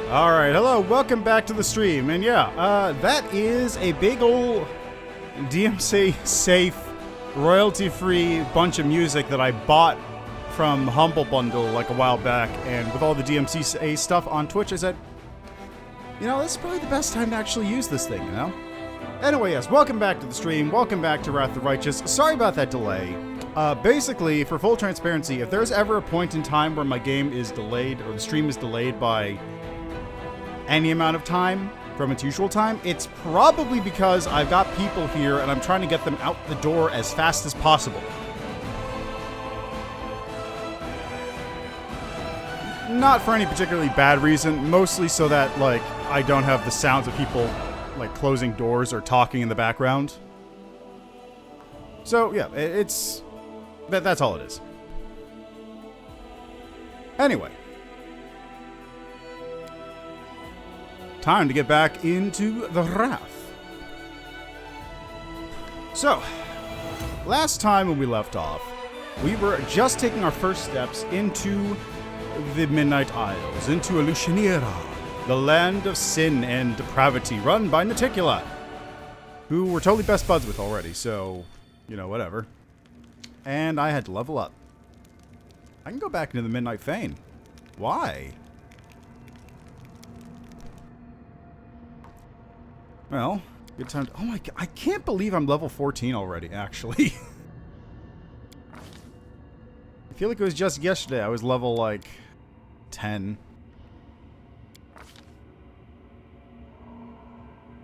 Alright, hello, welcome back to the stream. And yeah, that is a big ol' DMC safe, royalty-free bunch of music that I bought from Humble Bundle like a while back. And with all the DMCA stuff on Twitch, I said, you know, this is probably the best time to actually use this thing, you know? Anyway, yes, welcome back to the stream. Welcome back to Wrath of the Righteous. Sorry about that delay. Basically, for full transparency, if there's ever a point in time where my game is delayed, or the stream is delayed by any amount of time from its usual time, it's probably because I've got people here and I'm trying to get them out the door as fast as possible. Not for any particularly bad reason, mostly so that, like, I don't have the sounds of people, like, closing doors or talking in the background. So, yeah, that's all it is. Anyway. Time to get back into the Wrath. So, last time when we left off, we were just taking our first steps into the Midnight Isles, into Alushinyrra, the land of sin and depravity, run by Neticula, who we're totally best buds with already, so, you know, whatever. And I had to level up. I can go back into the Midnight Fane. Why? Well, good time to... Oh my god, I can't believe I'm level 14 already, actually. I feel like it was just yesterday I was level, like, 10.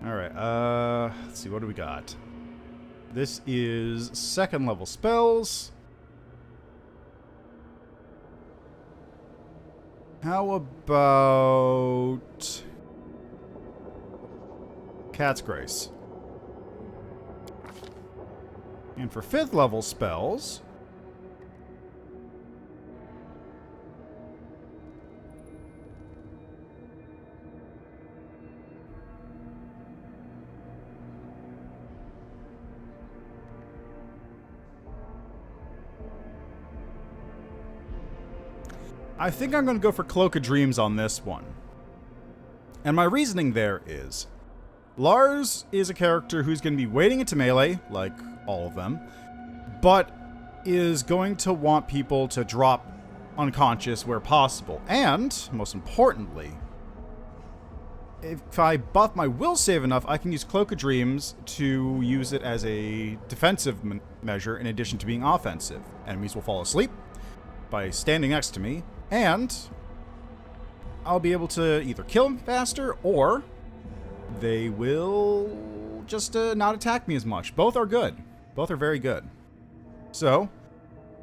Alright, let's see, what do we got? This is second level spells. How about... Cat's Grace. And for 5th level spells... I think I'm going to go for Cloak of Dreams on this one. And my reasoning there is... Lars is a character who's going to be wading into melee, like all of them, but is going to want people to drop unconscious where possible. And, most importantly, if I buff my will save enough, I can use Cloak of Dreams to use it as a defensive measure in addition to being offensive. Enemies will fall asleep by standing next to me, and I'll be able to either kill them faster or... they will just not attack me as much. Both are good. Both are very good. So,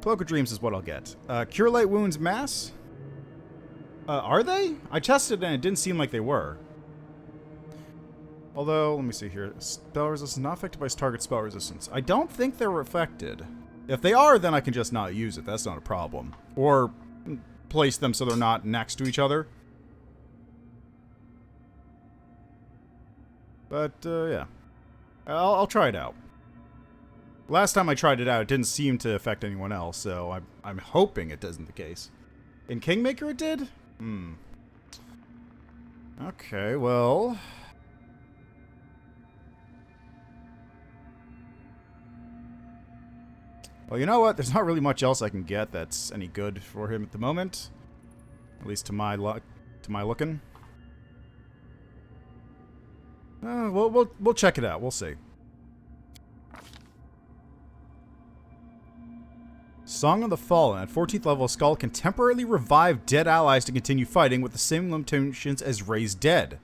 Cloak of Dreams is what I'll get. Cure Light Wounds Mass? Are they? I tested and it didn't seem like they were. Although, let me see here. Spell resistance not affected by target spell resistance. I don't think they're affected. If they are, then I can just not use it. That's not a problem. Or place them so they're not next to each other. But, yeah. I'll try it out. Last time I tried it out, it didn't seem to affect anyone else, so I'm hoping it isn't the case. In Kingmaker it did? Okay, well... Well, you know what? There's not really much else I can get that's any good for him at the moment. At least to my looking. We'll check it out. We'll see. Song of the Fallen. At 14th level, Skull can temporarily revive dead allies to continue fighting with the same limitations as Raise Dead.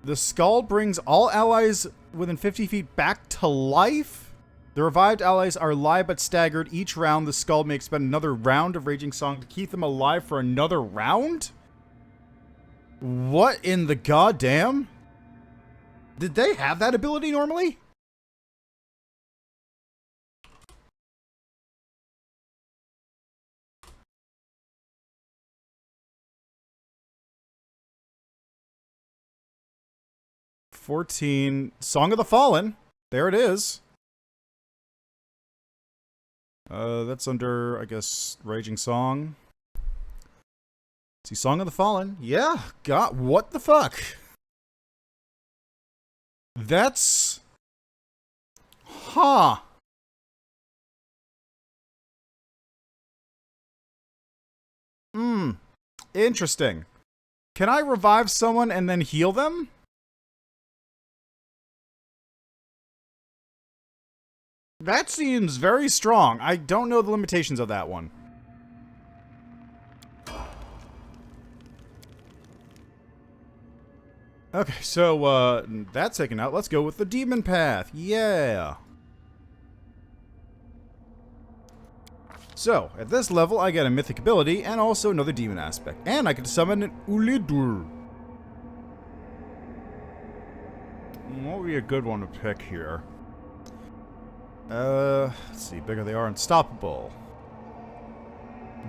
The Skull brings all allies within 50 feet back to life? The revived allies are alive but staggered. Each round, the Skull may expend another round of Raging Song to keep them alive for another round? What in the goddamn? Did they have that ability normally? $14. Song of the Fallen. There it is. That's under, I guess, Raging Song. See, Song of the Fallen. Yeah, God, what the fuck? That's... Huh. Interesting. Can I revive someone and then heal them? That seems very strong. I don't know the limitations of that one. Okay, so, that's taken out. Let's go with the demon path. Yeah. So, at this level, I get a mythic ability and also another demon aspect. And I can summon an Ulidur. What would be a good one to pick here? Let's see. Bigger they are. Unstoppable.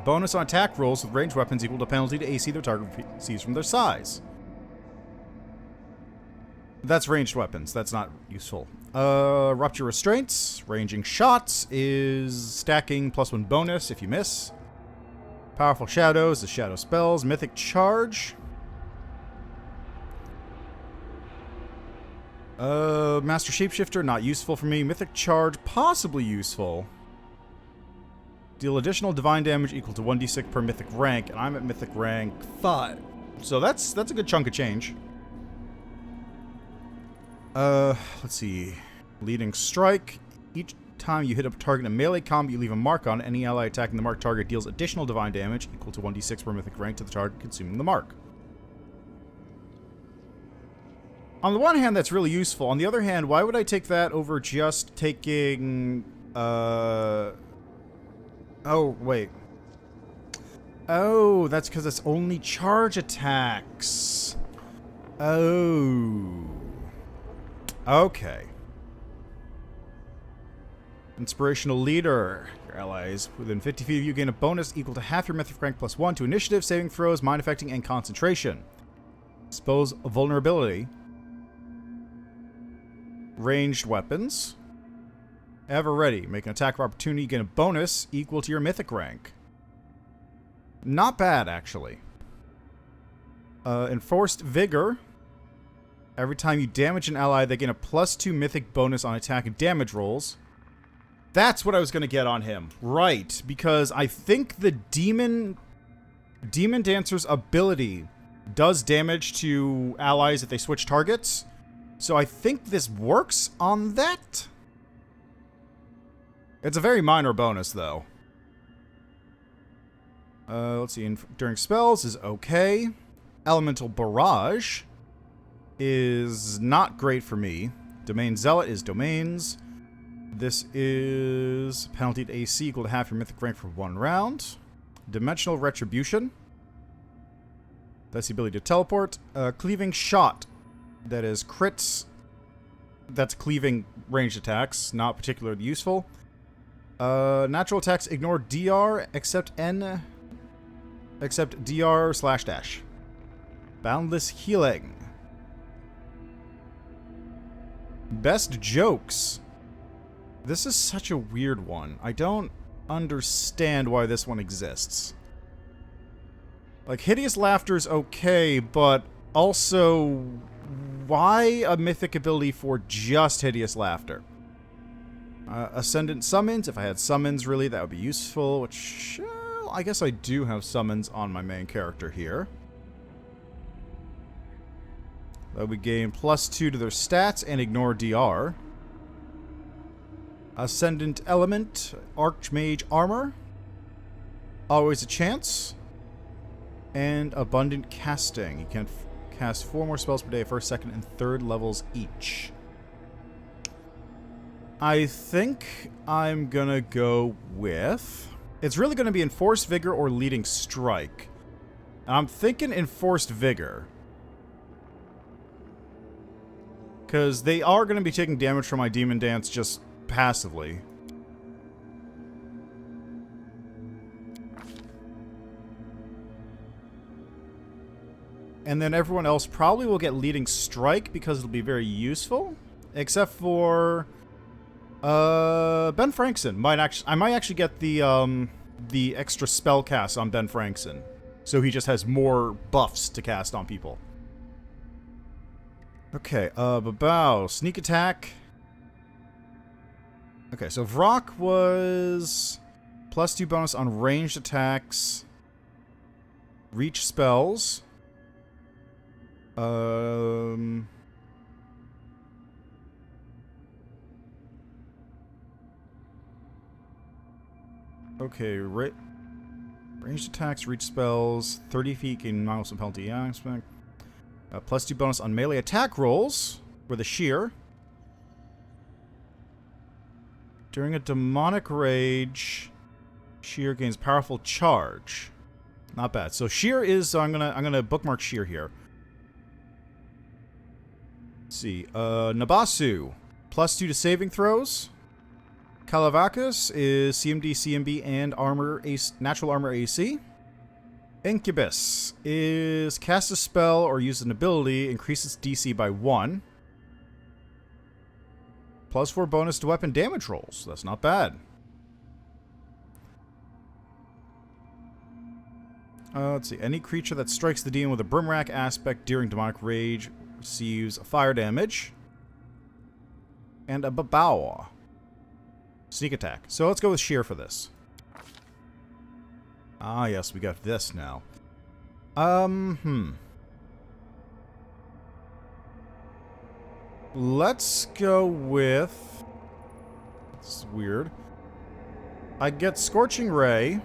Bonus on attack rolls with ranged weapons equal to penalty to AC their target sees from their size. That's ranged weapons. That's not useful. Rupture Restraints. Ranging shots is stacking +1 bonus if you miss. Powerful Shadows is shadow spells. Mythic Charge. Master Shapeshifter, not useful for me. Mythic Charge, possibly useful. Deal additional divine damage equal to 1d6 per mythic rank, and I'm at mythic rank 5. So that's a good chunk of change. Let's see. Leading Strike. Each time you hit a target in a melee combat, you leave a mark on it. Any ally attacking the marked target deals additional divine damage equal to 1d6 per mythic rank to the target consuming the mark. On the one hand, that's really useful. On the other hand, why would I take that over just taking, Oh, wait. Oh, that's because it's only charge attacks. Oh. Okay. Inspirational Leader. Your allies within 50 feet of you gain a bonus equal to half your mythic rank +1 to initiative, saving throws, mind affecting, and concentration. Expose vulnerability. Ranged weapons. Ever ready. Make an attack of opportunity, gain a bonus equal to your mythic rank. Not bad, actually. Enforced Vigor. Every time you damage an ally, they gain a +2 mythic bonus on attack and damage rolls. That's what I was going to get on him. Right, because I think the Demon Dancer's ability does damage to allies if they switch targets. So I think this works on that. It's a very minor bonus, though. Let's see. During spells is okay. Elemental Barrage is not great for me. Domain Zealot is domains. This is penalty to AC equal to half your mythic rank for 1 round. Dimensional Retribution. That's the ability to teleport. Cleaving Shot. That is crits. That's cleaving ranged attacks. Not particularly useful. Natural attacks ignore DR except DR/dash. Boundless Healing. Best Jokes. This is such a weird one. I don't understand why this one exists. Like, Hideous Laughter's okay, but also, why a mythic ability for just Hideous Laughter? Ascendant Summons. If I had summons, really, that would be useful, which, I guess I do have summons on my main character here. That would gain +2 to their stats and ignore DR. Ascendant Element, Archmage Armor. Always a chance. And Abundant Casting. You can cast 4 more spells per day, 1st, 2nd, and 3rd levels each. I think I'm gonna go with... It's really gonna be Enforced Vigor or Leading Strike. I'm thinking Enforced Vigor. Because they are gonna be taking damage from my Demon Dance just passively. And then everyone else probably will get Leading Strike because it'll be very useful. Except for... Ben Frankson might actually. I might actually get the extra spell cast on Ben Frankson, so he just has more buffs to cast on people. Okay, Babao, sneak attack. Okay, so Vrock was +2 bonus on ranged attacks, reach spells. Okay, ranged attacks, reach spells, 30 feet gain milestone penalty. Yeah, I expect. +2 bonus on melee attack rolls with a shear. During a demonic rage, shear gains powerful charge. Not bad. So shear is. I'm gonna bookmark shear here. Let's see. Nabasu, +2 to saving throws. Calavacus is CMD, CMB, and armor natural armor AC. Incubus is cast a spell or use an ability, increases DC by 1. +4 bonus to weapon damage rolls. That's not bad. Let's see. Any creature that strikes the demon with a Brimrack aspect during demonic rage receives fire damage. And a Babao. Sneak attack. So let's go with sheer for this. Ah, yes, we got this now. Let's go with... This is weird. I get Scorching Ray.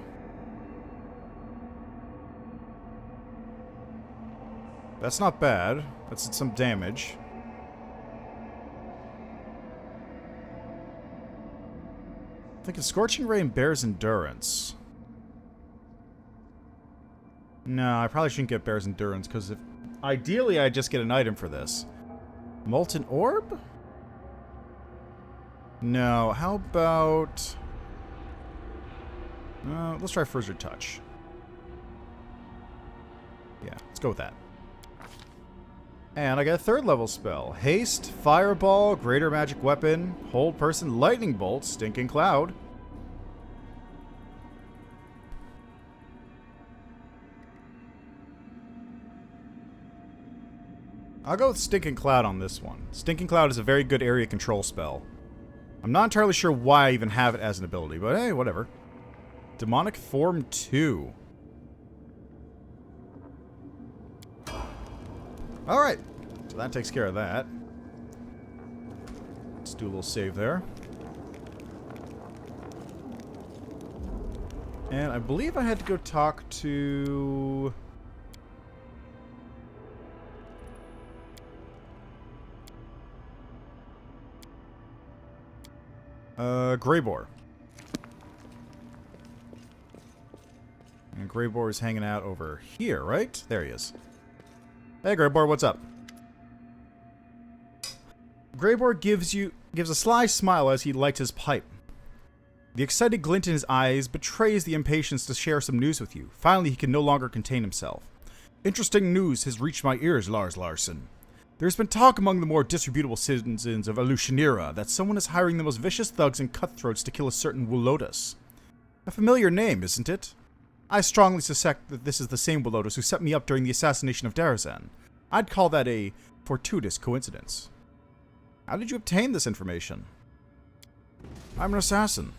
That's not bad. That's some damage. I think it's Scorching Ray and Bear's Endurance. No, I probably shouldn't get Bear's Endurance, because if ideally I just get an item for this. Molten Orb? No, how about... let's try Further Touch. Yeah, let's go with that. And I got a 3rd level spell. Haste, Fireball, Greater Magic Weapon, Hold Person, Lightning Bolt, Stinking Cloud. I'll go with Stinking Cloud on this one. Stinking Cloud is a very good area control spell. I'm not entirely sure why I even have it as an ability, but hey, whatever. Demonic Form 2. Alright, so that takes care of that. Let's do a little save there. And I believe I had to go talk to... Greyboar. And Greyboar is hanging out over here, right? There he is. Hey, Greyboar, what's up? Greyboar gives a sly smile as he lights his pipe. The excited glint in his eyes betrays the impatience to share some news with you. Finally, he can no longer contain himself. Interesting news has reached my ears, Lars Larson. There's been talk among the more disreputable citizens of Alushinyrra that someone is hiring the most vicious thugs and cutthroats to kill a certain Wulotus. A familiar name, isn't it? I strongly suspect that this is the same Wulotus who set me up during the assassination of Darazan. I'd call that a fortuitous coincidence. How did you obtain this information? I'm an assassin.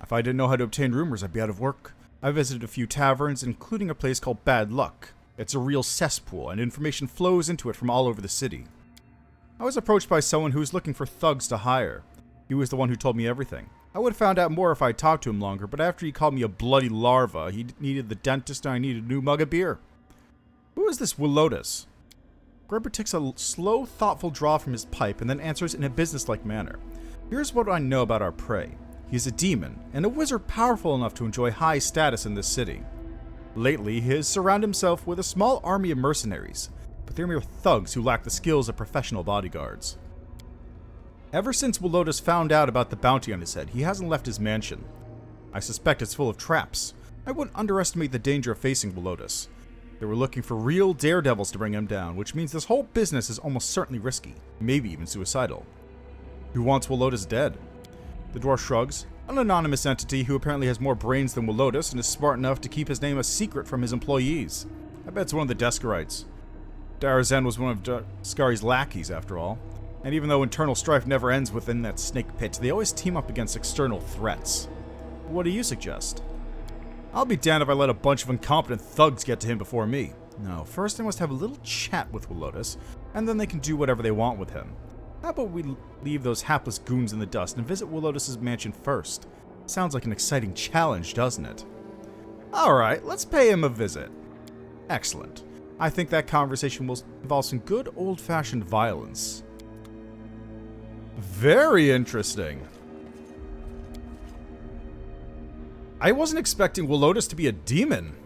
If I didn't know how to obtain rumors, I'd be out of work. I visited a few taverns, including a place called Bad Luck. It's a real cesspool, and information flows into it from all over the city. I was approached by someone who was looking for thugs to hire. He was the one who told me everything. I would have found out more if I had talked to him longer, but after he called me a bloody larva, he needed the dentist and I needed a new mug of beer. Who is this Wulotus? Grubber takes a slow, thoughtful draw from his pipe and then answers in a businesslike manner. Here's what I know about our prey. He's a demon, and a wizard powerful enough to enjoy high status in this city. Lately, he has surrounded himself with a small army of mercenaries, but they're mere thugs who lack the skills of professional bodyguards. Ever since Wulotus found out about the bounty on his head, he hasn't left his mansion. I suspect it's full of traps. I wouldn't underestimate the danger of facing Wulotus. They were looking for real daredevils to bring him down, which means this whole business is almost certainly risky, maybe even suicidal. Who wants Wulotus dead? The dwarf shrugs. An anonymous entity who apparently has more brains than Wolotus and is smart enough to keep his name a secret from his employees. I bet it's one of the Deskarites. Darazen was one of Skari's lackeys, after all. And even though internal strife never ends within that snake pit, they always team up against external threats. What do you suggest? I'll be damned if I let a bunch of incompetent thugs get to him before me. No, first I must have a little chat with Wolotus, and then they can do whatever they want with him. How about we leave those hapless goons in the dust and visit Wolotus's mansion first? Sounds like an exciting challenge, doesn't it? Alright, let's pay him a visit. Excellent. I think that conversation will involve some good old-fashioned violence. Very interesting. I wasn't expecting Wolotus to be a demon.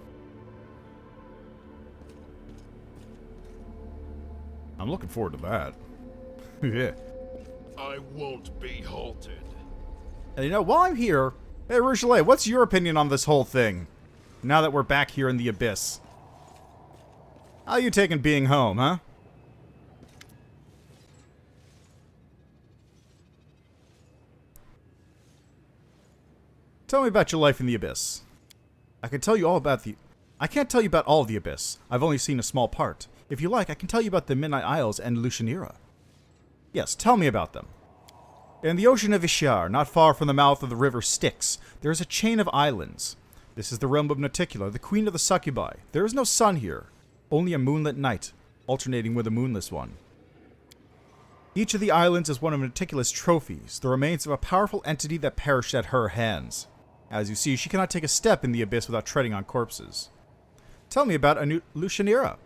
I'm looking forward to that. Yeah. I won't be halted. And you know, while I'm here, hey Rougelet, what's your opinion on this whole thing? Now that we're back here in the Abyss. How you taking being home, huh? Tell me about your life in the Abyss. I can't tell you all about all of the Abyss. I've only seen a small part. If you like, I can tell you about the Midnight Isles and Alushinyrra. Yes, tell me about them. In the ocean of Ishar, not far from the mouth of the river Styx, there is a chain of islands. This is the realm of Nauticula, the queen of the succubi. There is no sun here, only a moonlit night, alternating with a moonless one. Each of the islands is one of Nauticula's trophies, the remains of a powerful entity that perished at her hands. As you see, she cannot take a step in the Abyss without treading on corpses. Tell me about Alushinyrra.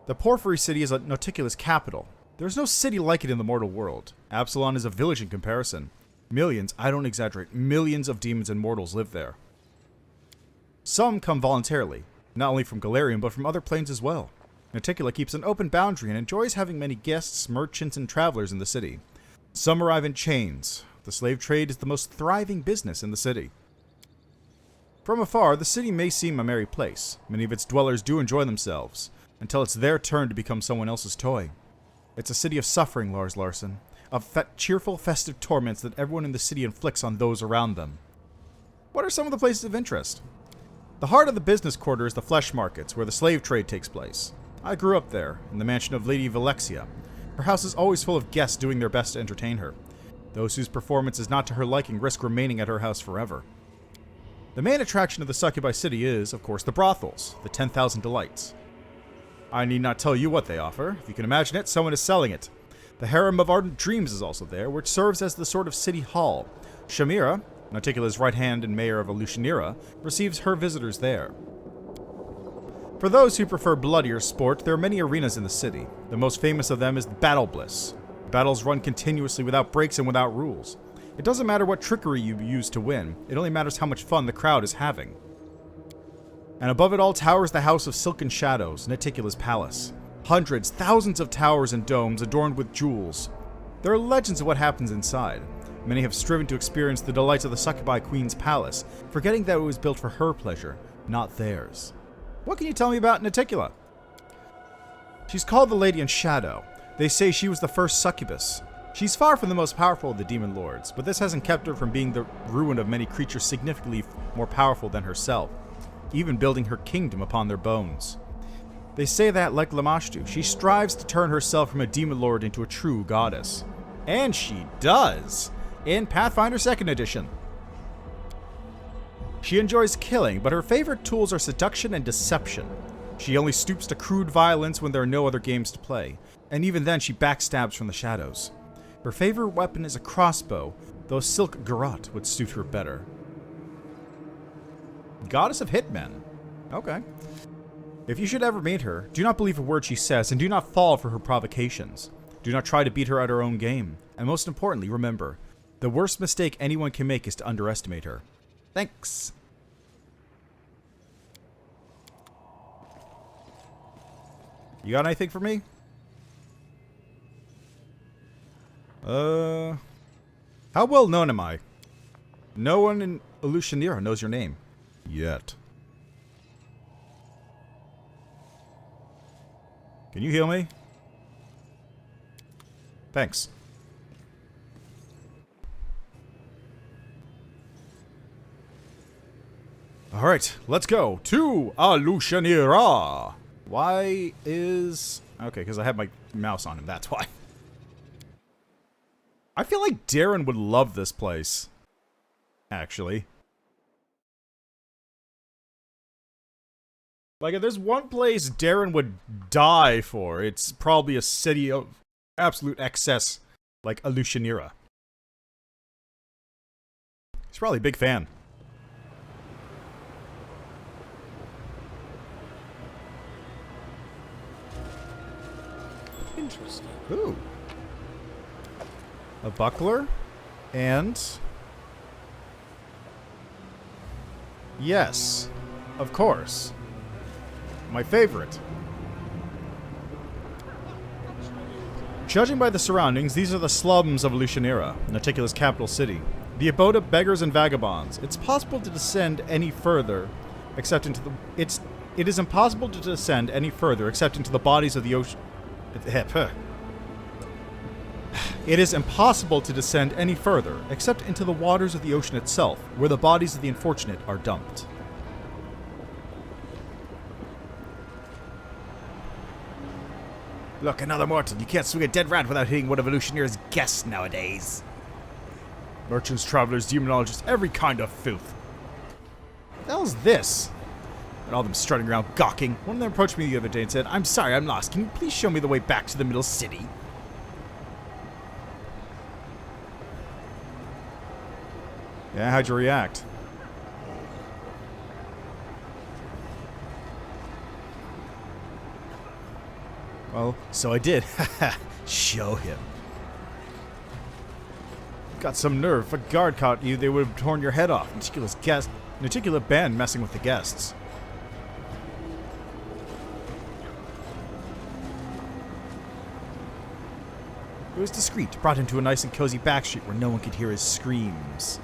The Porphyry City is Nauticula's capital. There is no city like it in the mortal world. Absalon is a village in comparison. Millions, I don't exaggerate, millions of demons and mortals live there. Some come voluntarily, not only from Galarian, but from other planes as well. Nauticula keeps an open boundary and enjoys having many guests, merchants, and travelers in the city. Some arrive in chains. The slave trade is the most thriving business in the city. From afar, the city may seem a merry place. Many of its dwellers do enjoy themselves, until it's their turn to become someone else's toy. It's a city of suffering, Lars Larson, of cheerful, festive torments that everyone in the city inflicts on those around them. What are some of the places of interest? The heart of the business quarter is the flesh markets, where the slave trade takes place. I grew up there, in the mansion of Lady Velexia. Her house is always full of guests doing their best to entertain her. Those whose performance is not to her liking risk remaining at her house forever. The main attraction of the Succubi City is, of course, the brothels, the 10,000 delights. I need not tell you what they offer. If you can imagine it, someone is selling it. The Harem of Ardent Dreams is also there, which serves as the sort of city hall. Shamira, Nauticula's right hand and mayor of Alushinyrra, receives her visitors there. For those who prefer bloodier sport, there are many arenas in the city. The most famous of them is the Battle Bliss. Battles run continuously without breaks and without rules. It doesn't matter what trickery you use to win, it only matters how much fun the crowd is having. And above it all towers the House of Silken Shadows, Nauticula's palace. Hundreds, thousands of towers and domes adorned with jewels. There are legends of what happens inside. Many have striven to experience the delights of the Succubi Queen's palace, forgetting that it was built for her pleasure, not theirs. What can you tell me about Nauticula? She's called the Lady in Shadow. They say she was the first succubus. She's far from the most powerful of the demon lords, but this hasn't kept her from being the ruin of many creatures significantly more powerful than herself, even building her kingdom upon their bones. They say that, like Lamashtu, she strives to turn herself from a demon lord into a true goddess. And she does! In Pathfinder 2nd Edition. She enjoys killing, but her favorite tools are seduction and deception. She only stoops to crude violence when there are no other games to play, and even then she backstabs from the shadows. Her favorite weapon is a crossbow, though a silk garrote would suit her better. Goddess of Hitmen. Okay. If you should ever meet her, do not believe a word she says, and do not fall for her provocations. Do not try to beat her at her own game. And most importantly, remember, the worst mistake anyone can make is to underestimate her. Thanks. You got anything for me? How well known am I? No one in Alushinyrra knows your name. Yet. Can you heal me? Thanks. Alright, let's go to Alushinyrra. Why is... Okay, because I have my mouse on him, that's why. I feel like Darren would love this place. Actually. Like, if there's one place Darren would die for, it's probably a city of absolute excess, like Alushinyrra. He's probably a big fan. Interesting. Ooh. A buckler. And... Yes. Of course. My favorite. Judging by the surroundings, these are the slums of Alushinyrra, Naticila's capital city. The abode of beggars and vagabonds. It's possible to descend any further, except into the... It is impossible to descend any further, except into the bodies of the ocean... It is impossible to descend any further, except into the waters of the ocean itself, where the bodies of the unfortunate are dumped. Look, another mortal. You can't swing a dead rat without hitting one of Alushinyrra's guests nowadays. Merchants, travelers, demonologists, every kind of filth. What the hell is this? And all them strutting around gawking. One of them approached me the other day and said, I'm sorry, I'm lost. Can you please show me the way back to the middle city? Yeah, how'd you react? Well, so I did. Show him. Got some nerve. If a guard caught you, they would have torn your head off. Naticula banned messing with the guests. It was discreet, brought him to a nice and cozy back street where no one could hear his screams.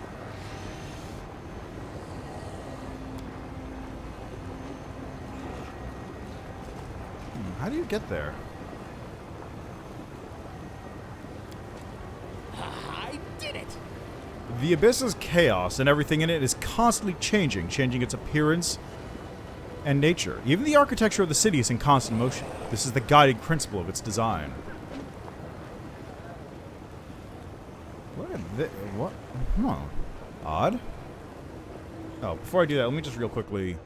How do you get there? I did it! The Abyss is chaos, and everything in it is constantly changing its appearance and nature. Even the architecture of the city is in constant motion. This is the guiding principle of its design. What? Huh. Odd. Oh, before I do that, let me just real quickly...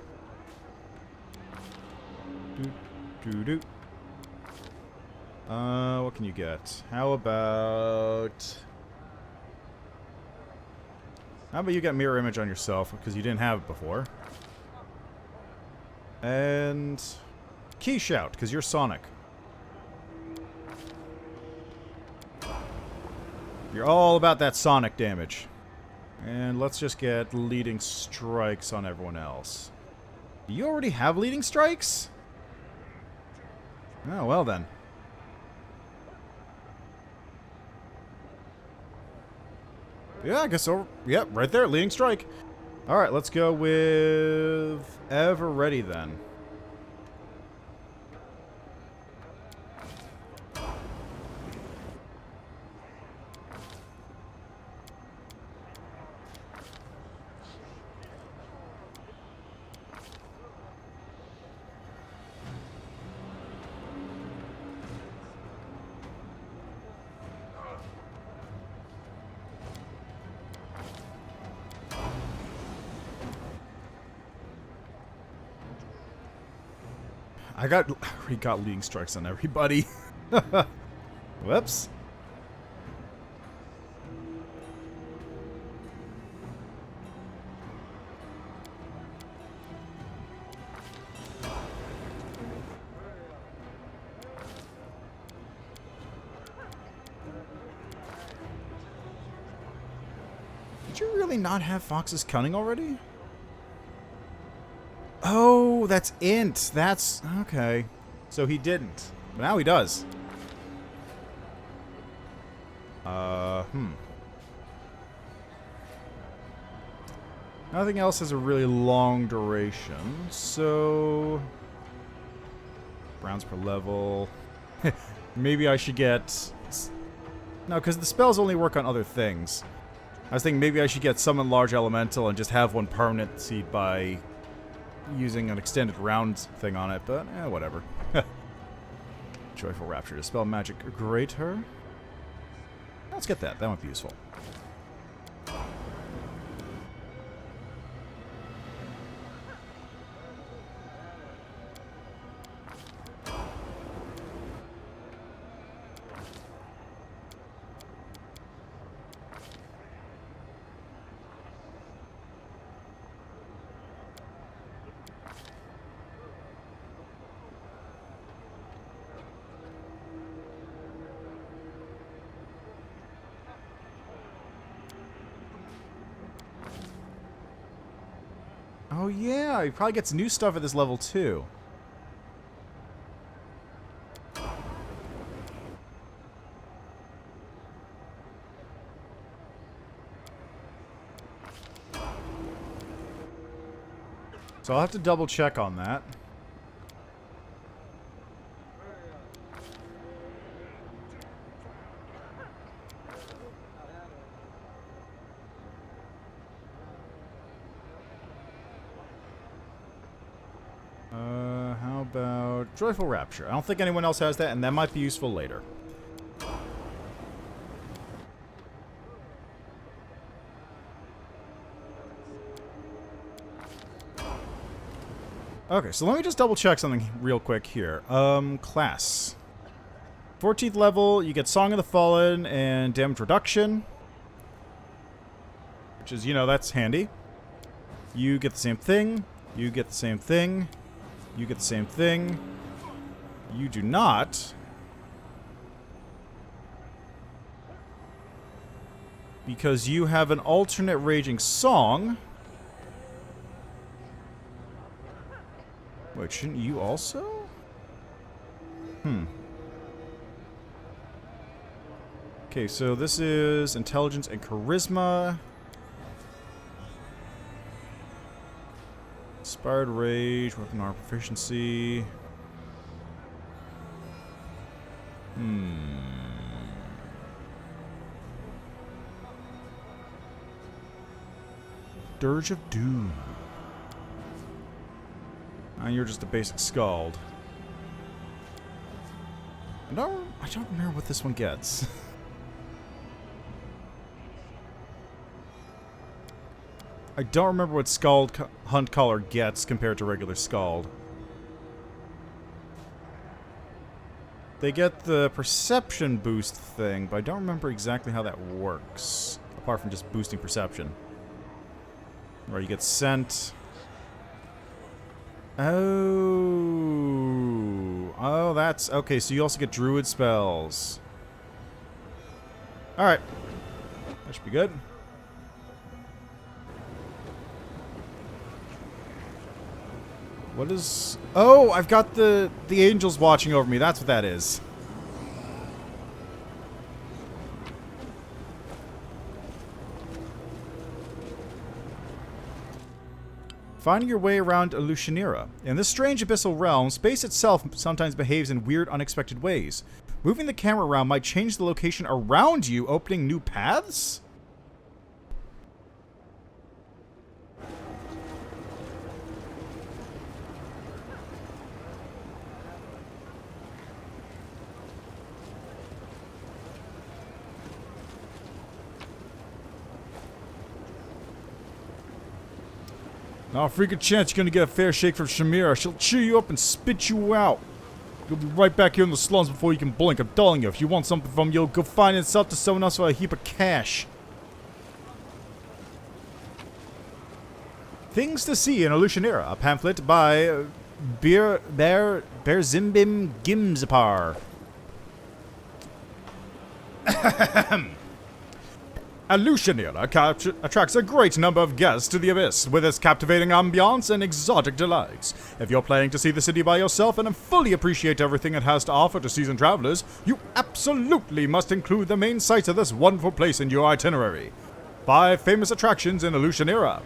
what can you get? How about you get mirror image on yourself, because you didn't have it before. And key shout, because you're Sonic. You're all about that Sonic damage. And let's just get leading strikes on everyone else. Do you already have leading strikes? Oh, well then. Yeah, I guess so. Yep, right there, leading strike. Alright, let's go with Ever Ready then. I already got leading strikes on everybody. Whoops. Did you really not have Fox's Cunning already? Oh, that's int. That's... okay. So he didn't. But now he does. Nothing else has a really long duration, so... rounds per level. Maybe I should get... no, because the spells only work on other things. I was thinking maybe I should get Summon Large Elemental and just have one permanent seed by using an extended round thing on it, but whatever. Joyful Rapture. Dispel Magic Greater. Let's get that. That might be useful. Oh yeah, he probably gets new stuff at this level too. So I'll have to double check on that. How about Joyful Rapture? I don't think anyone else has that, and that might be useful later. Okay, so let me just double check something real quick here. Class. 14th level, you get Song of the Fallen and Damage Reduction. Which is, you know, that's handy. You get the same thing. You get the same thing. You get the same thing. You do not. Because you have an alternate Raging Song. Wait, shouldn't you also? Okay, so this is Intelligence and Charisma. Inspired Rage, Weapon Armor Proficiency. Dirge of Doom. You're just a basic Scald. I don't remember what this one gets. I don't remember what Scald Hunt Caller gets compared to regular Scald. They get the perception boost thing, but I don't remember exactly how that works. Apart from just boosting perception. Where you get sent. Oh, that's... Okay, so you also get Druid spells. Alright. That should be good. What is... Oh, I've got the angels watching over me. That's what that is. Finding your way around Alushinyrra. In this strange abyssal realm, space itself sometimes behaves in weird, unexpected ways. Moving the camera around might change the location around you, opening new paths? Not a freaking chance you're gonna get a fair shake from Shamira. She'll chew you up and spit you out. You'll be right back here in the slums before you can blink. I'm telling you, if you want something from you, go find it and sell it to someone else for a heap of cash. Things to See in Alushinyrra, a pamphlet by Berzimbim Gimzapar. Alushinyrra attracts a great number of guests to the Abyss with its captivating ambiance and exotic delights. If you're planning to see the city by yourself and fully appreciate everything it has to offer to seasoned travelers, you absolutely must include the main sights of this wonderful place in your itinerary. 5 famous attractions in Alushinyrra.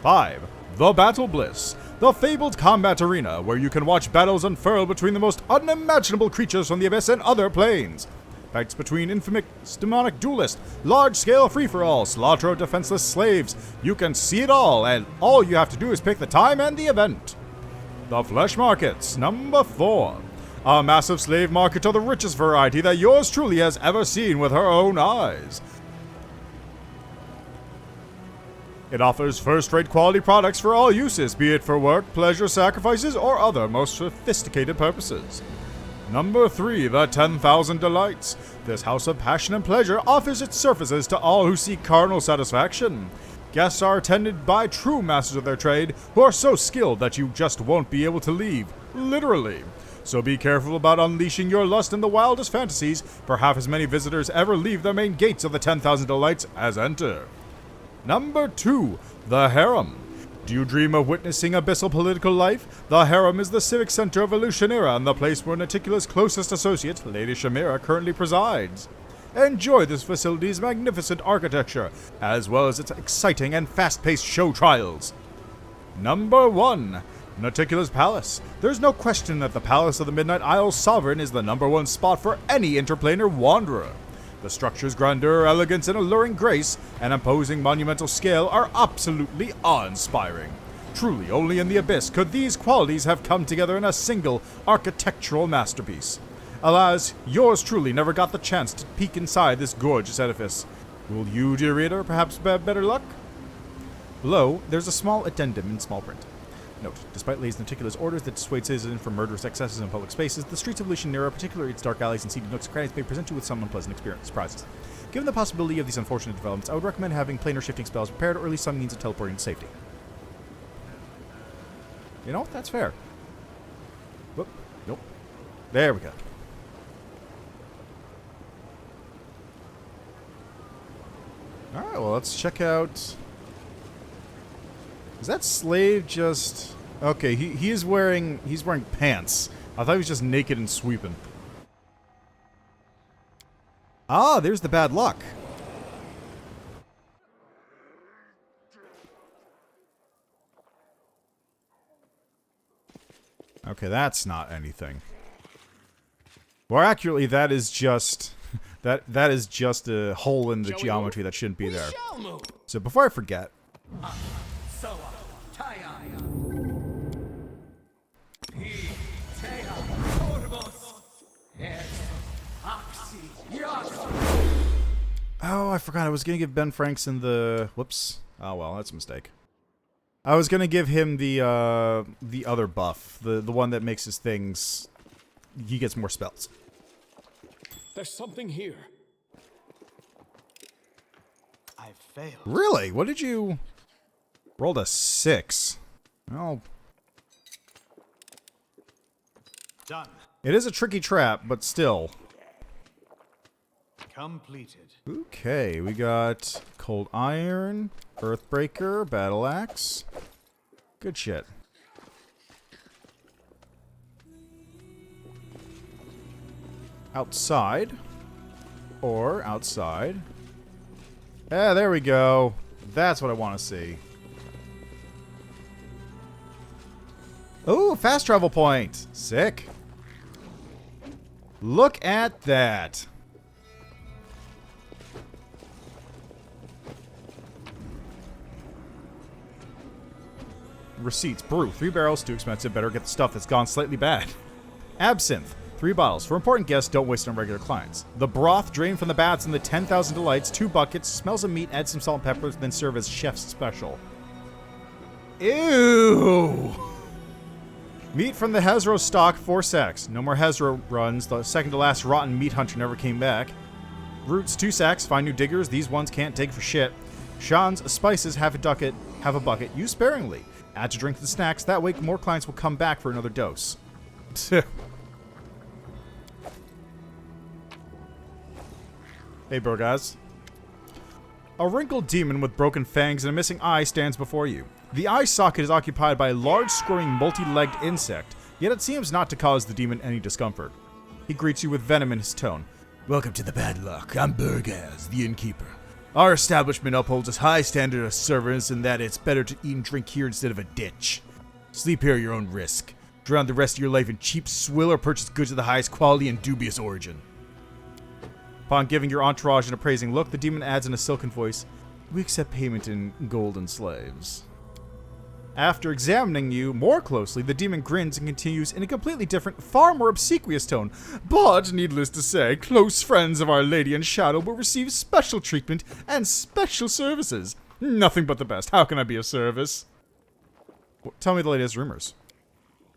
5. The Battle Bliss, the fabled combat arena where you can watch battles unfurl between the most unimaginable creatures from the Abyss and other planes. Fights between infamous demonic duelists, large-scale free-for-all, slaughter of defenseless slaves. You can see it all, and all you have to do is pick the time and the event. The Flesh Markets, number 4. A massive slave market of the richest variety that yours truly has ever seen with her own eyes. It offers first-rate quality products for all uses, be it for work, pleasure, sacrifices, or other most sophisticated purposes. Number 3, the 10,000 Delights. This house of passion and pleasure offers its services to all who seek carnal satisfaction. Guests are attended by true masters of their trade, who are so skilled that you just won't be able to leave, literally. So be careful about unleashing your lust in the wildest fantasies, for half as many visitors ever leave the main gates of the 10,000 Delights as enter. Number 2, the Harem. Do you dream of witnessing abyssal political life? The Harem is the civic center of Alushinyrra and the place where Naticula's closest associate, Lady Shamira, currently presides. Enjoy this facility's magnificent architecture, as well as its exciting and fast-paced show trials. Number 1, Naticula's Palace. There's no question that the Palace of the Midnight Isle's sovereign is the number 1 spot for any interplanar wanderer. The structure's grandeur, elegance, and alluring grace, and imposing monumental scale are absolutely awe-inspiring. Truly, only in the Abyss could these qualities have come together in a single architectural masterpiece. Alas, yours truly never got the chance to peek inside this gorgeous edifice. Will you, dear reader, perhaps have better luck? Below, there's a small addendum in small print. Note, despite Lady Naticula's orders that dissuade citizens from murderous excesses in public spaces, the streets of Alushinyrra, particularly its dark alleys and seedy nooks and crannies, may present you with some unpleasant surprises. Given the possibility of these unfortunate developments, I would recommend having planar shifting spells prepared, or at least some means of teleporting to safety. You know, that's fair. Whoop. Nope. There we go. Alright, well, let's check out... Is that slave just... Okay, he's wearing pants. I thought he was just naked and sweeping. Ah, there's the bad luck. Okay, that's not anything. More accurately, that is just... that is just a hole in the geometry that shouldn't be there. So before I forget... Oh, I forgot. I was going to give Ben Frankson the... Whoops. Oh, well, that's a mistake. I was going to give him the other buff. The one that makes his things... He gets more spells. There's something here. I failed. Really? What did you... Rolled a 6. Oh. Done. It is a tricky trap, but still. Completed. Okay, we got Cold Iron, Earthbreaker, Battle Axe. Good shit. Outside. Or outside. Yeah, there we go. That's what I want to see. Ooh, fast travel point. Sick. Look at that. Receipts. Brew. 3 barrels. Too expensive. Better get the stuff that's gone slightly bad. Absinthe. 3 bottles. For important guests, don't waste on regular clients. The broth drained from the bats in the 10,000 Delights. 2 buckets. Smells of meat. Add some salt and pepper. Then serve as chef's special. Ew. Meat from the Hezro stock. 4 sacks. No more Hezro runs. The second to last rotten meat hunter never came back. Roots. 2 sacks. Find new diggers. These ones can't dig for shit. Sean's spices. Have a bucket. Use sparingly. Add to drinks and snacks. That way more clients will come back for another dose. Hey, bro, guys. A wrinkled demon with broken fangs and a missing eye stands before you. The eye socket is occupied by a large, squirming, multi-legged insect, yet it seems not to cause the demon any discomfort. He greets you with venom in his tone. Welcome to the bad luck. I'm Burgaz, the innkeeper. Our establishment upholds a high standard of service in that it's better to eat and drink here instead of a ditch. Sleep here at your own risk. Drown the rest of your life in cheap swill or purchase goods of the highest quality and dubious origin. Upon giving your entourage an appraising look, the demon adds in a silken voice, "We accept payment in golden slaves." After examining you more closely, the demon grins and continues in a completely different, far more obsequious tone. "But, needless to say, close friends of Our Lady in Shadow will receive special treatment and special services. Nothing but the best. How can I be of service?" Tell me the latest rumors.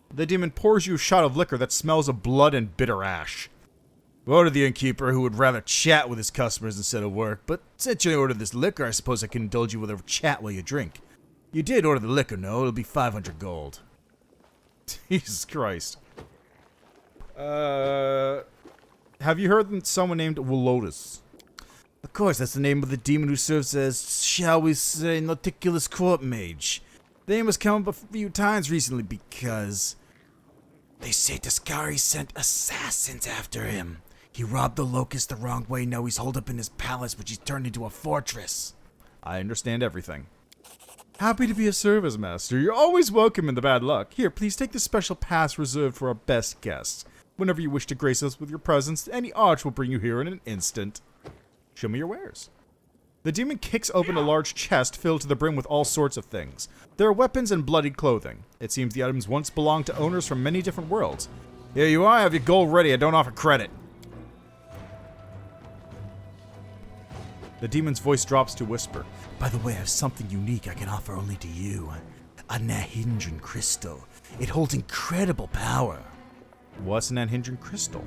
The demon pours you a shot of liquor that smells of blood and bitter ash. "Order the innkeeper who would rather chat with his customers instead of work, but since you ordered this liquor, I suppose I can indulge you with a chat while you drink. You did order the liquor, no? It'll be 500 gold. Jesus Christ. Have you heard of someone named Willotus? Of course, that's the name of the demon who serves as, shall we say, Noticulous Court Mage. The name has come up a few times recently because they say Tascari sent assassins after him. He robbed the Locust the wrong way, now he's holed up in his palace, which he's turned into a fortress. I understand everything. Happy to be of service, Master. You're always welcome in the bad luck. Here, please take this special pass reserved for our best guests. Whenever you wish to grace us with your presence, any arch will bring you here in an instant. Show me your wares. The demon kicks open a large chest filled to the brim with all sorts of things. There are weapons and bloodied clothing. It seems the items once belonged to owners from many different worlds. Here you are, have your gold ready. I don't offer credit. The demon's voice drops to whisper. By the way, I have something unique I can offer only to you. A Nezirrius crystal. It holds incredible power. What's an Nezirrius crystal?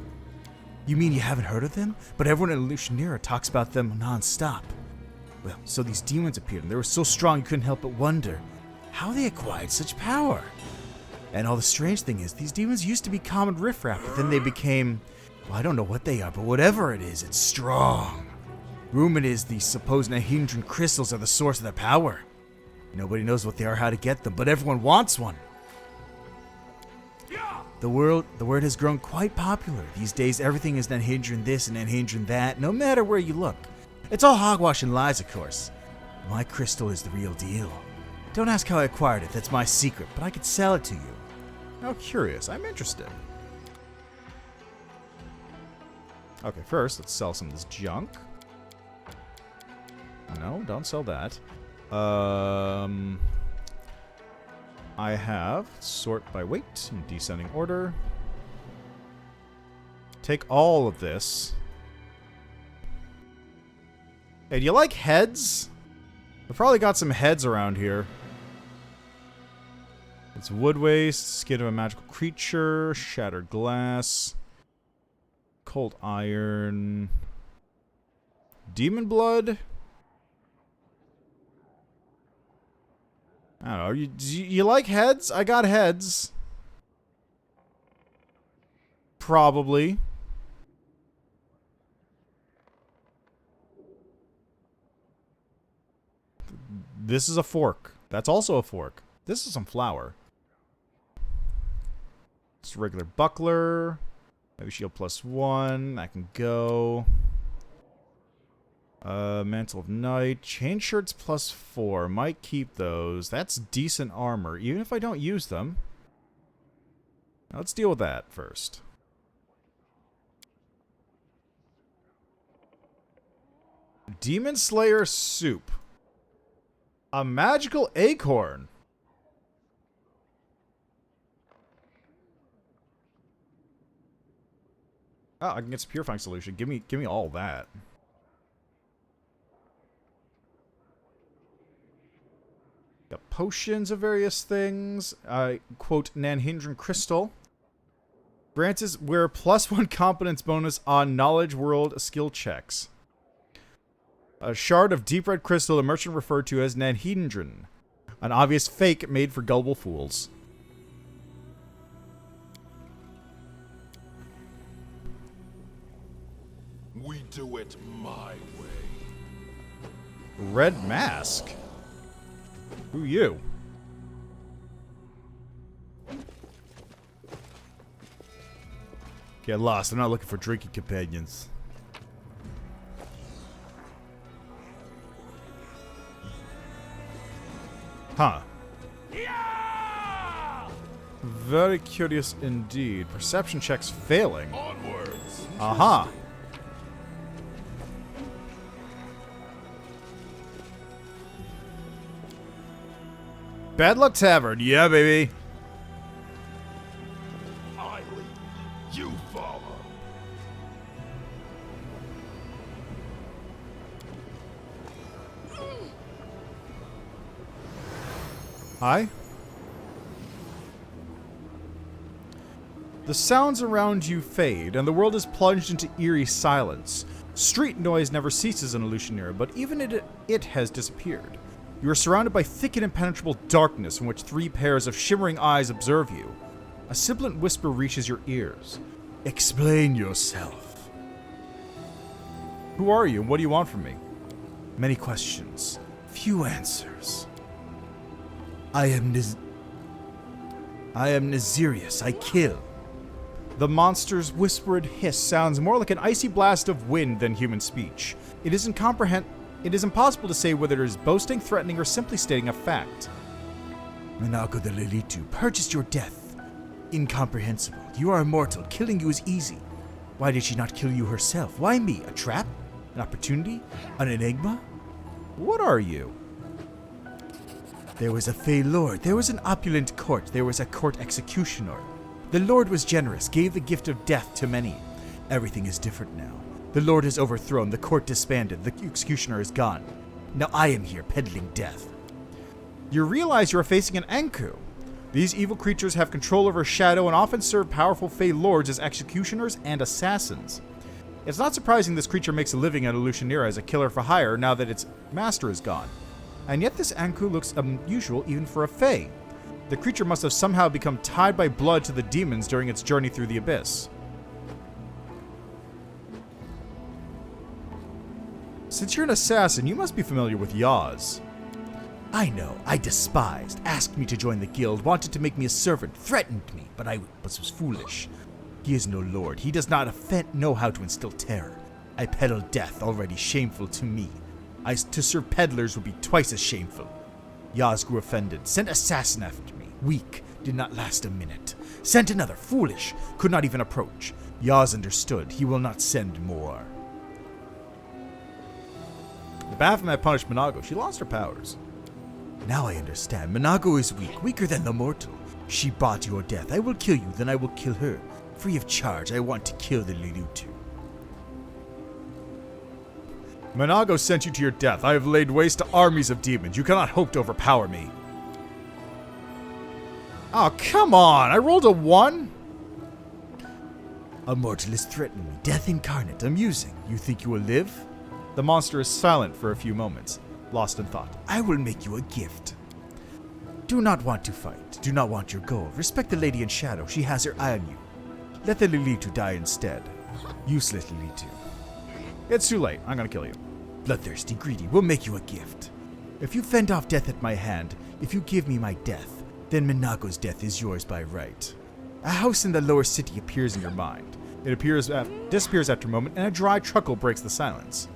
You mean you haven't heard of them? But everyone in Alushinyrra talks about them non-stop. Well, so these demons appeared, and they were so strong you couldn't help but wonder how they acquired such power. And all the strange thing is, these demons used to be common riffraff, but then they became, well, I don't know what they are, but whatever it is, it's strong. Rumored is the supposed Nezirrius crystals are the source of their power. Nobody knows what they are or how to get them, but everyone wants one. The word has grown quite popular. These days, everything is Nezirrius this and Nezirrius that, no matter where you look. It's all hogwash and lies, of course. My crystal is the real deal. Don't ask how I acquired it, that's my secret, but I could sell it to you. How curious, I'm interested. Okay, first, let's sell some of this junk. No, don't sell that. I have sort by weight in descending order. Take all of this. Hey, do you like heads? I've probably got some heads around here. It's wood waste, skin of a magical creature, shattered glass, cold iron, demon blood. I don't know. You like heads? I got heads. Probably. This is a fork. That's also a fork. This is some flour. It's a regular buckler. Maybe shield +1. That can go. Mantle of Night. Chain shirts +4. Might keep those. That's decent armor, even if I don't use them. Now let's deal with that first. Demon Slayer soup. A magical acorn. Oh, I can get some purifying solution. Give me all that. Got potions of various things. Quote, Nezirrius crystal. Grants where +1 competence bonus on knowledge world skill checks. A shard of deep red crystal the merchant referred to as Nezirrius. An obvious fake made for gullible fools. We do it my way. Red mask? Who you? Get lost. I'm not looking for drinking companions. Huh. Yeah! Very curious indeed. Perception checks failing. Onwards. Aha. Bad Luck Tavern. Yeah, baby. I lead, you follow. Hi. The sounds around you fade, and the world is plunged into eerie silence. Street noise never ceases in Alushinyrra, but even it has disappeared. You are surrounded by thick and impenetrable darkness in which 3 pairs of shimmering eyes observe you. A sibilant whisper reaches your ears. Explain yourself. Who are you, and what do you want from me? Many questions, few answers. I am Nezirrius. I kill. The monster's whispered hiss sounds more like an icy blast of wind than human speech. It is impossible to say whether it is boasting, threatening, or simply stating a fact. Minagho the Lilitu purchased your death. Incomprehensible. You are immortal. Killing you is easy. Why did she not kill you herself? Why me? A trap? An opportunity? An enigma? What are you? There was a Fey Lord. There was an opulent court. There was a court executioner. The Lord was generous, gave the gift of death to many. Everything is different now. The Lord is overthrown, the court disbanded, the executioner is gone. Now I am here, peddling death. You realize you are facing an Anku. These evil creatures have control over Shadow and often serve powerful Fey Lords as executioners and assassins. It's not surprising this creature makes a living at Alushinyrra as a killer for hire now that its master is gone. And yet this Anku looks unusual even for a Fey. The creature must have somehow become tied by blood to the demons during its journey through the abyss. Since you're an assassin, you must be familiar with Yaws. I know. I despised. Asked me to join the guild, wanted to make me a servant, threatened me, but I was foolish. He is no lord. He does not know how to instill terror. I peddle death, already shameful to me. To serve peddlers would be twice as shameful. Yaws grew offended, sent assassin after me. Weak, did not last a minute. Sent another, foolish, could not even approach. Yaws understood, he will not send more. The Baphomet punished Minagho. She lost her powers. Now I understand. Minagho is weak, weaker than the mortal. She bought your death. I will kill you, then I will kill her. Free of charge, I want to kill the Lilitu. Minagho sent you to your death. I have laid waste to armies of demons. You cannot hope to overpower me. Oh, come on. I rolled a 1. A mortal is threatening me. Death incarnate. Amusing. You think you will live? The monster is silent for a few moments, lost in thought. I will make you a gift. Do not want to fight. Do not want your gold. Respect the lady in shadow. She has her eye on you. Let the Lilitu die instead. Useless Lilitu. It's too late. I'm gonna kill you. Bloodthirsty, greedy. We'll make you a gift. If you fend off death at my hand, if you give me my death, then Minagho's death is yours by right. A house in the lower city appears in your mind. It disappears after a moment, and a dry chuckle breaks the silence.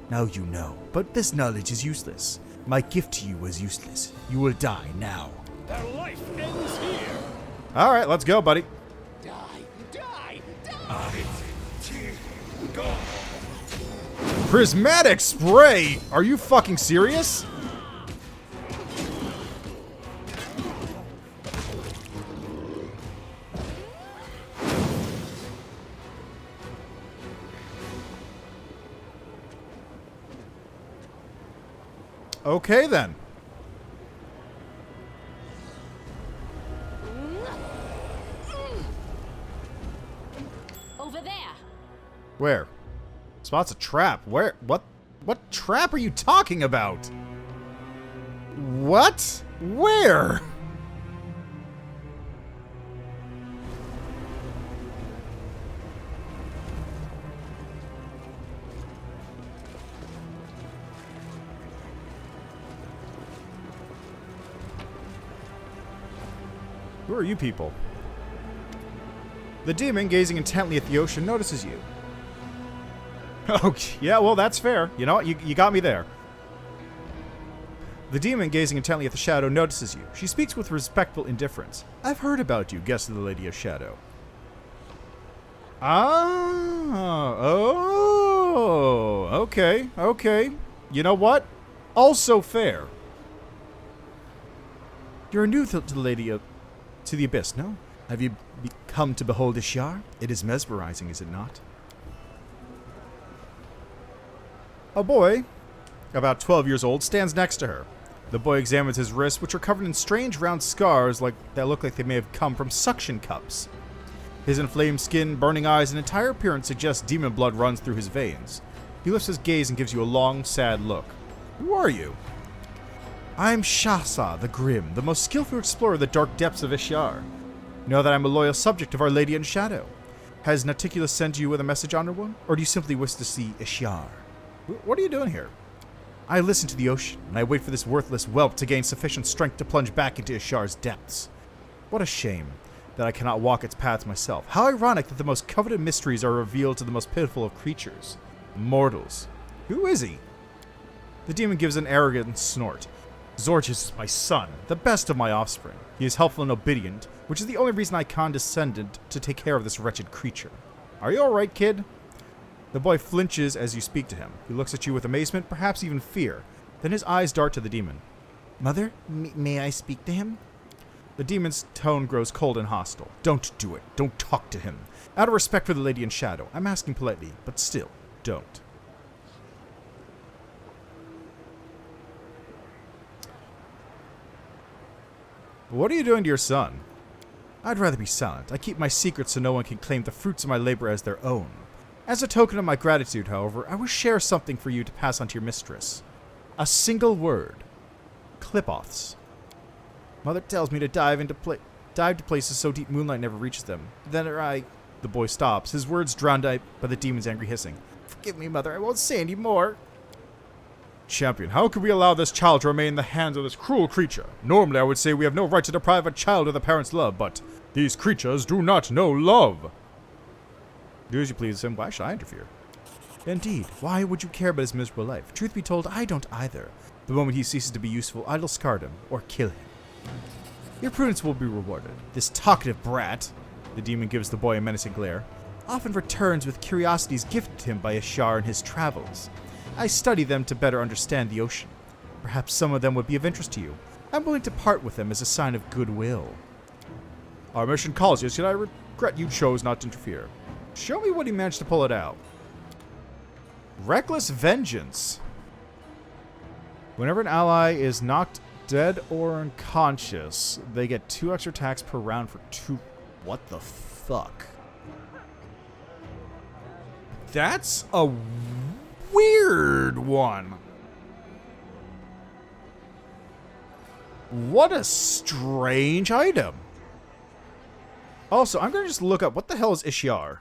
Now you know, but this knowledge is useless. My gift to you was useless. You will die now. Their life ends here. All right, let's go, buddy. Die, die, die. Go. Prismatic spray? Are you fucking serious? Okay, then. Over there. Where? Spot's a trap. Where? What? What trap are you talking about? What? Where? Who are you people? The demon, gazing intently at the ocean, notices you. Oh, yeah, well, that's fair. You know what? You got me there. The demon, gazing intently at the shadow, notices you. She speaks with respectful indifference. I've heard about you, guessed the Lady of Shadow. Ah, oh, okay, okay. You know what? Also fair. You're new to the Lady of... to the Abyss, no? Have you come to behold Ishar? It is mesmerizing, is it not? A boy, about 12 years old, stands next to her. The boy examines his wrists, which are covered in strange round scars that look like they may have come from suction cups. His inflamed skin, burning eyes, and entire appearance suggests demon blood runs through his veins. He lifts his gaze and gives you a long, sad look. Who are you? I'm Shasa, the Grim, the most skillful explorer of the dark depths of Ishar. Know that I'm a loyal subject of Our Lady in Shadow. Has Naticulus sent you with a message on her one? Or do you simply wish to see Ishar? What are you doing here? I listen to the ocean, and I wait for this worthless whelp to gain sufficient strength to plunge back into Ishar's depths. What a shame that I cannot walk its paths myself. How ironic that the most coveted mysteries are revealed to the most pitiful of creatures. Mortals. Who is he? The demon gives an arrogant snort. Zorges is my son, the best of my offspring. He is helpful and obedient, which is the only reason I condescended to take care of this wretched creature. Are you alright, kid? The boy flinches as you speak to him. He looks at you with amazement, perhaps even fear. Then his eyes dart to the demon. Mother, may I speak to him? The demon's tone grows cold and hostile. Don't do it. Don't talk to him. Out of respect for the Lady in Shadow, I'm asking politely, but still, don't. What are you doing to your son? I'd rather be silent. I keep my secrets so no one can claim the fruits of my labor as their own. As a token of my gratitude, however, I will share something for you to pass on to your mistress. A single word. Clip-offs. Mother tells me to dive to places so deep moonlight never reaches them. Then The boy stops, his words drowned out by the demon's angry hissing. Forgive me, Mother, I won't say any more. Champion, how could we allow this child to remain in the hands of this cruel creature? Normally I would say we have no right to deprive a child of the parent's love, but these creatures do not know love. Do as you please, Sim. Why should I interfere? Indeed, why would you care about his miserable life? Truth be told, I don't either. The moment he ceases to be useful, I'll discard him, or kill him. Your prudence will be rewarded. This talkative brat, the demon gives the boy a menacing glare, often returns with curiosities gifted to him by Ishar in his travels. I study them to better understand the ocean. Perhaps some of them would be of interest to you. I'm willing to part with them as a sign of goodwill. Our mission calls you, yet I regret you chose not to interfere. Show me what he managed to pull it out. Reckless Vengeance. Whenever an ally is knocked dead or unconscious, they get 2 extra attacks per round for 2... What the fuck? That's a weird one. What a strange item. Also, I'm going to just look up, what the hell is Ishar?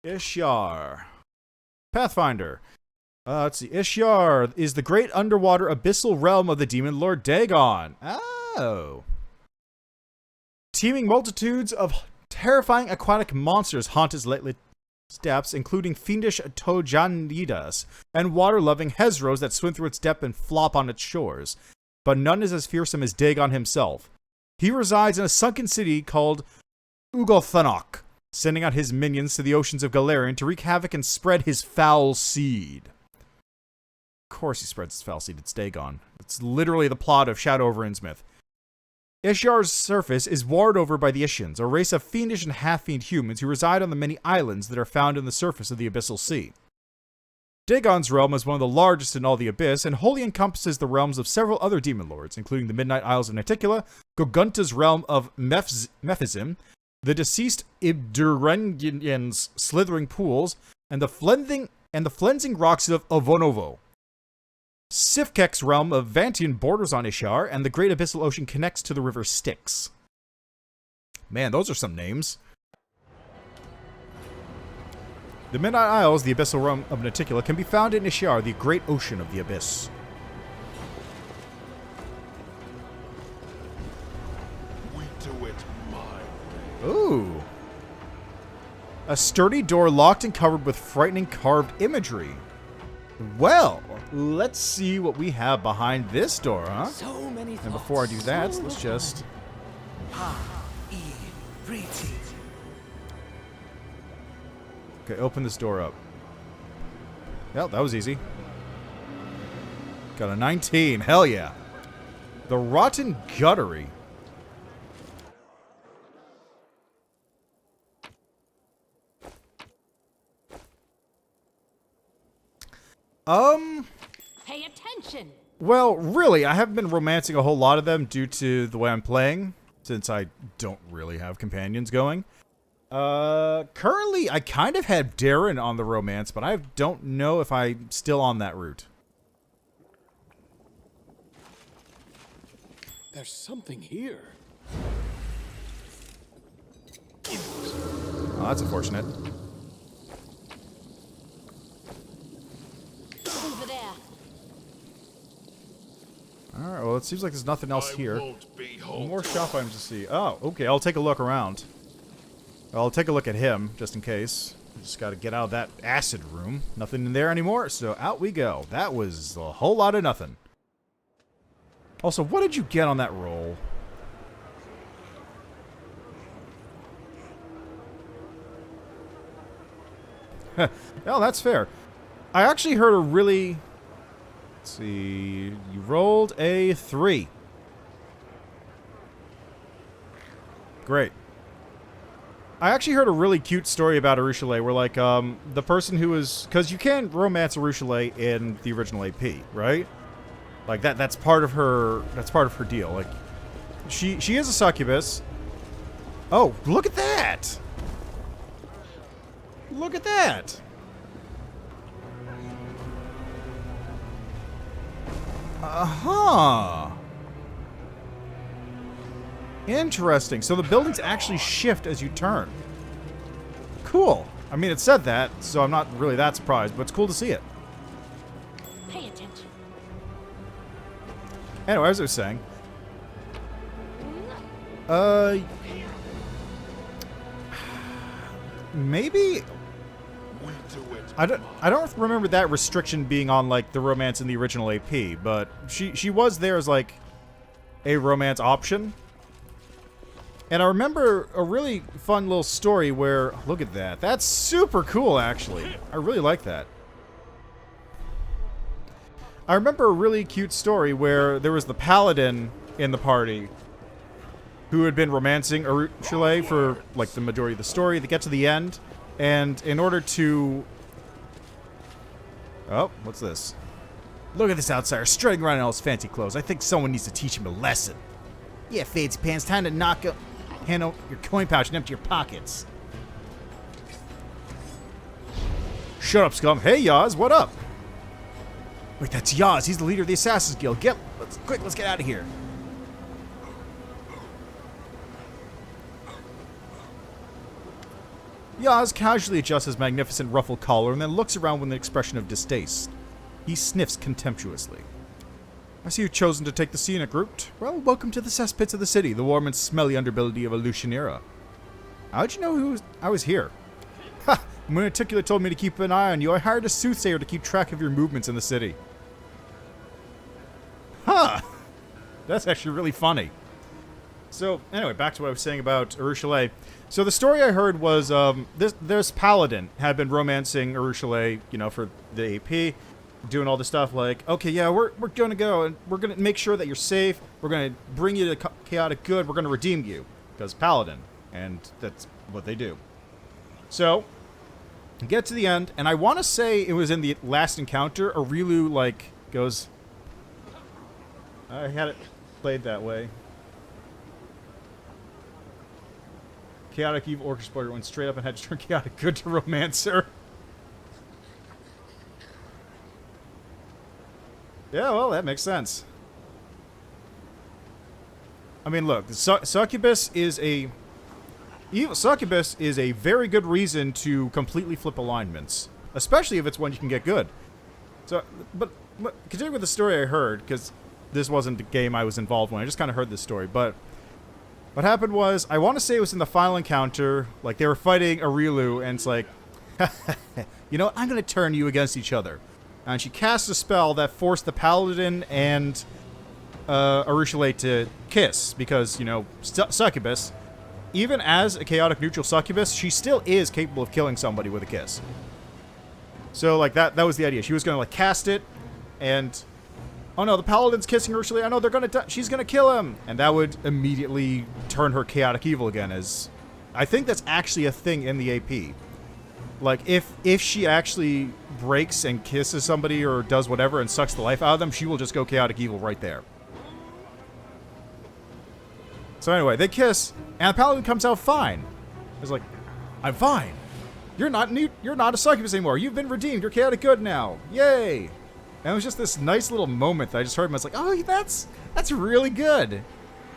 Ishar. Pathfinder. Let's see. Ishar is the great underwater abyssal realm of the demon lord Dagon. Oh. Teeming multitudes of terrifying aquatic monsters haunt its lately depths, including fiendish Tojanidas and water-loving Hezros that swim through its depth and flop on its shores. But none is as fearsome as Dagon himself. He resides in a sunken city called Ugolthanok, sending out his minions to the oceans of Galarian to wreak havoc and spread his foul seed. Of course he spreads his foul seed, it's Dagon. It's literally the plot of Shadow over Innsmouth. Ishar's surface is warred over by the Ishians, a race of fiendish and half-fiend humans who reside on the many islands that are found in the surface of the Abyssal Sea. Dagon's realm is one of the largest in all the Abyss, and wholly encompasses the realms of several other demon lords, including the Midnight Isles of Naticula, Gogunta's realm of Mephizim, the deceased Ibdurengian's slithering pools, and the flensing rocks of Ovonovo. Sifkek's realm of Vantian borders on Ishar, and the great abyssal ocean connects to the river Styx. Man, those are some names. The Midnight Isles, the abyssal realm of Naticula, can be found in Ishar, the great ocean of the abyss. We do it my way. Ooh. A sturdy door locked and covered with frightening carved imagery. Well, let's see what we have behind this door, huh? So many thoughts. And before I do that, let's just... Okay, open this door up. Well, that was easy. Got a 19. Hell yeah. The Rotten Guttery. Pay attention. Well, really, I haven't been romancing a whole lot of them due to the way I'm playing, since I don't really have companions going. Currently, I kind of had Darren on the romance, but I don't know if I'm still on that route. There's something here. Oh, that's unfortunate. Over there. Alright, well, it seems like there's nothing else here. Won't be More shop items to see. Oh, okay, I'll take a look around. I'll take a look at him, just in case. Just gotta get out of that acid room. Nothing in there anymore, so out we go. That was a whole lot of nothing. Also, what did you get on that roll? Well, that's fair. I actually heard a really... Let's see... You rolled a 3. Great. I actually heard a really cute story about Arushale where, like, the person who was... Because you can romance Arushale in the original AP, right? Like, that's part of her... That's part of her deal. Like, she is a succubus. Oh, look at that! Look at that! Uh-huh. Interesting. So the buildings actually shift as you turn. Cool. I mean, it said that, so I'm not really that surprised, but it's cool to see it. Pay attention. Anyway, as I was saying, maybe I don't remember that restriction being on like the romance in the original AP, but she was there as like a romance option. And I remember a really fun little story where, look at that. That's super cool, actually. I really like that. I remember a really cute story where there was the paladin in the party who had been romancing Arushale for, like, the majority of the story. They get to the end, and in order to... Oh, what's this? Look at this outsider strutting around in all his fancy clothes. I think someone needs to teach him a lesson. Yeah, fancy pants, time to knock up... Handle your coin pouch and empty your pockets. Shut up, scum. Hey, Yaz, what up? Wait, that's Yaz. He's the leader of the Assassin's Guild. Let's get out of here. Yaz casually adjusts his magnificent ruffled collar and then looks around with an expression of distaste. He sniffs contemptuously. I see you've chosen to take the scenic route. Well, welcome to the cesspits of the city, the warm and smelly underbelly of Alushinyrra. How'd you know I was here? Ha! When Articulate told me to keep an eye on you, I hired a soothsayer to keep track of your movements in the city. Huh! That's actually really funny. So, anyway, back to what I was saying about Arushale. So the story I heard was, this paladin had been romancing Arushale, you know, for the AP, doing all this stuff like, okay, yeah, we're gonna go, and we're gonna make sure that you're safe, we're gonna bring you to chaotic good, we're gonna redeem you, because paladin, and that's what they do. So, get to the end, and I want to say it was in the last encounter, Aurilu, like, goes... I had it played that way. Chaotic evil orc exploiter went straight up and had to turn chaotic good to romancer. Yeah, well, that makes sense. I mean, look, succubus is a... Evil succubus is a very good reason to completely flip alignments. Especially if it's one you can get good. So, but continue with the story I heard, because this wasn't the game I was involved in. I just kind of heard this story, but... What happened was, I want to say it was in the final encounter, like they were fighting Aurilu, and it's like, you know, I'm going to turn you against each other. And she cast a spell that forced the paladin and Arushale to kiss, because, you know, succubus, even as a chaotic neutral succubus, she still is capable of killing somebody with a kiss. So, like, that was the idea. She was going to, like, cast it, and oh no, the paladin's kissing Urushalei. I know they're gonna she's gonna kill him. And that would immediately turn her chaotic evil again, as I think that's actually a thing in the AP. Like, if she actually breaks and kisses somebody or does whatever and sucks the life out of them, she will just go chaotic evil right there. So anyway, they kiss, and the paladin comes out fine. He's like, I'm fine. You're not a succubus anymore. You've been redeemed. You're chaotic good now. Yay! And it was just this nice little moment that I just heard him. I was like, oh, that's really good.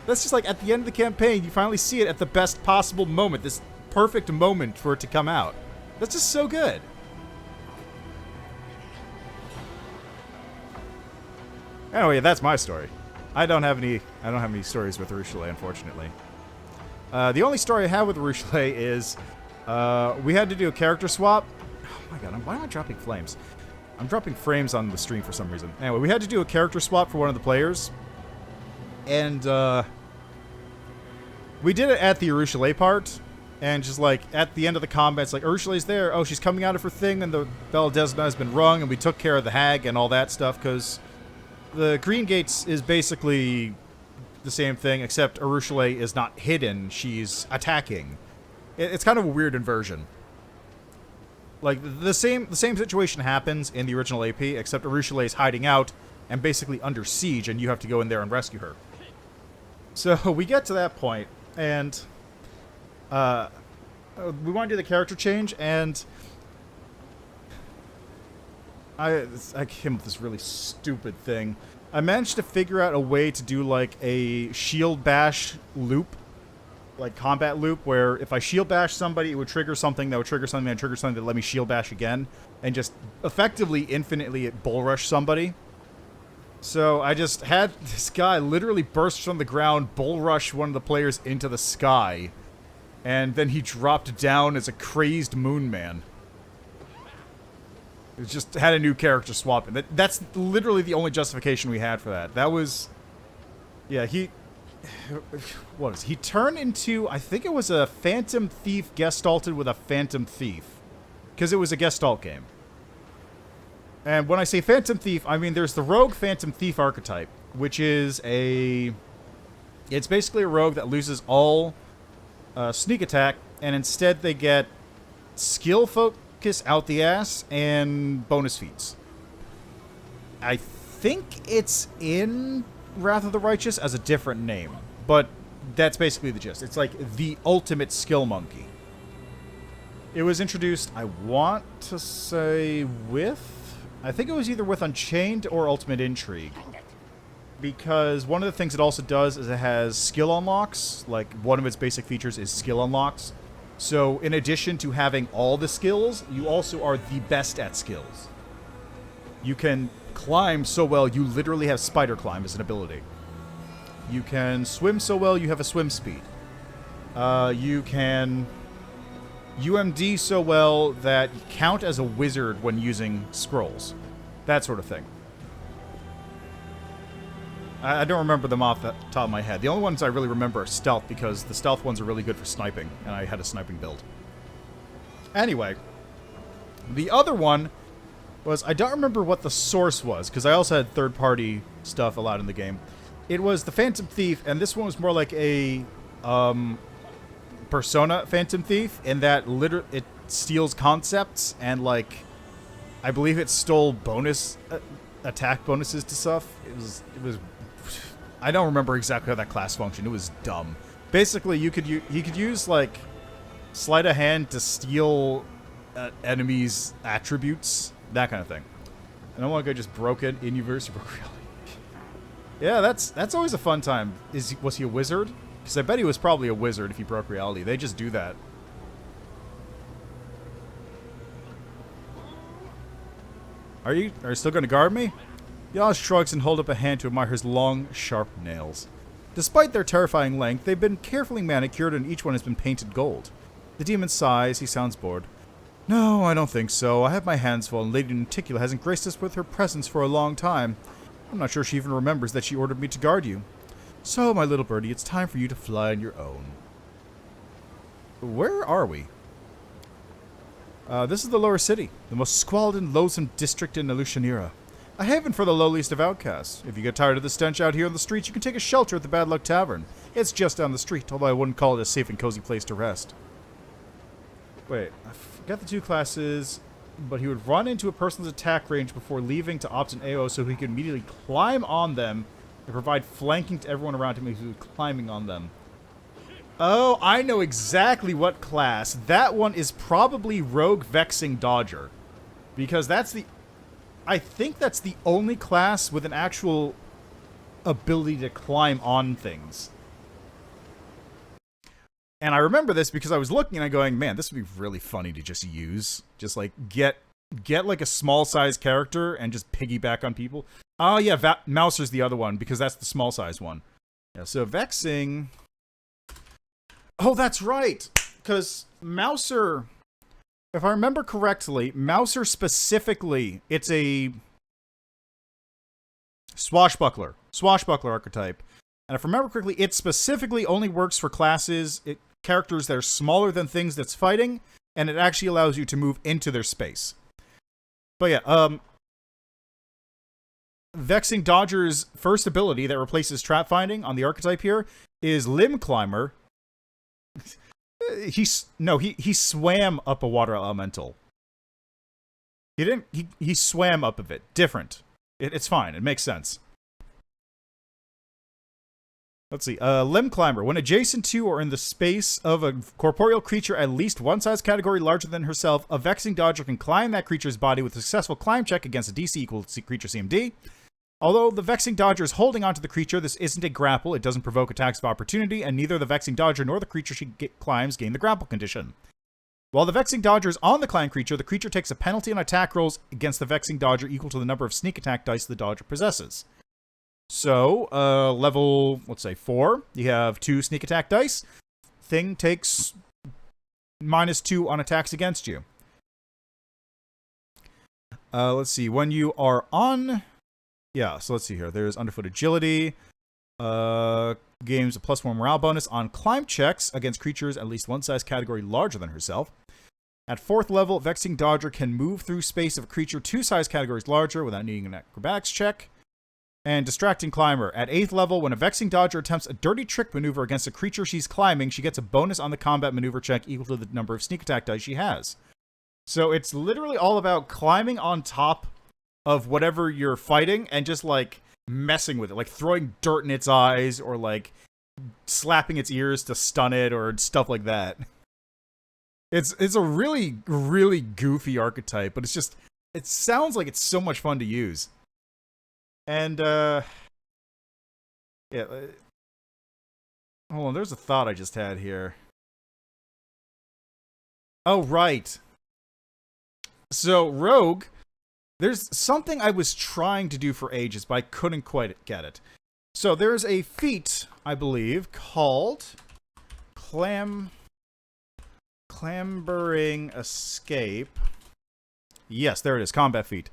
That's just like at the end of the campaign, you finally see it at the best possible moment. This perfect moment for it to come out. That's just so good. Anyway, that's my story. I don't have any stories with Urushalei, unfortunately. The only story I have with Urushalei is we had to do a character swap. Oh my god, why am I dropping flames? I'm dropping frames on the stream for some reason. Anyway, we had to do a character swap for one of the players. And we did it at the Urushalei part. And just like at the end of the combat, it's like Urushalei's there. Oh, she's coming out of her thing, and the bell of Desna has been rung, and we took care of the hag and all that stuff, because the Green Gates is basically the same thing, except Urushalei is not hidden, she's attacking. It's kind of a weird inversion. Like, the same situation happens in the original AP, except Urushalei is hiding out and basically under siege, and you have to go in there and rescue her. So we get to that point, and we want to do the character change, and I came up with this really stupid thing. I managed to figure out a way to do like a shield bash loop, like combat loop, where if I shield bash somebody, it would trigger something that would trigger something that would trigger something that let me shield bash again, and just effectively infinitely bull rush somebody. So I just had this guy literally burst from the ground, bull rush one of the players into the sky, and then he dropped down as a crazed moon man. It just had a new character swap. And that's literally the only justification we had for that. That was... Yeah, what was he? He turned into... I think it was a Phantom Thief gestalted with a Phantom Thief. Because it was a gestalt game. And when I say Phantom Thief, I mean there's the Rogue Phantom Thief archetype. Which is a... It's basically a rogue that loses all sneak attack. And instead they get skill focus out the ass and bonus feats. I think it's in Wrath of the Righteous as a different name, but that's basically the gist. It's like the ultimate skill monkey. It was introduced, I want to say I think it was either with Unchained or Ultimate Intrigue. Because one of the things it also does is it has skill unlocks. Like, one of its basic features is skill unlocks. So, in addition to having all the skills, you also are the best at skills. You can climb so well, you literally have spider climb as an ability. You can swim so well, you have a swim speed. You can UMD so well that you count as a wizard when using scrolls. That sort of thing. I don't remember them off the top of my head. The only ones I really remember are stealth, because the stealth ones are really good for sniping, and I had a sniping build. Anyway, the other one was, I don't remember what the source was, because I also had third-party stuff allowed in the game. It was the Phantom Thief, and this one was more like a Persona Phantom Thief, in that it steals concepts, and like, I believe it stole bonus attack bonuses to stuff. It was I don't remember exactly how that class functioned. It was dumb. Basically, you could use like sleight of hand to steal enemies' attributes, that kind of thing. And I want to go just broke it in universe broke reality. Yeah, that's always a fun time. Was he a wizard? Because I bet he was probably a wizard if he broke reality. They just do that. Are you still going to guard me? Yaz shrugs and holds up a hand to admire his long, sharp nails. Despite their terrifying length, they've been carefully manicured and each one has been painted gold. The demon sighs. He sounds bored. No, I don't think so. I have my hands full, and Lady Nuticula hasn't graced us with her presence for a long time. I'm not sure she even remembers that she ordered me to guard you. So, my little birdie, it's time for you to fly on your own. Where are we? This is the lower city, the most squalid and loathsome district in Alushinyrra. A haven for the lowliest of outcasts. If you get tired of the stench out here on the streets, you can take a shelter at the Bad Luck Tavern. It's just down the street, although I wouldn't call it a safe and cozy place to rest. Wait, I forgot the 2 classes, but he would run into a person's attack range before leaving to opt in AO so he could immediately climb on them and provide flanking to everyone around him who's climbing on them. Oh, I know exactly what class. That one is probably Rogue Vexing Dodger. Because that's the... I think that's the only class with an actual ability to climb on things. And I remember this because I was looking and I'm going, man, this would be really funny to just use. Just like get like a small size character and just piggyback on people. Oh yeah, Mouser's the other one because that's the small size one. Yeah, so Vexing... Oh, that's right! Because Mouser... If I remember correctly, Mouser specifically, it's a swashbuckler archetype. And if I remember correctly, it specifically only works for characters that are smaller than things that's fighting, and it actually allows you to move into their space. But yeah, Vexing Dodger's first ability that replaces trap finding on the archetype here is Limb Climber. He swam up a water elemental. He swam up of it. Different. It's fine. It makes sense. Let's see. Limb Climber. When adjacent to or in the space of a corporeal creature at least one size category larger than herself, a Vexing Dodger can climb that creature's body with a successful climb check against a DC equal to creature CMD. Although the Vexing Dodger is holding onto the creature, this isn't a grapple, it doesn't provoke attacks of opportunity, and neither the Vexing Dodger nor the creature she climbs gain the grapple condition. While the Vexing Dodger is on the climbed creature, the creature takes a penalty on attack rolls against the Vexing Dodger equal to the number of sneak attack dice the Dodger possesses. So, level, let's say 4, you have 2 sneak attack dice. Thing takes -2 on attacks against you. Let's see, when you are on... Yeah, so let's see here. There's Underfoot Agility. Games a +1 morale bonus on climb checks against creatures at least one size category larger than herself. At 4th level, Vexing Dodger can move through space of a creature 2 size categories larger without needing an acrobatics check. And Distracting Climber. At 8th level, when a Vexing Dodger attempts a dirty trick maneuver against a creature she's climbing, she gets a bonus on the combat maneuver check equal to the number of sneak attack dice she has. So it's literally all about climbing on top of whatever you're fighting and just like messing with it, like throwing dirt in its eyes or like slapping its ears to stun it or stuff like that. It's a really, really goofy archetype, but it sounds like it's so much fun to use. And yeah, hold on, there's a thought I just had here. Oh, right. So Rogue, there's something I was trying to do for ages, but I couldn't quite get it. So there's a feat, I believe, called Clambering Escape. Yes, there it is, combat feat.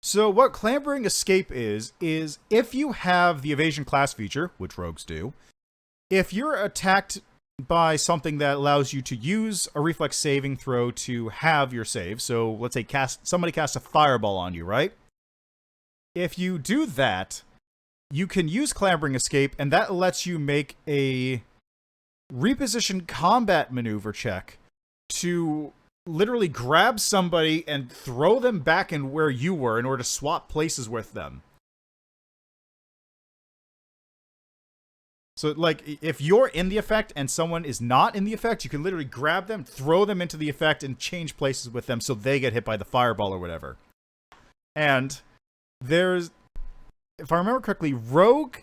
So what Clambering Escape is if you have the evasion class feature, which rogues do, if you're attacked by something that allows you to use a reflex saving throw to have your save. So let's say somebody casts a fireball on you, right? If you do that, you can use Clambering Escape, and that lets you make a reposition combat maneuver check to literally grab somebody and throw them back in where you were in order to swap places with them. So, like, if you're in the effect and someone is not in the effect, you can literally grab them, throw them into the effect, and change places with them so they get hit by the fireball or whatever. And there's, if I remember correctly, Rogue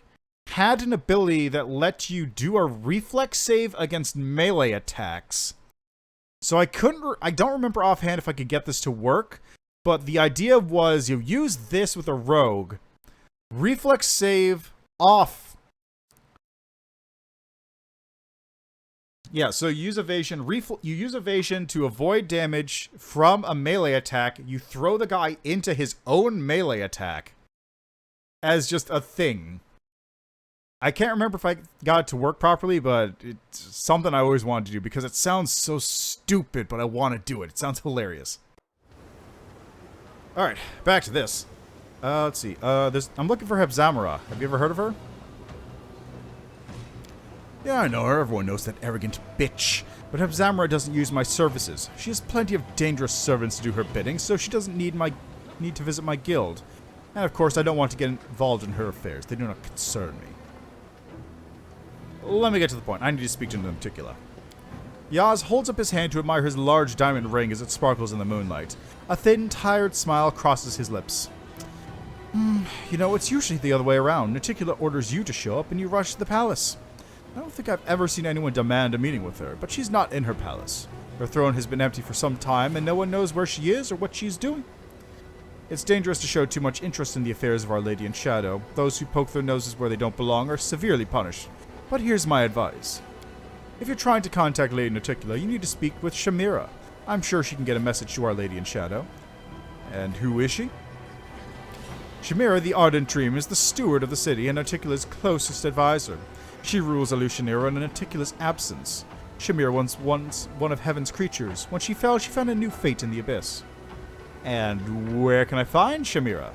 had an ability that let you do a reflex save against melee attacks. So I don't remember offhand if I could get this to work, but the idea was you use this with a Rogue, reflex save off. Yeah, so you use evasion. You use evasion to avoid damage from a melee attack. You throw the guy into his own melee attack as just a thing. I can't remember if I got it to work properly, but it's something I always wanted to do because it sounds so stupid, but I want to do it. It sounds hilarious. Alright, back to this. Let's see. I'm looking for Shamira. Have you ever heard of her? Yeah, I know her. Everyone knows that arrogant bitch. But Shamira doesn't use my services. She has plenty of dangerous servants to do her bidding, so she doesn't need to visit my guild. And of course, I don't want to get involved in her affairs. They do not concern me. Let me get to the point. I need to speak to Nticula. Yaz holds up his hand to admire his large diamond ring as it sparkles in the moonlight. A thin, tired smile crosses his lips. You know, it's usually the other way around. Nticula orders you to show up and you rush to the palace. I don't think I've ever seen anyone demand a meeting with her, but she's not in her palace. Her throne has been empty for some time, and no one knows where she is or what she's doing. It's dangerous to show too much interest in the affairs of Our Lady in Shadow. Those who poke their noses where they don't belong are severely punished. But here's my advice. If you're trying to contact Lady Nticula, you need to speak with Shamira. I'm sure she can get a message to Our Lady in Shadow. And who is she? Shamira, the Ardent Dream, is the steward of the city and Nticula's closest advisor. She rules Alushinyrra in Nticula's absence. Shamira was once one of Heaven's creatures. When she fell, she found a new fate in the Abyss. And where can I find Shamira?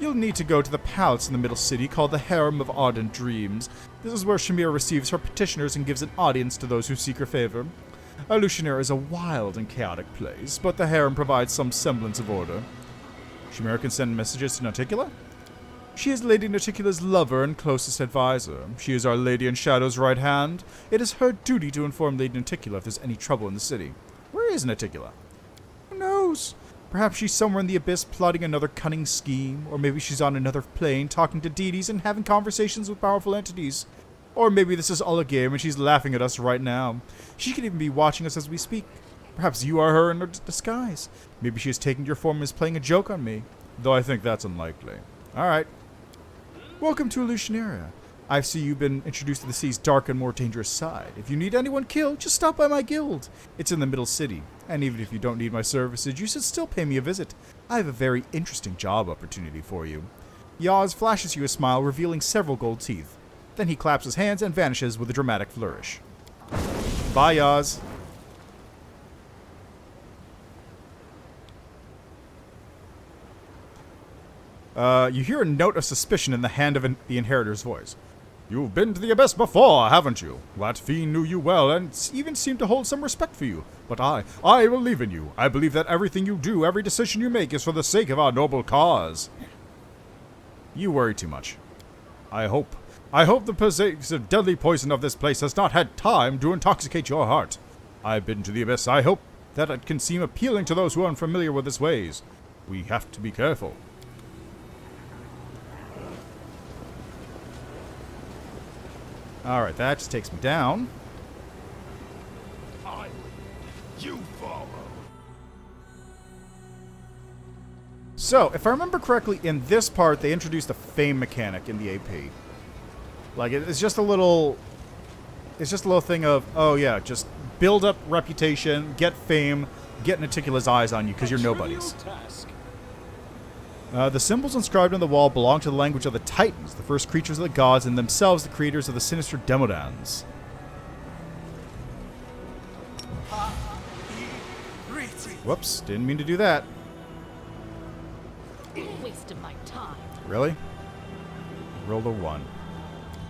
You'll need to go to the palace in the middle city called the Harem of Ardent Dreams. This is where Shamira receives her petitioners and gives an audience to those who seek her favor. Alushinyrra is a wild and chaotic place, but the Harem provides some semblance of order. Shamira can send messages to Nticula? She is Lady Nticula's lover and closest advisor. She is Our Lady in Shadow's right hand. It is her duty to inform Lady Nticula if there's any trouble in the city. Where is Nticula? Who knows? Perhaps she's somewhere in the Abyss plotting another cunning scheme, or maybe she's on another plane talking to deities and having conversations with powerful entities. Or maybe this is all a game and she's laughing at us right now. She could even be watching us as we speak. Perhaps you are her in her disguise. Maybe she is taking your form and is playing a joke on me. Though I think that's unlikely. Alright. Welcome to Alushinyrra. I see you've been introduced to the sea's dark and more dangerous side. If you need anyone killed, just stop by my guild. It's in the middle city. And even if you don't need my services, you should still pay me a visit. I have a very interesting job opportunity for you. Yaz flashes you a smile, revealing several gold teeth. Then he claps his hands and vanishes with a dramatic flourish. Bye, Yaz. You hear a note of suspicion in the hand of the Inheritor's voice. You've been to the Abyss before, haven't you? That fiend knew you well and even seemed to hold some respect for you. But I believe in you. I believe that everything you do, every decision you make is for the sake of our noble cause. You worry too much. I hope the pervasive deadly poison of this place has not had time to intoxicate your heart. I've been to the Abyss. I hope that it can seem appealing to those who are unfamiliar with its ways. We have to be careful. Alright, that just takes me down. You follow. So, if I remember correctly, in this part, they introduced a fame mechanic in the AP. Like, it's just a little... It's just a little thing of, oh yeah, just build up reputation, get fame, get Nticula's eyes on you, because you're nobodies. The symbols inscribed on the wall belong to the language of the Titans, the first creatures of the gods, and themselves the creators of the sinister Demodans. Whoops, didn't mean to do that. Waste of my time. Really? Rolled a 1.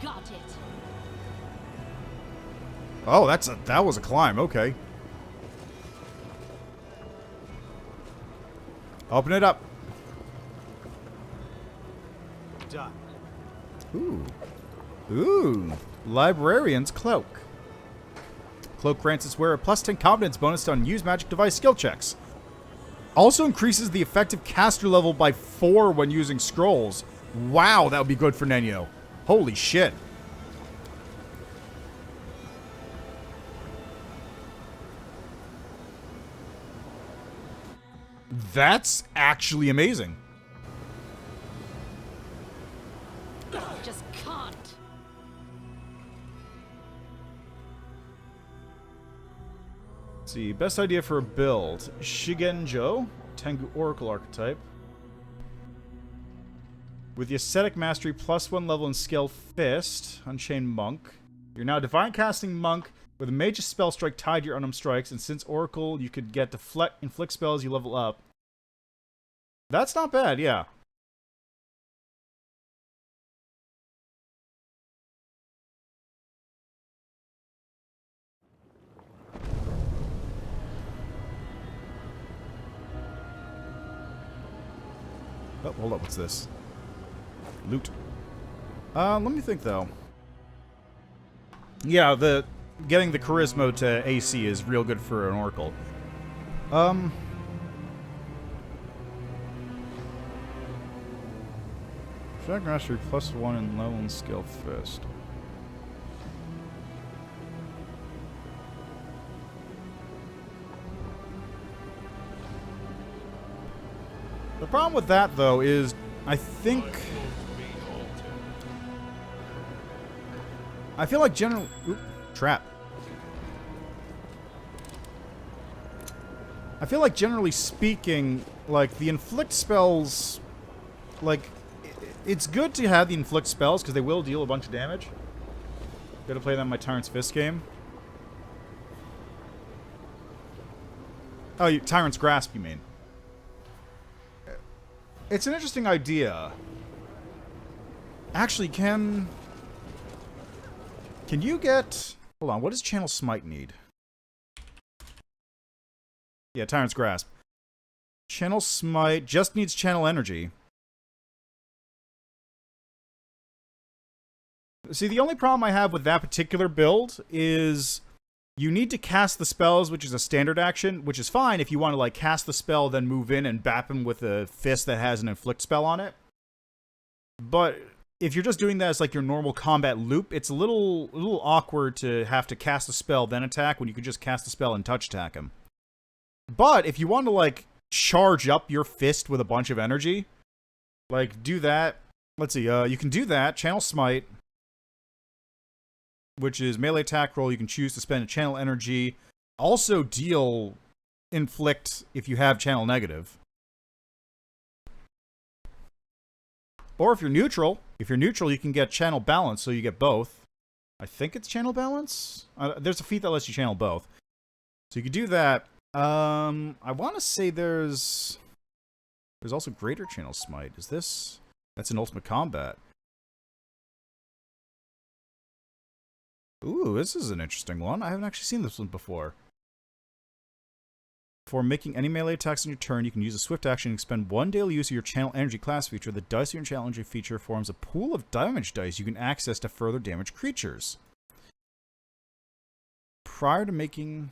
Got it. Oh, that was a climb, okay. Open it up. Done. Ooh. Librarian's Cloak. Cloak grants its wearer a +10 competence bonus on use magic device skill checks. Also increases the effective caster level by 4 when using scrolls. Wow, that would be good for Nenyo. Holy shit. That's actually amazing. Just can't. Let's see, best idea for a build. Shigenjo, Tengu Oracle archetype. With the Ascetic Mastery +1 level in Scale Fist, Unchained Monk. You're now Divine Casting Monk with a Mage's Spell Strike tied to your unarmed strikes, and since Oracle, you could get Deflect, inflict spells you level up. That's not bad, yeah. Oh, hold up, what's this? Loot. Let me think, though. Yeah, getting the charisma to AC is real good for an Oracle. Attack Mastery +1 in level and skill fist. The problem with that, though, is I think... I feel like generally... Oop, trap. I feel like generally speaking, like, the inflict spells... Like, it's good to have the inflict spells, because they will deal a bunch of damage. Gotta play that in my Tyrant's Fist game. Oh, Tyrant's Grasp, you mean? It's an interesting idea. Actually, can you get... Hold on, what does Channel Smite need? Yeah, Tyrant's Grasp. Channel Smite just needs Channel Energy. See, the only problem I have with that particular build is you need to cast the spells, which is a standard action, which is fine if you want to, like, cast the spell, then move in and bap him with a fist that has an inflict spell on it. But if you're just doing that as, like, your normal combat loop, it's a little awkward to have to cast a spell, then attack, when you could just cast a spell and touch attack him. But if you want to, like, charge up your fist with a bunch of energy, like, do that. Let's see, you can do that, Channel Smite, which is melee attack roll. You can choose to spend a channel energy. Also deal inflict if you have channel negative. Or if you're neutral, you can get channel balance, so you get both. I think it's channel balance? There's a feat that lets you channel both. So you can do that. I want to say there's also greater channel smite. Is this? That's an ultimate combat. Ooh, this is an interesting one. I haven't actually seen this one before. For making any melee attacks on your turn, you can use a swift action and expend 1 daily use of your channel energy class feature. The dice of your channel energy feature forms a pool of damage dice you can access to further damage creatures. Prior to making...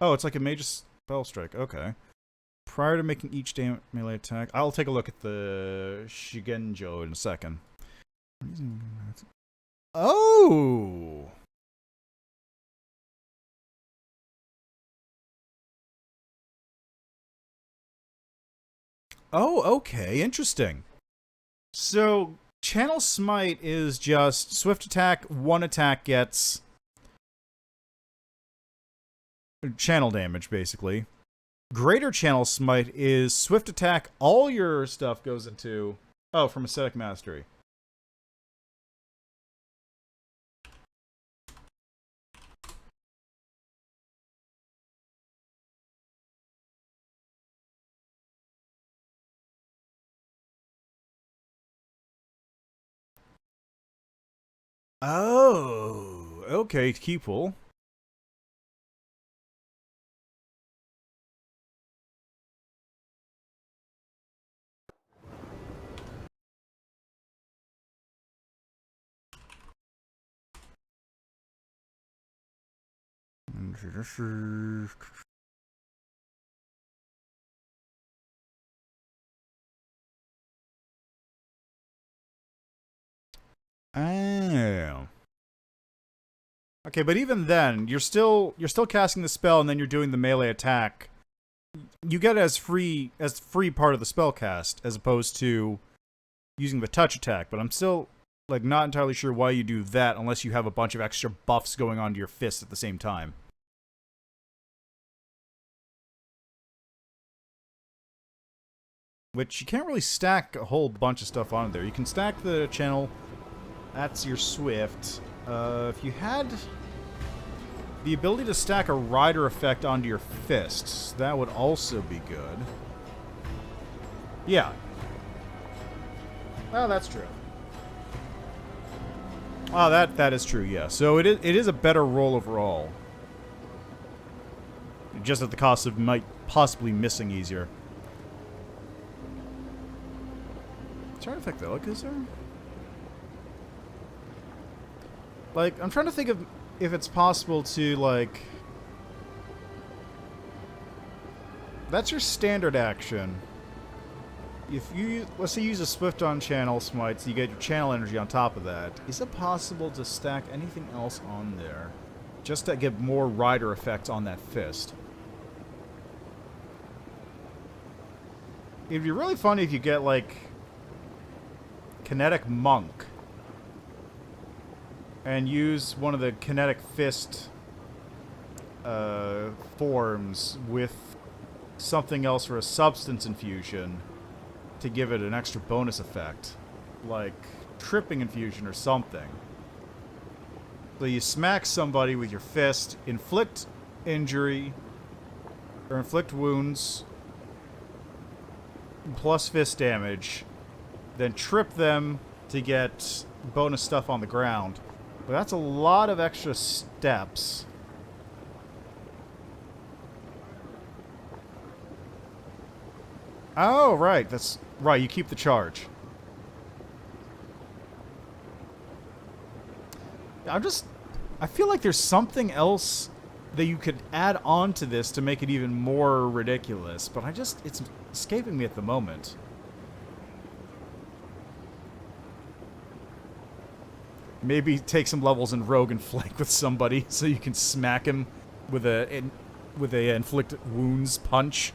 Oh, it's like a major spell strike. Okay. Prior to making each melee attack... I'll take a look at the Shigenjo in a second. Oh! Oh, okay. Interesting. So, Channel Smite is just swift attack, one attack gets channel damage, basically. Greater Channel Smite is swift attack, all your stuff goes into... Oh, from Ascetic Mastery. Oh, okay, cool. Oh. Okay, but even then, you're still casting the spell and then you're doing the melee attack. You get it as free part of the spell cast as opposed to using the touch attack, but I'm still like not entirely sure why you do that unless you have a bunch of extra buffs going onto your fists at the same time. Which you can't really stack a whole bunch of stuff on there. You can stack the channel. That's your swift. If you had the ability to stack a rider effect onto your fists, that would also be good. Yeah. Well, that's true. Oh, that is true, yeah. So it is a better roll overall. Just at the cost of might possibly missing easier. I'm trying to think though, like, is there... Like, I'm trying to think of if it's possible to, like... That's your standard action. If you, let's say, use a Swift on channel smite, so you get your channel energy on top of that. Is it possible to stack anything else on there? Just to get more rider effects on that fist. It'd be really funny if you get, like, Kinetic Monk. And use one of the Kinetic Fist forms with something else for a substance infusion to give it an extra bonus effect. Like tripping infusion or something. So you smack somebody with your fist, inflict injury, or inflict wounds, plus fist damage, then trip them to get bonus stuff on the ground. But that's a lot of extra steps. Oh, right. That's right. You keep the charge. I feel like there's something else that you could add on to this to make it even more ridiculous, but it's escaping me at the moment. Maybe take some levels in Rogue and flank with somebody so you can smack him with a inflict wounds punch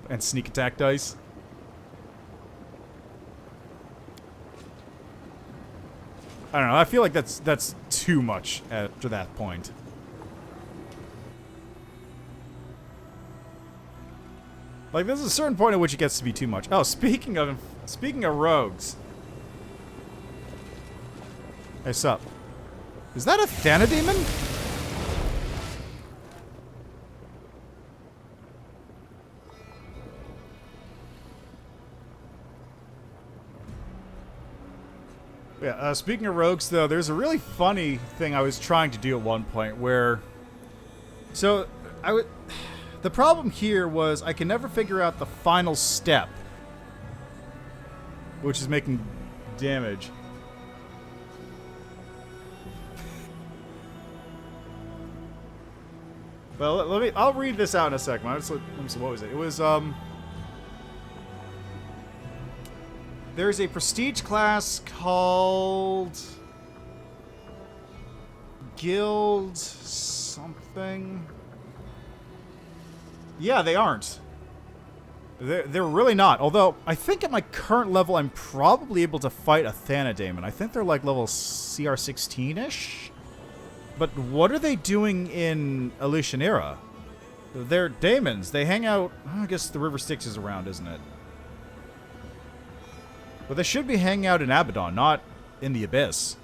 and sneak attack dice. I don't know. I feel like that's too much after that point. Like, there's a certain point at which it gets to be too much. Oh, speaking of rogues. Hey, sup? Is that a Thanademon? Yeah, speaking of rogues, though, there's a really funny thing I was trying to do at one point where... So, the problem here was I can never figure out the final step, which is making damage. Well, I'll read this out in a second. Let me see, what was it? It was, there's a prestige class called Guild something. Yeah, they aren't. They're really not. Although, I think at my current level, I'm probably able to fight a Thanademon. I think they're like level CR 16-ish. But what are they doing in Alushinyrra? They're daemons. They hang out... I guess the River Styx is around, isn't it? But they should be hanging out in Abaddon, not in the Abyss.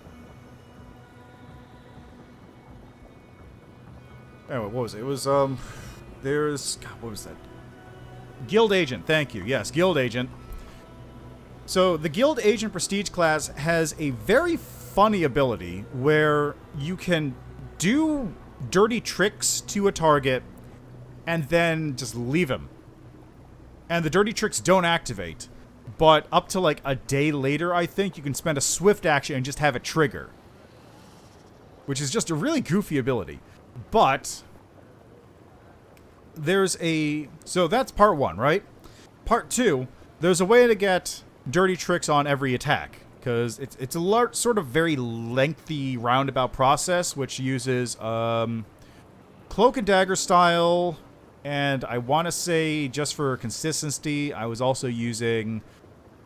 Anyway, what was it? It was, there's... God, what was that? Guild Agent, thank you. Yes, Guild Agent. So, the Guild Agent Prestige class has a very funny ability where you can do dirty tricks to a target and then just leave him. And the dirty tricks don't activate. But up to like a day later, I think, you can spend a swift action and just have it trigger. Which is just a really goofy ability. But there's a... So that's part one, right? Part two, there's a way to get dirty tricks on every attack. Because it's a sort of very lengthy roundabout process, which uses cloak and dagger style, and I want to say, just for consistency, I was also using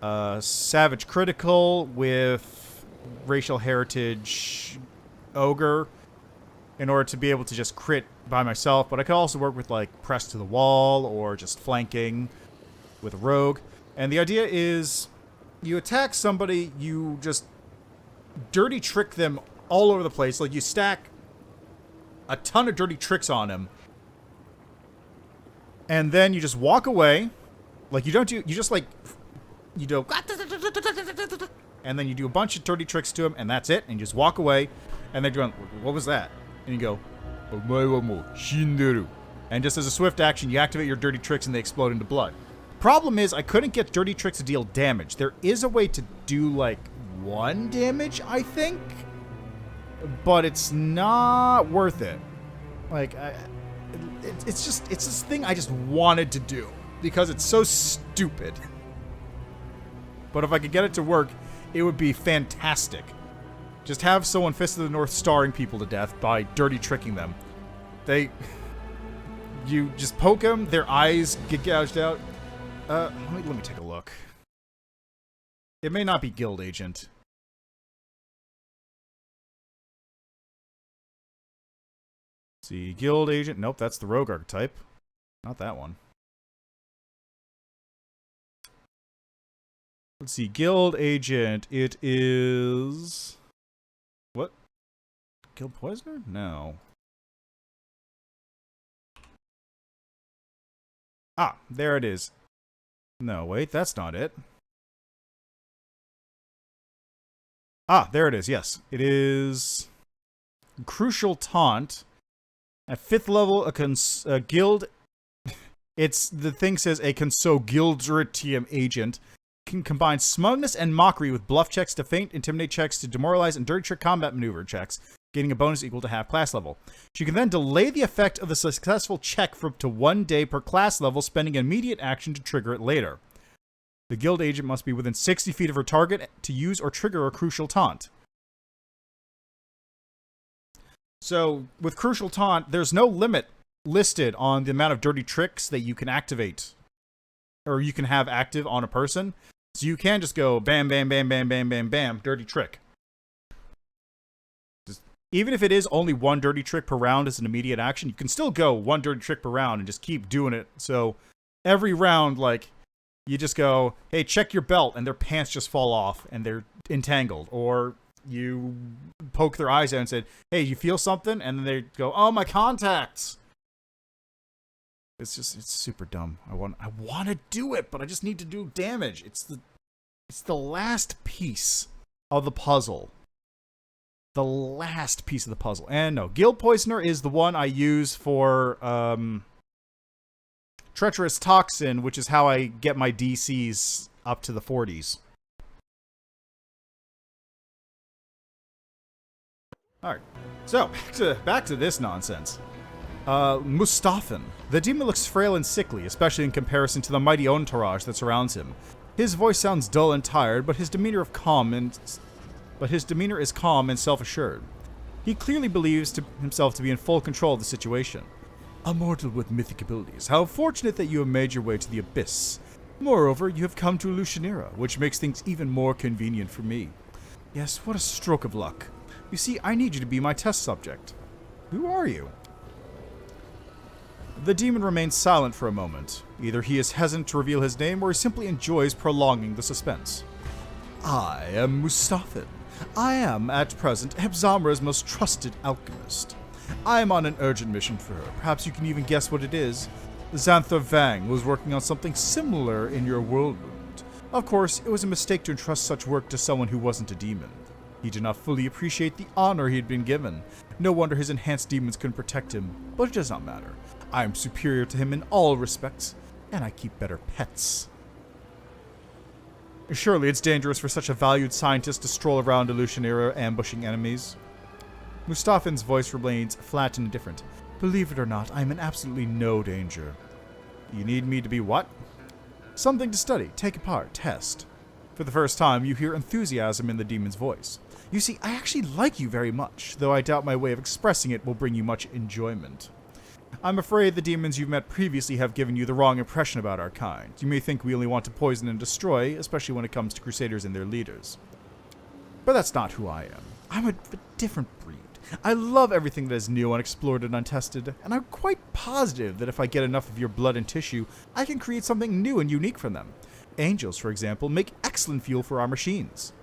Savage Critical with Racial Heritage Ogre in order to be able to just crit by myself, but I could also work with like Press to the Wall or just flanking with a Rogue. And the idea is... You attack somebody, you just dirty trick them all over the place. Like, you stack a ton of dirty tricks on him. And then you just walk away. Like, you don't do... You just, like, you do, and then you do a bunch of dirty tricks to him, and that's it, and you just walk away, and they're going, what was that? And you go, and just as a swift action, you activate your dirty tricks and they explode into blood. Problem is, I couldn't get dirty tricks to deal damage. There is a way to do, like, 1 damage, I think, but it's not worth it. Like, it's this thing I just wanted to do because it's so stupid. But if I could get it to work, it would be fantastic. Just have someone Fist of the North starring people to death by dirty tricking them. You just poke them, their eyes get gouged out. Let me take a look. It may not be Guild Agent. Let's see, Guild Agent. Nope, that's the Rogue archetype. Not that one. Let's see, Guild Agent. It is... What? Guild Poisoner? No. Ah, there it is. No, wait, that's not it. Ah, there it is, yes. It is... Crucial Taunt. At 5th level, a guild... The thing says a Consogildritium agent can combine smugness and mockery with bluff checks to feint, intimidate checks to demoralize, and dirty trick combat maneuver checks, getting a bonus equal to half class level. She can then delay the effect of the successful check for up to 1 day per class level, spending an immediate action to trigger it later. The guild agent must be within 60 feet of her target to use or trigger a crucial taunt. So, with crucial taunt, there's no limit listed on the amount of dirty tricks that you can activate, or you can have active on a person. So you can just go bam, bam, bam, bam, bam, bam, bam, dirty trick. Even if it is only 1 dirty trick per round as an immediate action, you can still go 1 dirty trick per round and just keep doing it. So every round, like, you just go, hey, check your belt, and their pants just fall off and they're entangled. Or you poke their eyes out and say, hey, you feel something? And then they go, oh, my contacts. It's super dumb. I want to do it, but I just need to do damage. It's the last piece of the puzzle. The last piece of the puzzle. And no, Guild Poisoner is the one I use for Treacherous Toxin, which is how I get my DCs up to the 40s. Alright, so back to this nonsense. Mutasafen. The demon looks frail and sickly, especially in comparison to the mighty entourage that surrounds him. His voice sounds dull and tired, but his demeanor is calm and self-assured. He clearly believes himself to be in full control of the situation. A mortal with mythic abilities, how fortunate that you have made your way to the Abyss. Moreover, you have come to Alushinyrra, which makes things even more convenient for me. Yes, what a stroke of luck. You see, I need you to be my test subject. Who are you? The demon remains silent for a moment. Either he is hesitant to reveal his name, or he simply enjoys prolonging the suspense. I am Mutasafen. I am, at present, Hebzamra's most trusted alchemist. I am on an urgent mission for her. Perhaps you can even guess what it is. Xanthar Vang was working on something similar in your world wound. Of course, it was a mistake to entrust such work to someone who wasn't a demon. He did not fully appreciate the honor he had been given. No wonder his enhanced demons couldn't protect him, but it does not matter. I am superior to him in all respects, and I keep better pets. Surely it's dangerous for such a valued scientist to stroll around Alushinyrra ambushing enemies. Mutasafen's voice remains flat and indifferent. Believe it or not, I am in absolutely no danger. You need me to be what? Something to study, take apart, test. For the first time, you hear enthusiasm in the demon's voice. You see, I actually like you very much, though I doubt my way of expressing it will bring you much enjoyment. I'm afraid the demons you've met previously have given you the wrong impression about our kind. You may think we only want to poison and destroy, especially when it comes to Crusaders and their leaders. But that's not who I am. I'm a different breed. I love everything that is new, unexplored, and untested, and I'm quite positive that if I get enough of your blood and tissue, I can create something new and unique from them. Angels, for example, make excellent fuel for our machines.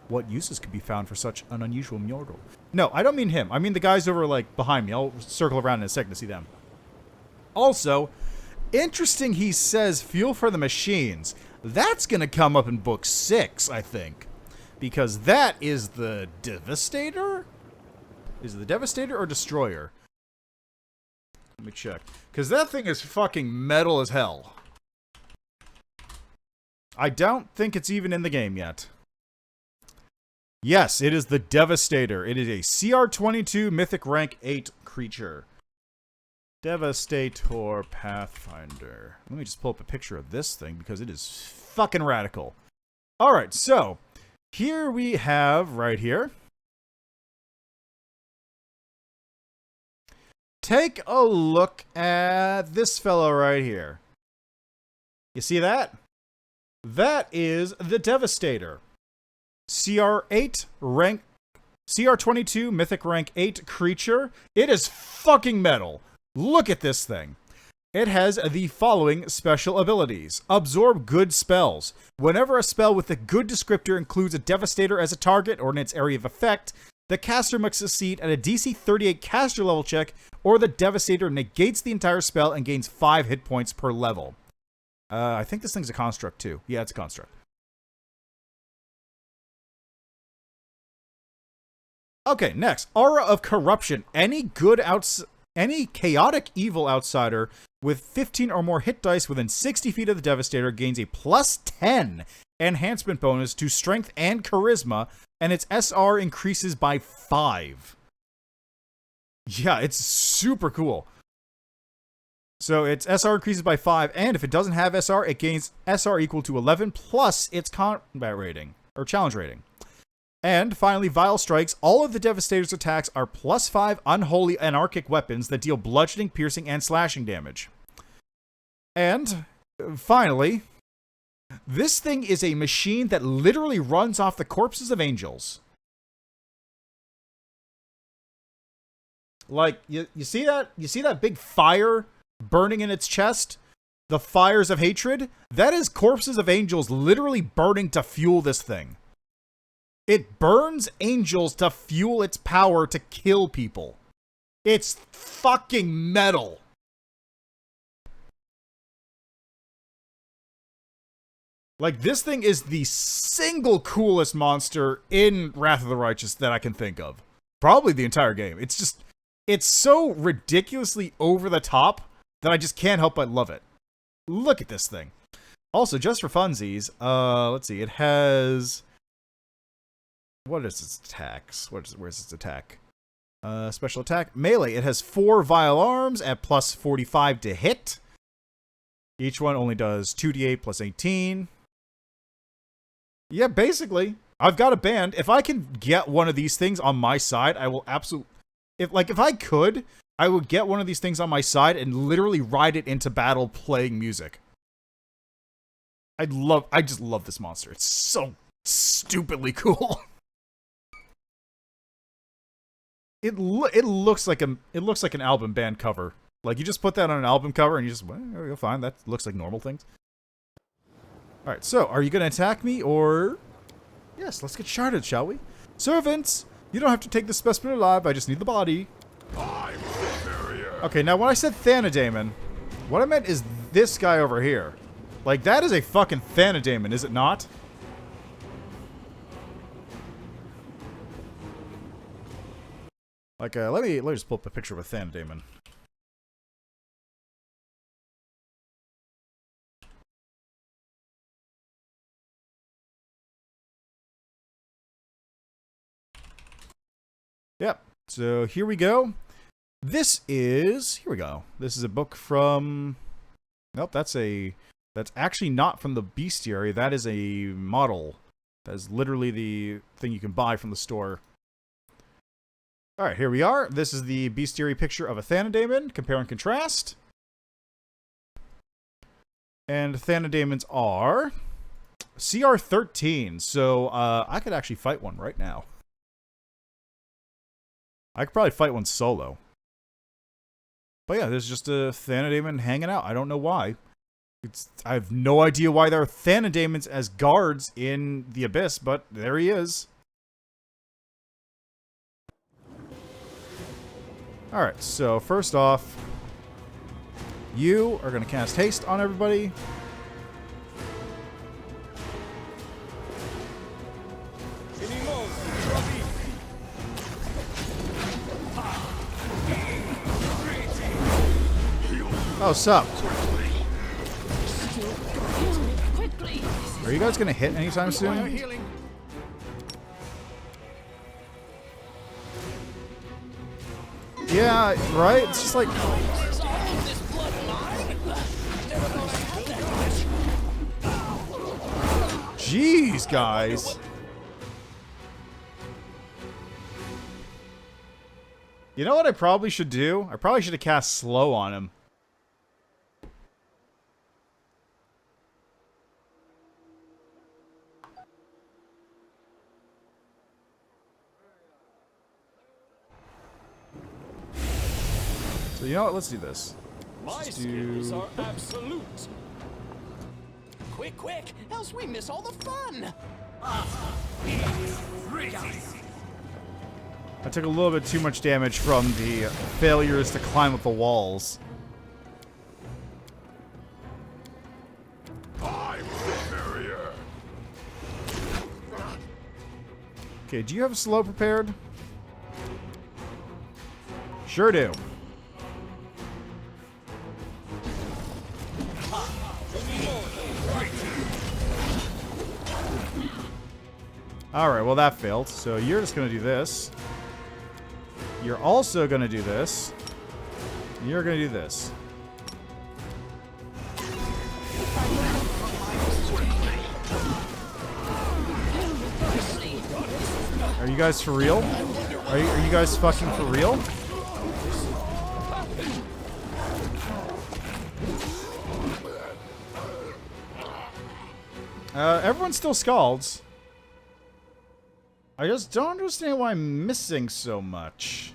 What uses could be found for such an unusual mortal? No, I don't mean him. I mean the guys over, like, behind me. I'll circle around in a second to see them. Also, interesting he says fuel for the machines. That's going to come up in book 6, I think. Because that is the Devastator? Is it the Devastator or Destroyer? Let me check. Because that thing is fucking metal as hell. I don't think it's even in the game yet. Yes, it is the Devastator. It is a CR22 Mythic Rank 8 creature. Devastator Pathfinder. Let me just pull up a picture of this thing because it is fucking radical. Alright, so here we have right here. Take a look at this fellow right here. You see that? That is the Devastator. CR8 rank CR22 Mythic Rank 8 creature. It is fucking metal. Look at this thing. It has the following special abilities. Absorb good spells. Whenever a spell with a good descriptor includes a Devastator as a target or in its area of effect, the caster must succeed at a DC 38 caster level check, or the Devastator negates the entire spell and gains 5 hit points per level. I think this thing's a construct too. Yeah, it's a construct. Okay, next. Aura of Corruption. Any chaotic evil outsider with 15 or more hit dice within 60 feet of the Devastator gains a plus 10 enhancement bonus to strength and charisma, and its SR increases by 5. Yeah, it's super cool. So its SR increases by 5, and if it doesn't have SR, it gains SR equal to 11 plus its combat rating, or challenge rating. And finally, Vile Strikes. All of the Devastator's attacks are plus 5 unholy anarchic weapons that deal bludgeoning, piercing, and slashing damage. And finally, this thing is a machine that literally runs off the corpses of angels. Like, you see that? You see that big fire burning in its chest? The fires of hatred? That is corpses of angels literally burning to fuel this thing. It burns angels to fuel its power to kill people. It's fucking metal. Like, this thing is the single coolest monster in Wrath of the Righteous that I can think of. Probably the entire game. It's just, it's so ridiculously over the top that I just can't help but love it. Look at this thing. Also, just for funsies, let's see, it has... What is its attacks? Where's its attack? Special attack. Melee. It has 4 vile arms at plus 45 to hit. Each one only does 2d8 plus 18. Yeah, basically. I've got a band. If I can get one of these things on my side, I will absolutely... If I could, I would get one of these things on my side and literally ride it into battle playing music. I just love this monster. It's so stupidly cool. It looks like an album band cover. Like, you just put that on an album cover and you just, well, you'll find that looks like normal things. Alright, so, are you going to attack me, or... Yes, let's get started, shall we? Servants, you don't have to take the specimen alive, I just need the body. I'm superior. Okay, now when I said Thanadaemon, what I meant is this guy over here. Like, that is a fucking Thanadaemon, is it not? Like, let me just pull up a picture of a Thanadaemon. Yep. So here we go. Here we go. This is a book from... Nope, that's actually not from the bestiary. That is a model. That is literally the thing you can buy from the store. Alright, here we are. This is the bestiary picture of a Thanadaemon. Compare and contrast. And Thanadaemons are... CR13. So, I could actually fight one right now. I could probably fight one solo. But yeah, there's just a Thanadaemon hanging out. I don't know why. I have no idea why there are Thanadaemons as guards in the Abyss, but there he is. Alright, so first off, you are going to cast haste on everybody. Oh, sup? Quickly. Are you guys gonna hit anytime soon? Healing. Yeah, right? It's just like... Jeez, guys. You know what I probably should do? I probably should have cast slow on him. So you know what? Let's do this. My Let's skills do... are absolute. Quick, quick, else we miss all the fun. I took a little bit too much damage from the failures to climb up the walls. I'm superior. Okay, do you have a slow prepared? Sure do. Alright, well that failed. So you're just gonna do this. You're also gonna do this. And you're gonna do this. Are you guys for real? Are you guys fucking for real? Everyone still scalds. I just don't understand why I'm missing so much.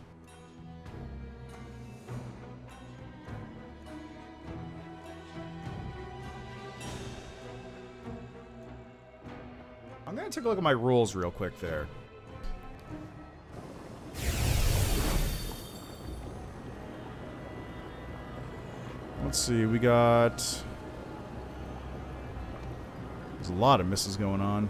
I'm gonna take a look at my rules real quick there. Let's see, we got... There's a lot of misses going on.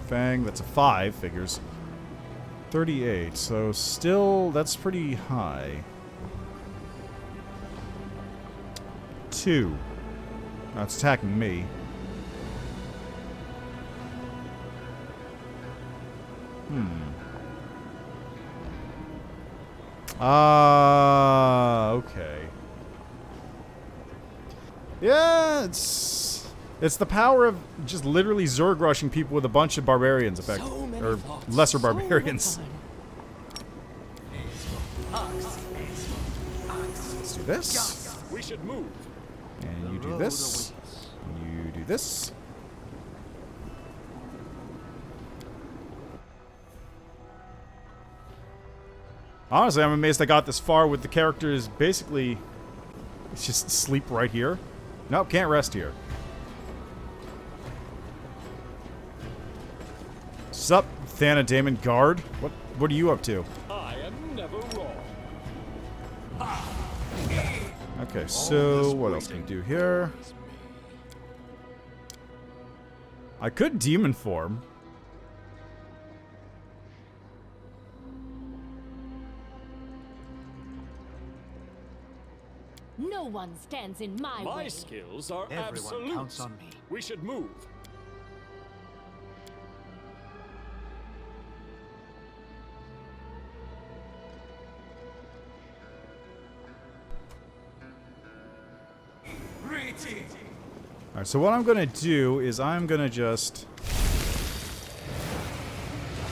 Fang, that's a 5, figures. 38, so still, that's pretty high. 2. That's attacking me. Okay. Yeah, it's the power of just literally Zerg rushing people with a bunch of barbarians, effect, or lesser barbarians. Let's do this. We should move. And you do this. You do this. Honestly, I'm amazed I got this far with the characters basically... It's just sleep right here. Nope, can't rest here. Sup, Thana Damon Guard? What are you up to? I am never wrong. Okay, so what else can we do here? I could demon form. No one stands in my My way. skills are Everyone absolute. counts on me. We should move. Alright, so what I'm gonna do is I'm gonna just...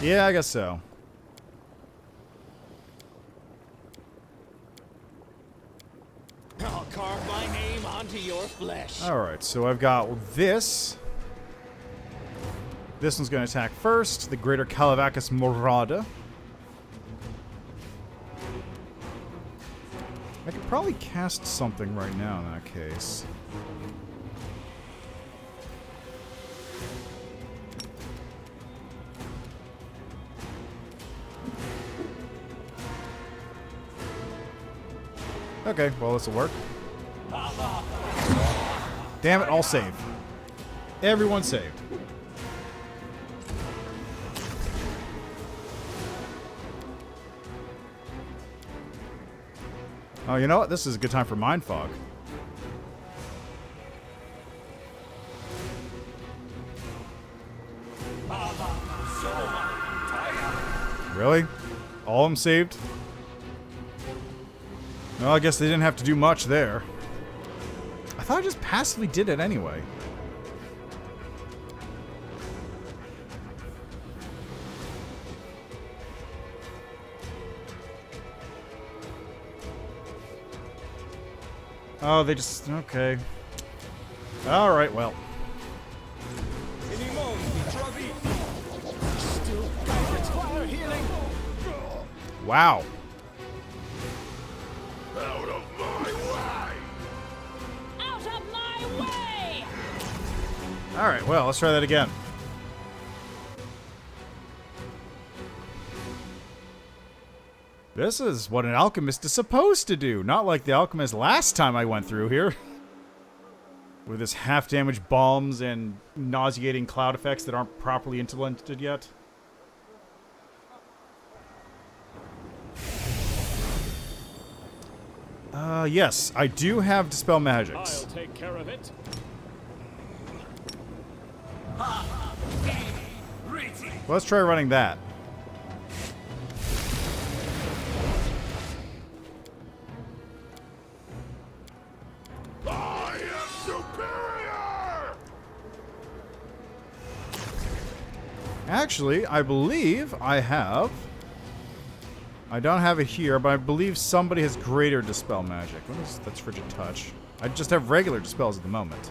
Yeah, I guess so. I'll carve my name onto your flesh. Alright, so I've got this. This one's gonna attack first, the Greater Calavacus Morada. I could probably cast something right now in that case. Okay, well, this will work. Damn it, all saved. Everyone saved. Oh, you know what? This is a good time for Mind Fog. Really? All of them saved? Well, I guess they didn't have to do much there. I thought I just passively did it anyway. Oh, they just... okay. Alright, well. Wow. Out of my way! Out of my way! Alright, well, let's try that again. This is what an alchemist is supposed to do, not like the alchemist last time I went through here. With his half-damage bombs and nauseating cloud effects that aren't properly implemented yet. Yes, I do have Dispel Magics. I'll take care of it. Let's try running that. I am superior! Actually, I believe I have... I don't have it here, but I believe somebody has greater Dispel Magic. What is that's Frigid Touch? I just have regular Dispels at the moment.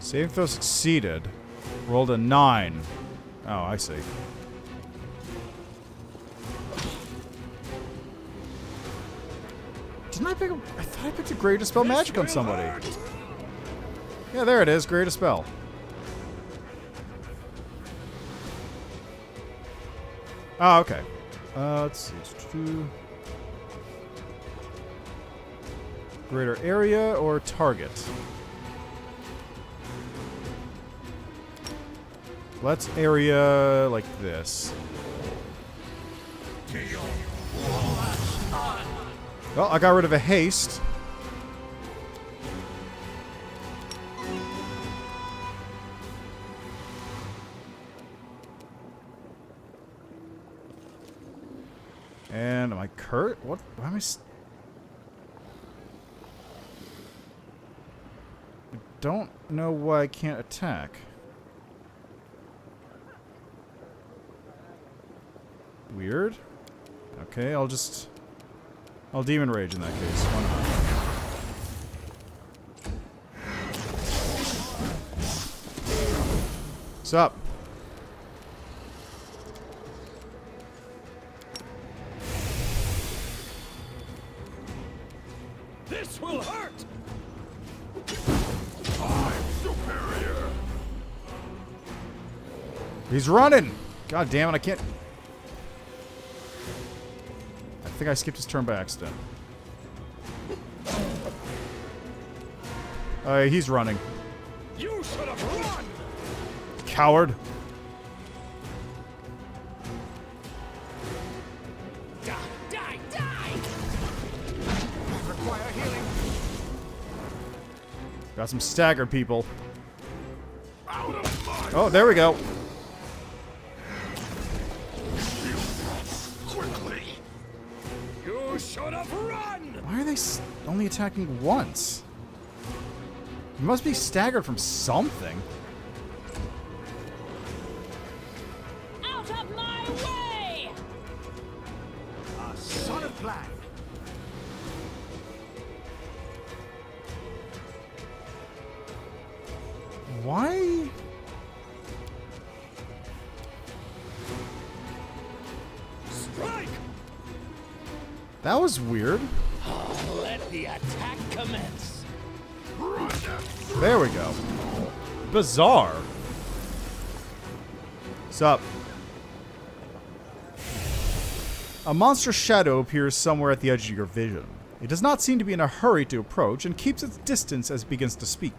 Saving throw succeeded. Rolled a 9. Oh, I see. Didn't I pick a... I thought I picked a Greater Dispel Magic on somebody. Yeah, there it is. Greater Dispel. Oh, okay. Let's see. Greater area or target? Let's area like this. Well, I got rid of a haste. And am I Kurt? What? Why am I? I don't know why I can't attack. Weird. Okay, I'll Demon Rage in that case. Why not? What's up? This will hurt! I'm superior! He's running! God damn it, I can't... I think I skipped his turn by accident. He's running. You should have run! Coward. Die, die, die! Require healing. Got some staggered people. Out of my Oh, there we go. quickly! You should have run! Why are they only attacking once? You must be staggered from something. Out of my way! A solid plan. Why? Strike! That was weird. Let the attack commence. There we go. Bizarre. What's up? A monster shadow appears somewhere at the edge of your vision. It does not seem to be in a hurry to approach and keeps its distance as it begins to speak.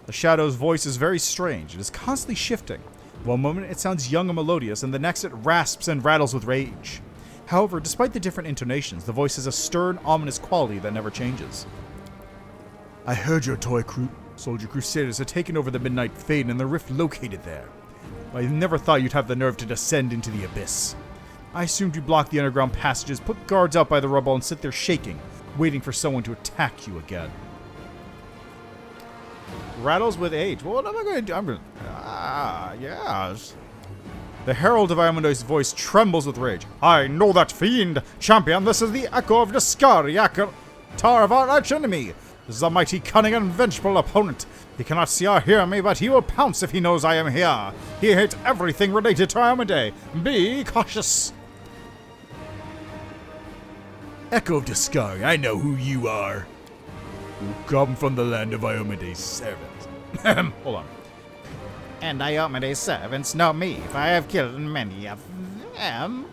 The shadow's voice is very strange. It is constantly shifting. One moment it sounds young and melodious, and the next it rasps and rattles with rage. However, despite the different intonations, the voice has a stern, ominous quality that never changes. I heard your soldier crusaders had taken over the Midnight Fane and the rift located there. I never thought you'd have the nerve to descend into the abyss. I assumed you blocked the underground passages, put guards out by the rubble, and sit there shaking, waiting for someone to attack you again. Rattles with age. Well, what am I going to do? I'm going to... yes. The Herald of Ayamondo's voice trembles with rage. I know that fiend! Champion, this is the echo of Discari, Tar of our archenemy! This is a mighty, cunning, and vengeful opponent. He cannot see or hear me, but he will pounce if he knows I am here. He hates everything related to Ayamonde. Be cautious! Echo of Discari, I know who you are. You come from the land of Ayamonde's servants. Hold on. And Ayamonde's servants know me, for I have killed many of them.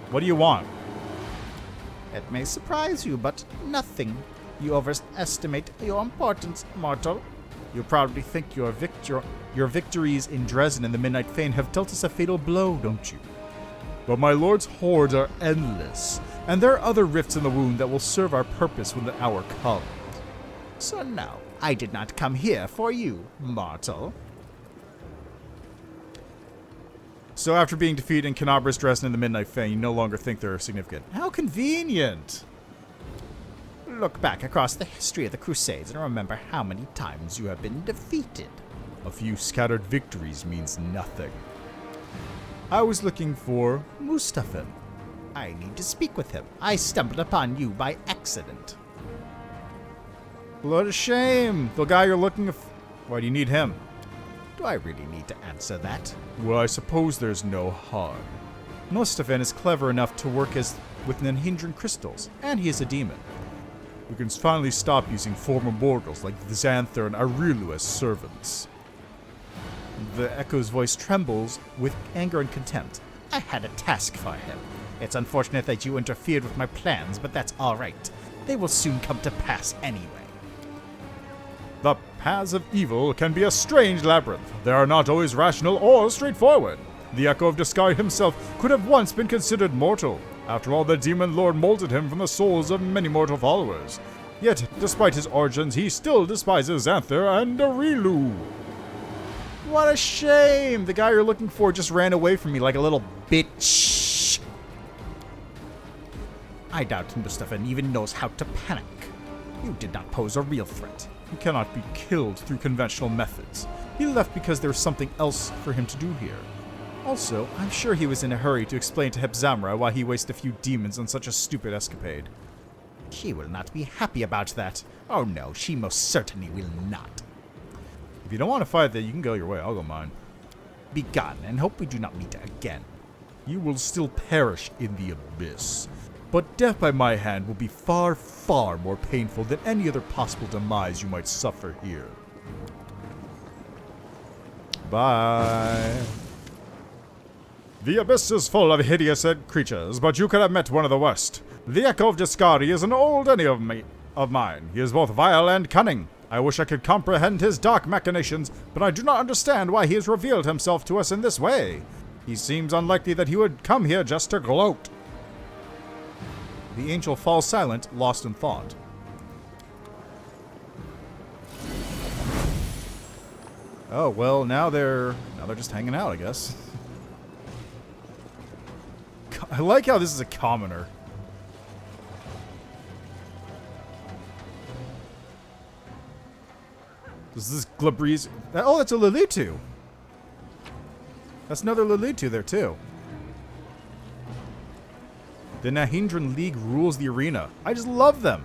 What do you want? It may surprise you, but nothing. You overestimate your importance, mortal. You probably think your victories in Dresden and the Midnight Fane have dealt us a fatal blow, don't you? But my lord's hordes are endless, and there are other rifts in the wound that will serve our purpose when the hour comes. So no, I did not come here for you, mortal. So after being defeated in Canabra's Dresden and the Midnight Fane, you no longer think they're significant. How convenient! Look back across the history of the Crusades and remember how many times you have been defeated. A few scattered victories means nothing. I was looking for Mutasafen. I need to speak with him. I stumbled upon you by accident. What a shame! The guy you're looking for... Why do you need him? Do I really need to answer that? Well, I suppose there's no harm. Mutasafen is clever enough to work with Nezirrius crystals, and he is a demon. We can finally stop using former mortals like the Xanther and Arilu as servants. The Echo's voice trembles with anger and contempt. I had a task for him. It's unfortunate that you interfered with my plans, but that's alright. They will soon come to pass anyway. The paths of evil can be a strange labyrinth. They are not always rational or straightforward. The Echo of Discari himself could have once been considered mortal. After all, the Demon Lord molded him from the souls of many mortal followers. Yet, despite his origins, he still despises Xanther and Arilu. What a shame! The guy you're looking for just ran away from me like a little bitch. I doubt Mutasafen even knows how to panic. You did not pose a real threat. He cannot be killed through conventional methods. He left because there was something else for him to do here. Also, I'm sure he was in a hurry to explain to Hepzamra why he wasted a few demons on such a stupid escapade. She will not be happy about that. Oh no, she most certainly will not. If you don't want to fight that, you can go your way. I'll go mine. Be gone, and hope we do not meet again. You will still perish in the abyss. But death by my hand will be far, far more painful than any other possible demise you might suffer here. Bye. The abyss is full of hideous creatures, but you could have met one of the worst. The Echo of Discari is an old enemy of mine. He is both vile and cunning. I wish I could comprehend his dark machinations, but I do not understand why he has revealed himself to us in this way. He seems unlikely that he would come here just to gloat. The angel falls silent, lost in thought. Oh, well, now they're just hanging out, I guess. I like how this is a commoner. This is Glabreeze. Oh, that's a Lilitu. That's another Lilitu there, too. The Nahindran League rules the arena. I just love them.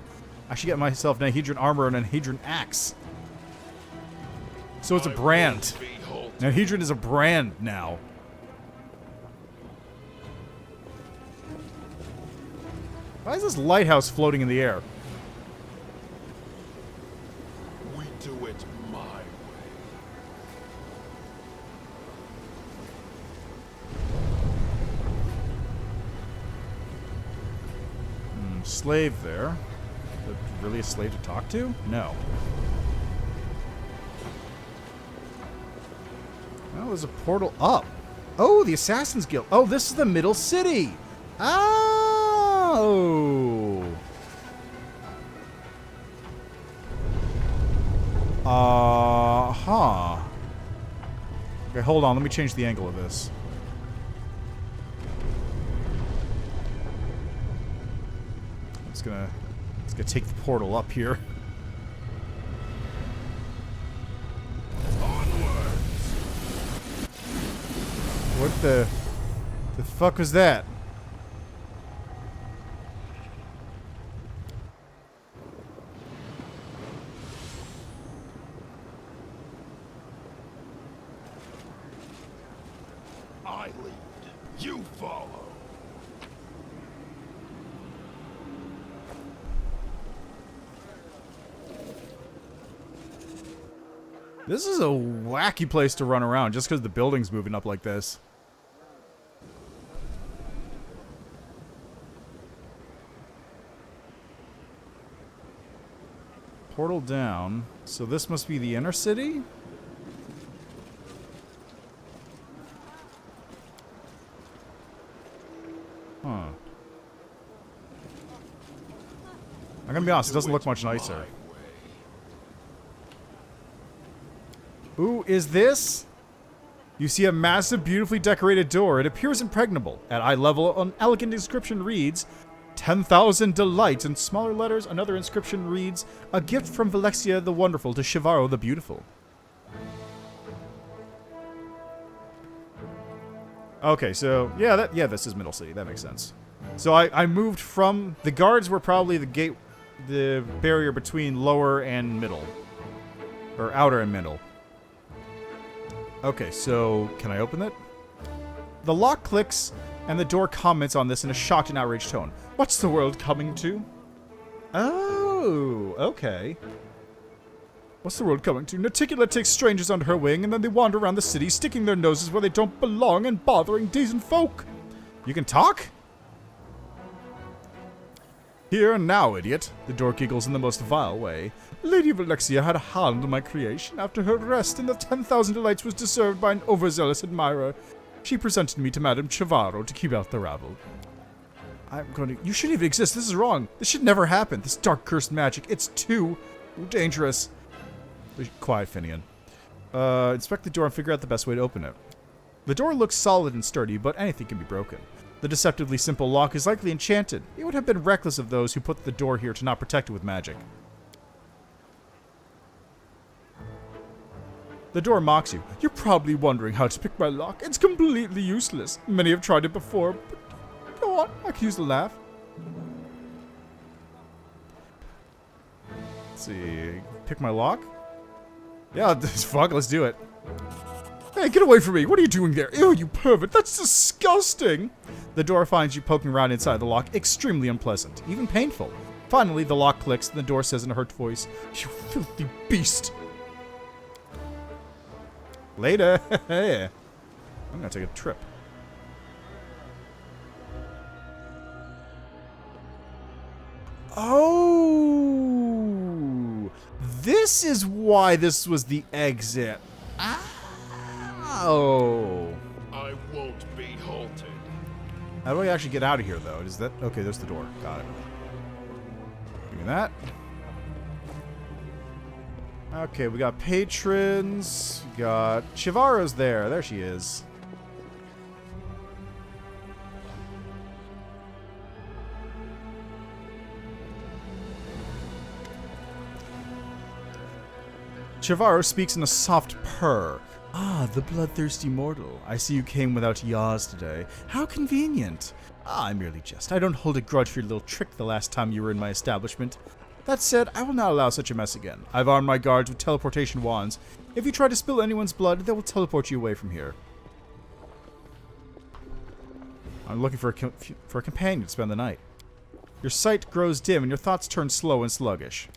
I should get myself Nahindran armor and Nahindran axe. So it's a brand. Now Hedron is a brand now. Why is this lighthouse floating in the air? We do it my way. Slave there. But really a slave to talk to? No. Oh, there's a portal up. Oh, the Assassin's Guild. Oh, this is the Middle City. Oh. Huh. Okay, hold on. Let me change the angle of this. It's gonna take the portal up here. What the fuck was that? I lead. You follow. This is a wacky place to run around just because the building's moving up like this. Portal down. So this must be the inner city? Huh. I'm gonna be honest, it doesn't look much nicer. Ooh, is this? You see a massive, beautifully decorated door. It appears impregnable. At eye level, an elegant inscription reads, 10,000 delights. In smaller letters, another inscription reads, a gift from Velexia the Wonderful to Shivaro the Beautiful. Okay, so, yeah, this is Middle City. That makes sense. So I moved from... The guards were probably the barrier between lower and middle. Or outer and middle. Okay, so can I open it? The lock clicks, and the door comments on this in a shocked and outraged tone. What's the world coming to? Oh, okay. What's the world coming to? Naticula takes strangers under her wing, and then they wander around the city, sticking their noses where they don't belong and bothering decent folk. You can talk? Here and now, idiot. The door giggles in the most vile way. Lady Velexia had a hand in my creation. After her arrest in the 10,000 delights was deserved by an overzealous admirer, she presented me to Madame Shivaro to keep out the rabble. I'm going to... You shouldn't even exist. This is wrong. This should never happen. This dark cursed magic. It's too dangerous. Quiet, Finian. Inspect the door and figure out the best way to open it. The door looks solid and sturdy, but anything can be broken. The deceptively simple lock is likely enchanted. It would have been reckless of those who put the door here to not protect it with magic. The door mocks you. You're probably wondering how to pick my lock. It's completely useless. Many have tried it before, but go on. I can use the laugh. Let's see. Pick my lock? Yeah, fuck, let's do it. Hey, get away from me. What are you doing there? Ew, you pervert. That's disgusting. The door finds you poking around inside the lock. Extremely unpleasant. Even painful. Finally, the lock clicks and the door says in a hurt voice, you filthy beast. Later. I'm gonna take a trip. Oh, this is why this was the exit. Oh. I won't be halted. How do I actually get out of here, though? Is that... Okay, there's the door. Got it. Give me that. Okay, we got patrons. We got... Shivaro's there. There she is. Shivaro speaks in a soft purr. Ah, the bloodthirsty mortal. I see you came without yaws today. How convenient. Ah, I merely jest. I don't hold a grudge for your little trick the last time you were in my establishment. That said, I will not allow such a mess again. I've armed my guards with teleportation wands. If you try to spill anyone's blood, they will teleport you away from here. I'm looking for a companion to spend the night. Your sight grows dim and your thoughts turn slow and sluggish.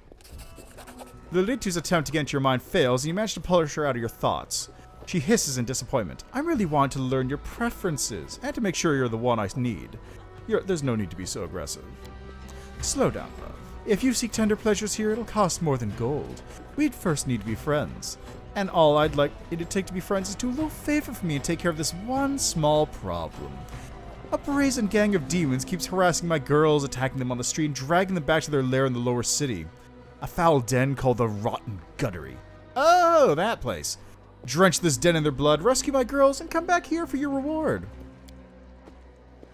Lilitu's attempt to get into your mind fails, and you manage to polish her out of your thoughts. She hisses in disappointment. I really want to learn your preferences, and to make sure you're the one I need. There's no need to be so aggressive. Slow down, love. If you seek tender pleasures here, it'll cost more than gold. We'd first need to be friends. And all I'd like it to take to be friends is do a little favor for me and take care of this one small problem. A brazen gang of demons keeps harassing my girls, attacking them on the street, and dragging them back to their lair in the lower city. A foul den called the Rotten Guttery. Oh, that place. Drench this den in their blood, rescue my girls, and come back here for your reward.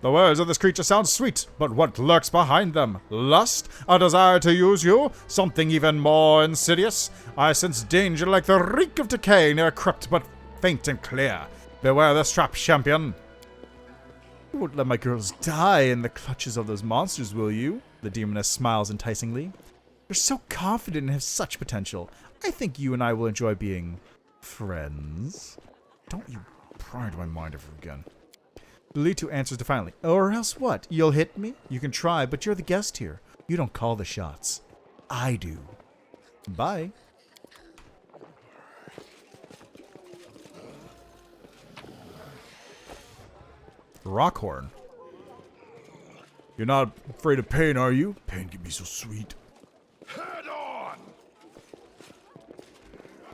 The words of this creature sound sweet, but what lurks behind them? Lust? A desire to use you? Something even more insidious? I sense danger like the reek of decay, ne'er crept but faint and clear. Beware this trap, champion. You won't let my girls die in the clutches of those monsters, will you? The demoness smiles enticingly. You're so confident and have such potential. I think you and I will enjoy being friends. Don't you pry into my mind ever again. Lilitu answers defiantly. Or else what? You'll hit me? You can try, but you're the guest here. You don't call the shots. I do. Bye. Rockhorn. You're not afraid of pain, are you? Pain can be so sweet. Head on!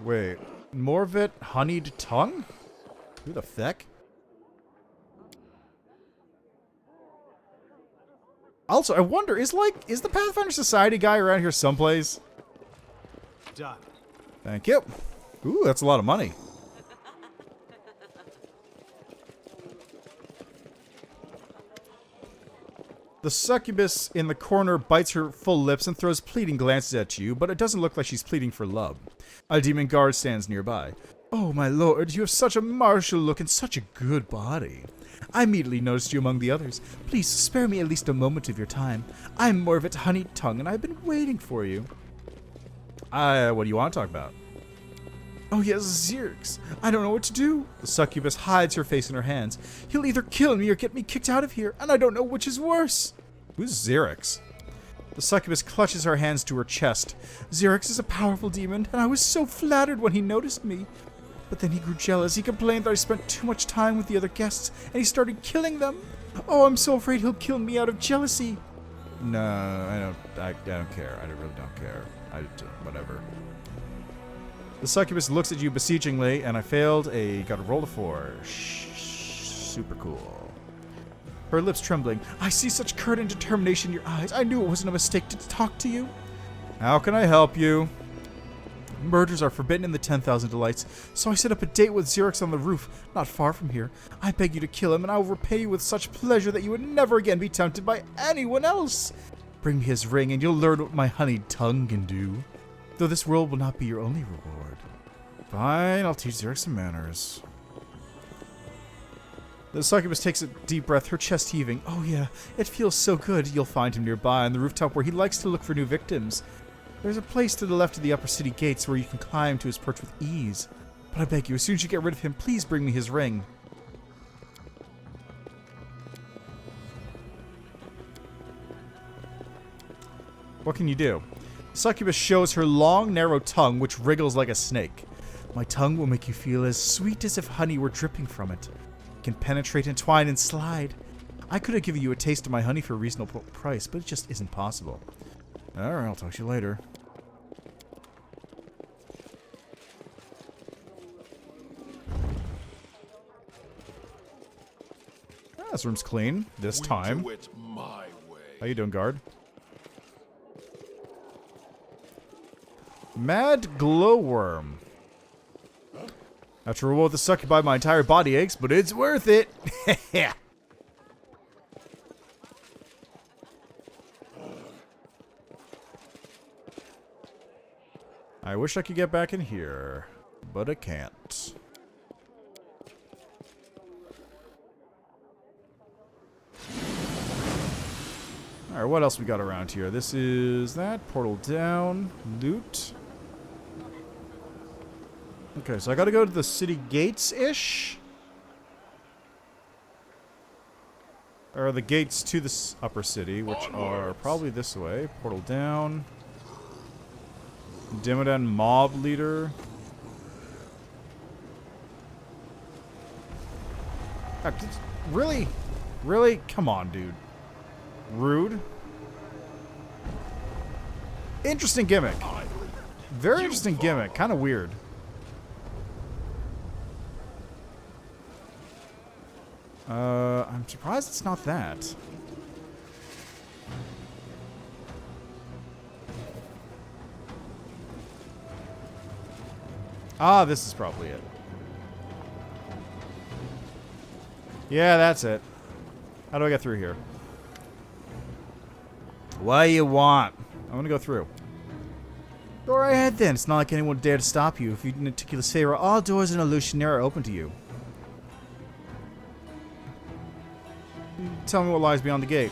Wait. More of it? Honeyed tongue? Who the feck? Also, I wonder, is the Pathfinder Society guy around here someplace? Done. Thank you. Ooh, that's a lot of money. The succubus in the corner bites her full lips and throws pleading glances at you, but it doesn't look like she's pleading for love. A demon guard stands nearby. Oh, my lord, you have such a martial look and such a good body. I immediately noticed you among the others. Please spare me at least a moment of your time. I'm Morvit Honeyed Tongue, and I've been waiting for you. What do you want to talk about? Oh yes, Nezirrius. I don't know what to do. The succubus hides her face in her hands. He'll either kill me or get me kicked out of here, and I don't know which is worse. Who's Nezirrius? The succubus clutches her hands to her chest. Nezirrius is a powerful demon, and I was so flattered when he noticed me. But then he grew jealous. He complained that I spent too much time with the other guests, and he started killing them. Oh, I'm so afraid he'll kill me out of jealousy. No, I don't care. I really don't care. Whatever. The succubus looks at you beseechingly, and I failed got a roll of 4. Super cool. Her lips trembling. I see such courage and determination in your eyes. I knew it wasn't a mistake to talk to you. How can I help you? Murders are forbidden in the 10,000 Delights, so I set up a date with Nezirrius on the roof, not far from here. I beg you to kill him, and I will repay you with such pleasure that you would never again be tempted by anyone else. Bring me his ring, and you'll learn what my honeyed tongue can do. Though this world will not be your only reward. Fine, I'll teach Nezirrius some manners. The succubus takes a deep breath, her chest heaving. Oh yeah, it feels so good. You'll find him nearby on the rooftop where he likes to look for new victims. There's a place to the left of the upper city gates where you can climb to his perch with ease. But I beg you, as soon as you get rid of him, please bring me his ring. What can you do? Succubus shows her long, narrow tongue, which wriggles like a snake. My tongue will make you feel as sweet as if honey were dripping from it. It can penetrate, entwine, and slide. I could have given you a taste of my honey for a reasonable price, but it just isn't possible. Alright, I'll talk to you later. This room's clean. This time. Do it my way. How you doing, guard? Mad glowworm. After a roll with the succubi, my entire body aches, but it's worth it. I wish I could get back in here, but I can't. Alright, what else we got around here? This is that. Portal down. Loot. Okay, so I gotta go to the city gates-ish? Or the gates to the upper city, which are probably this way. Portal down. Dimodan mob leader. Really? Really? Come on, dude. Rude. Interesting gimmick. Very interesting gimmick. Kind of weird. I'm surprised it's not that. Ah, this is probably it. Yeah, that's it. How do I get through here? What do you want? I'm gonna go through. Go right ahead then. It's not like anyone would dare to stop you. If you meticulous favor, all doors in Alushinyrra are open to you. Tell me what lies beyond the gate.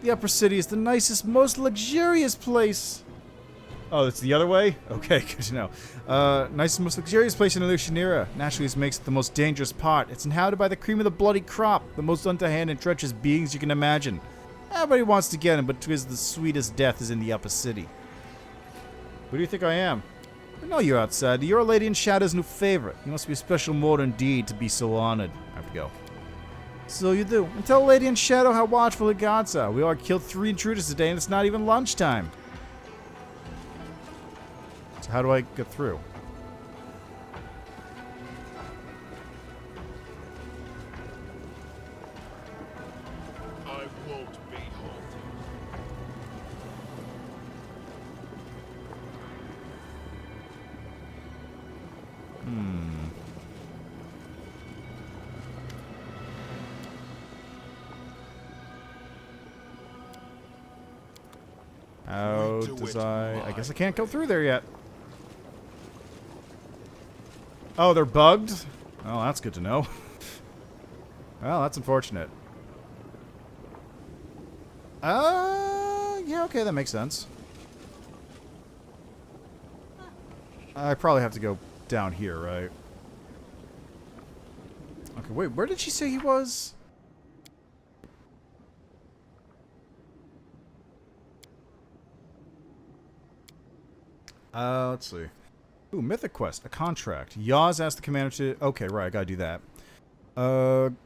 The upper city is the nicest, most luxurious place. Oh, it's the other way? Okay, good to know. Nicest, most luxurious place in Alushinyrra. Naturally, this makes it the most dangerous part. It's inhabited by the cream of the bloody crop, the most underhand and treacherous beings you can imagine. Everybody wants to get him, but because the sweetest death is in the upper city. Who do you think I am? I know you're outside. You're a Lady in Shadow's new favorite. You must be a special mortal indeed to be so honored. I have to go. So you do. And tell Lady in Shadow how watchful the gods are. We already killed 3 intruders today, and it's not even lunchtime. So how do I get through? I won't be halted. How does I guess I can't go through there yet. Oh, they're bugged? Oh, that's good to know. Well, that's unfortunate. Yeah, okay, that makes sense. I probably have to go down here, right? Okay, wait, where did she say he was? Let's see. Ooh, Mythic Quest, a contract. Yaz asked the commander to... Okay, right, I gotta do that. On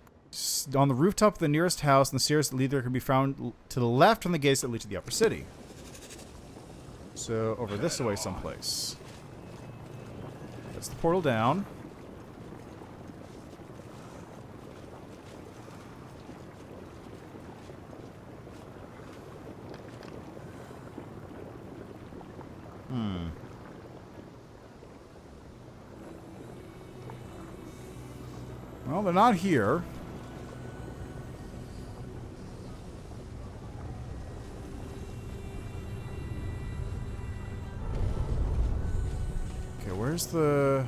the rooftop of the nearest house, the stairs that lead there can be found to the left from the gates that lead to the upper city. So, over this way someplace. That's the portal down. Well, they're not here. Okay, where's the...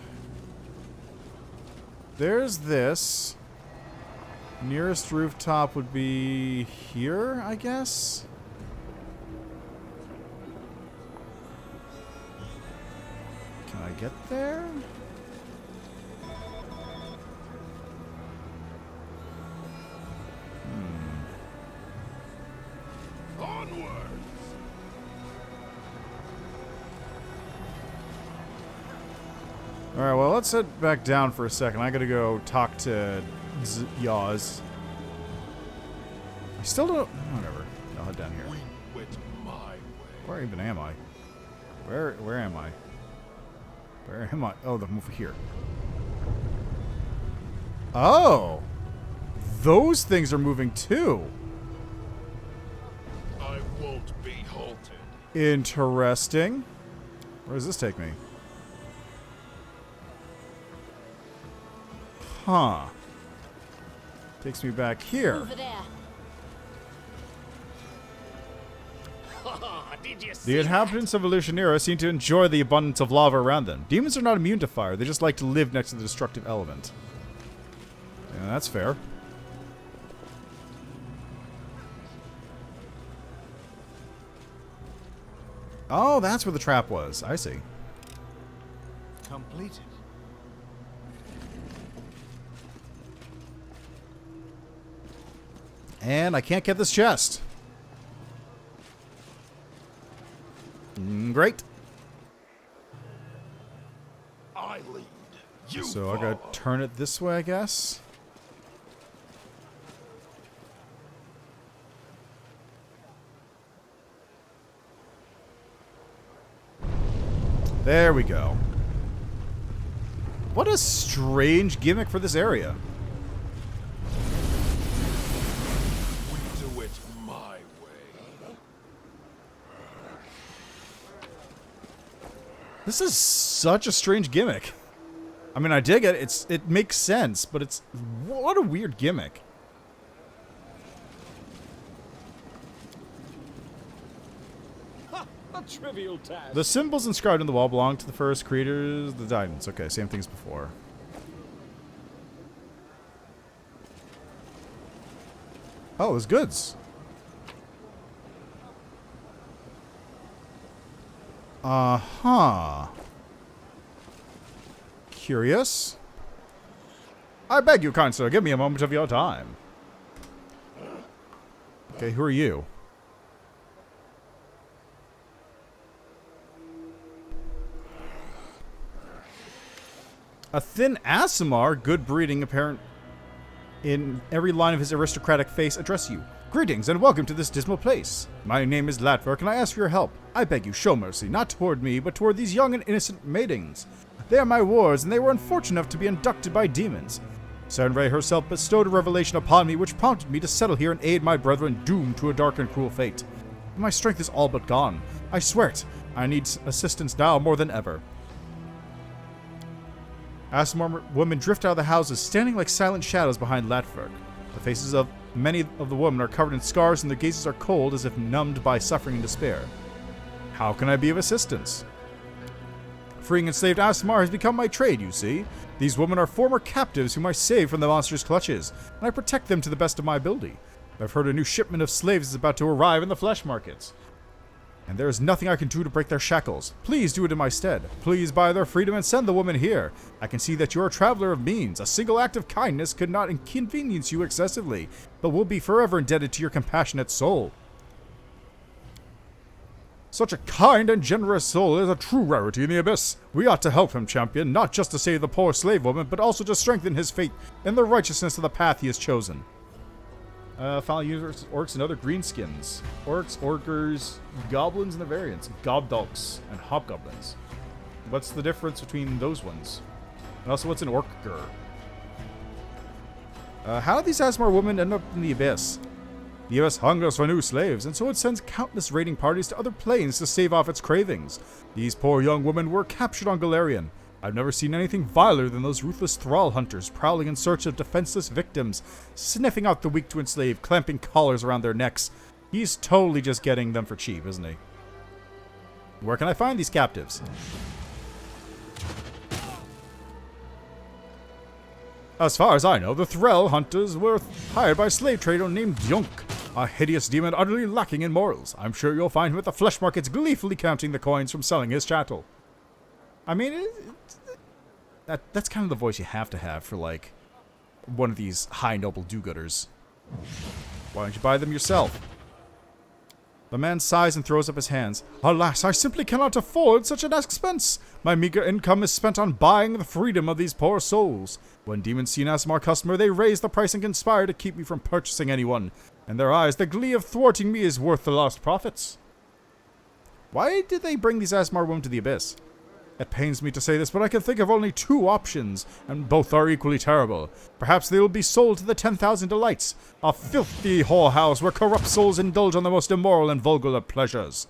There's this. Nearest rooftop would be here, I guess? Can I get there? Alright, well, let's head back down for a second. I gotta go talk to Yaz. I still don't... Whatever. I'll head down here. Win it my way. Where even am I? Where am I? Where am I? Oh, I'm over here. Oh! Those things are moving too! I won't be halted. Interesting. Where does this take me? Huh. Takes me back here. Over there. Did you see The inhabitants of Alushinyrra seem to enjoy the abundance of lava around them. Demons are not immune to fire. They just like to live next to the destructive element. Yeah, that's fair. Oh, that's where the trap was. I see. Completed. And I can't get this chest. Great. I lead. You So I follow. gotta turn it this way, I guess. There we go. What a strange gimmick for this area. We do it my way. This is such a strange gimmick. I mean, I dig it. It makes sense, but it's what a weird gimmick. A trivial task. The symbols inscribed on the wall belong to the first creators, the Titans. Okay, same thing as before. Oh, there's goods. Uh-huh. Curious. I beg you, kind sir, give me a moment of your time. Okay, who are you? A thin Aasimar, good breeding apparent in every line of his aristocratic face, address you. Greetings and welcome to this dismal place. My name is Latverk and I ask for your help. I beg you, show mercy, not toward me, but toward these young and innocent maidens. They are my wards and they were unfortunate enough to be abducted by demons. Sarenrae herself bestowed a revelation upon me which prompted me to settle here and aid my brethren doomed to a dark and cruel fate. My strength is all but gone. I swear it. I need assistance now more than ever. Aasimar women drift out of the houses, standing like silent shadows behind Latverk. The faces of many of the women are covered in scars and their gazes are cold as if numbed by suffering and despair. How can I be of assistance? Freeing enslaved Aasimar has become my trade, you see. These women are former captives whom I saved from the monster's clutches, and I protect them to the best of my ability. I've heard a new shipment of slaves is about to arrive in the flesh markets. And there is nothing I can do to break their shackles. Please do it in my stead. Please buy their freedom and send the woman here. I can see that you're a traveler of means. A single act of kindness could not inconvenience you excessively, but will be forever indebted to your compassionate soul. Such a kind and generous soul is a true rarity in the Abyss. We ought to help him, champion, not just to save the poor slave woman, but also to strengthen his faith in the righteousness of the path he has chosen. Final users, orcs and other greenskins. Orcs, orkers, goblins, and the variants. Gobdulks and hobgoblins. What's the difference between those ones? And also, what's an orkger? How did these Aasimar women end up in the Abyss? The Abyss hungers for new slaves, and so it sends countless raiding parties to other planes to stave off its cravings. These poor young women were captured on Galarian. I've never seen anything viler than those ruthless thrall hunters prowling in search of defenseless victims, sniffing out the weak to enslave, clamping collars around their necks. He's totally just getting them for cheap, isn't he? Where can I find these captives? As far as I know, the thrall hunters were hired by a slave trader named Yunk, a hideous demon utterly lacking in morals. I'm sure you'll find him at the flesh markets gleefully counting the coins from selling his chattel. I mean, that's kind of the voice you have to have for, like, one of these high noble do-gooders. Why don't you buy them yourself? The man sighs and throws up his hands. Alas, I simply cannot afford such an expense. My meager income is spent on buying the freedom of these poor souls. When demons see an Aasimar customer, they raise the price and conspire to keep me from purchasing anyone. In their eyes, the glee of thwarting me is worth the lost profits. Why did they bring these Aasimar women to the Abyss? It pains me to say this, but I can think of only two options, and both are equally terrible. Perhaps they will be sold to the 10,000 Delights, a filthy whorehouse where corrupt souls indulge on the most immoral and vulgar of pleasures.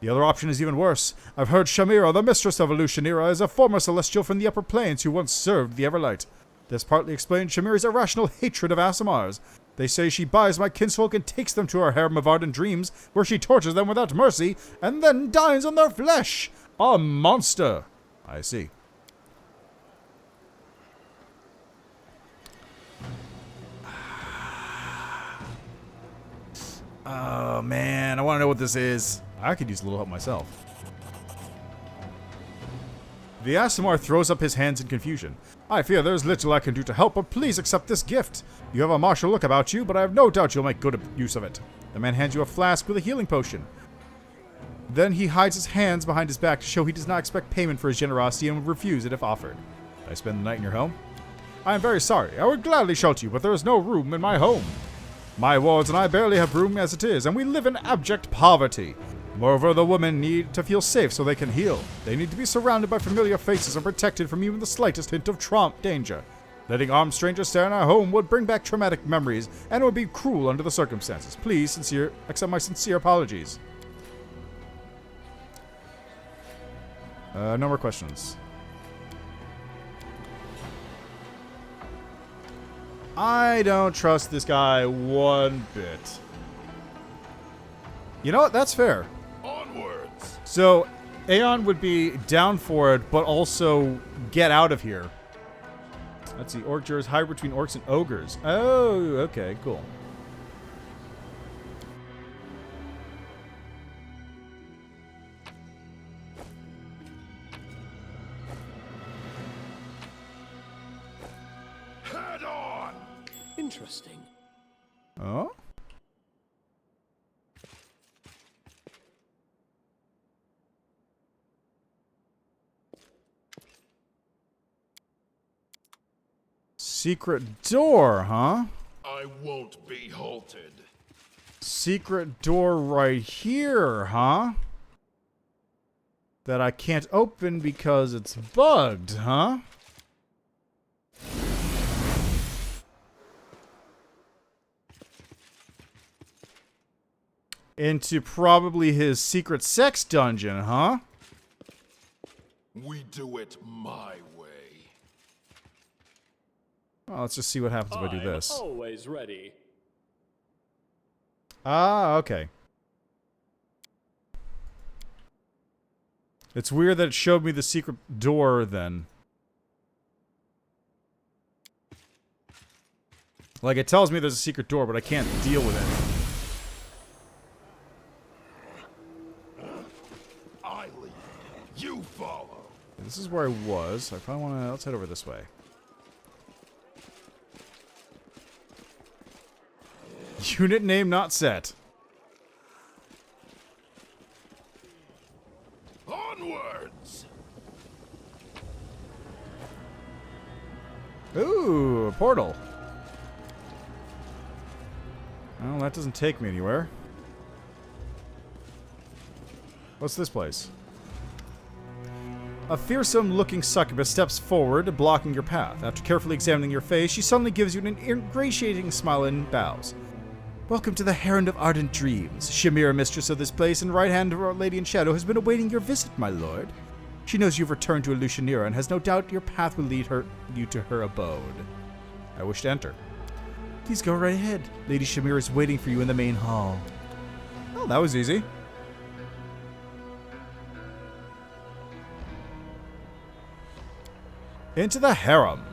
The other option is even worse. I've heard Shamira, the mistress of Alushinyrra, is a former celestial from the upper planes who once served the Everlight. This partly explains Shamira's irrational hatred of Aasimars. They say she buys my kinsfolk and takes them to her harem of ardent dreams, where she tortures them without mercy, and then dines on their flesh. A monster! I see. Oh, man. I want to know what this is. I could use a little help myself. The Asimar throws up his hands in confusion. I fear there's little I can do to help, but please accept this gift. You have a martial look about you, but I have no doubt you'll make good use of it. The man hands you a flask with a healing potion. Then he hides his hands behind his back to show he does not expect payment for his generosity and would refuse it if offered. I spend the night in your home? I am very sorry. I would gladly shelter you, but there is no room in my home. My wards and I barely have room as it is, and we live in abject poverty. Moreover, the women need to feel safe so they can heal. They need to be surrounded by familiar faces and protected from even the slightest hint of danger. Letting armed strangers stay in our home would bring back traumatic memories, and it would be cruel under the circumstances. Please, accept my sincere apologies. No more questions. I don't trust this guy one bit. You know what? That's fair. Onwards. So, Aeon would be down for it, but also get out of here. Let's see. Orc jurors hybrid between orcs and ogres. Oh, okay, cool. Head on. Interesting. Oh? Secret door, huh? I won't be halted. Secret door right here, huh? That I can't open because it's bugged, huh? Into probably his secret sex dungeon, huh? We do it my way. Well, let's just see what happens if I do I'm this. always ready. Ah, okay. It's weird that it showed me the secret door then. Like, it tells me there's a secret door, but I can't deal with it. I lead. You follow. This is where I was. I probably want to... Let's head over this way. Unit name not set. Onwards. Ooh, a portal. Well, that doesn't take me anywhere. What's this place? A fearsome-looking succubus steps forward, blocking your path. After carefully examining your face, she suddenly gives you an ingratiating smile and bows. Welcome to the Harem of Ardent Dreams. Shamira, mistress of this place and right hand of our Lady in Shadow, has been awaiting your visit, my lord. She knows you've returned to Alushinyrra and has no doubt your path will lead you to her abode. I wish to enter. Please go right ahead. Lady Shamira is waiting for you in the main hall. Oh, that was easy. Into the Harem.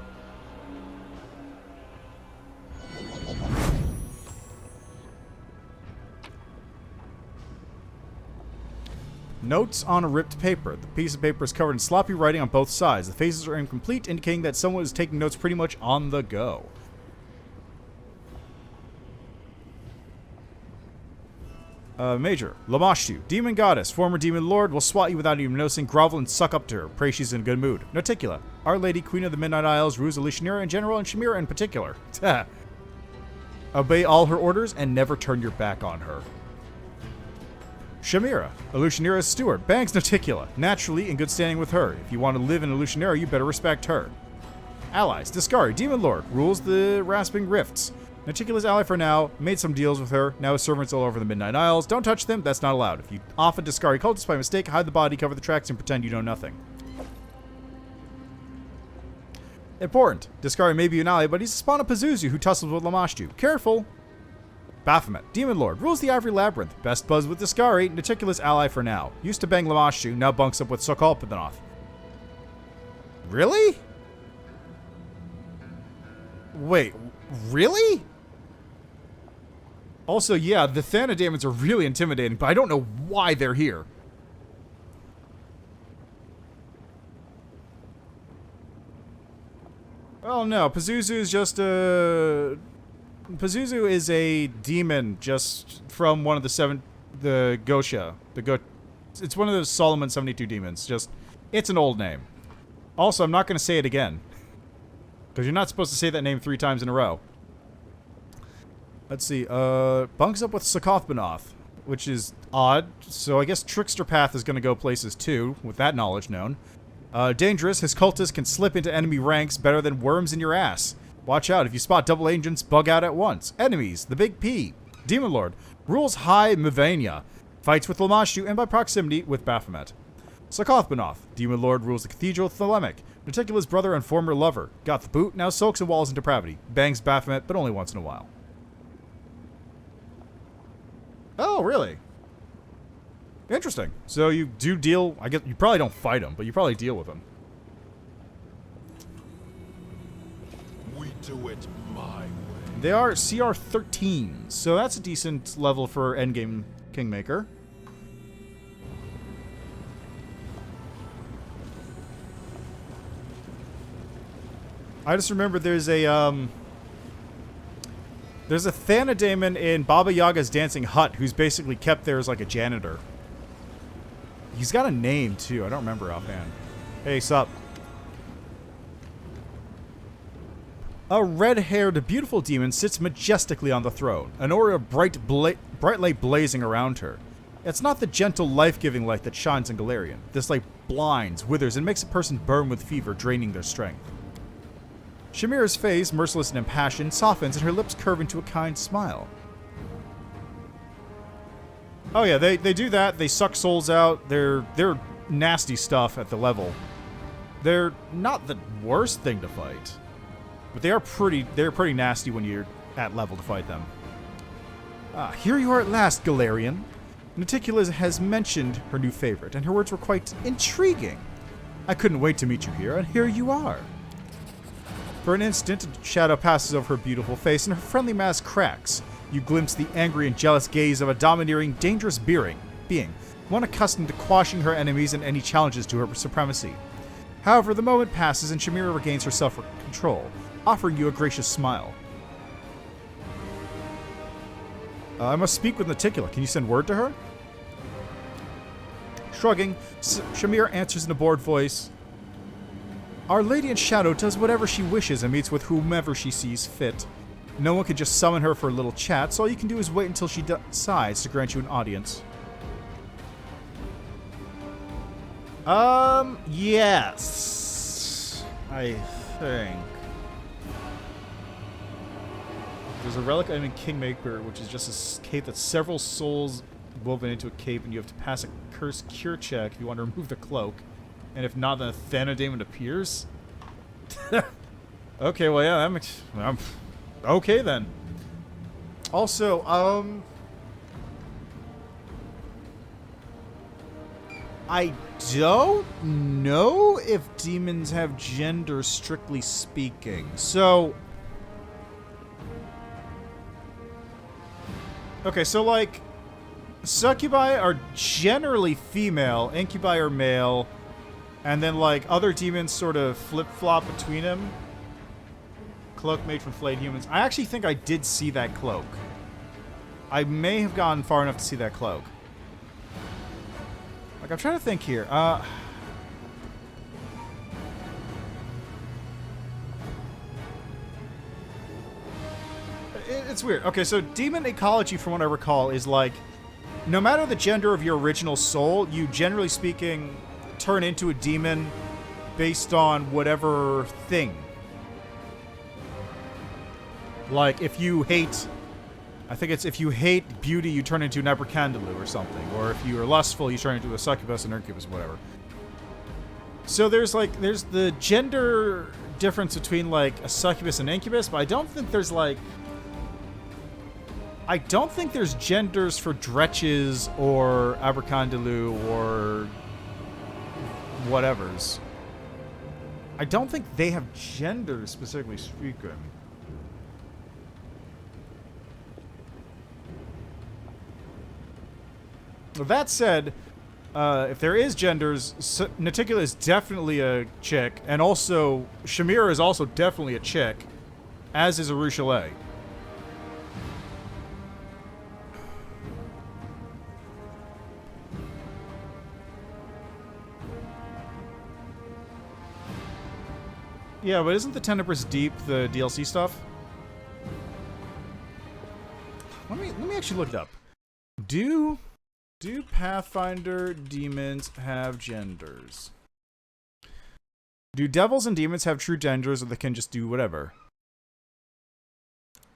Notes on a ripped paper. The piece of paper is covered in sloppy writing on both sides. The faces are incomplete, indicating that someone is taking notes pretty much on the go. Major. Lamashtu. Demon goddess. Former demon lord. Will swat you without even noticing. Grovel and suck up to her. Pray she's in a good mood. Noticula. Our Lady, Queen of the Midnight Isles. Rules Alushinyrra in general and Shamira in particular. Obey all her orders and never turn your back on her. Shamira. Alushinyrra's steward. Bangs Noticula. Naturally in good standing with her. If you want to live in Alushinyrra, you better respect her. Allies. Discari. Demon lord. Rules the Rasping Rifts. Noticula's ally for now, made some deals with her, now has servants all over the Midnight Isles. Don't touch them, that's not allowed. If you often Discari cultists by mistake, hide the body, cover the tracks, and pretend you know nothing. Important. Discari may be an ally, but he's a spawn of Pazuzu who tussles with Lamashtu. Careful! Baphomet, Demon Lord, rules the Ivory Labyrinth. Best buzz with Discari, Noticula's ally for now. Used to bang Lamashtu, now bunks up with Sokolpidanoth. Really? Wait, really? Also, yeah, the Thanadaemons are really intimidating, but I don't know why they're here. Well, no, Pazuzu is just a... Pazuzu is a demon just from one of the Gosha. It's one of those Solomon 72 demons. Just, it's an old name. Also, I'm not going to say it again. Because you're not supposed to say that name 3 times in a row. Let's see, bunks up with Sakothbanoth, which is odd. So I guess Trickster Path is going to go places too, with that knowledge known. Dangerous, his cultists can slip into enemy ranks better than worms in your ass. Watch out, if you spot double agents, bug out at once. Enemies, the Big P. Demon Lord, rules High Mivania. Fights with Lamashtu and by proximity with Baphomet. Sakothbanoth, Demon Lord, rules the Cathedral Thalemic. Reticula's brother and former lover. Got the boot, now sulks and walls in depravity. Bangs Baphomet, but only once in a while. Oh, really? Interesting. So you do deal... I guess you probably don't fight him, but you probably deal with him. We do it my way. They are CR 13, so that's a decent level for endgame Kingmaker. I just remember there's a Thanadaemon in Baba Yaga's Dancing Hut who's basically kept there as like a janitor. He's got a name too. I don't remember offhand. Hey, sup? A red-haired, beautiful demon sits majestically on the throne, an aura of bright light blazing around her. It's not the gentle, life-giving light that shines in Galarian. This light blinds, withers, and makes a person burn with fever, draining their strength. Shamira's face, merciless and impassioned, softens and her lips curve into a kind smile. Oh yeah, they do that. They suck souls out. They're nasty stuff at the level. They're not the worst thing to fight, but they're pretty nasty when you're at level to fight them. Ah, here you are at last, Galarian. Naticula has mentioned her new favorite, and her words were quite intriguing. I couldn't wait to meet you here, and here you are. For an instant, a shadow passes over her beautiful face, and her friendly mask cracks. You glimpse the angry and jealous gaze of a domineering, dangerous being, one accustomed to quashing her enemies and any challenges to her supremacy. However, the moment passes, and Shamira regains her self-control, offering you a gracious smile. I must speak with Naticula. Can you send word to her? Shrugging, Shamira answers in a bored voice. Our Lady in Shadow does whatever she wishes and meets with whomever she sees fit. No one can just summon her for a little chat, so all you can do is wait until she decides to grant you an audience. Yes. I think. There's a relic item in Kingmaker, which is just a cave that's several souls woven into a cave, and you have to pass a cursed cure check if you want to remove the cloak. And if not, then a Thanadaemon appears? Okay, well, yeah, that makes... okay, then. Also, I don't know if demons have gender, strictly speaking. So... okay, so, like... succubi are generally female, incubi are male, and then, like, other demons sort of flip-flop between them. Cloak made from flayed humans. I actually think I did see that cloak. I may have gone far enough to see that cloak. Like, I'm trying to think here. It's weird. Okay, so demon ecology, from what I recall, is like, no matter the gender of your original soul, you, generally speaking, turn into a demon based on whatever thing. Like, if you hate... I think it's if you hate beauty, you turn into an Abracandaloo or something. Or if you are lustful, you turn into a succubus, an incubus, whatever. So there's the gender difference between, like, a succubus and incubus, but I don't think there's, like... I don't think there's genders for Dretches or Abracandaloo or whatevers. I don't think they have genders, specifically speaking. That said, if there is genders, Naticula is definitely a chick, and also Shamira is also definitely a chick, as is Arushale. Yeah, but isn't the Tenebrous Deep the DLC stuff? Let me actually look it up. Do Pathfinder demons have genders? Do devils and demons have true genders, or they can just do whatever?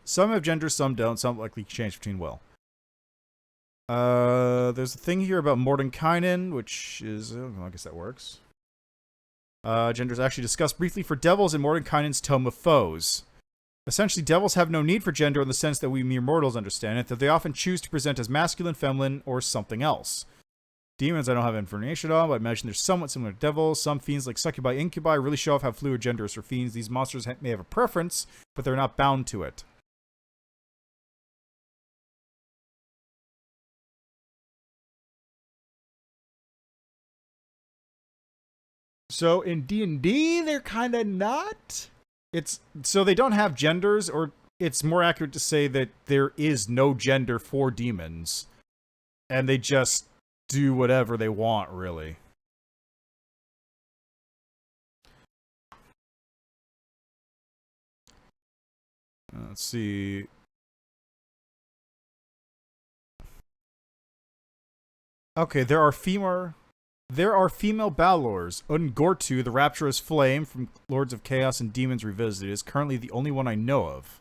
Some have genders, some don't. Some likely change between will. There's a thing here about Mordenkainen, which is... I guess that works. Genders actually discussed briefly for devils in Mordenkainen's Tome of Foes. Essentially, devils have no need for gender in the sense that we mere mortals understand it, that they often choose to present as masculine, feminine, or something else. Demons I don't have information on, but I imagine they're somewhat similar to devils. Some fiends like succubi, incubi really show off how fluid gender is for fiends. These monsters may have a preference, but they're not bound to it. So in D&D, they're kind of not. So they don't have genders, or it's more accurate to say that there is no gender for demons, and they just do whatever they want, really. Let's see. Okay, there are female Balors. Ungortu, the Rapturous Flame from Lords of Chaos and Demons Revisited, is currently the only one I know of.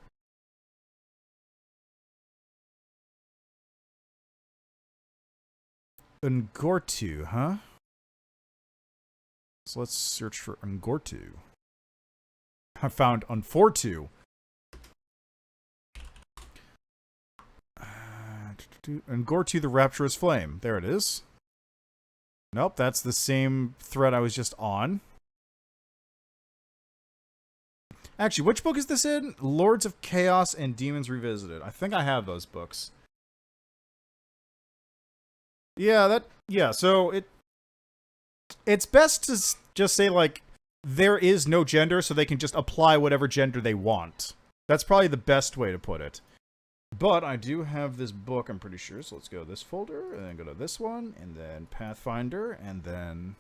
Ungortu, huh? So let's search for Ungortu. I found Unfortu. Ungortu, the Rapturous Flame. There it is. Nope, that's the same thread I was just on. Actually, which book is this in? Lords of Chaos and Demons Revisited. I think I have those books. Yeah, so it's best to just say, like, there is no gender, so they can just apply whatever gender they want. That's probably the best way to put it. But I do have this book, I'm pretty sure, so let's go to this folder, and then go to this one, and then Pathfinder, and then...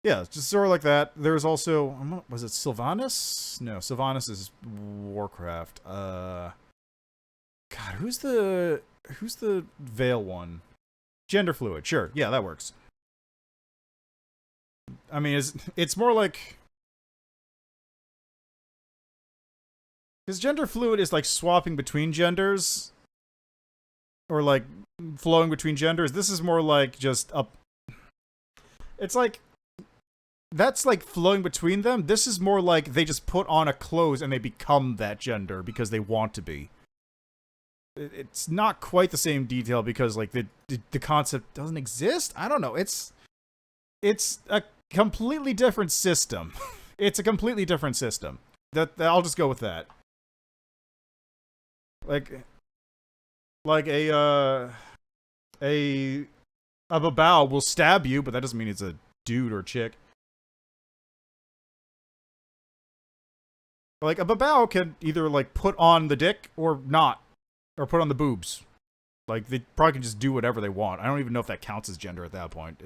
Yeah, just sort of like that. There's also... Was it Sylvanas? No, Sylvanas is Warcraft. God, who's the Veil one? Gender fluid, sure. Yeah, that works. I mean, it's more like... Because gender fluid is like swapping between genders. Or like flowing between genders. This is more like just up. It's like. That's like flowing between them. This is more like they just put on a clothes and they become that gender because they want to be. It's not quite the same detail because like the concept doesn't exist. I don't know. It's a completely different system. It's a completely different system. That I'll just go with that. Like a babao will stab you, but that doesn't mean it's a dude or chick. Like a babao can either like put on the dick or not, or put on the boobs. Like they probably can just do whatever they want. I don't even know if that counts as gender at that point.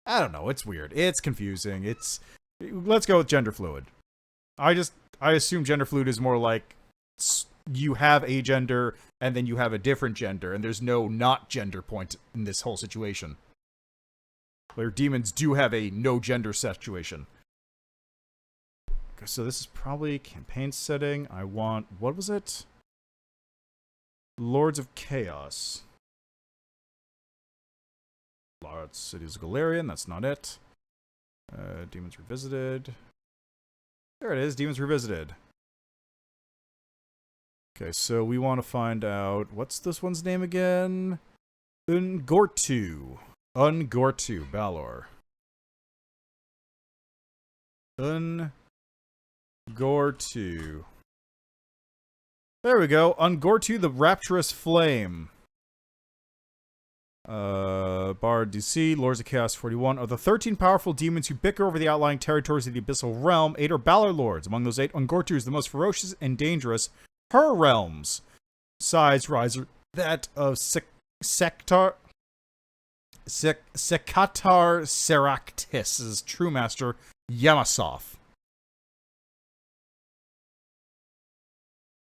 I don't know. It's weird. It's confusing. Let's go with gender fluid. I assume gender fluid is more like you have a gender and then you have a different gender, and there's no not gender point in this whole situation. Where demons do have a no gender situation. Okay, so this is probably campaign setting. I want, what was it? Lords of Chaos. Large Cities of Galarian, that's not it. Demons Revisited. There it is, Demons Revisited. Okay, so we want to find out, what's this one's name again? Ungortu. Ungortu, Balor. Ungortu. There we go. Ungortu the Rapturous Flame. Bard DC, Lords of Chaos 41. Of the 13 powerful demons who bicker over the outlying territories of the Abyssal Realm, 8 are Balor Lords. Among those 8, Ungortu is the most ferocious and dangerous. Her realms size riser that of Sekatar Seractis' true master, Yamasoth.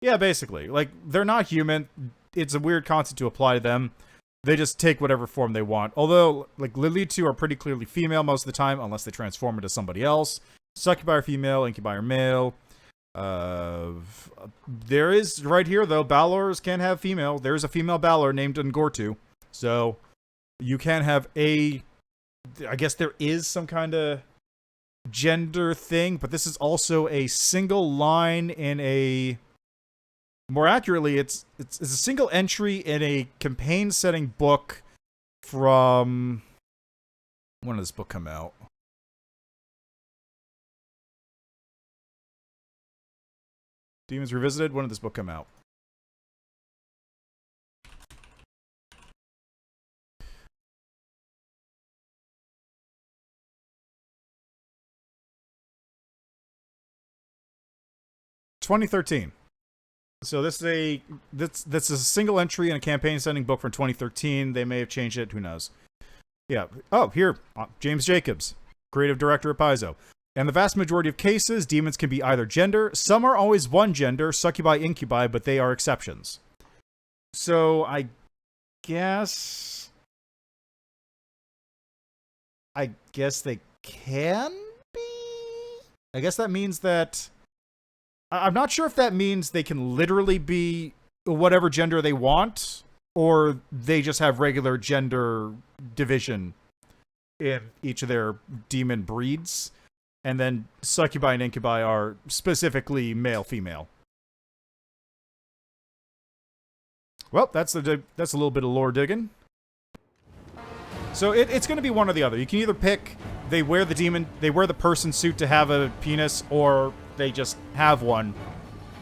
Yeah, basically. Like, they're not human. It's a weird concept to apply to them. They just take whatever form they want. Although, like, Lilitu are pretty clearly female most of the time, unless they transform into somebody else. Succubi are female, Incubi are male. There is, right here, though, Balors can have female. There's a female Balor named Ungortu. So, you can have a... I guess there is some kind of gender thing, but this is also a single line in a... More accurately, it's a single entry in a campaign-setting book from... When did this book come out? Demons Revisited? When did this book come out? (2013). So this is a single entry in a campaign setting book from 2013. They may have changed it. Who knows? Yeah. Oh, here. James Jacobs, creative director at Paizo. In the vast majority of cases, demons can be either gender. Some are always one gender, succubi, incubi, but they are exceptions. So I guess they can be? I guess that means that... I'm not sure if that means they can literally be whatever gender they want, or they just have regular gender division in each of their demon breeds, and then succubi and incubi are specifically male-female. Well, that's a little bit of lore digging. So it's going to be one or the other. You can either pick they wear the person suit to have a penis, or they just have one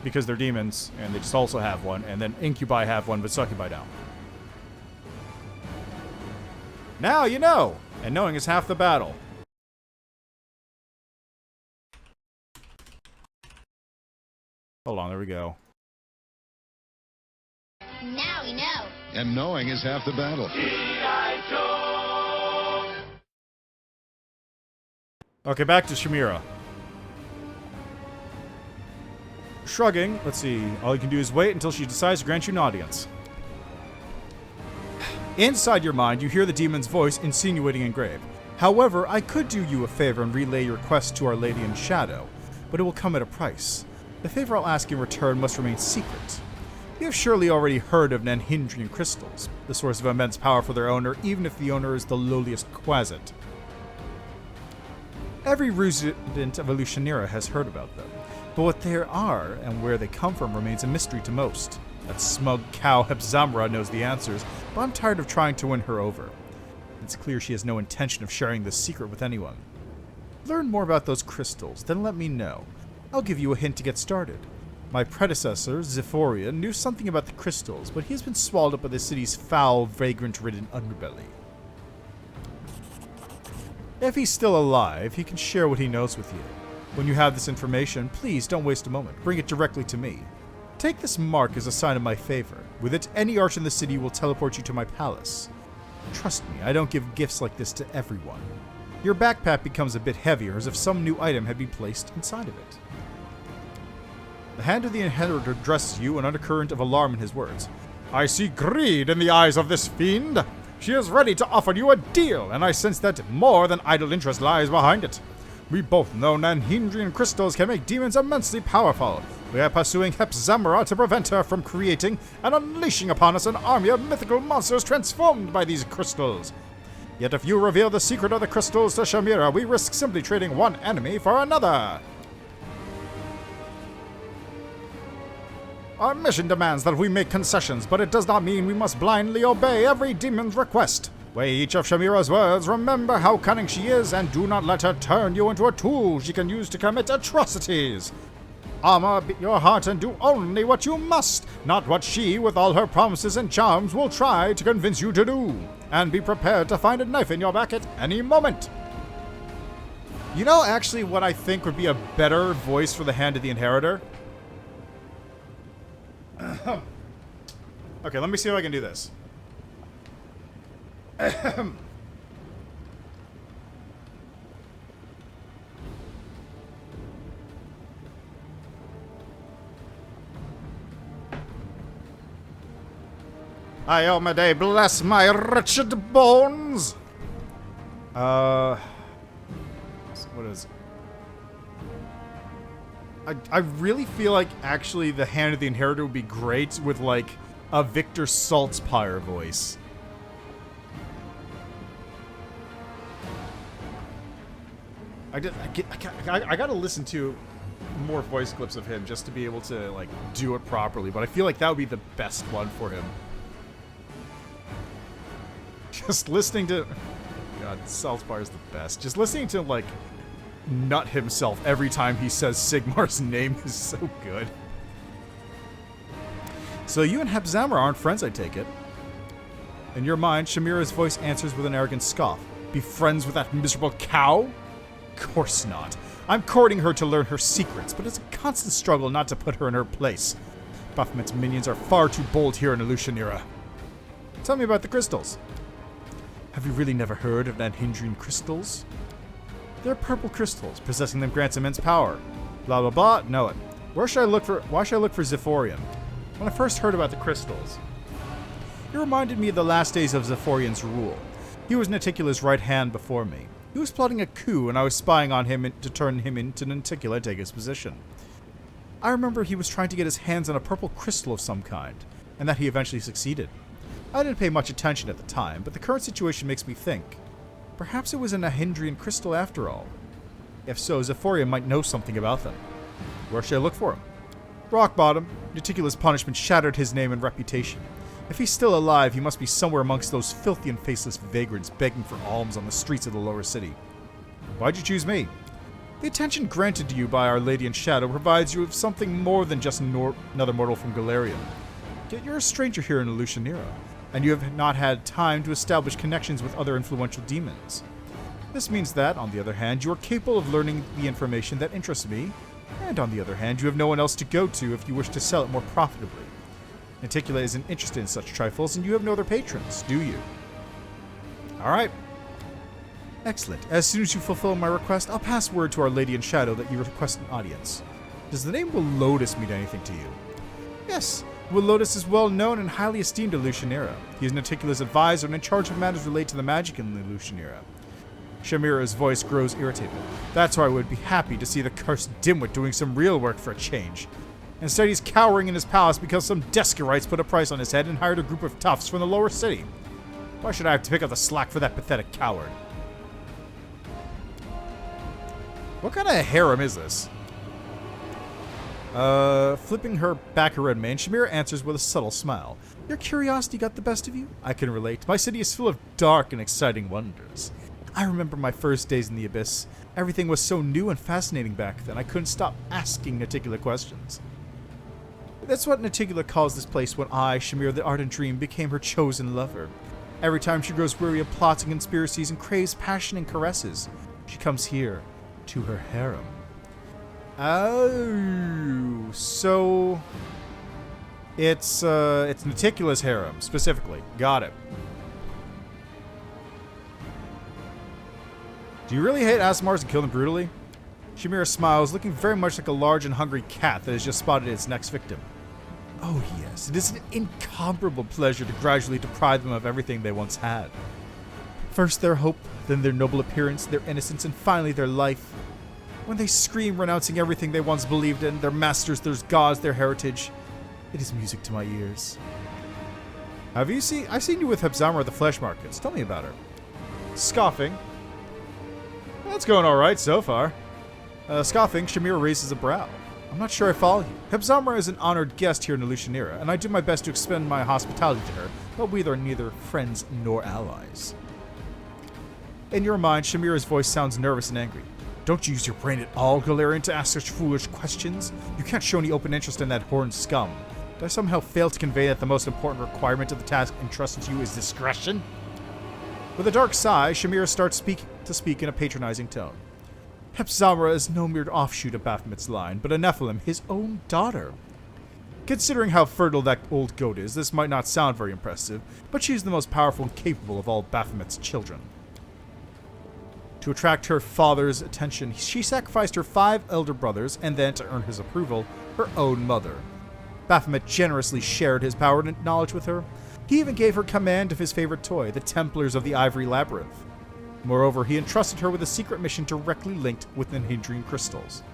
because they're demons, and they just also have one, and then incubi have one, but succubi don't. Now you know, and knowing is half the battle. Hold on, there we go. Now we know. And knowing is half the battle. Okay, back to Shamira. Shrugging, let's see. All you can do is wait until she decides to grant you an audience. Inside your mind, you hear the demon's voice insinuating and grave. However, I could do you a favor and relay your request to Our Lady in Shadow, but it will come at a price. The favor I'll ask in return must remain secret. You have surely already heard of Nezirrius crystals, the source of immense power for their owner, even if the owner is the lowliest Quasit. Every resident of Alushinyrra has heard about them, but what they are and where they come from remains a mystery to most. That smug cow Hepzamra knows the answers, but I'm tired of trying to win her over. It's clear she has no intention of sharing this secret with anyone. Learn more about those crystals, then let me know. I'll give you a hint to get started. My predecessor, Zephoria, knew something about the crystals, but he has been swallowed up by the city's foul, vagrant-ridden underbelly. If he's still alive, he can share what he knows with you. When you have this information, please don't waste a moment. Bring it directly to me. Take this mark as a sign of my favor. With it, any arch in the city will teleport you to my palace. Trust me, I don't give gifts like this to everyone. Your backpack becomes a bit heavier, as if some new item had been placed inside of it. The hand of the inheritor addresses you, an undercurrent of alarm in his words. I see greed in the eyes of this fiend. She is ready to offer you a deal, and I sense that more than idle interest lies behind it. We both know Nezirrius crystals can make demons immensely powerful. We are pursuing Hepzamra to prevent her from creating and unleashing upon us an army of mythical monsters transformed by these crystals. Yet if you reveal the secret of the crystals to Shamira, we risk simply trading one enemy for another. Our mission demands that we make concessions, but it does not mean we must blindly obey every demon's request. Weigh each of Shamira's words, remember how cunning she is, and do not let her turn you into a tool she can use to commit atrocities. Armor your heart and do only what you must, not what she, with all her promises and charms, will try to convince you to do. And be prepared to find a knife in your back at any moment. You know, actually, what I think would be a better voice for the Hand of the Inheritor? Okay, let me see if I can do this. Iomade, bless my wretched bones! What is it? I really feel like actually the Hand of the Inheritor would be great with like a Victor Saltzpyre voice. I gotta listen to more voice clips of him just to be able to like do it properly, but I feel like that would be the best one for him. Just listening to... God, Saltzpyre's the best. Just listening to, like, nut himself every time he says Sigmar's name is so good. So you and Hebzamra aren't friends, I take it. In your mind, Shamira's voice answers with an arrogant scoff. Be friends with that miserable cow? Of course not. I'm courting her to learn her secrets, but it's a constant struggle not to put her in her place. Baphomet's minions are far too bold here in Alushinyrra. Tell me about the crystals. Have you really never heard of Nanhindrian crystals? They're purple crystals. Possessing them grants immense power. Blah blah blah. Know it. Why should I look for Zephyrian? When I first heard about the crystals, it reminded me of the last days of Zephyrian's rule. He was Naticula's right hand before me. He was plotting a coup, and I was spying on him to turn him into Naticula and take his position. I remember he was trying to get his hands on a purple crystal of some kind, and that he eventually succeeded. I didn't pay much attention at the time, but the current situation makes me think. Perhaps it was a Nahindrian crystal after all. If so, Zephyrian might know something about them. Where should I look for him? Rock bottom. Naticula's punishment shattered his name and reputation. If he's still alive, he must be somewhere amongst those filthy and faceless vagrants begging for alms on the streets of the lower city. Why'd you choose me? The attention granted to you by Our Lady in Shadow provides you with something more than just another mortal from Galarian. Yet you're a stranger here in Alushinyrra, and you have not had time to establish connections with other influential demons. This means that, on the other hand, you are capable of learning the information that interests me, and on the other hand, you have no one else to go to if you wish to sell it more profitably. Naticula isn't interested in such trifles, and you have no other patrons, do you? Alright. Excellent. As soon as you fulfill my request, I'll pass word to Our Lady in Shadow that you request an audience. Does the name Will Lotus mean anything to you? Yes. Will Lotus is well known and highly esteemed in Alushinyrra. He is Naticula's advisor and in charge of matters related to the magic in Alushinyrra. Shamira's voice grows irritated. That's why I would be happy to see the cursed dimwit doing some real work for a change. Instead, he's cowering in his palace because some Deskerites put a price on his head and hired a group of toughs from the lower city. Why should I have to pick up the slack for that pathetic coward? What kind of harem is this? Flipping her back her red mane, Shamira answers with a subtle smile. Your curiosity got the best of you? I can relate. My city is full of dark and exciting wonders. I remember my first days in the Abyss. Everything was so new and fascinating back then, I couldn't stop asking Naticula questions. That's what Naticula calls this place when I, Shamira the Ardent Dream, became her chosen lover. Every time she grows weary of plots and conspiracies and craves passion and caresses, she comes here, to her harem. Oh, so it's Naticula's harem, specifically. Got it. Do you really hate Asmars and kill them brutally? Shamira smiles, looking very much like a large and hungry cat that has just spotted its next victim. Oh yes, it is an incomparable pleasure to gradually deprive them of everything they once had. First their hope, then their noble appearance, their innocence, and finally their life. When they scream renouncing everything they once believed in, their masters, their gods, their heritage, it is music to my ears. I've seen you with Hebzamra at the flesh markets. Tell me about her. Scoffing. That's going alright so far. Scoffing, Shamira raises a brow. I'm not sure I follow you. Hebzamra is an honored guest here in Alushinyrra, and I do my best to extend my hospitality to her, but we are neither friends nor allies. In your mind, Shamira's voice sounds nervous and angry. Don't you use your brain at all, Galarian, to ask such foolish questions? You can't show any open interest in that horned scum. Did I somehow fail to convey that the most important requirement of the task entrusted to you is discretion? With a dark sigh, Shamira starts to speak in a patronizing tone. Hepzamra is no mere offshoot of Baphomet's line, but a Nephilim, his own daughter. Considering how fertile that old goat is, this might not sound very impressive, but she's the most powerful and capable of all Baphomet's children. To attract her father's attention, she sacrificed her 5 elder brothers, and then, to earn his approval, her own mother. Baphomet generously shared his power and knowledge with her. He even gave her command of his favorite toy, the Templars of the Ivory Labyrinth. Moreover, he entrusted her with a secret mission directly linked with the Hindrian crystals.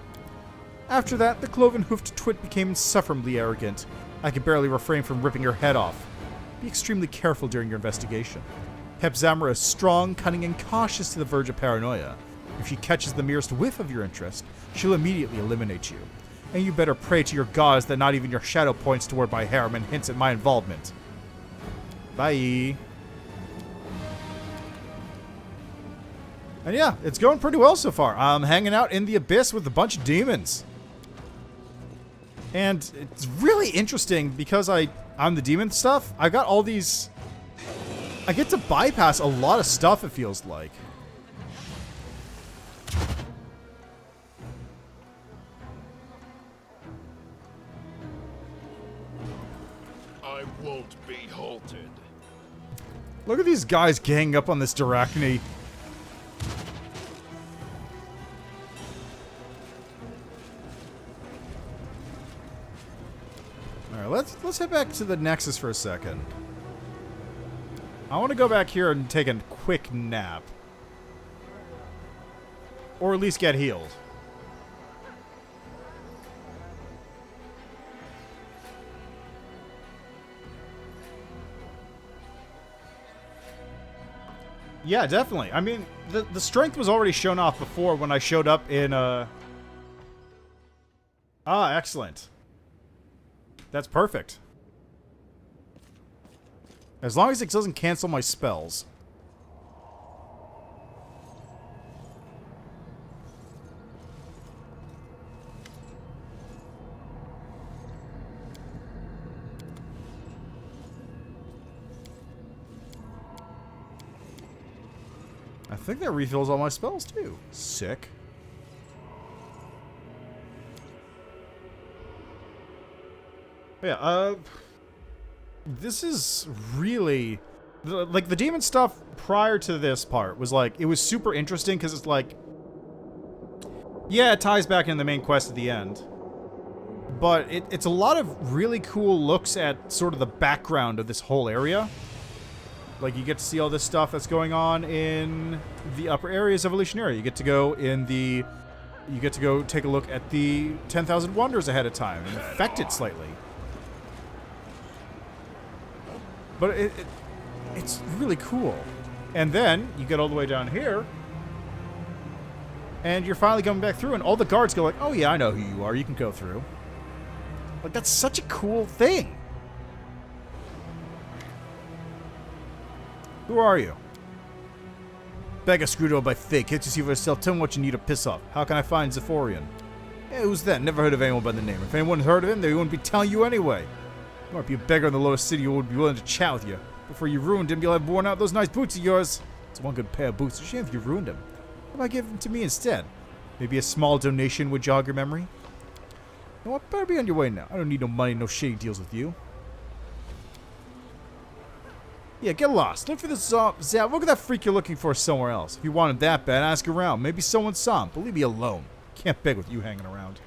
After that, the cloven-hoofed twit became insufferably arrogant. I could barely refrain from ripping her head off. Be extremely careful during your investigation. Hepzamra is strong, cunning, and cautious to the verge of paranoia. If she catches the merest whiff of your interest, she'll immediately eliminate you. And you better pray to your gods that not even your shadow points toward my harem and hints at my involvement. Bye. And yeah, it's going pretty well so far. I'm hanging out in the abyss with a bunch of demons. And it's really interesting because I'm the demon stuff. I got all these... I get to bypass a lot of stuff, it feels like. I won't be halted. Look at these guys ganging up on this Darachne. Alright, let's head back to the Nexus for a second. I want to go back here and take a quick nap. Or at least get healed. Yeah, definitely. I mean, the strength was already shown off before when I showed up in, Ah, excellent. That's perfect. As long as it doesn't cancel my spells. I think that refills all my spells too. Sick. Yeah, this is really... Like, the demon stuff prior to this part was, like, it was super interesting because it's like... Yeah, it ties back in the main quest at the end. But it's a lot of really cool looks at sort of the background of this whole area. Like, you get to see all this stuff that's going on in the upper areas of Alushinyrra. You get to go in the... You get to go take a look at the 10,000 Wonders ahead of time and affect it slightly. But it's really cool. And then you get all the way down here, and you're finally coming back through, and all the guards go like, oh yeah, I know who you are, you can go through. Like, that's such a cool thing. Who are you? Bag of Screwdriver by fake. Can't you see for yourself? Tell me what you need to piss off. How can I find Zephorian? Yeah, who's that? Never heard of anyone by the name. If anyone heard of him, they wouldn't be telling you anyway. You might be a beggar in the lowest city who would be willing to chat with you. Before you ruined him, you'll have worn out those nice boots of yours. It's one good pair of boots. It's a shame if you ruined them. How about giving them to me instead? Maybe a small donation would jog your memory? You know what? Better be on your way now. I don't need no money, no shady deals with you. Yeah, get lost. Look for this Zap. Look at that freak you're looking for somewhere else. If you want him that bad, ask around. Maybe someone saw him, but leave me alone. Can't beg with you hanging around.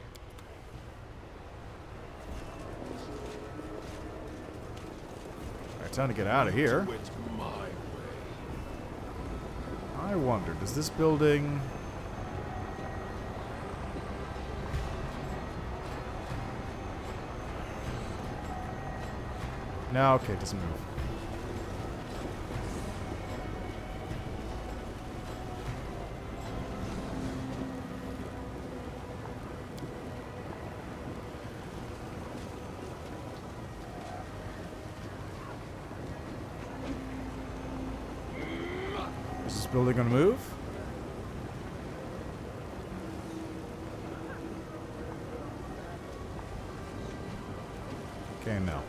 Alright, time to get out of here. Do it my way. I wonder, does this building... No, okay, it doesn't move. Is this building gonna move? Okay, no.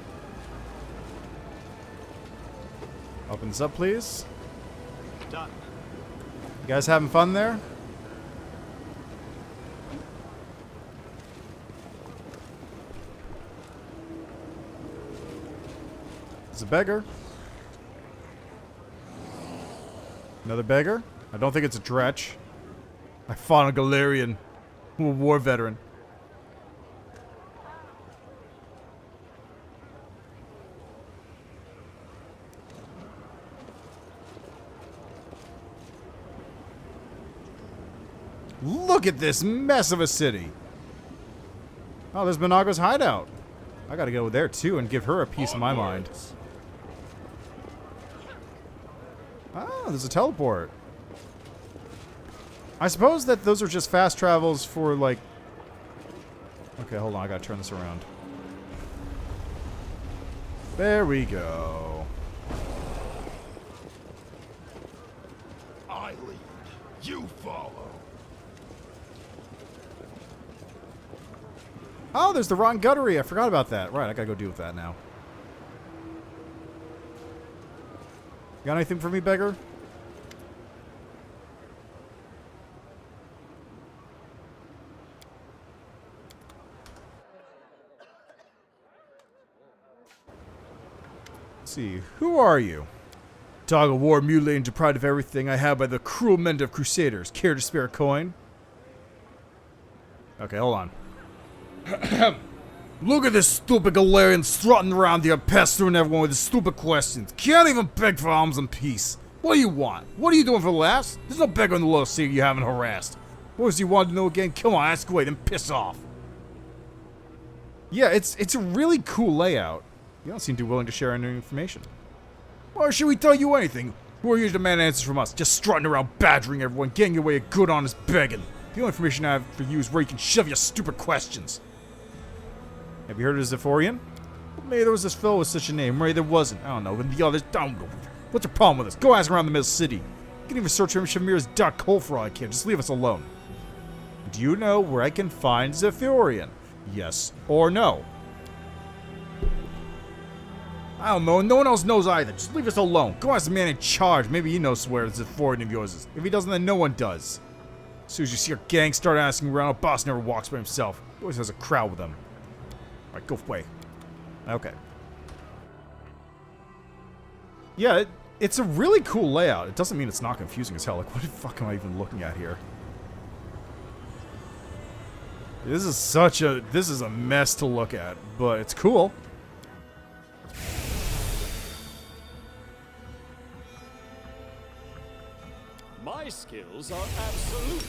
Open this up, please. Done. You guys having fun there? There's a beggar. Another beggar? I don't think it's a dretch. I fought a Galarian. I'm a war veteran. Look at this mess of a city. Oh, there's Minagho's hideout. I gotta go there too and give her a piece of my mind. Oh, there's a teleport. I suppose that those are just fast travels for, like... Okay, hold on. I gotta turn this around. There we go. I lead. You follow. Oh, there's the rotten guttery. I forgot about that. Right, I gotta go deal with that now. Got anything for me, beggar? Let's see. Who are you? Dog of war, mutilated and deprived of everything I have by the cruel men of Crusaders. Care to spare a coin? Okay, hold on. Look at this stupid Galarian strutting around here, pestering everyone with his stupid questions. Can't even beg for alms and peace. What do you want? What are you doing for laughs? There's no beggar in the low city you haven't harassed. What does you want to know again? Come on, ask away, then piss off. Yeah, it's a really cool layout. You don't seem too willing to share any information. Or should we tell you anything? Who are you to demand answers from us? Just strutting around badgering everyone, getting your way of good honest begging. The only information I have for you is where you can shove your stupid questions. Have you heard of Zephyrian? Maybe there was this fellow with such a name. Maybe there wasn't. I don't know. And the others, don't know. What's your problem with us? Go ask around the middle city. You can even search for Shamira's dark hole for all I care. Just leave us alone. Do you know where I can find Zephyrian? Yes or no? I don't know. No one else knows either. Just leave us alone. Go ask the man in charge. Maybe he knows where Zephyrian of yours is. If he doesn't, then no one does. As soon as you see your gang start asking around, a boss never walks by himself. He always has a crowd with him. Alright, go away. Okay. Yeah, it's a really cool layout. It doesn't mean it's not confusing as hell. Like, what the fuck am I even looking at here? This is a mess to look at, but it's cool. My skills are absolute.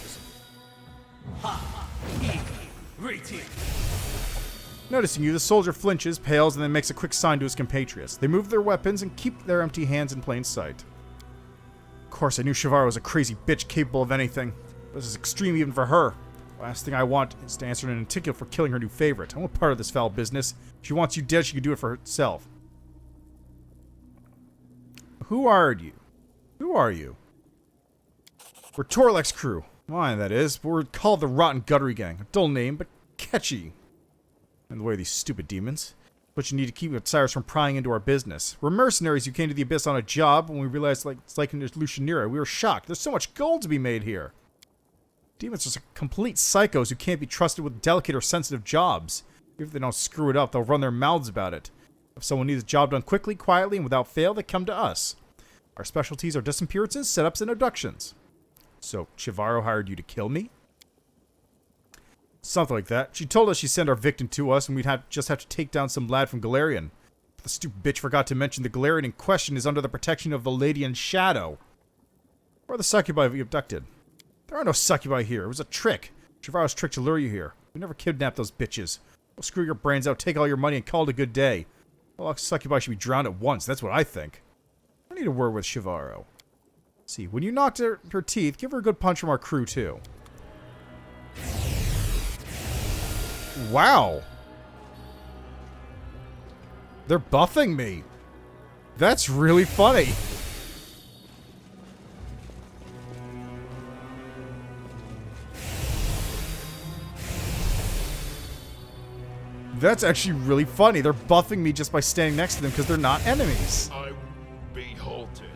Noticing you, the soldier flinches, pales, and then makes a quick sign to his compatriots. They move their weapons and keep their empty hands in plain sight. Of course, I knew Shamira was a crazy bitch capable of anything. But this is extreme even for her. The last thing I want is to answer an ticket for killing her new favorite. I want part of this foul business. If she wants you dead, she can do it for herself. Who are you? Who are you? We're Torlek's crew. Mine, that is. But we're called the Rotten Guttery Gang. A dull name, but catchy. In the way of these stupid demons. But you need to keep Cyrus from prying into our business. We're mercenaries who came to the Abyss on a job. When we realized it's like in Alushinyrra, we were shocked. There's so much gold to be made here. Demons are complete psychos who can't be trusted with delicate or sensitive jobs. If they don't screw it up, they'll run their mouths about it. If someone needs a job done quickly, quietly, and without fail, they come to us. Our specialties are disappearances, setups, and abductions. So, Chivaro hired you to kill me? Something like that. She told us she'd send our victim to us, and we'd just have to take down some lad from Galarian. But the stupid bitch forgot to mention the Galarian in question is under the protection of the Lady in Shadow. Or the succubi we abducted. There are no succubi here. It was a trick. Chivaro's trick to lure you here. We never kidnapped those bitches. We'll screw your brains out, take all your money, and call it a good day. Well, succubi should be drowned at once. That's what I think. I need a word with Chivaro. Let's see, when you knocked her teeth, give her a good punch from our crew, too. Wow. They're buffing me. That's really funny. That's actually really funny. They're buffing me just by standing next to them because they're not enemies. I will be halted.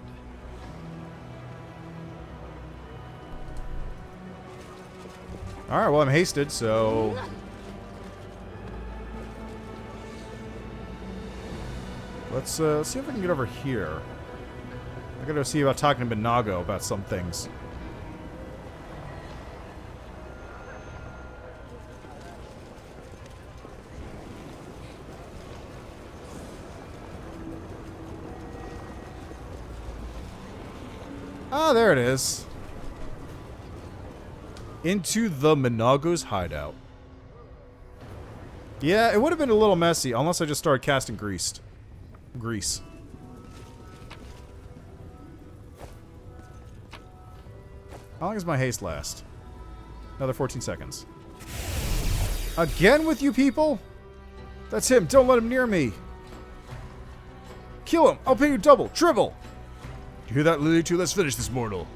Alright, well, I'm hasted, so... Let's see if I can get over here. I gotta see about talking to Minagho about some things. Ah, there it is. Into the Minagho's hideout. Yeah, it would have been a little messy unless I just started casting grease. How long does my haste last? Another 14 seconds. Again with you people? That's him. Don't let him near me. Kill him. I'll pay you double, triple. You hear that, Lily? Too? Let's finish this mortal.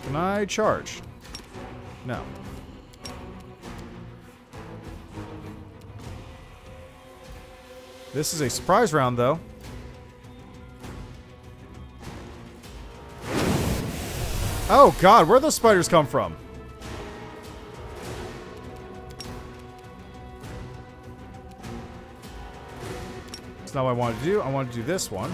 Can I charge? No. This is a surprise round, though. Oh, God, where'd those spiders come from? That's not what I wanted to do. I wanted to do this one.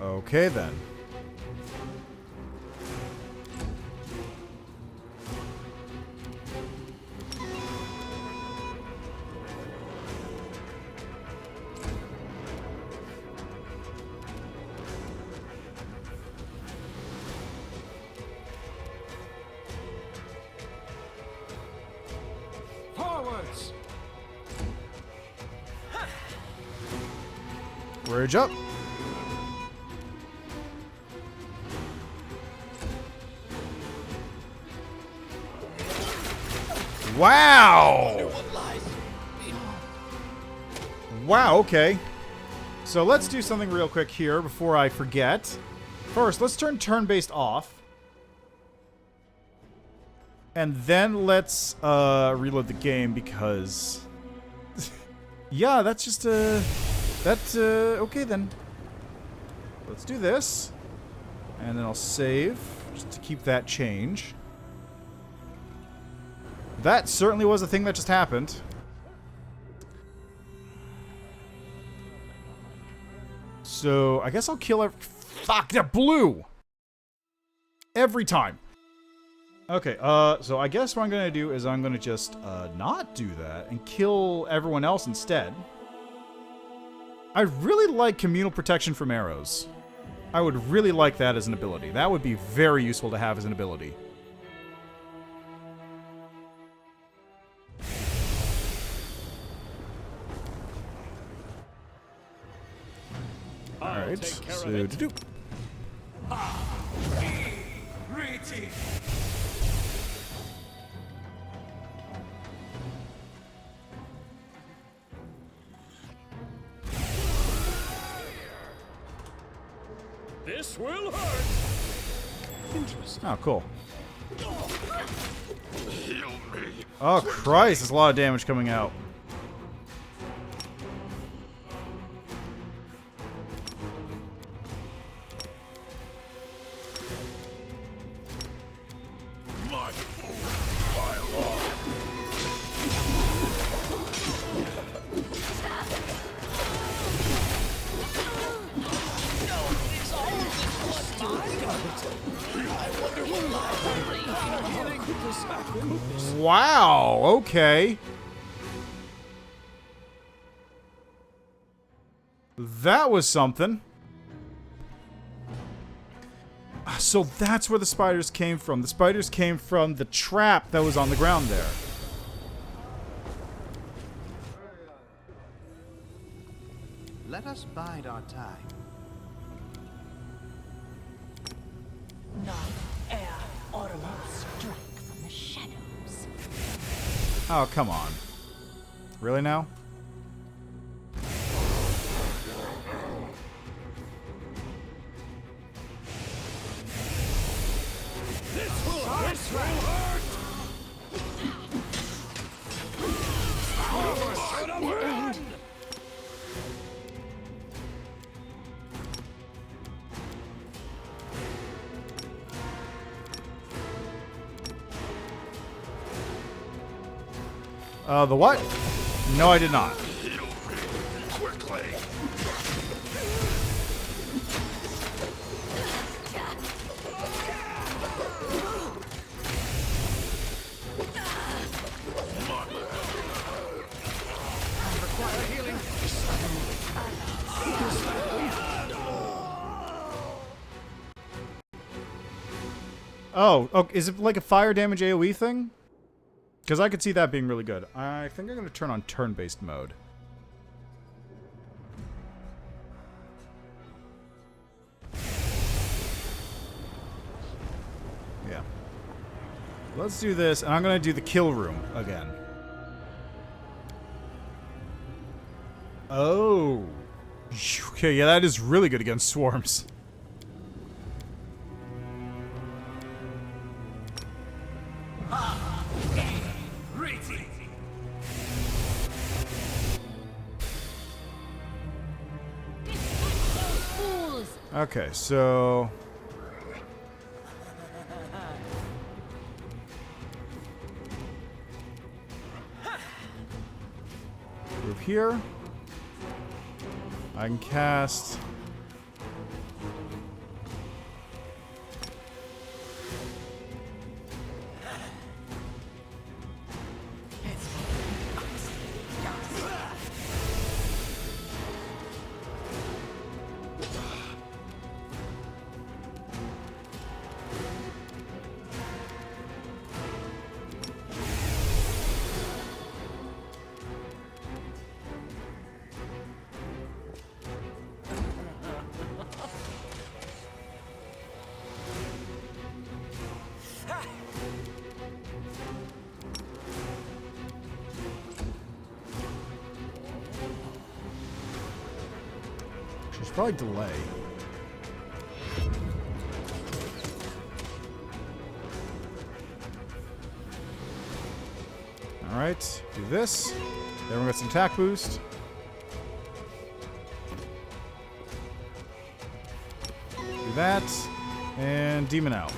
Okay, then. Forwards! Rage up. Wow! Wow, okay. So let's do something real quick here before I forget. First, let's turn turn-based off. And then let's reload the game because... yeah, that's just okay then. Let's do this. And then I'll save just to keep that change. That certainly was a thing that just happened. So, I guess I'll kill every... Fuck, that blue! Every time. Okay, so I guess what I'm gonna do is I'm gonna just, not do that and kill everyone else instead. I really like communal protection from arrows. I would really like that as an ability. That would be very useful to have as an ability. Alright, so do. This will hurt. Interesting. Oh, cool. Heal me. Oh, Christ, there's a lot of damage coming out. My food pile on. Wow, okay. That was something. So that's where the spiders came from. The spiders came from the trap that was on the ground there. Let us bide our time. Night air audible strike from the shadows. Oh, come on. Really now? This will hurt! Should have run! The what? No, I did not. Quickly. Oh, is it like a fire damage AoE thing? Because I could see that being really good. I think I'm going to turn on turn-based mode. Yeah. Let's do this, and I'm going to do the kill room again. Oh. Okay, yeah, that is really good against swarms. Okay, so... move here. I can cast... should probably delay. Alright, do this. Then we got some attack boost. Do that. And Demon out.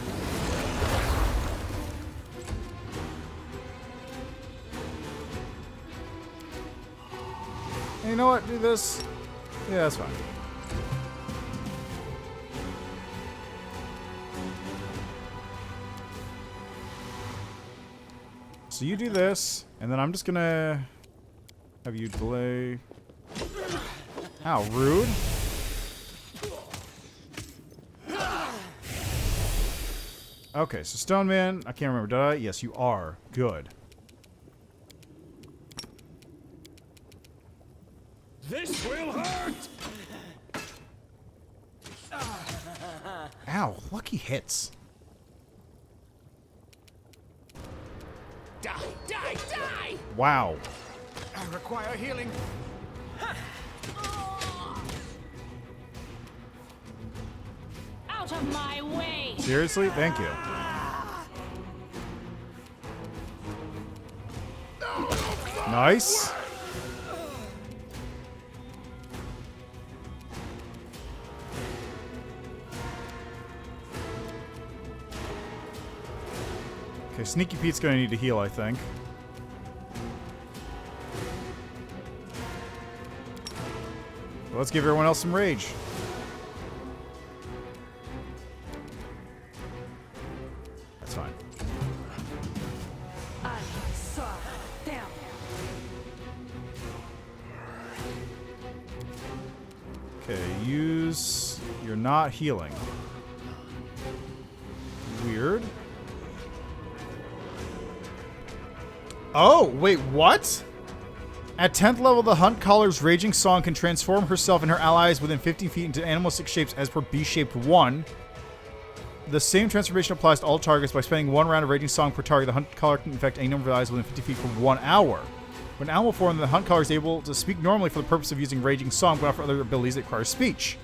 And you know what? Do this. Yeah, that's fine. So you do this, and then I'm just gonna have you delay. Ow, rude. Okay, so Stone Man, I can't remember, did I? Yes, you are. Good. This will hurt! Ow, lucky hits. Die, die, die! Wow. I require healing. Out of my way! Seriously? Thank you. Nice. Okay, Sneaky Pete's gonna need to heal, I think. Well, let's give everyone else some rage. That's fine. I saw them. Okay, use... You're not healing. Weird. Oh, wait, what? At 10th level, the Hunt Caller's Raging Song can transform herself and her allies within 50 feet into animalistic shapes as per B-shaped 1. The same transformation applies to all targets. By spending 1 round of Raging Song per target, the hunt caller can infect any number of allies within 50 feet for 1 hour. When animal form, the hunt caller is able to speak normally for the purpose of using Raging Song, but not for other abilities that require speech.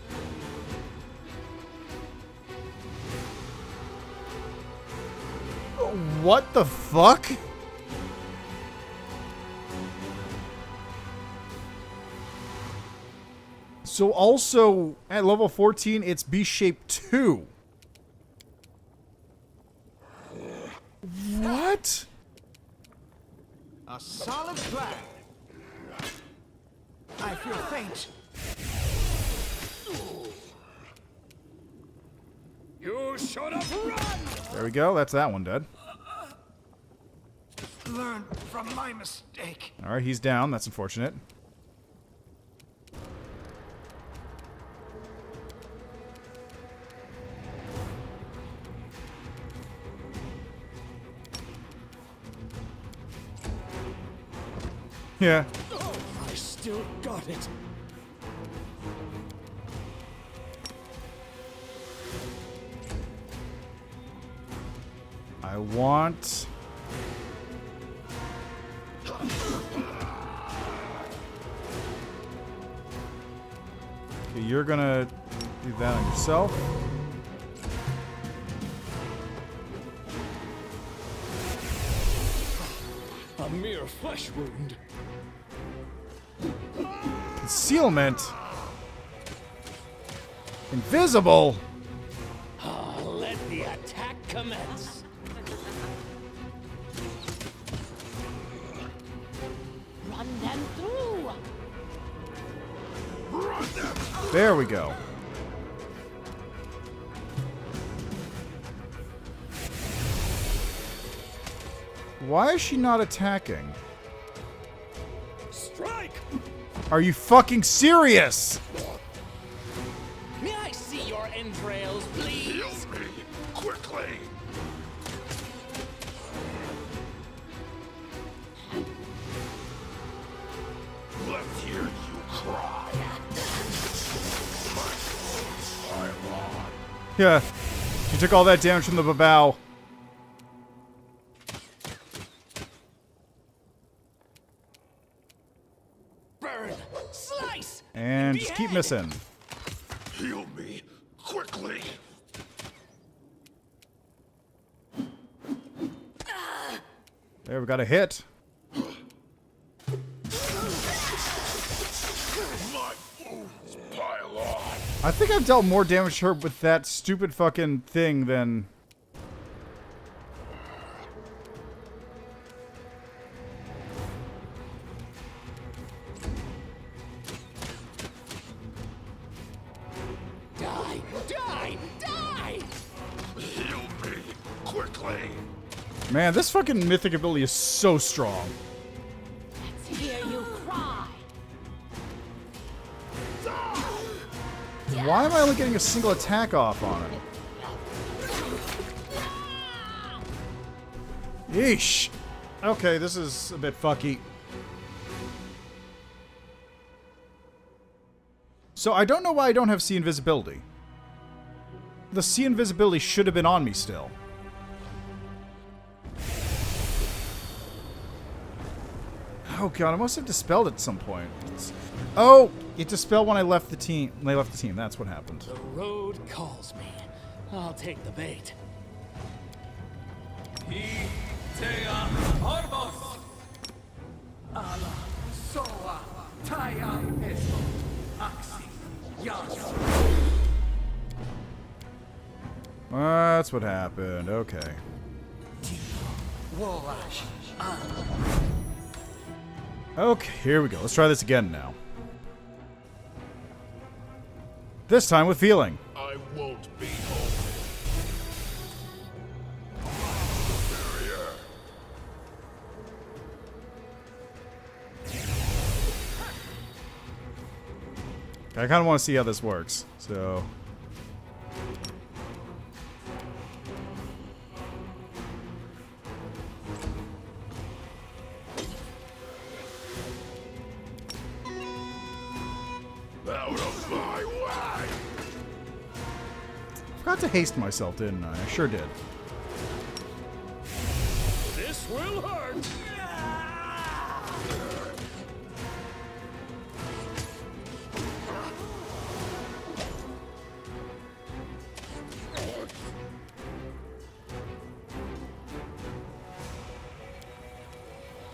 What the fuck? So also, at level 14, it's B-Shape 2. What? A solid plan. I feel faint. You should have run! There we go. That's that one dead. Learn from my mistake. All right, he's down. That's unfortunate. Yeah. Oh, I still got it. I want... Okay, you're gonna do that on yourself. A mere flesh wound. Concealment. Invisible. Let the attack commence. Run them through. There we go. Why is she not attacking? Strike! Are you fucking serious? May I see your entrails, please? Heal me quickly. Let's hear you cry. My wounds pile on. Yeah. She took all that damage from the babao. Burn! Slice! And just keep Behead! missing. Heal me quickly. There, we got a hit. My wounds pile on. I think I've dealt more damage to her with that stupid fucking thing than... Die! Die! Die! Heal me quickly. Man, this fucking mythic ability is so strong. Let's hear you cry. Why am I only getting a single attack off on it? Yeesh. Okay, this is a bit fucky. So I don't know why I don't have sea invisibility. The sea invisibility should have been on me still. Oh god, I must have dispelled at some point. Oh, it dispelled when I left the team. When I left the team, that's what happened. The road calls me. I'll take the bait. Soa, Taya, Esto, Axi, Yas. That's what happened. Okay. Wolash. Okay, here we go. Let's try this again now. This time with feeling. I won't be home. Barrier. I kind of want to see how this works. So... Out of my way! Forgot to haste myself, didn't I? I sure did. This will hurt.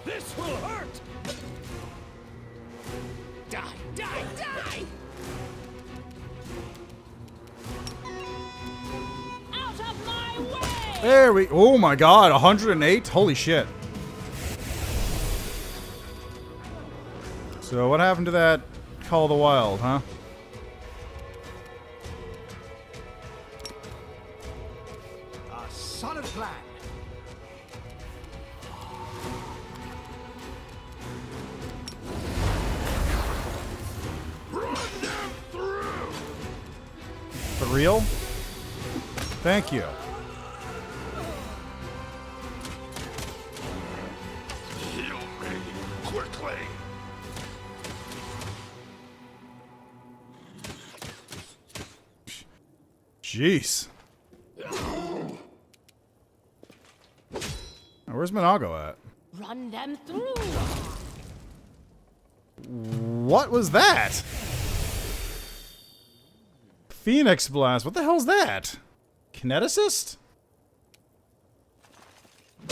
This will hurt. Die, die, die. Out of my way! There we... Oh my god, 108? Holy shit. So what happened to that Call of the Wild, huh? A solid plan. Run them through! For real? Thank you. Heal me quickly! Jeez. Now, where's Minagho at? Run them through! What was that? Phoenix Blast. What the hell's that? Kineticist?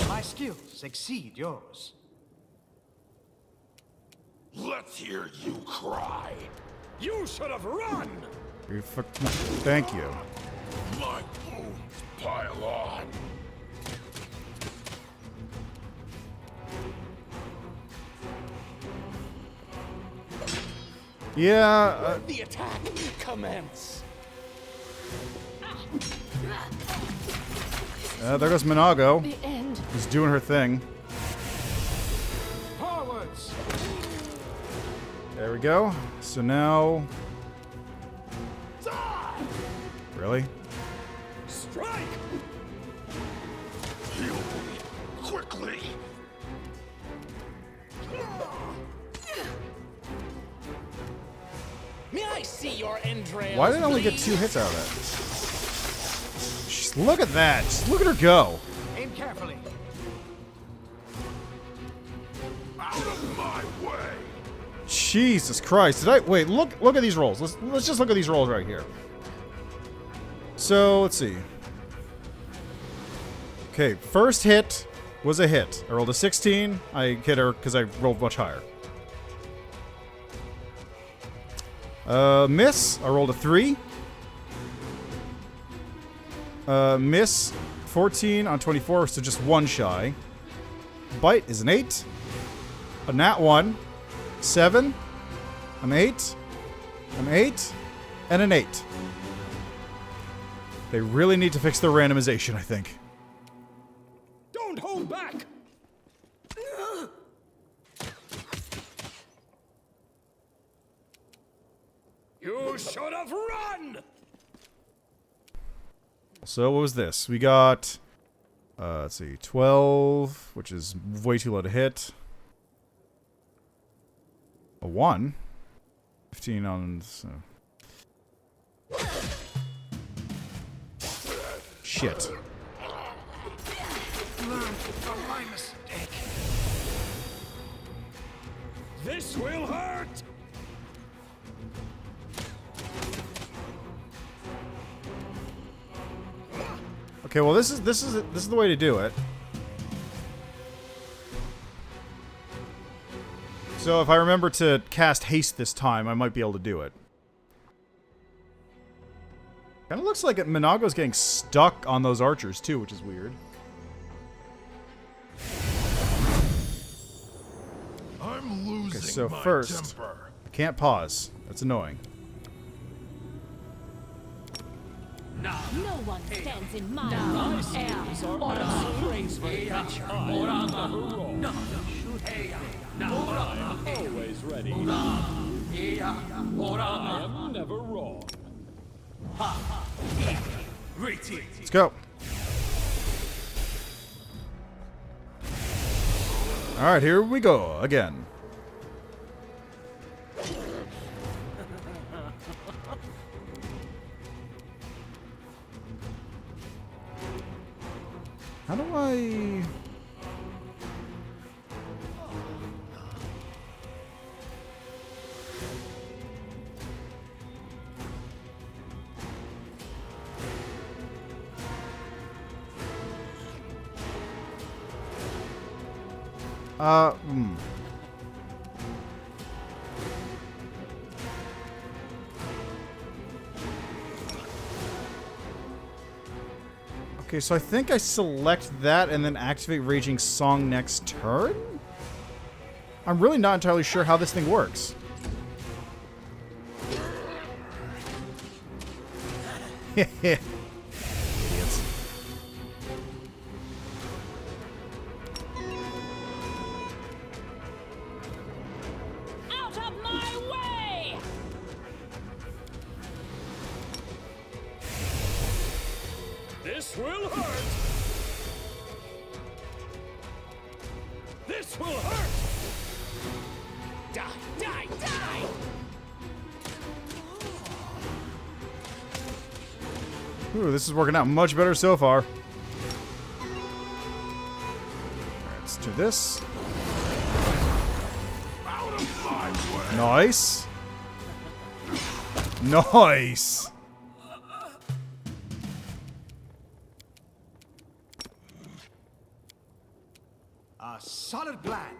My skills exceed yours. Let's hear you cry! You should have run. Thank you. My wounds pile on! Yeah, The attack commence. there goes Minagho. The end. She's doing her thing. Forwards! There we go. So now... Really? Strike. Heal me quickly! May I see your entrails? Why did I only get 2 hits out of that? Just look at that. Just look at her go. Aim carefully. Out of my way! Jesus Christ. Did I... Wait, look at these rolls. Let's just look at these rolls right here. So, let's see. Okay, first hit was a hit. I rolled a 16. I hit her because I rolled much higher. Miss. I rolled a 3. Miss. 14 on 24, so just 1 shy. Bite is an 8. A nat 1. 7. An 8. An 8. And an 8. They really need to fix their randomization, I think. Don't hold back. You should have run. So what was this? We got, let's see, 12, which is way too low to hit. A 1. 15 on... So. Shit. Learn from my mistake. This will hurt. Okay, well this is the way to do it. So if I remember to cast haste this time, I might be able to do it. Kind of looks like Minagho's getting stuck on those archers too, which is weird. I'm losing so my first- temper. I can't pause. That's annoying. No one stands in my My way. skills are praise very much. I am never wrong. I am always ready. I am never wrong. Let's go. Alright, here we go again. How do I... Okay, so I think I select that and then activate Raging Song next turn? I'm really not entirely sure how this thing works. Idiots. Out of my way! This will hurt. This will hurt. Die, die, die. Ooh, this is working out much better so far. Alright, let's do this. Out of my way! Nice. Nice. A solid plan.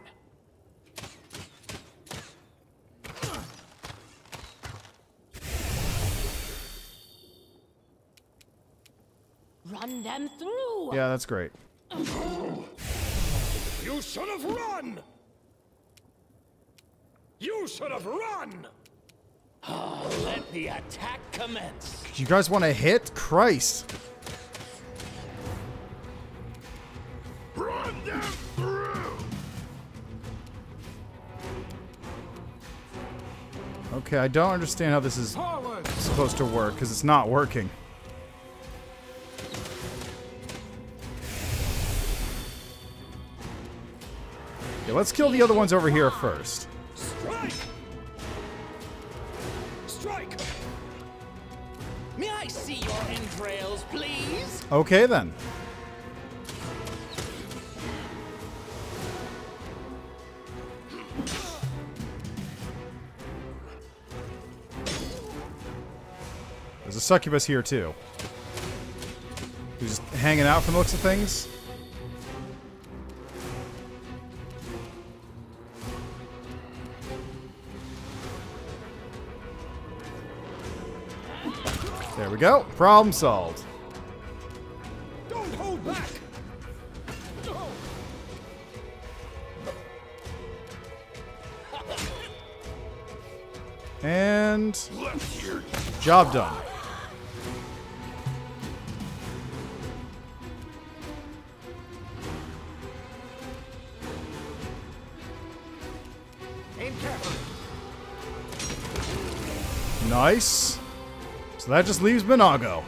Run them through! Yeah, that's great. You should have run. You should have run. Let the attack commence. You guys want to hit? Christ. Run them through! Okay, I don't understand how this is Forward! supposed to work, because it's not working. Yeah, let's kill the other ones over here first. Strike. Strike. May I see your entrails, please? Okay, then. There's a succubus here, too. Who's just hanging out from the looks of things. There we go. Problem solved. Don't hold back. And Let's hear you. job done. Aim carefully. Nice. So that just leaves Minagho.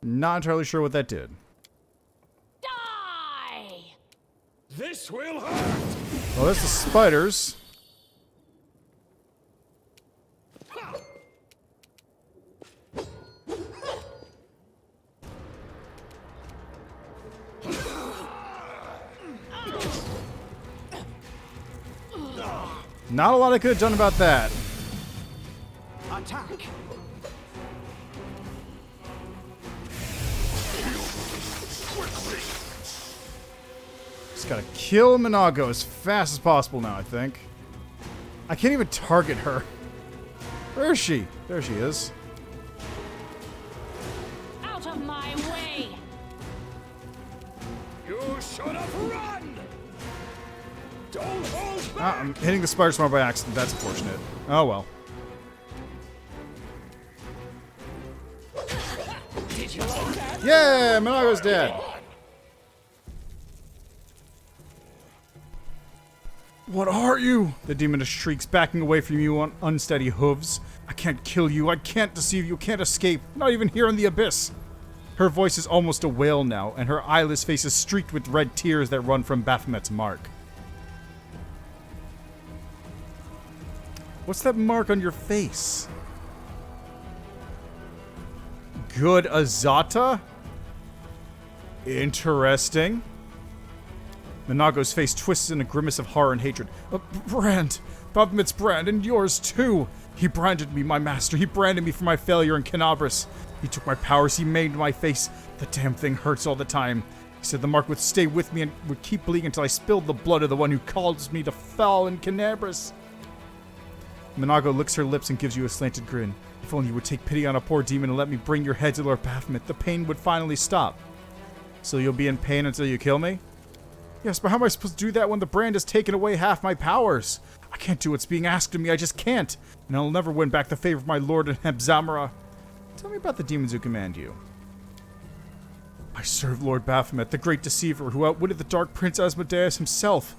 Not entirely sure what that did. Die! This will hurt. Well, there's the spiders. Not a lot I could have done about that. Attack! Just gotta kill Minagho as fast as possible now, I think. I can't even target her. Where is she? There she is. Out of my way! You should have run. Don't hold Ah, back. I'm hitting the spider smart by accident. That's unfortunate. Oh well. Did you like that? Yeah, Minagho's dead. What are you? The demon shrieks, backing away from you on unsteady hooves. I can't kill you. I can't deceive you. Can't escape. Not even here in the abyss. Her voice is almost a wail now, and her eyeless face is streaked with red tears that run from Baphomet's mark. What's that mark on your face? Good Azata? Interesting. Minagho's face twists in a grimace of horror and hatred. A brand! Baphomet's brand, and yours too! He branded me, my master. He branded me for my failure in Canabras. He took my powers. He maimed my face. The damn thing hurts all the time. He said the mark would stay with me and would keep bleeding until I spilled the blood of the one who caused me to fall in Canabras. Minagho licks her lips and gives you a slanted grin. If only you would take pity on a poor demon and let me bring your head to Lord Baphomet, the pain would finally stop. So you'll be in pain until you kill me? Yes, but how am I supposed to do that when the brand has taken away half my powers? I can't do what's being asked of me, I just can't. And I'll never win back the favor of my lord in Shamira. Tell me about the demons who command you. I serve Lord Baphomet, the great deceiver, who outwitted the Dark Prince Asmodeus himself.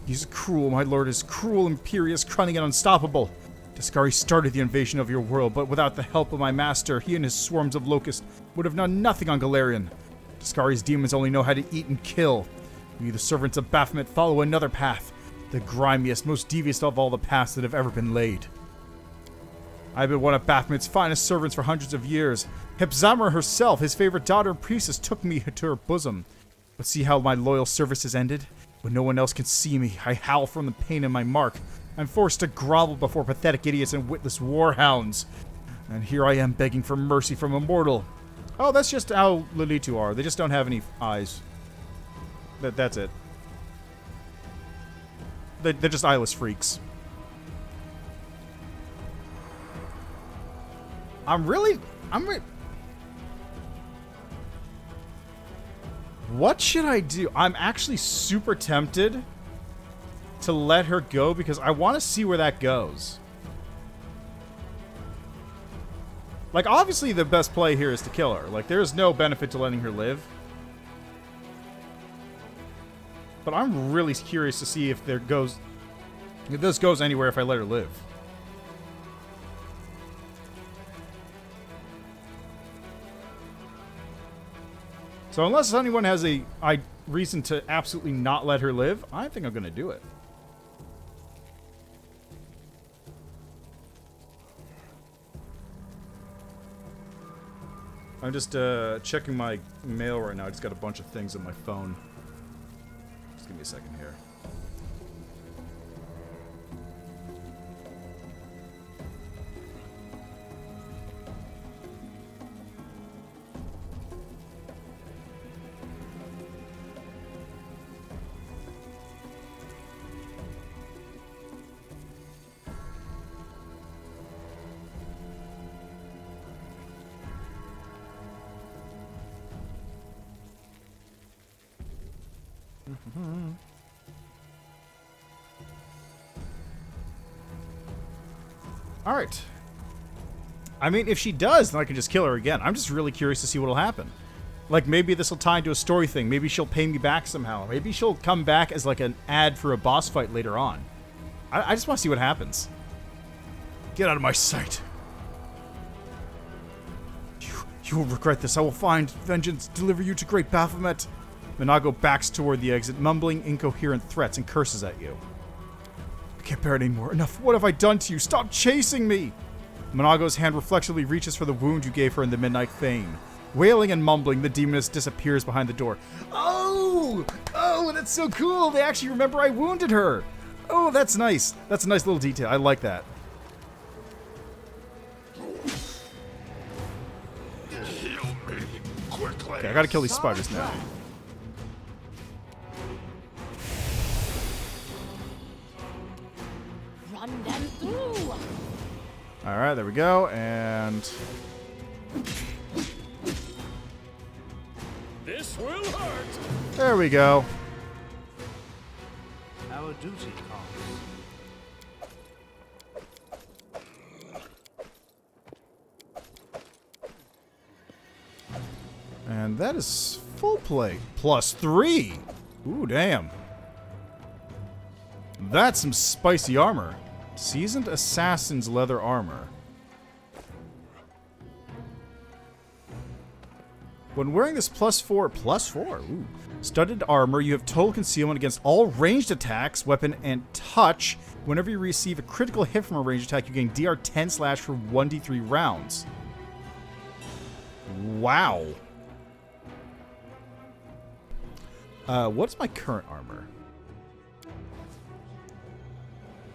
He's cruel, my lord is cruel, imperious, cunning, and unstoppable. Dascari started the invasion of your world, but without the help of my master, he and his swarms of locusts would have done nothing on Galarian. Dascari's demons only know how to eat and kill. We, the servants of Baphomet, follow another path, the grimiest, most devious of all the paths that have ever been laid. I've been one of Baphomet's finest servants for hundreds of years. Shamira herself, his favorite daughter and priestess, took me to her bosom. But see how my loyal service has ended? When no one else can see me, I howl from the pain in my mark. I'm forced to grovel before pathetic idiots and witless warhounds. And here I am begging for mercy from a mortal. Oh, that's just how Lilitu are. They just don't have any eyes. That's it. They're just eyeless freaks. What should I do? I'm actually super tempted to let her go because I want to see where that goes. Like, obviously the best play here is to kill her. Like, there's no benefit to letting her live. But I'm really curious to see if this goes anywhere if I let her live. So unless anyone has a reason to absolutely not let her live, I think I'm going to do it. I'm just checking my mail right now. I just got a bunch of things on my phone. Just give me a second here. Alright. I mean, if she does, then I can just kill her again. I'm just really curious to see what'll happen. Like, maybe this will tie into a story thing. Maybe she'll pay me back somehow. Maybe she'll come back as, like, an ad for a boss fight later on. I just want to see what happens. Get out of my sight. You will regret this. I will find vengeance, deliver you to great Baphomet. Minagho backs toward the exit, mumbling incoherent threats and curses at you. I can't bear it anymore. Enough. What have I done to you? Stop chasing me! Minagho's hand reflexively reaches for the wound you gave her in the Midnight Fane. Wailing and mumbling, the demoness disappears behind the door. Oh! Oh, that's so cool! They actually remember I wounded her! Oh, that's nice. That's a nice little detail. I like that. Heal me quickly. Okay, I gotta kill these spiders now. Run them through. Alright, there we go, and... This will hurt. there we go. Our duty calls. And that is full plate. +3! Ooh, damn. That's some spicy armor. Seasoned Assassin's leather armor. When wearing this +4, ooh, studded armor, you have total concealment against all ranged attacks, weapon, and touch. Whenever you receive a critical hit from a ranged attack, you gain DR 10 slash for 1d3 rounds. Wow. What's my current armor?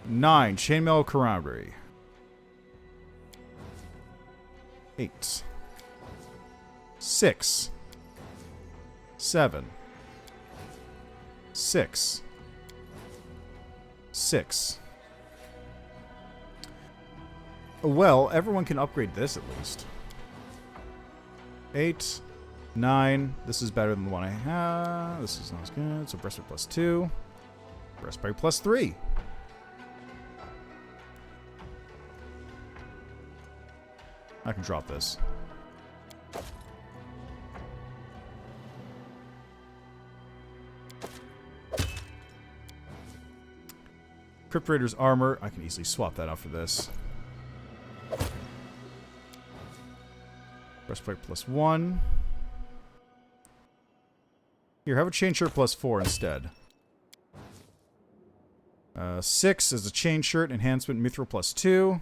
9, chainmail corroboree. 8. 6. 7. 6. 6. Well, everyone can upgrade this at least. 8. 9. This is better than the one I have. This is not as good. So breastplate +2. Breastplate +3. I can drop this. Crypt Raider's armor. I can easily swap that out for this. Breastplate +1. Here, have a chain shirt +4 instead. 6 is a chain shirt. Enhancement mithril +2.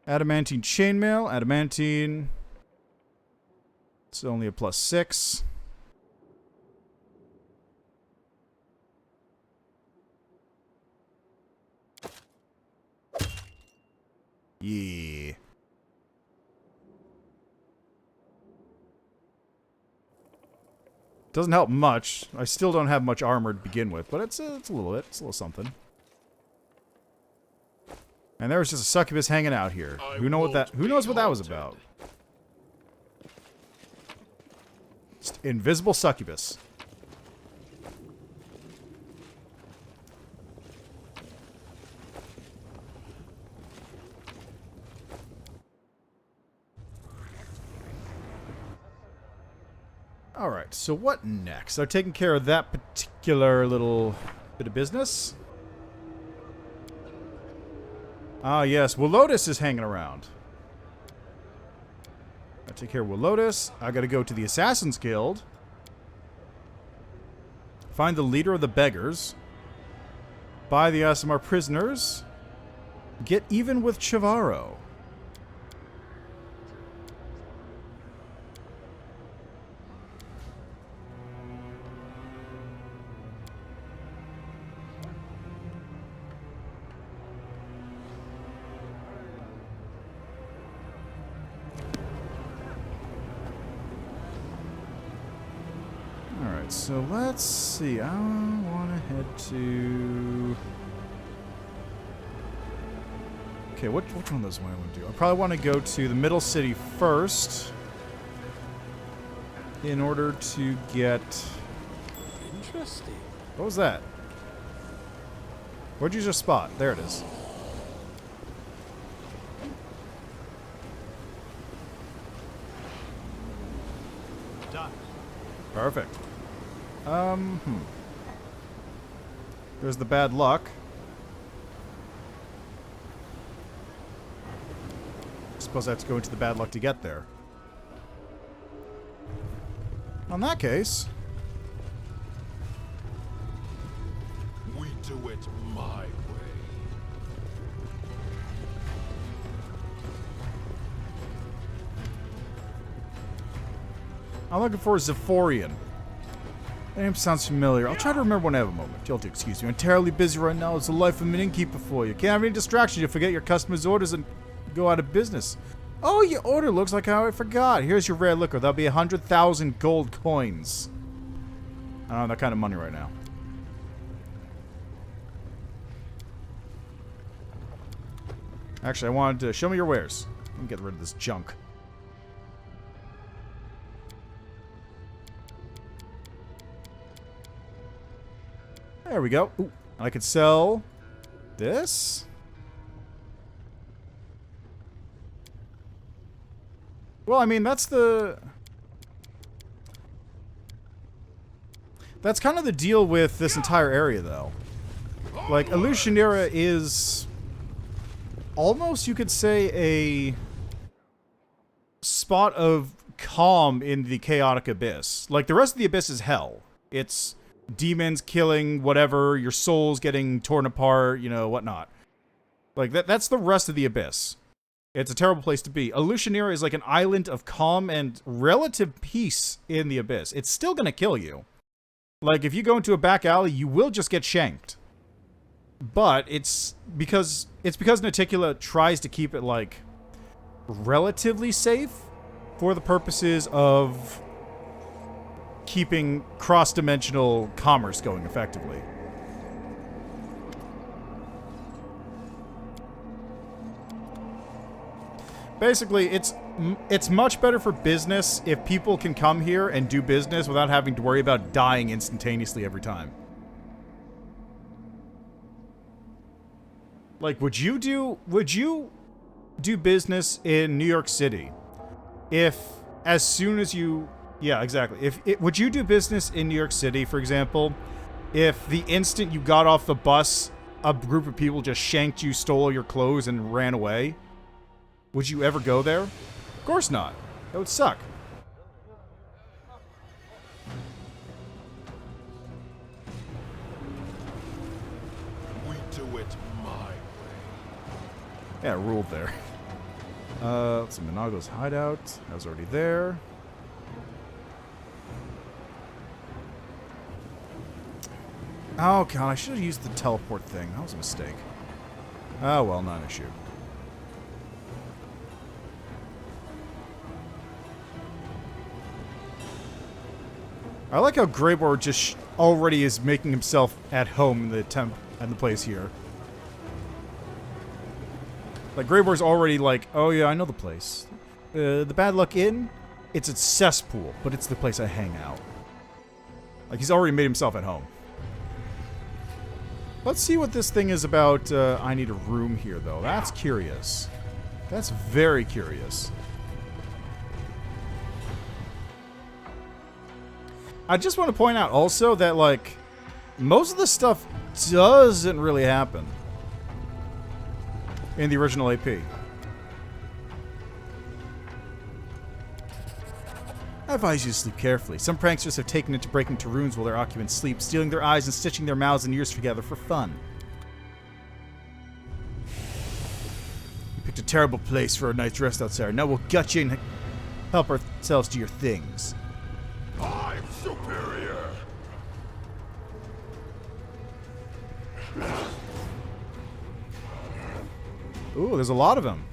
Adamantine chainmail. Adamantine. It's only a +6. Yeah. Doesn't help much. I still don't have much armor to begin with, but it's a little bit. It's a little something. And there was just a succubus hanging out here. Who knows what that was about? Just invisible succubus. Alright, so what next? They're taking care of that particular little bit of business. Ah, yes, Willotus is hanging around. I take care of Willotus. I gotta go to the Assassin's Guild. Find the leader of the beggars. Buy the Asimar prisoners. Get even with Chivaro. So let's see. I want to head to... Okay, which one of those do I want to do? I probably want to go to the middle city first in order to get... Interesting. What was that? Where'd you just spot? There it is. Done. Perfect. There's the bad luck. Suppose I have to go into the bad luck to get there. In that case... We do it my way. I'm looking for Zephorian. That name sounds familiar. I'll try to remember when I have a moment. You'll have to excuse me. I'm terribly busy right now. It's the life of an innkeeper for you. Can't have any distractions. You'll forget your customers' orders and go out of business. Oh, your order looks like how I forgot. Here's your rare liquor. That'll be 100,000 gold coins. I don't have that kind of money right now. Actually, I wanted to show me your wares. Let me get rid of this junk. There we go. Ooh, I could sell this. Well, I mean, that's kind of the deal with this entire area, though. Like, Alushinyrra is almost, you could say, a spot of calm in the chaotic abyss. Like, the rest of the abyss is hell. It's demons killing whatever, your soul's getting torn apart, you know, whatnot. Like, that's the rest of the abyss. It's a terrible place to be. Alushinyrra is like an island of calm and relative peace in the abyss. It's still gonna kill you. Like, if you go into a back alley, you will just get shanked. But it's because Naticula tries to keep it, like, relatively safe for the purposes of keeping cross-dimensional commerce going effectively. Basically, it's much better for business if people can come here and do business without having to worry about dying instantaneously every time. Like, would you do business in New York City if, as soon as you... Yeah, exactly. Would you do business in New York City, for example, if the instant you got off the bus, a group of people just shanked you, stole your clothes, and ran away? Would you ever go there? Of course not. That would suck. We do it my way. Yeah, ruled there. Let's see, Minagho's hideout. That was already there. Oh god, I should have used the teleport thing. That was a mistake. Oh well, not an issue. I like how Greybor just already is making himself at home in the place here. Like, Greybor's already like, oh yeah, I know the place. The Bad Luck Inn, it's a cesspool, but it's the place I hang out. Like, he's already made himself at home. Let's see what this thing is about. I need a room here, though. That's curious. That's very curious. I just want to point out also that, like, most of the stuff doesn't really happen in the original AP. I advise you to sleep carefully. Some pranksters have taken it to break into rooms while their occupants sleep, stealing their eyes and stitching their mouths and ears together for fun. You picked a terrible place for a night's rest outside. Now we'll gut you and help ourselves to your things. I'm superior. Ooh, there's a lot of them.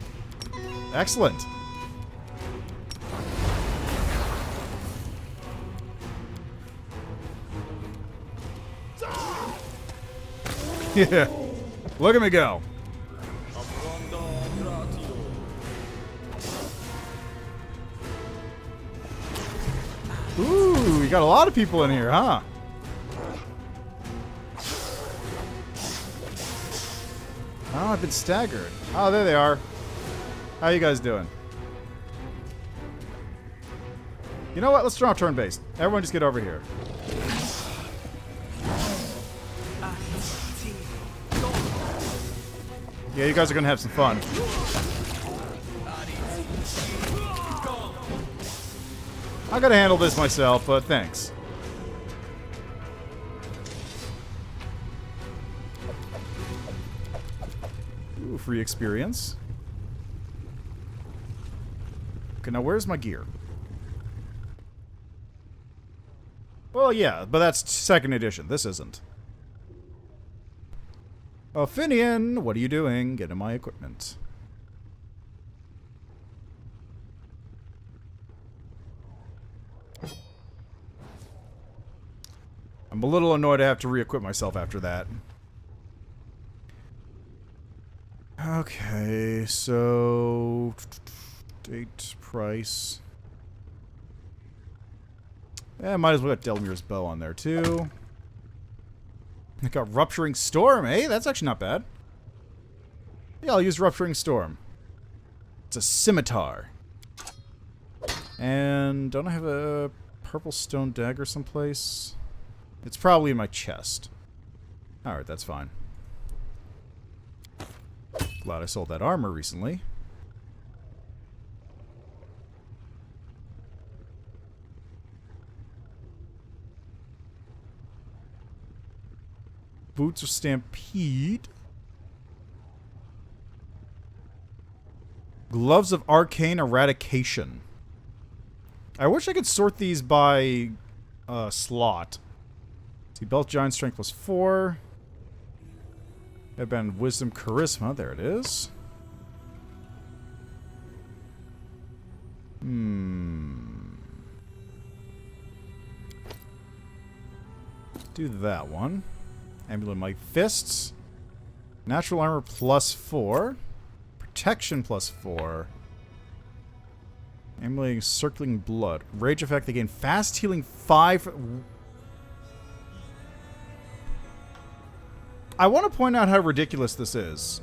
Excellent. Yeah. Look at me go. Ooh, you got a lot of people in here, huh? Oh, I've been staggered. Oh, there they are. How you guys doing? You know what? Let's draw turn-based. Everyone just get over here. Yeah, you guys are gonna have some fun. I gotta handle this myself, but thanks. Ooh, free experience. Okay, now where's my gear? Well, yeah, but that's 2nd edition. This isn't. Oh, Finian, what are you doing? Get in my equipment. I'm a little annoyed I have to re-equip myself after that. Okay, so... date, price... Yeah, might as well get Delmir's bow on there, too. I got Rupturing Storm, eh? That's actually not bad. Yeah, I'll use Rupturing Storm. It's a scimitar. And don't I have a purple stone dagger someplace? It's probably in my chest. Alright, that's fine. Glad I sold that armor recently. Boots of Stampede. Gloves of Arcane Eradication. I wish I could sort these by slot. See, Belt Giant Strength plus 4. Headband Wisdom Charisma. There it is. Do that one. Amulet of Might Fists. Natural Armor plus 4. Protection plus 4. Emulating Circling Blood. Rage effect, they gain fast healing 5. I want to point out how ridiculous this is.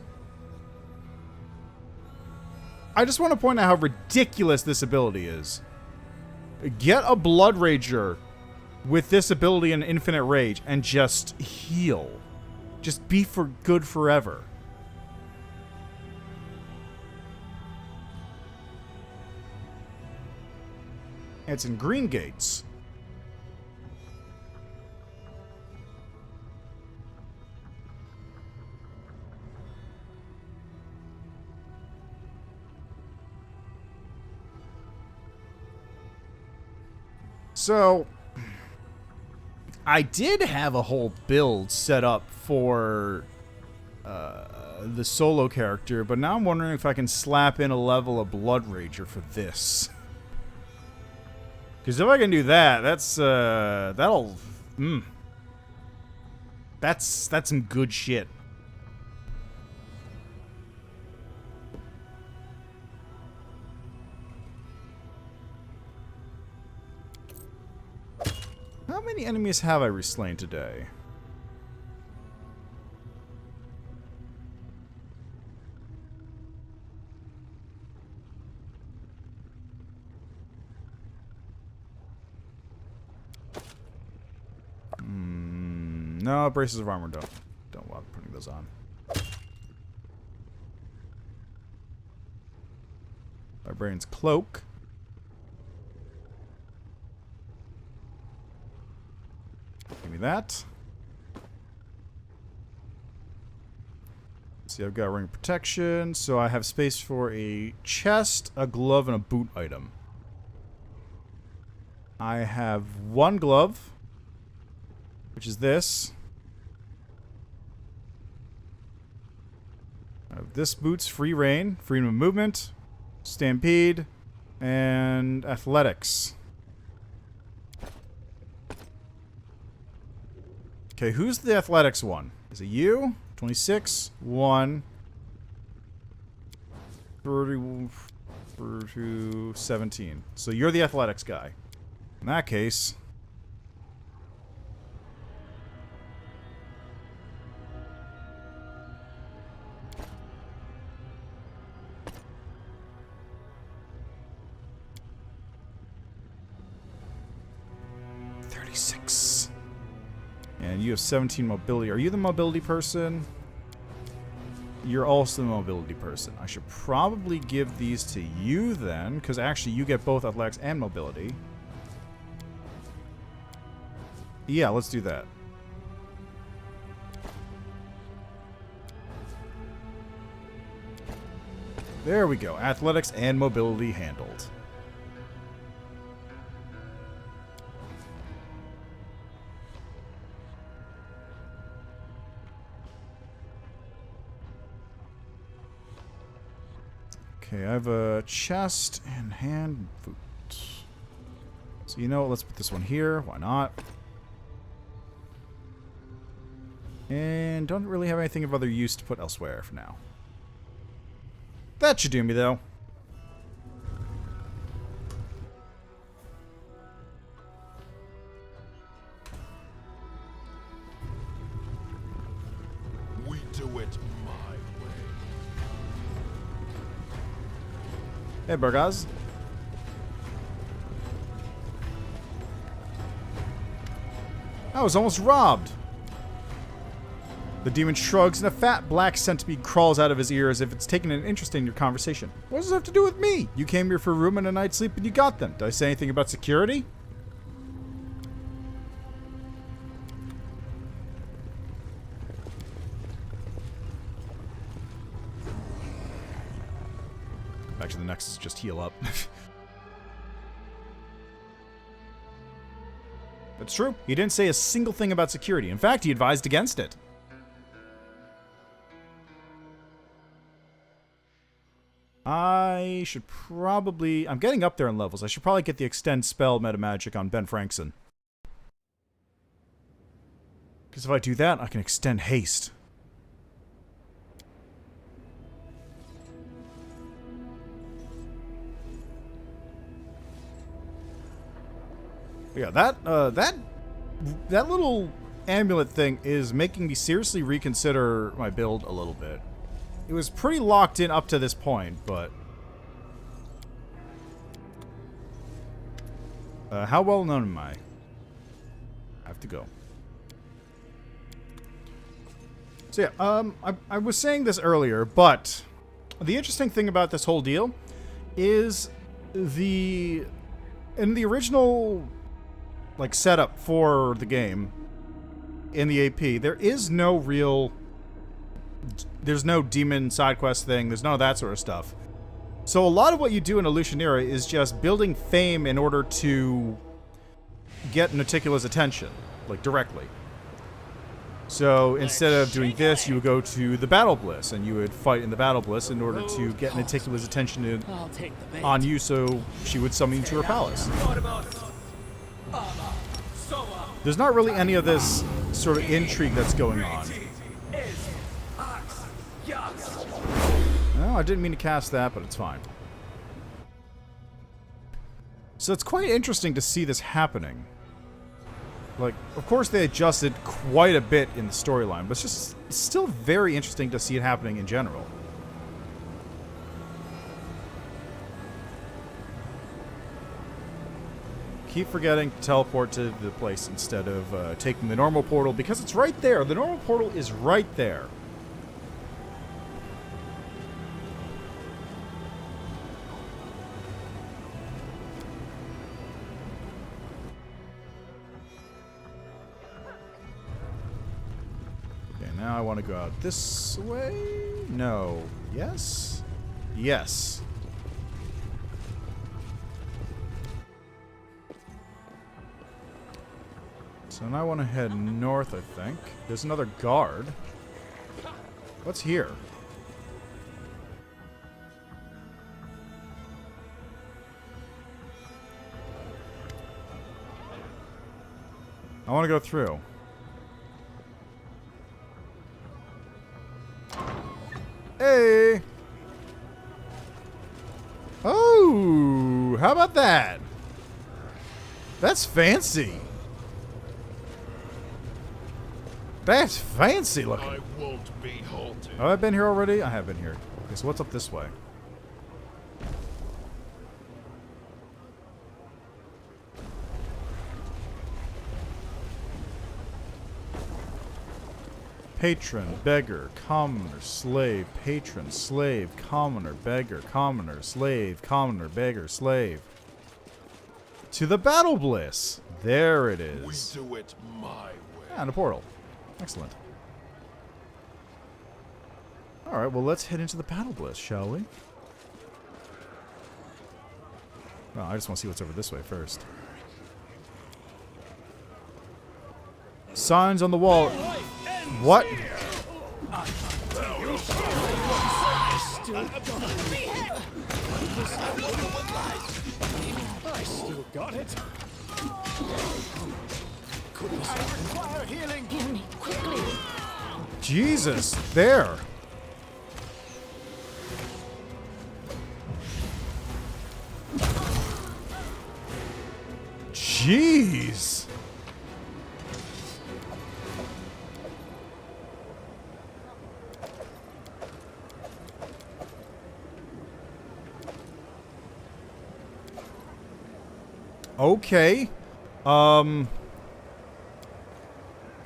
I just want to point out how ridiculous this ability is. Get a Blood Rager with this ability and Infinite Rage and just heal. Just be for good forever. It's in Green Gates. So, I did have a whole build set up for the solo character, but now I'm wondering if I can slap in a level of Blood Rager for this. Because if I can do that, that's that'll that's some good shit. How many enemies have I reslain today? No, braces of armor don't bother putting those on. Librarian's cloak. Give me that. See, I've got ring of protection, so I have space for a chest, a glove, and a boot item. I have one glove, which is this. I have this boots, free reign, freedom of movement, stampede, and athletics. Okay, who's the athletics one? Is it you? 26, 1, 30, 32, 17. So you're the athletics guy. In that case... And you have 17 mobility. Are you the mobility person? You're also the mobility person. I should probably give these to you then, because actually you get both athletics and mobility. Yeah, let's do that. There we go. Athletics and mobility handled. Okay, I have a chest and hand boot. So you know what, let's put this one here. Why not? And don't really have anything of other use to put elsewhere for now. That should do me, though. We do it my way. Hey, Burgaz. I was almost robbed. The demon shrugs and a fat black centipede crawls out of his ear as if it's taking an interest in your conversation. What does this have to do with me? You came here for a room and a night's sleep and you got them. Did I say anything about security? Actually, the next is just heal up. That's true. He didn't say a single thing about security. In fact, he advised against it. I should probably... I'm getting up there in levels. I should probably get the extend spell meta magic on Ben Frankson. Because if I do that, I can extend haste. Yeah, that little amulet thing is making me seriously reconsider my build a little bit. It was pretty locked in up to this point, but... how well known am I? I have to go. So yeah, I was saying this earlier, but the interesting thing about this whole deal is in the original like setup for the game in the AP, there's no demon side quest thing, there's none of that sort of stuff. So a lot of what you do in Alushinyrra is just building fame in order to get Nauticula's attention, like directly. So instead of doing this, you would go to the Battle Bliss, and you would fight in the Battle Bliss in order to get Nauticula's attention on you, so she would summon you to her palace. There's not really any of this sort of intrigue that's going on. No, I didn't mean to cast that, but it's fine. So it's quite interesting to see this happening. Like, of course they adjusted quite a bit in the storyline, but it's still very interesting to see it happening in general. Keep forgetting to teleport to the place instead of taking the normal portal, because it's right there. The normal portal is right there. Okay, now I want to go out this way. No. Yes? Yes. So now I want to head north, I think. There's another guard. What's here? I want to go through. Hey! Oh! How about that? That's fancy. That's fancy looking. I won't be halted. Oh, I've been here already? I have been here. Okay, so what's up this way? Patron, beggar, commoner, slave, patron, slave, commoner, beggar, commoner, slave, commoner, beggar, slave. To the Battle Bliss. There it is. We do it my way. And a portal. Excellent. Alright, well, let's head into the Battle Bliss, shall we? Well, I just want to see what's over this way first. Signs on the wall. What? I still got it. I require healing. Heal me quickly. Jesus, there. Jeez. Okay.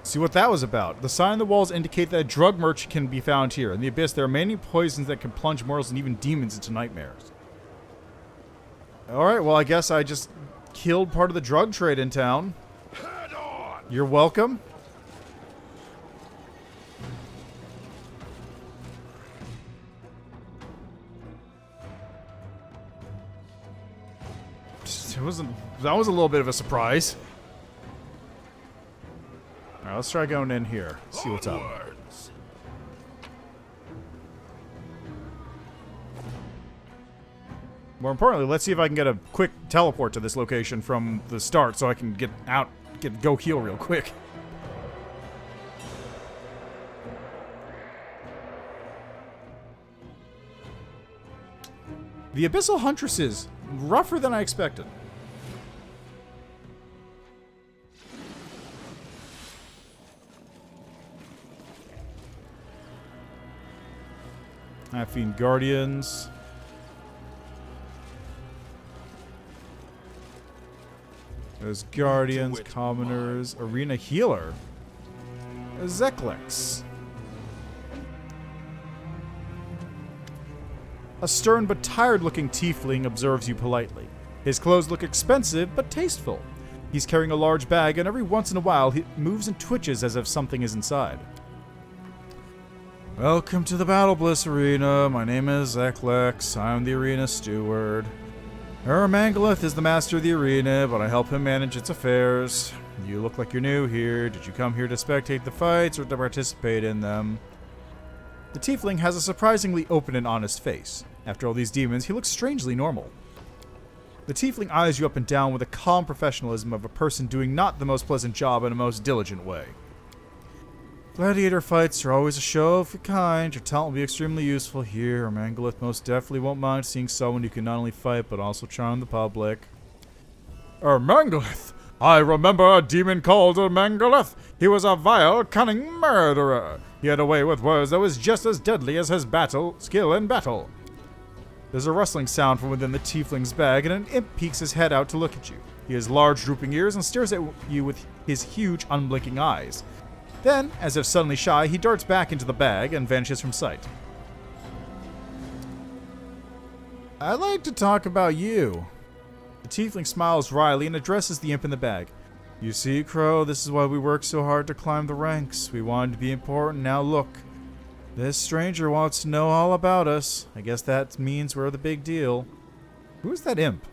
See what that was about. The sign on the walls indicate that a drug merchant can be found here. In the Abyss, there are many poisons that can plunge mortals and even demons into nightmares. Alright, well, I guess I just killed part of the drug trade in town. Head on! You're welcome. That was a little bit of a surprise. Alright, let's try going in here. See what's up. Onwards. More importantly, let's see if I can get a quick teleport to this location from the start so I can get out, go heal real quick. The Abyssal Huntresses, rougher than I expected. Fiend Guardians. There's Guardians, Commoners, Arena Healer. Zeklex. A stern but tired-looking tiefling observes you politely. His clothes look expensive but tasteful. He's carrying a large bag, and every once in a while he moves and twitches as if something is inside. Welcome to the Battle Bliss Arena. My name is Zeklex. I'm the arena steward. Mangolith is the master of the arena, but I help him manage its affairs. You look like you're new here. Did you come here to spectate the fights or to participate in them? The tiefling has a surprisingly open and honest face. After all these demons, he looks strangely normal. The tiefling eyes you up and down with the calm professionalism of a person doing not the most pleasant job in a most diligent way. Gladiator fights are always a show of a kind. Your talent will be extremely useful here. Mangolith most definitely won't mind seeing someone who can not only fight but also charm the public. Mangolith! I remember a demon called Mangolith. He was a vile, cunning murderer. He had a way with words that was just as deadly as his skill in battle. There's a rustling sound from within the tiefling's bag, and an imp peeks his head out to look at you. He has large, drooping ears and stares at you with his huge, unblinking eyes. Then, as if suddenly shy, he darts back into the bag and vanishes from sight. I'd like to talk about you. The tiefling smiles wryly and addresses the imp in the bag. You see, Crow, this is why we work so hard to climb the ranks. We wanted to be important, now look. This stranger wants to know all about us. I guess that means we're the big deal. Who's that imp?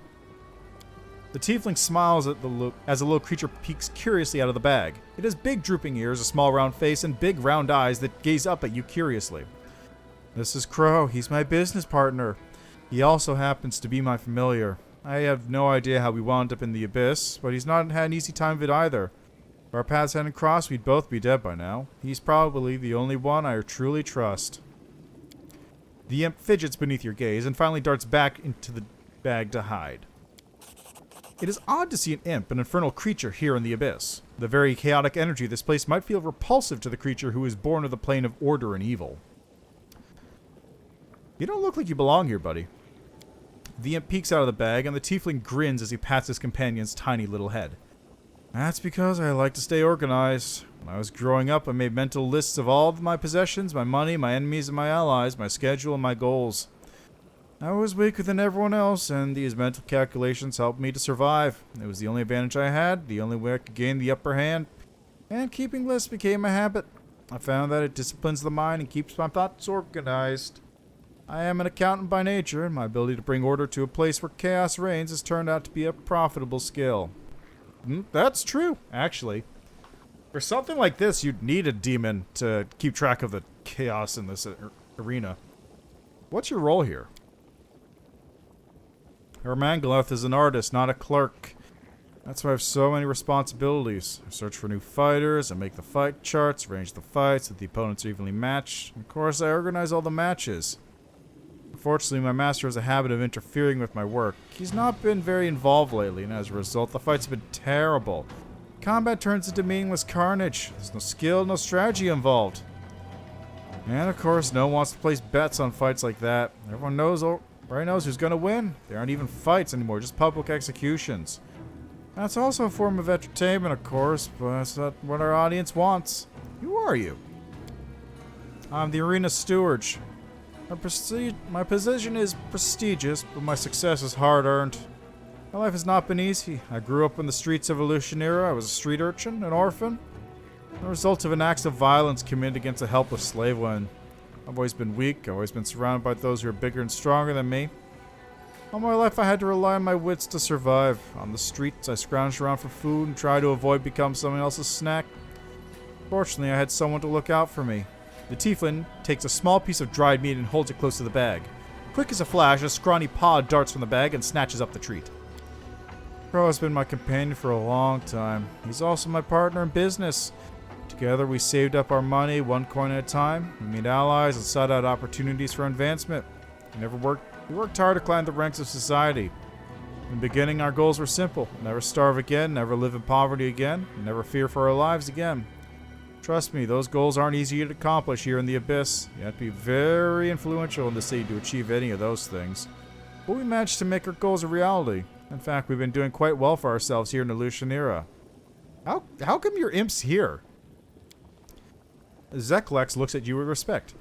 The tiefling smiles at as the little creature peeks curiously out of the bag. It has big drooping ears, a small round face, and big round eyes that gaze up at you curiously. This is Crow. He's my business partner. He also happens to be my familiar. I have no idea how we wound up in the Abyss, but he's not had an easy time of it either. If our paths hadn't crossed, we'd both be dead by now. He's probably the only one I truly trust. The imp fidgets beneath your gaze and finally darts back into the bag to hide. It is odd to see an imp, an infernal creature, here in the Abyss. The very chaotic energy of this place might feel repulsive to the creature who is born of the plane of order and evil. You don't look like you belong here, buddy. The imp peeks out of the bag, and the tiefling grins as he pats his companion's tiny little head. That's because I like to stay organized. When I was growing up, I made mental lists of all of my possessions, my money, my enemies, and my allies, my schedule, and my goals. I was weaker than everyone else, and these mental calculations helped me to survive. It was the only advantage I had, the only way I could gain the upper hand, and keeping lists became a habit. I found that it disciplines the mind and keeps my thoughts organized. I am an accountant by nature, and my ability to bring order to a place where chaos reigns has turned out to be a profitable skill. That's true, actually. For something like this, you'd need a demon to keep track of the chaos in this arena. What's your role here? Mangolith is an artist, not a clerk. That's why I have so many responsibilities. I search for new fighters, I make the fight charts, arrange the fights so the opponents are evenly matched. Of course, I organize all the matches. Unfortunately, my master has a habit of interfering with my work. He's not been very involved lately, and as a result, the fights have been terrible. Combat turns into meaningless carnage. There's no skill, no strategy involved. And of course, no one wants to place bets on fights like that. Everyone knows who's gonna win. There aren't even fights anymore, just public executions. That's also a form of entertainment, of course, but that's not what our audience wants. Who are you? I'm the arena steward. My position is prestigious, but my success is hard-earned. My life has not been easy. I grew up in the streets of Alushinyrra. I was a street urchin, an orphan, the result of an act of violence committed against a helpless slave woman. I've always been weak. I've always been surrounded by those who are bigger and stronger than me. All my life I had to rely on my wits to survive. On the streets, I scrounged around for food and tried to avoid becoming someone else's snack. Fortunately, I had someone to look out for me. The tiefling takes a small piece of dried meat and holds it close to the bag. Quick as a flash, a scrawny paw darts from the bag and snatches up the treat. Crow has been my companion for a long time. He's also my partner in business. Together we saved up our money, one coin at a time. We made allies and sought out opportunities for advancement. We worked hard to climb the ranks of society. In the beginning, our goals were simple. Never starve again, never live in poverty again, never fear for our lives again. Trust me, those goals aren't easy to accomplish here in the Abyss. You have to be very influential in the city to achieve any of those things. But we managed to make our goals a reality. In fact, we've been doing quite well for ourselves here in Alushinyrra. How come your imp's here? Zeklex looks at you with respect.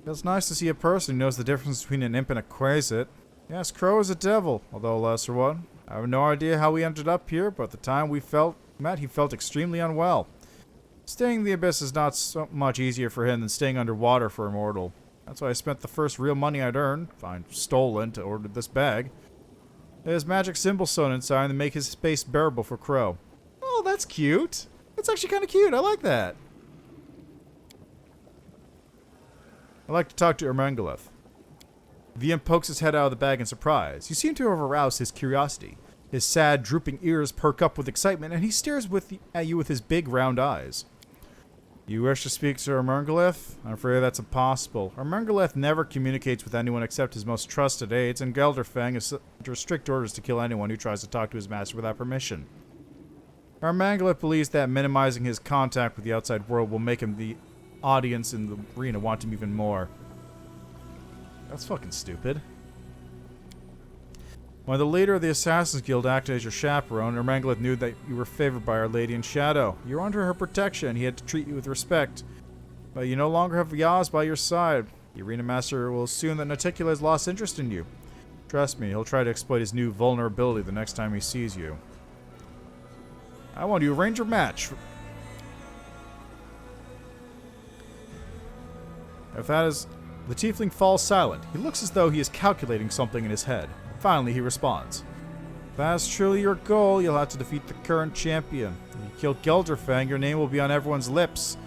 It's nice to see a person who knows the difference between an imp and a quasit. Yes, Crow is a devil, although a lesser one. I have no idea how we ended up here, but at the time we met, he felt extremely unwell. Staying in the Abyss is not so much easier for him than staying underwater for a mortal. That's why I spent the first real money I'd earned, fine, stolen, to order this bag. There's magic symbol sewn inside to make his space bearable for Crow. Oh, that's cute. That's actually kind of cute. I like that. I'd like to talk to Ermengalith. The imp pokes his head out of the bag in surprise. You seem to have aroused his curiosity. His sad, drooping ears perk up with excitement, and he stares at you with his big, round eyes. You wish to speak to Ermengalith? I'm afraid that's impossible. Ermengalith never communicates with anyone except his most trusted aides, and Gelderfang is under strict orders to kill anyone who tries to talk to his master without permission. Ermengalith believes that minimizing his contact with the outside world will make him the audience in the arena want him even more. That's fucking stupid. When the leader of the Assassin's Guild acted as your chaperone, Ermengalith knew that you were favored by Our Lady in Shadow. You were under her protection, he had to treat you with respect. But you no longer have Yaz by your side. The Arena Master will assume that Naticula has lost interest in you. Trust me, he'll try to exploit his new vulnerability the next time he sees you. I want to arrange a match. If that is... The tiefling falls silent. He looks as though he is calculating something in his head. Finally, he responds. If that's truly your goal, you'll have to defeat the current champion. If you kill Gelderfang, your name will be on everyone's lips.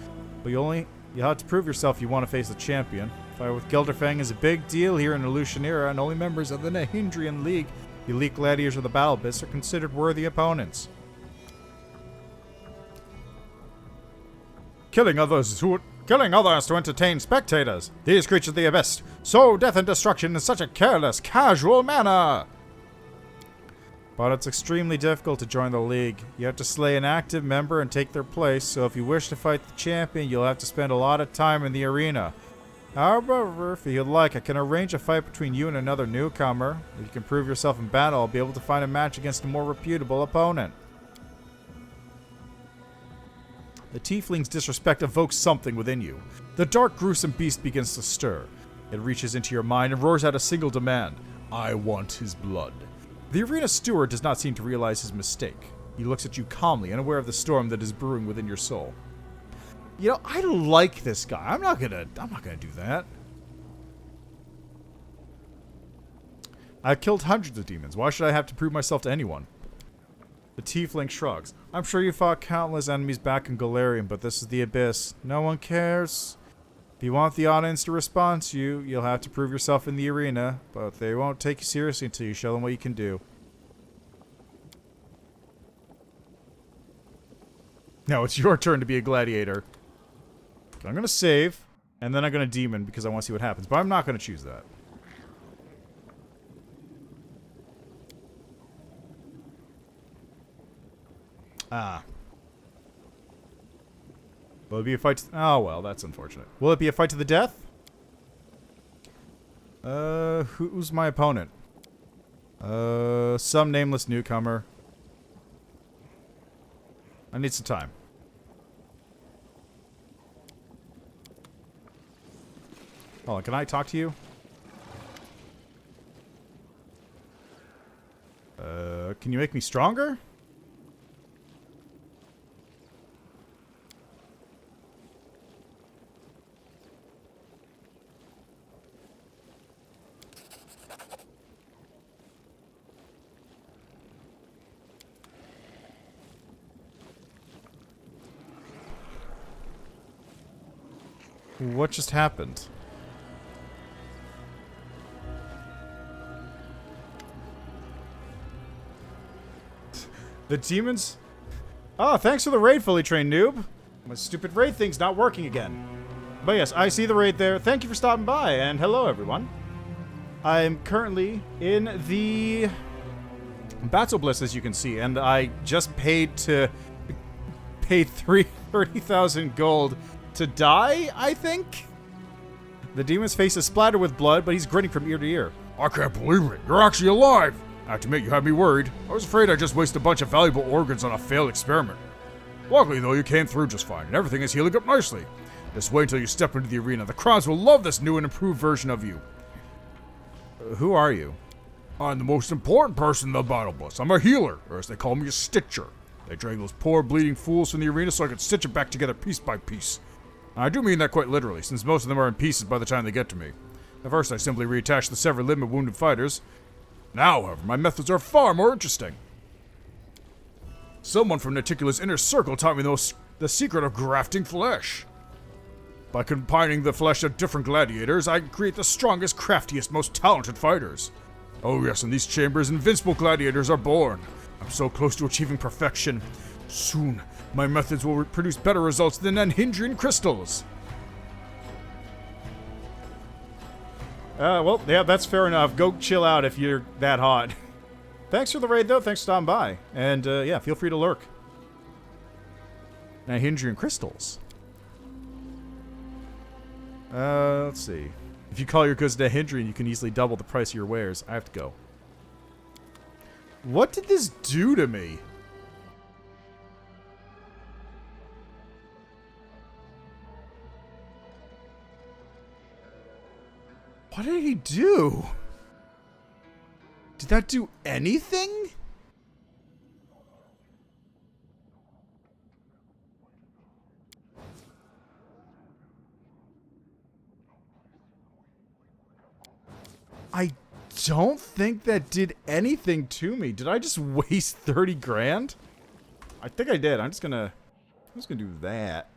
But you'll have to prove yourself if you want to face the champion. Fight with Gelderfang is a big deal here in Alushinyrra, and only members of the Nahindrian League, the elite gladiators of the Battle Abyss, are considered worthy opponents. Killing others to entertain spectators. These creatures of the Abyss sow death and destruction in such a careless, casual manner. But it's extremely difficult to join the League. You have to slay an active member and take their place, so if you wish to fight the champion, you'll have to spend a lot of time in the arena. However, if you'd like, I can arrange a fight between you and another newcomer. If you can prove yourself in battle, I'll be able to find a match against a more reputable opponent. The tiefling's disrespect evokes something within you. The dark, gruesome beast begins to stir. It reaches into your mind and roars out a single demand. I want his blood. The arena steward does not seem to realize his mistake. He looks at you calmly, unaware of the storm that is brewing within your soul. You know, I like this guy. I'm not gonna do that. I've killed hundreds of demons. Why should I have to prove myself to anyone? The tiefling shrugs. I'm sure you fought countless enemies back in Galarian, but this is the Abyss. No one cares. If you want the audience to respond to you, you'll have to prove yourself in the arena, but they won't take you seriously until you show them what you can do. Now it's your turn to be a gladiator. I'm going to save, and then I'm going to demon because I want to see what happens, but I'm not going to choose that. Will it be a fight oh, well, that's unfortunate. Will it be a fight to the death? Who's my opponent? Some nameless newcomer. I need some time. Hold on, can I talk to you? Can you make me stronger? What just happened? The demons... Oh, thanks for the raid, fully trained noob. My stupid raid thing's not working again. But yes, I see the raid there. Thank you for stopping by, and hello, everyone. I'm currently in the Battle Bliss, as you can see, and I just paid 30,000 gold to die, I think? The demon's face is splattered with blood, but he's grinning from ear to ear. I can't believe it. You're actually alive. I have to admit, you had me worried. I was afraid I just wasted a bunch of valuable organs on a failed experiment. Luckily, though, you came through just fine, and everything is healing up nicely. Just wait until you step into the arena. The crowds will love this new and improved version of you. Who are you? I'm the most important person in the battle bus. I'm a healer, or as they call me, a stitcher. They drag those poor bleeding fools from the arena so I can stitch it back together piece by piece. I do mean that quite literally, since most of them are in pieces by the time they get to me. At first, I simply reattach the severed limb of wounded fighters. Now, however, my methods are far more interesting. Someone from Neticular's inner circle taught me the secret of grafting flesh. By combining the flesh of different gladiators, I can create the strongest, craftiest, most talented fighters. Oh yes, in these chambers, invincible gladiators are born. I'm so close to achieving perfection. Soon, my methods will produce better results than Anhydrian crystals. Well, yeah, that's fair enough. Go chill out if you're that hot. Thanks for the raid, though. Thanks for stopping by. And, yeah, feel free to lurk. Anhydrian crystals. Let's see. If you call your goods Anhydrian, you can easily double the price of your wares. I have to go. What did this do to me? What did he do? Did that do anything? I don't think that did anything to me. Did I just waste 30 grand? I think I did. I'm just gonna do that.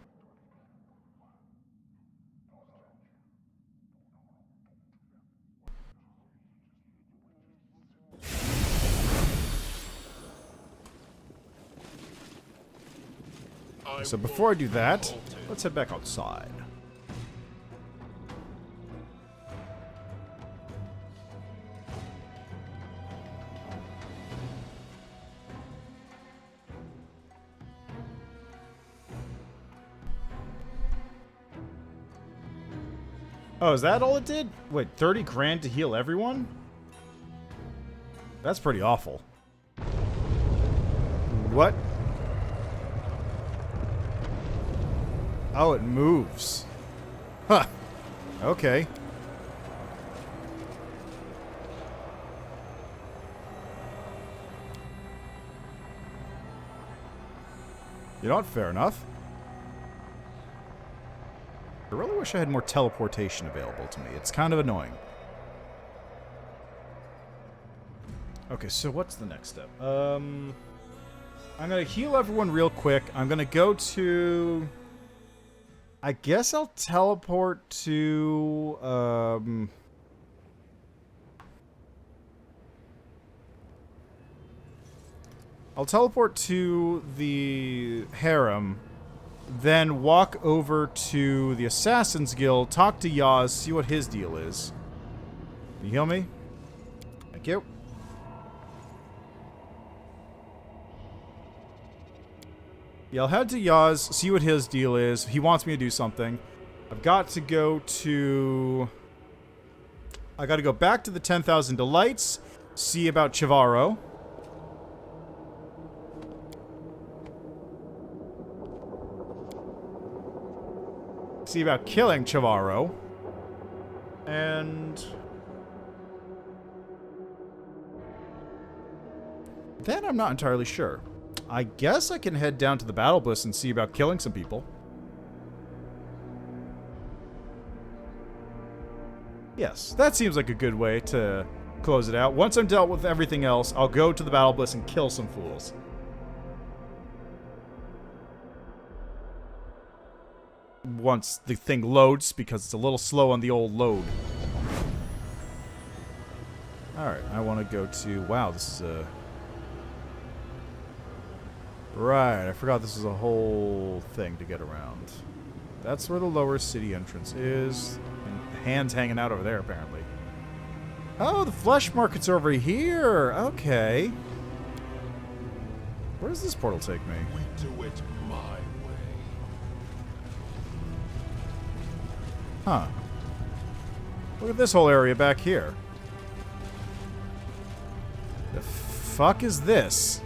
So before I do that, let's head back outside. Oh, is that all it did? Wait, 30 grand to heal everyone? That's pretty awful. What? Oh, it moves. Huh. Okay. You know what? Fair enough. I really wish I had more teleportation available to me. It's kind of annoying. Okay, so what's the next step? I'm gonna heal everyone real quick. I'm gonna go to... I guess I'll teleport to, I'll teleport to the Harem, then walk over to the Assassin's Guild, talk to Yaz, see what his deal is. Can you heal me? Thank you. Yeah, I'll head to Yaz, see what his deal is. He wants me to do something. I've got to go to... I gotta go back to the 10,000 Delights, see about Chivaro. see about killing Chavarro. And then I'm not entirely sure. I guess I can head down to the battle bus and see about killing some people. Yes, that seems like a good way to close it out. Once I'm dealt with everything else, I'll go to the battle bliss and kill some fools. Once the thing loads, because it's a little slow on the old load. Alright, I want to go to... Wow, this is a... Right, I forgot this is a whole thing to get around. That's where the lower city entrance is. And hands hanging out over there, apparently. Oh, the flesh market's over here. Okay. Where does this portal take me? We do it my way. Huh. Look at this whole area back here. The fuck is this?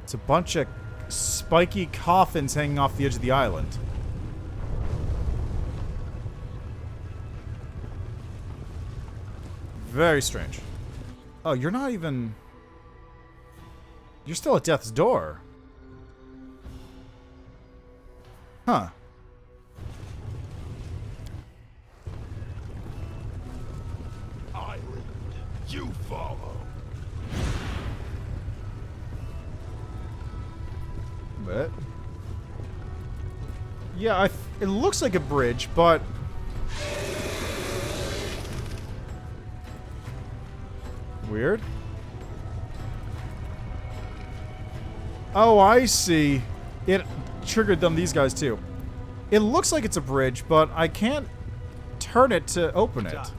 It's a bunch of spiky coffins hanging off the edge of the island. Very strange. Oh, you're not even... You're still at death's door. Huh. Island, you follow. But yeah, it looks like a bridge, but weird. Oh, I see. It triggered these guys too. It looks like it's a bridge, but I can't turn it to open it.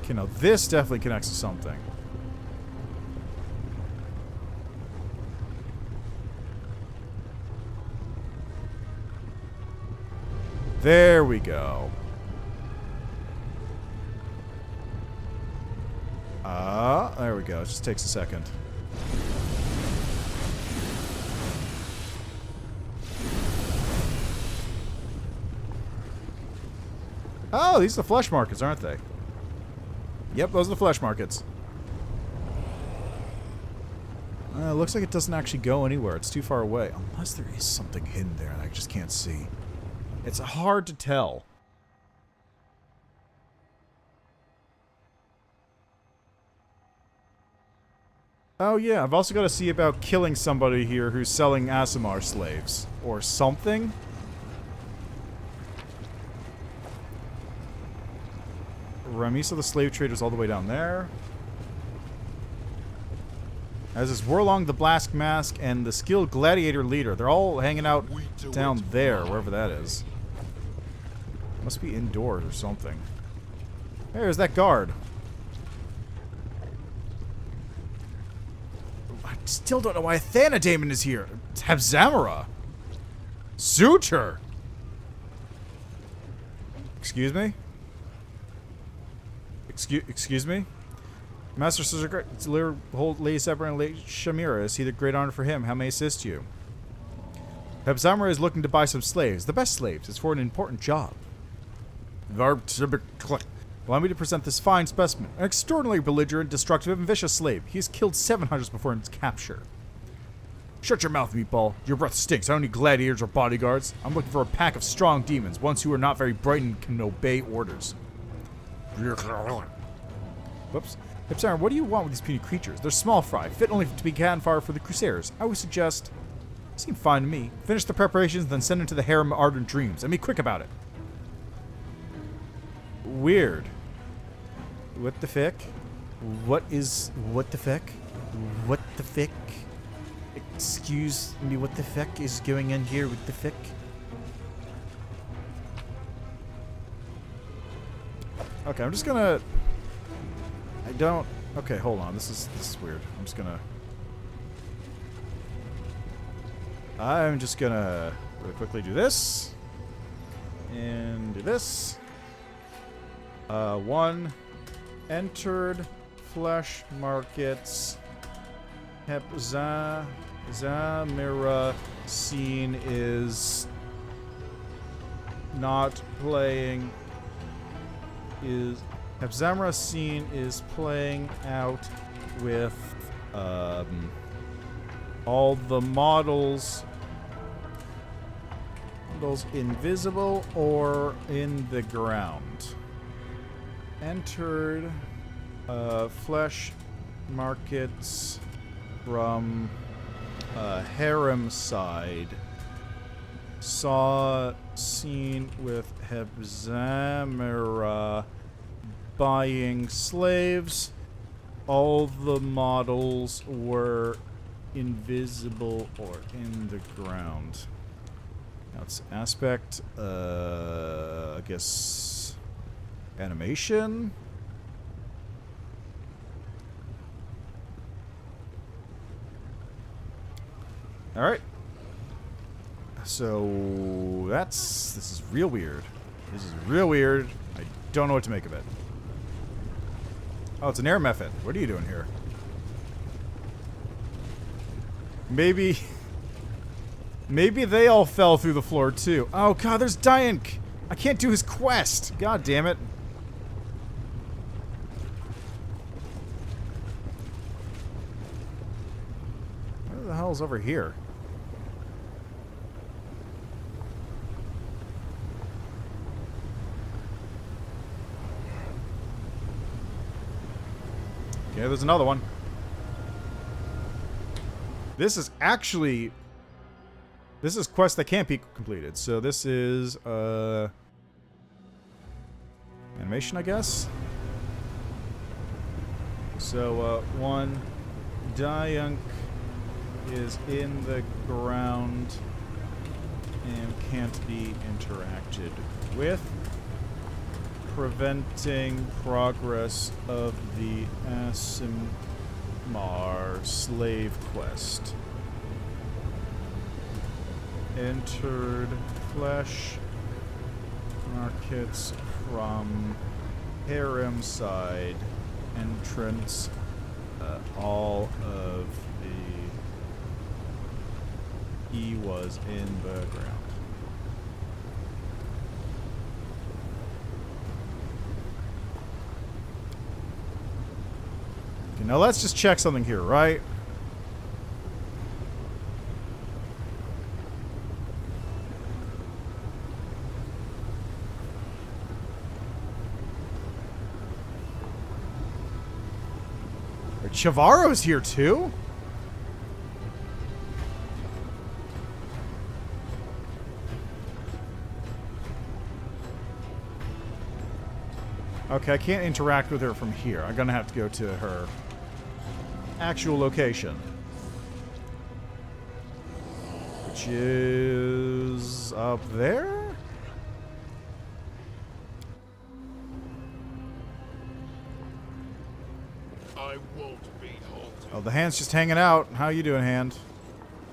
Okay, now this definitely connects to something. There we go. There we go. It just takes a second. Oh, these are the flesh markets, aren't they? Yep, those are the flesh markets. Looks like it doesn't actually go anywhere. It's too far away. Unless there is something hidden there and I just can't see. It's hard to tell. Oh yeah, I've also got to see about killing somebody here who's selling Aasimar slaves. Or something. Ramisa the slave trader's all the way down there. As is Warlong the Blask Mask and the skilled gladiator leader. They're all hanging out down there, wherever that is. Must be indoors or something. There's that guard. I still don't know why Athanadaemon is here. Tabzamara. Suture. Excuse me? Excuse me? Master Sir Lair hold Lady Sepper and Lady Shamira. Is he the great honor for him? How may I assist you? Tabzamara is looking to buy some slaves. The best slaves. It's for an important job. Allow me to present this fine specimen. An extraordinarily belligerent, destructive, and vicious slave. He has killed 7 hunters before his capture. Shut your mouth, meatball. Your breath stinks. I don't need gladiators or bodyguards. I'm looking for a pack of strong demons, ones who are not very bright and can obey orders. Whoops. Tabzamara, what do you want with these puny creatures? They're small fry, fit only to be cannon fire for the Crusaders. I would suggest... Seem fine to me. Finish the preparations, then send them to the Harem Ardent Dreams, and be quick about it. Weird. What the feck? What the feck? What the feck? Excuse me, what the feck is going on here? What the feck? Okay, I'm just gonna... I don't... Okay, hold on. This is weird. I'm just gonna really quickly do this. And do this. 1, Entered flesh markets. Shamira scene is not playing. Shamira scene is playing out with all the models invisible or in the ground. Entered flesh markets from Harem side. Saw scene with Shamira buying slaves. All the models were invisible or in the ground. Now it's aspect, I guess, animation. All right. So this is real weird. This is real weird. I don't know what to make of it. Oh, it's an air method. What are you doing here? Maybe they all fell through the floor too. Oh god, there's Diank. I can't do his quest. God damn it. What the hell's over here? Okay, there's another one. This is quest that can't be completed. So this is animation, I guess. So one Diank is in the ground and can't be interacted with, preventing progress of the Asimar slave quest. Entered flesh markets from Harem side. Entrance. All of he was in the ground. Okay, now let's just check something here, right? Chavaro's here too? Okay, I can't interact with her from here. I'm gonna have to go to her actual location. Which is up there? I won't be halted. Oh, the hand's just hanging out. How you doing, hand?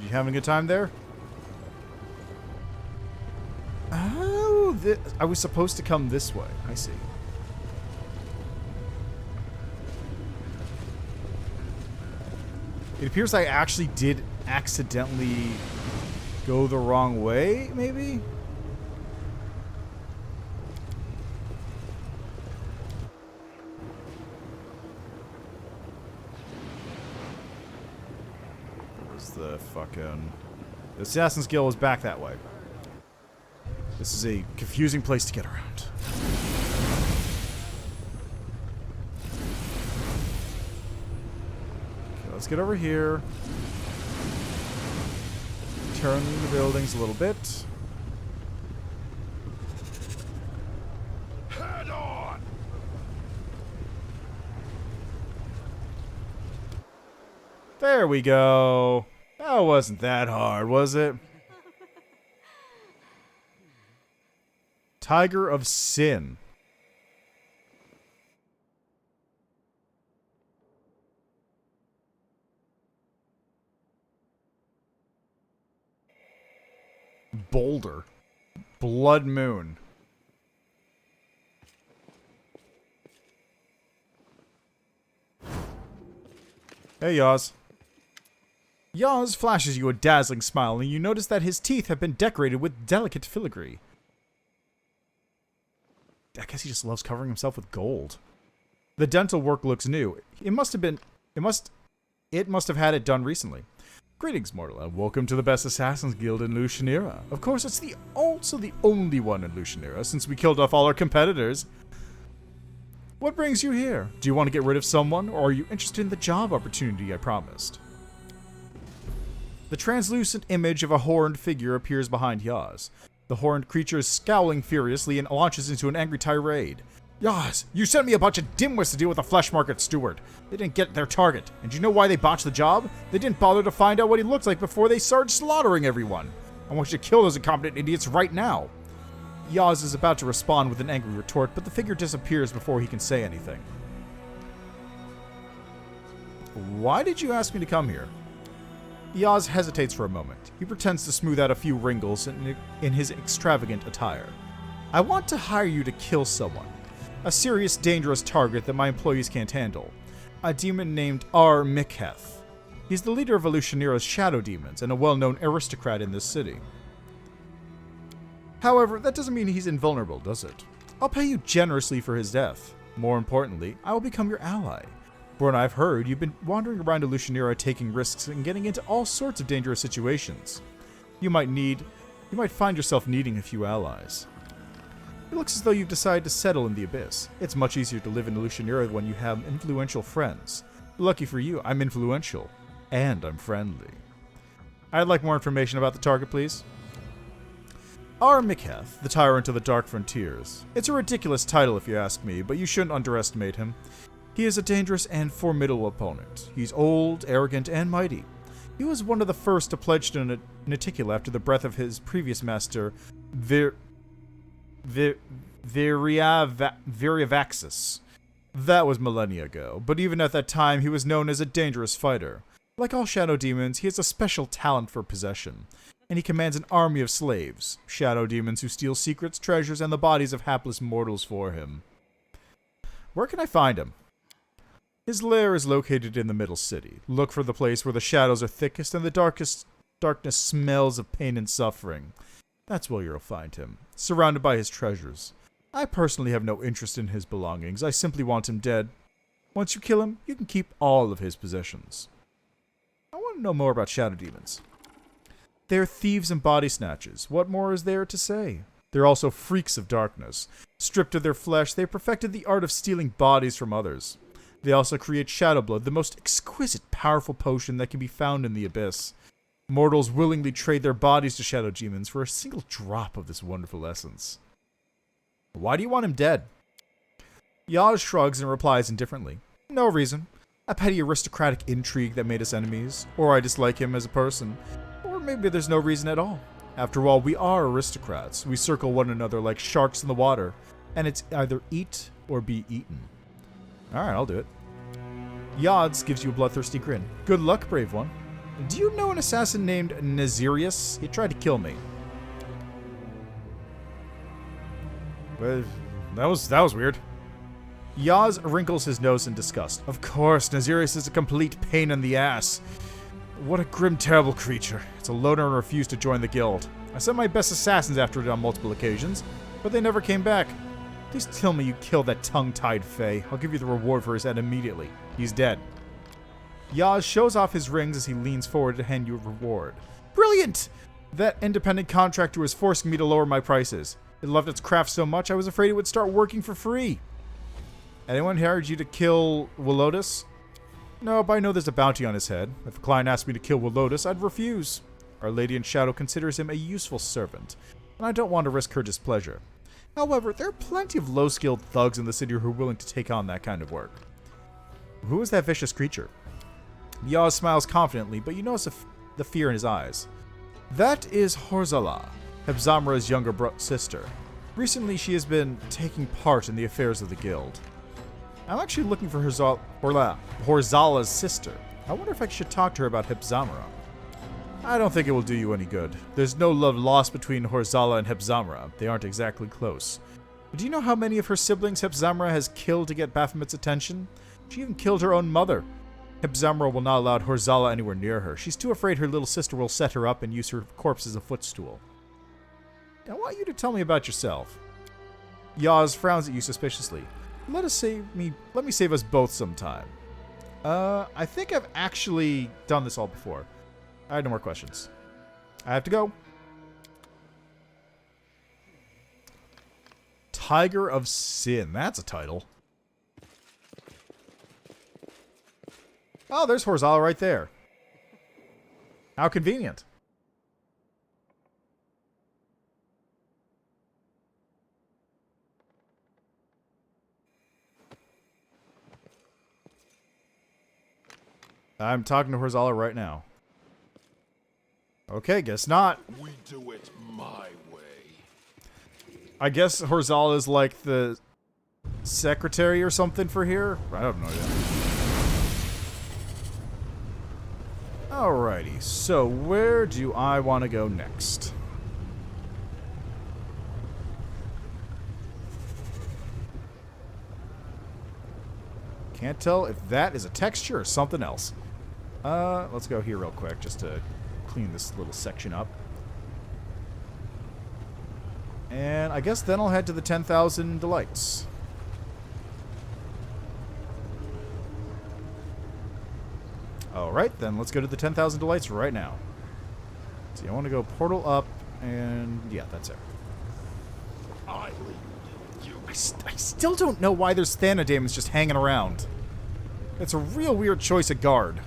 You having a good time there? Oh, I was supposed to come this way. I see. It appears I actually did accidentally go the wrong way, maybe? Where's the fucking... The Assassin's Guild is back that way. This is a confusing place to get around. Let's get over here. Turn the buildings a little bit. Head on! There we go. That wasn't that hard, was it? Tiger of Sin. Boulder. Blood Moon. Hey, Yaz. Yaz flashes you a dazzling smile, and you notice that his teeth have been decorated with delicate filigree. I guess he just loves covering himself with gold. The dental work looks new. It must have had it done recently. Greetings, mortal, and welcome to the best assassins guild in Alushinyrra. Of course, it's also the only one in Alushinyrra, since we killed off all our competitors. What brings you here? Do you want to get rid of someone, or are you interested in the job opportunity I promised? The translucent image of a horned figure appears behind Yaz. The horned creature is scowling furiously and launches into an angry tirade. Yaz, you sent me a bunch of dimwits to deal with the flesh market steward. They didn't get their target. And do you know why they botched the job? They didn't bother to find out what he looks like before they started slaughtering everyone. I want you to kill those incompetent idiots right now. Yaz is about to respond with an angry retort, but the figure disappears before he can say anything. Why did you ask me to come here? Yaz hesitates for a moment. He pretends to smooth out a few wrinkles in his extravagant attire. I want to hire you to kill someone. A serious, dangerous target that my employees can't handle. A demon named Miketh. He's the leader of Alushinyrra's shadow demons and a well-known aristocrat in this city. However, that doesn't mean he's invulnerable, does it? I'll pay you generously for his death. More importantly, I will become your ally. For what I've heard, you've been wandering around Alushinyrra taking risks and getting into all sorts of dangerous situations. You might find yourself needing a few allies. It looks as though you've decided to settle in the Abyss. It's much easier to live in Alushinyrra when you have influential friends. Lucky for you, I'm influential. And I'm friendly. I'd like more information about the target, please. Miketh, the Tyrant of the Dark Frontiers. It's a ridiculous title if you ask me, but you shouldn't underestimate him. He is a dangerous and formidable opponent. He's old, arrogant, and mighty. He was one of the first to pledge to Naticula after the breath of his previous master, Viriavaxis. That was millennia ago, but even at that time he was known as a dangerous fighter. Like all shadow demons, he has a special talent for possession, and he commands an army of slaves, shadow demons who steal secrets, treasures, and the bodies of hapless mortals for him. Where can I find him? His lair is located in the middle city. Look for the place where the shadows are thickest and the darkness smells of pain and suffering. That's where you'll find him, surrounded by his treasures. I personally have no interest in his belongings. I simply want him dead. Once you kill him, you can keep all of his possessions. I want to know more about shadow demons. They're thieves and body snatchers. What more is there to say? They're also freaks of darkness. Stripped of their flesh, they perfected the art of stealing bodies from others. They also create shadow blood, the most exquisite, powerful potion that can be found in the Abyss. Mortals willingly trade their bodies to shadow demons for a single drop of this wonderful essence. Why do you want him dead? Yaz shrugs and replies indifferently. No reason. A petty aristocratic intrigue that made us enemies, or I dislike him as a person, or maybe there's no reason at all. After all, we are aristocrats. We circle one another like sharks in the water, and it's either eat or be eaten. Alright, I'll do it. Yaz gives you a bloodthirsty grin. Good luck, brave one. Do you know an assassin named Nezirrius? He tried to kill me. Well, that was weird. Yaz wrinkles his nose in disgust. Of course, Nezirrius is a complete pain in the ass. What a grim, terrible creature. It's a loner and refused to join the guild. I sent my best assassins after it on multiple occasions, but they never came back. Please tell me you killed that tongue-tied Fae. I'll give you the reward for his head immediately. He's dead. Yaz shows off his rings as he leans forward to hand you a reward. Brilliant! That independent contractor was forcing me to lower my prices. It loved its craft so much I was afraid it would start working for free. Anyone hired you to kill Willotus? No, but I know there's a bounty on his head. If a client asked me to kill Willotus, I'd refuse. Our Lady in Shadow considers him a useful servant, and I don't want to risk her displeasure. However, there are plenty of low-skilled thugs in the city who are willing to take on that kind of work. Who is that vicious creature? Yaz smiles confidently, but you notice the fear in his eyes. That is Horzala, Hebzamra's younger sister. Recently, she has been taking part in the affairs of the guild. I'm actually looking for Horzala's sister. I wonder if I should talk to her about Hebzamra. I don't think it will do you any good. There's no love lost between Horzala and Hebzamra. They aren't exactly close. But do you know how many of her siblings Hebzamra has killed to get Baphomet's attention? She even killed her own mother. Hibzamra will not allow Horzala anywhere near her. She's too afraid her little sister will set her up and use her corpse as a footstool. I want you to tell me about yourself. Yaz frowns at you suspiciously. Let me save us both some time. I think I've actually done this all before. I had no more questions. I have to go. Tiger of Sin. That's a title. Oh, there's Horzala right there. How convenient. I'm talking to Horzala right now. Okay, guess not. We do it my way. I guess Horzala is like the secretary or something for here. I don't know yet. Alrighty, so where do I want to go next? Can't tell if that is a texture or something else. Let's go here real quick just to clean this little section up. And I guess then I'll head to the 10,000 Delights. Alright, then let's go to the 10,000 Delights right now. See, I want to go portal up, and yeah, that's it. I still don't know why there's Thanadamons just hanging around. It's a real weird choice of guard.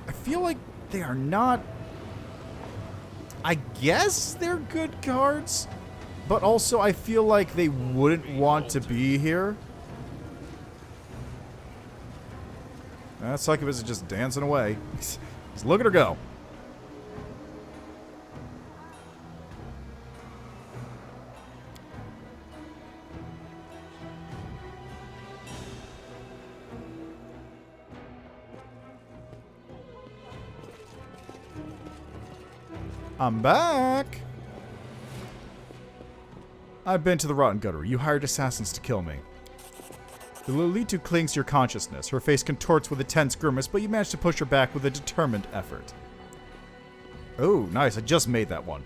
I feel like they are not... I guess they're good guards, but also I feel like they wouldn't want to be here. That succubus is just dancing away. Just look at her go. I'm back. I've been to the Rotten Gutter. You hired assassins to kill me. The Lilitu clings to your consciousness. Her face contorts with a tense grimace, but you manage to push her back with a determined effort. Oh, nice. I just made that one.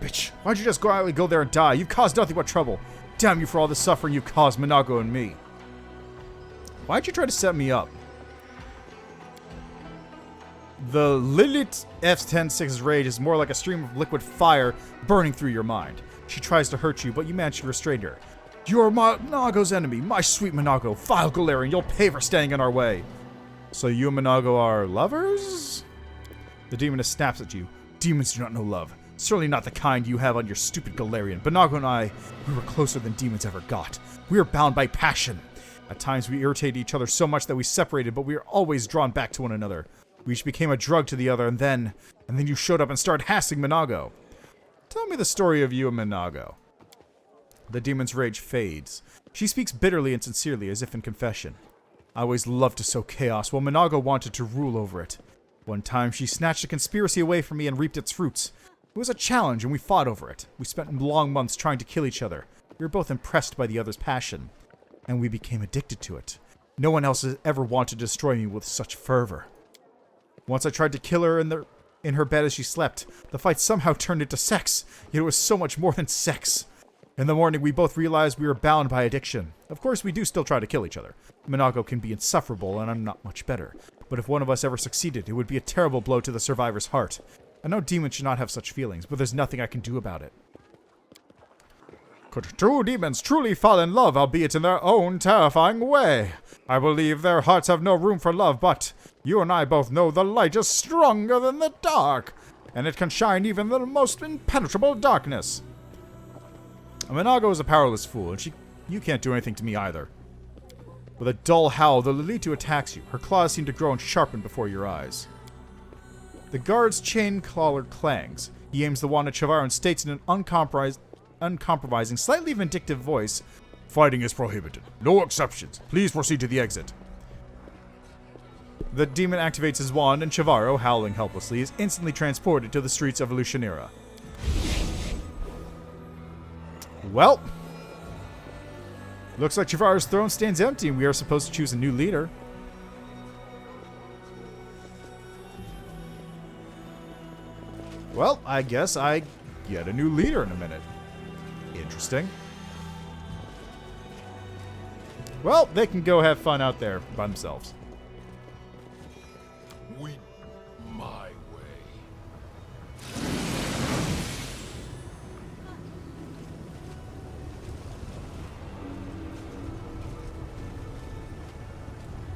Bitch, why'd you just quietly go there and die? You've caused nothing but trouble. Damn you for all the suffering you've caused Minagho and me. Why'd you try to set me up? The Lilith F-106's rage is more like a stream of liquid fire burning through your mind. She tries to hurt you, but you manage to restrain her. You're Minagho's enemy, my sweet Minagho, vile Galarian, you'll pay for standing in our way. So you and Minagho are lovers? The demoness snaps at you. Demons do not know love. Certainly not the kind you have on your stupid Galarian. Minagho and I, we were closer than demons ever got. We are bound by passion. At times we irritated each other so much that we separated, but we are always drawn back to one another. We each became a drug to the other, and then you showed up and started harassing Minagho. Tell me the story of you and Minagho. The demon's rage fades. She speaks bitterly and sincerely, as if in confession. I always loved to sow chaos, while Minagho wanted to rule over it. One time, she snatched a conspiracy away from me and reaped its fruits. It was a challenge, and we fought over it. We spent long months trying to kill each other. We were both impressed by the other's passion, and we became addicted to it. No one else has ever wanted to destroy me with such fervor. Once I tried to kill her in her bed as she slept. The fight somehow turned into sex, yet it was so much more than sex. In the morning, we both realized we were bound by addiction. Of course, we do still try to kill each other. Minagho can be insufferable, and I'm not much better. But if one of us ever succeeded, it would be a terrible blow to the survivor's heart. I know demons should not have such feelings, but there's nothing I can do about it. Could two demons truly fall in love, albeit in their own terrifying way? I believe their hearts have no room for love, but you and I both know the light is stronger than the dark, and it can shine even in the most impenetrable darkness. Minagho is a powerless fool, and you can't do anything to me either. With a dull howl, the Lilitu attacks you. Her claws seem to grow and sharpen before your eyes. The guard's chain collar clangs. He aims the wand at Chavar and states in an uncompromising, slightly vindictive voice, "Fighting is prohibited. No exceptions. Please proceed to the exit." The demon activates his wand, and Chavarro, howling helplessly, is instantly transported to the streets of Alushinyrra. Well, looks like Chivaro's throne stands empty and we are supposed to choose a new leader. Well, I guess I get a new leader in a minute. Interesting. Well, they can go have fun out there by themselves. Win my way.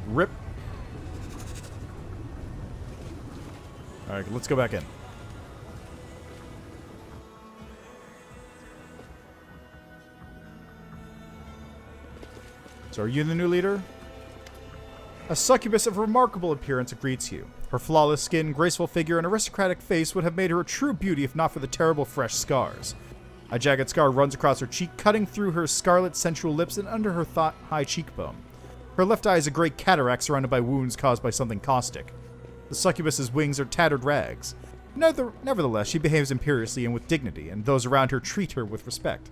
Rip. Alright, let's go back in. So are you the new leader? A succubus of remarkable appearance greets you. Her flawless skin, graceful figure, and aristocratic face would have made her a true beauty if not for the terrible fresh scars. A jagged scar runs across her cheek, cutting through her scarlet sensual lips and under her thigh-high cheekbone. Her left eye is a great cataract surrounded by wounds caused by something caustic. The succubus's wings are tattered rags. Nevertheless, she behaves imperiously and with dignity, and those around her treat her with respect.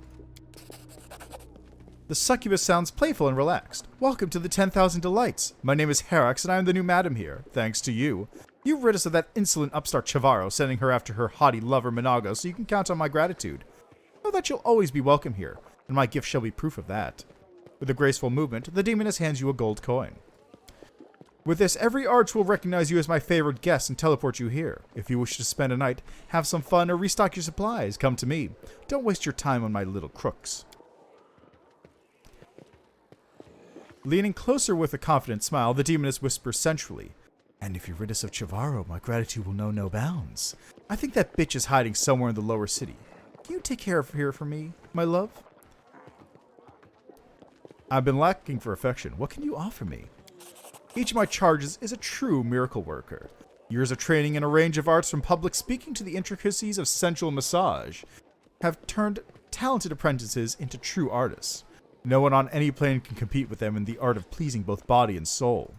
The succubus sounds playful and relaxed. Welcome to the 10,000 Delights. My name is Herax, and I am the new madam here. Thanks to you. You've rid us of that insolent upstart Chivaro, sending her after her haughty lover Minagho, so you can count on my gratitude. Know that you'll always be welcome here, and my gift shall be proof of that. With a graceful movement, the demoness hands you a gold coin. With this, every arch will recognize you as my favorite guest and teleport you here. If you wish to spend a night, have some fun, or restock your supplies, come to me. Don't waste your time on my little crooks. Leaning closer with a confident smile, the demoness whispers sensually, "And if you rid us of Chivaro, my gratitude will know no bounds. I think that bitch is hiding somewhere in the lower city. Can you take care of her for me, my love?" I've been lacking for affection. What can you offer me? Each of my charges is a true miracle worker. Years of training in a range of arts from public speaking to the intricacies of sensual massage have turned talented apprentices into true artists. No one on any plane can compete with them in the art of pleasing both body and soul.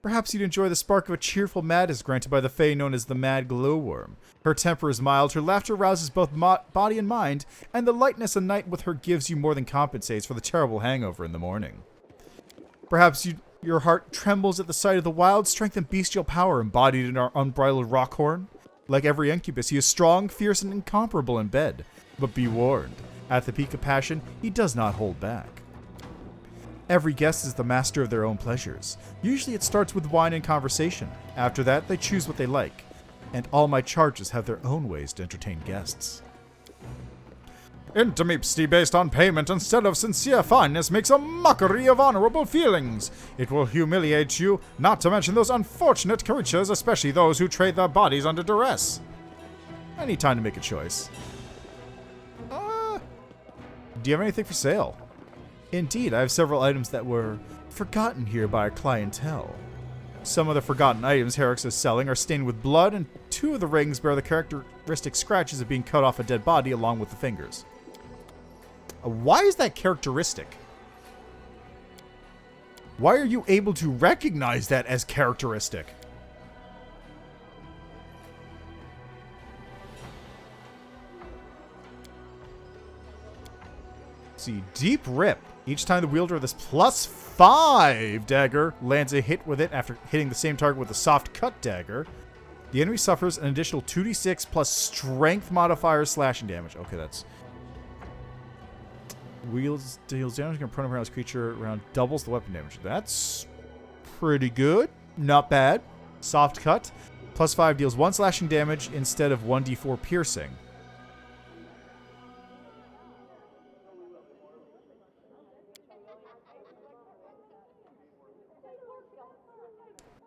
Perhaps you'd enjoy the spark of a cheerful madness granted by the fae known as the Mad Glowworm. Her temper is mild, her laughter rouses both body and mind, and the lightness a night with her gives you more than compensates for the terrible hangover in the morning. Perhaps your heart trembles at the sight of the wild strength and bestial power embodied in our unbridled Rockhorn. Like every incubus, he is strong, fierce, and incomparable in bed. But be warned. At the peak of passion, he does not hold back. Every guest is the master of their own pleasures. Usually it starts with wine and conversation. After that, they choose what they like. And all my charges have their own ways to entertain guests. Intimacy based on payment instead of sincere fineness makes a mockery of honorable feelings. It will humiliate you, not to mention those unfortunate creatures, especially those who trade their bodies under duress. I need time to make a choice. Do you have anything for sale? Indeed, I have several items that were forgotten here by our clientele. Some of the forgotten items Herax is selling are stained with blood, and 2 of the rings bear the characteristic scratches of being cut off a dead body along with the fingers. Why is that characteristic? Why are you able to recognize that as characteristic? See, Deep Rip. Each time the wielder of this +5 dagger lands a hit with it after hitting the same target with a soft cut dagger, the enemy suffers an additional 2d6 plus strength modifier slashing damage. Okay, that's... deals damage to a prone creature around doubles the weapon damage. That's pretty good. Not bad. Soft cut. +5 deals 1 slashing damage instead of 1d4 piercing.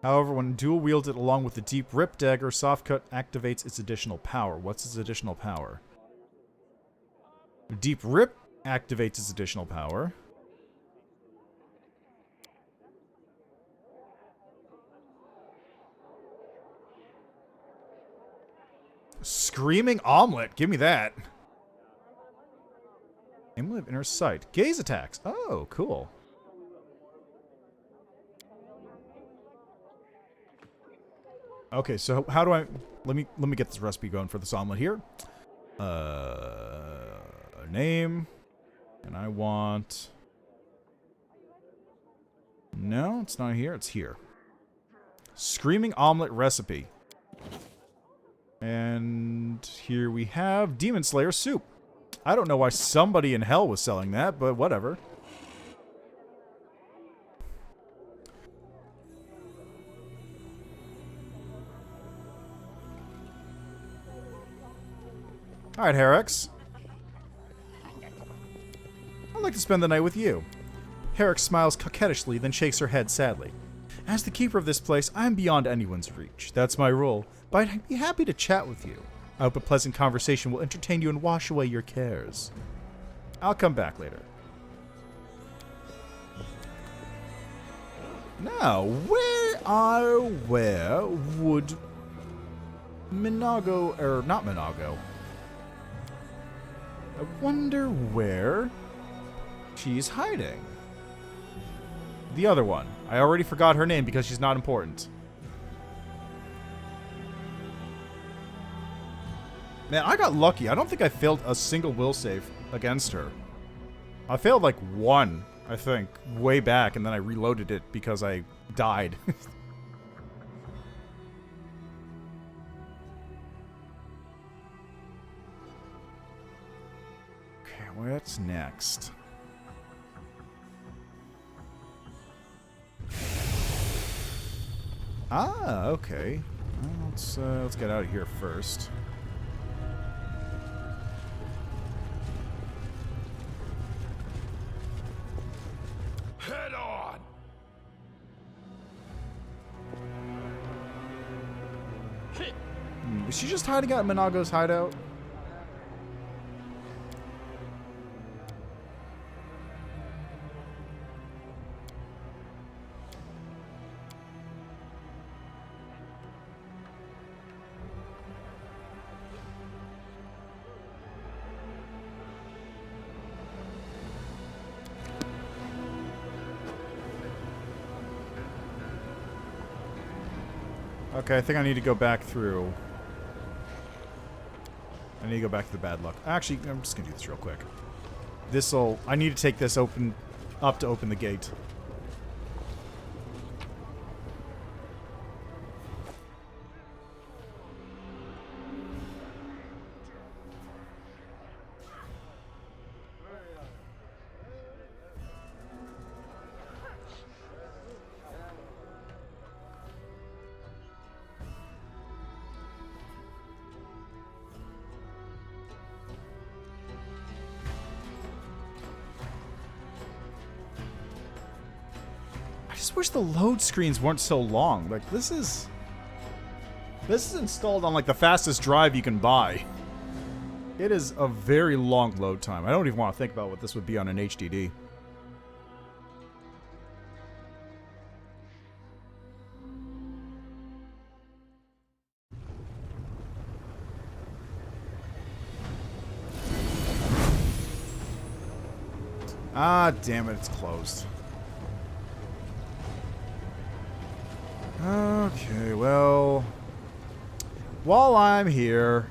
However, when dual wielded along with the Deep Rip dagger, Soft Cut activates its additional power. What's its additional power? Deep Rip activates its additional power. Screaming Omelet. Give me that. Amulet of Inner Sight. Gaze attacks. Oh, cool. Okay, so how do I... Let me get this recipe going for this omelet here. Name. And I want... No, it's not here. It's here. Screaming omelet recipe. And here we have Demon Slayer soup. I don't know why somebody in hell was selling that, but whatever. Alright, Herix. I'd like to spend the night with you. Herix smiles coquettishly, then shakes her head sadly. As the keeper of this place, I am beyond anyone's reach. That's my rule, but I'd be happy to chat with you. I hope a pleasant conversation will entertain you and wash away your cares. I'll come back later. Now, where would Minagho, or not Minagho? I wonder where she's hiding. The other one. I already forgot her name because she's not important. Man, I got lucky. I don't think I failed a single will save against her. I failed like one, I think, way back, and then I reloaded it because I died. Okay, what's next? Ah, okay. Well, let's get out of here first. Head on! Is she just hiding out in Minagho's hideout? Okay, I think I need to go back through. I need to go back to the bad luck. Actually, I'm just gonna do this real quick. This'll... I need to take this up to open the gate. I just wish the load screens weren't so long. Like, this is installed on, like, the fastest drive you can buy. It is a very long load time. I don't even want to think about what this would be on an HDD. Ah, damn it, it's closed. Okay, well... While I'm here...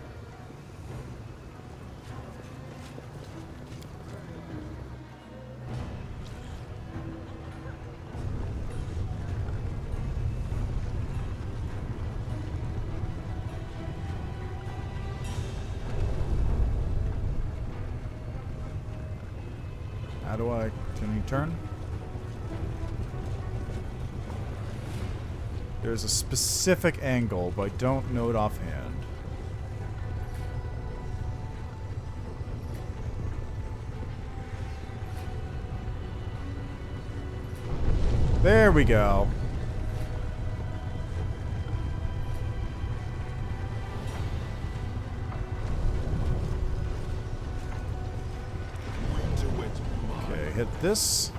How do I... Can you turn? There's a specific angle, but I don't know it offhand. There we go. Okay, hit this.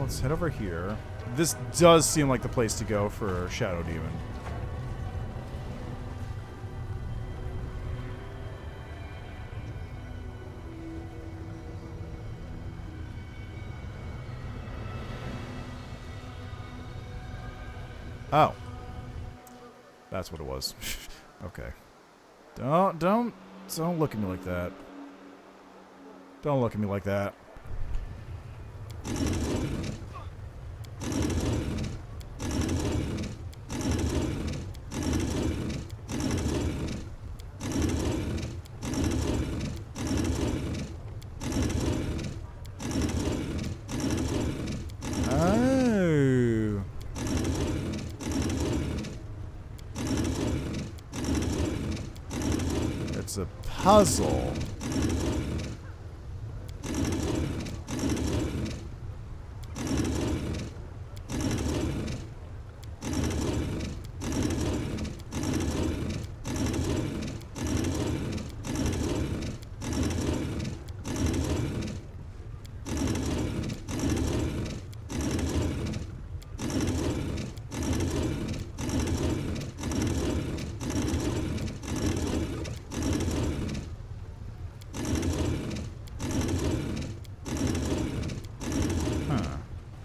Let's head over here. This does seem like the place to go for Shadow Demon. Oh. That's what it was. Okay. Don't look at me like that. Don't look at me like that. Oh. It's a puzzle.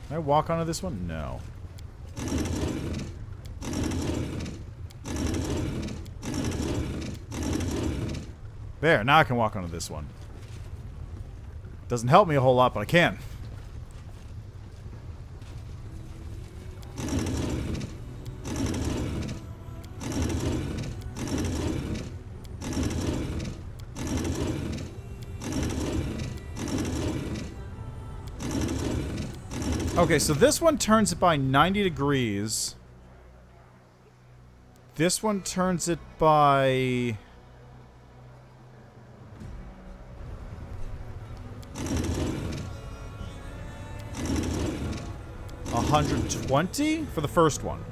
Can I walk onto this one? No. There, now I can walk onto this one. Doesn't help me a whole lot, but I can. Okay, so this one turns it by 90 degrees. This one turns it by... $120 for the first one.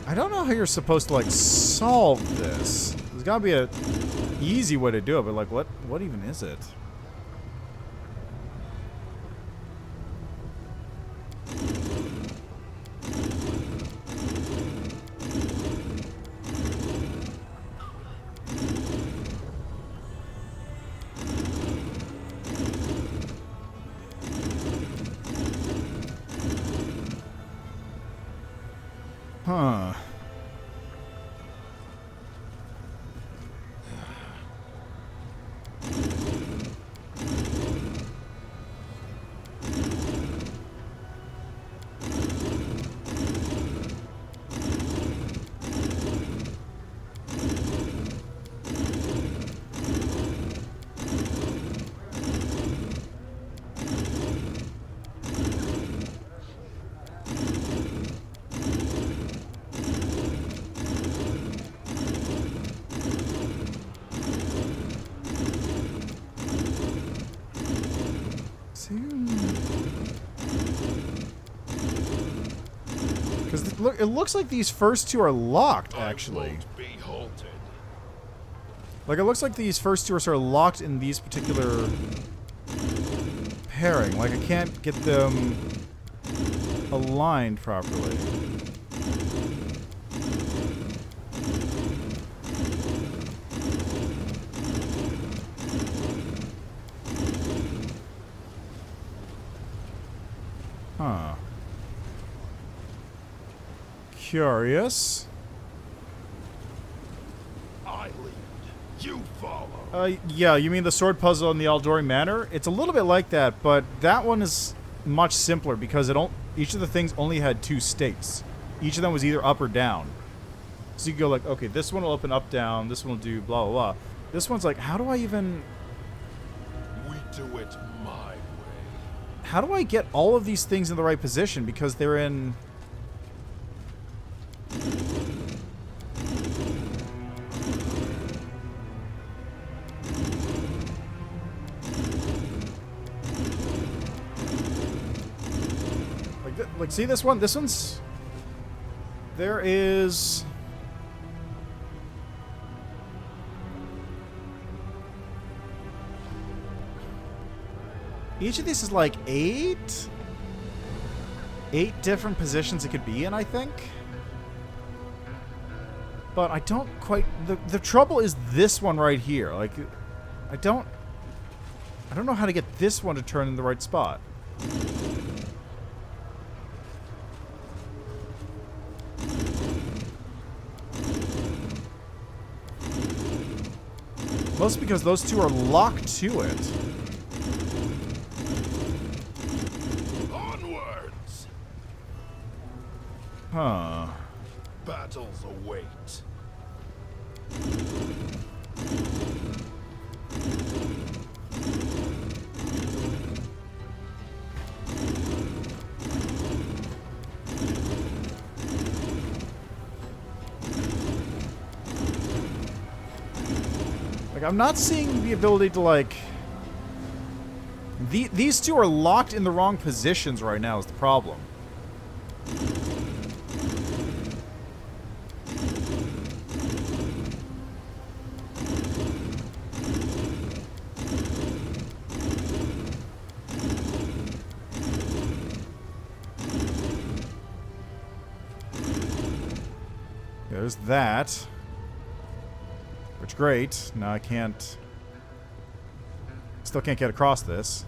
I don't know how you're supposed to, like, solve this. There's gotta be a easy way to do it, but, like, what even is it? Huh. Because it looks like these first two are locked, actually. I won't be halted. Like, it looks like these first two are sort of locked in these particular pairing. Like, I can't get them aligned properly. Huh. Curious. I lead. You follow. Yeah, you mean the sword puzzle in the Aldori Manor? It's a little bit like that, but that one is much simpler because each of the things only had two states. Each of them was either up or down. So you go like, okay, this one will open up, down, this one will do blah, blah, blah. This one's like, how do I even... We do it my way. How do I get all of these things in the right position? Because they're in... Like, see this one? This one's... There is... Each of these is like 8 different positions it could be in, I think. But I don't quite... The trouble is this one right here. Like, I don't know how to get this one to turn in the right spot. Mostly because those two are locked to it. Onwards! Huh. Battles await. Like, I'm not seeing the ability to, like... These two are locked in the wrong positions right now is the problem. There's that. Which, great. Now I can't... Still can't get across this.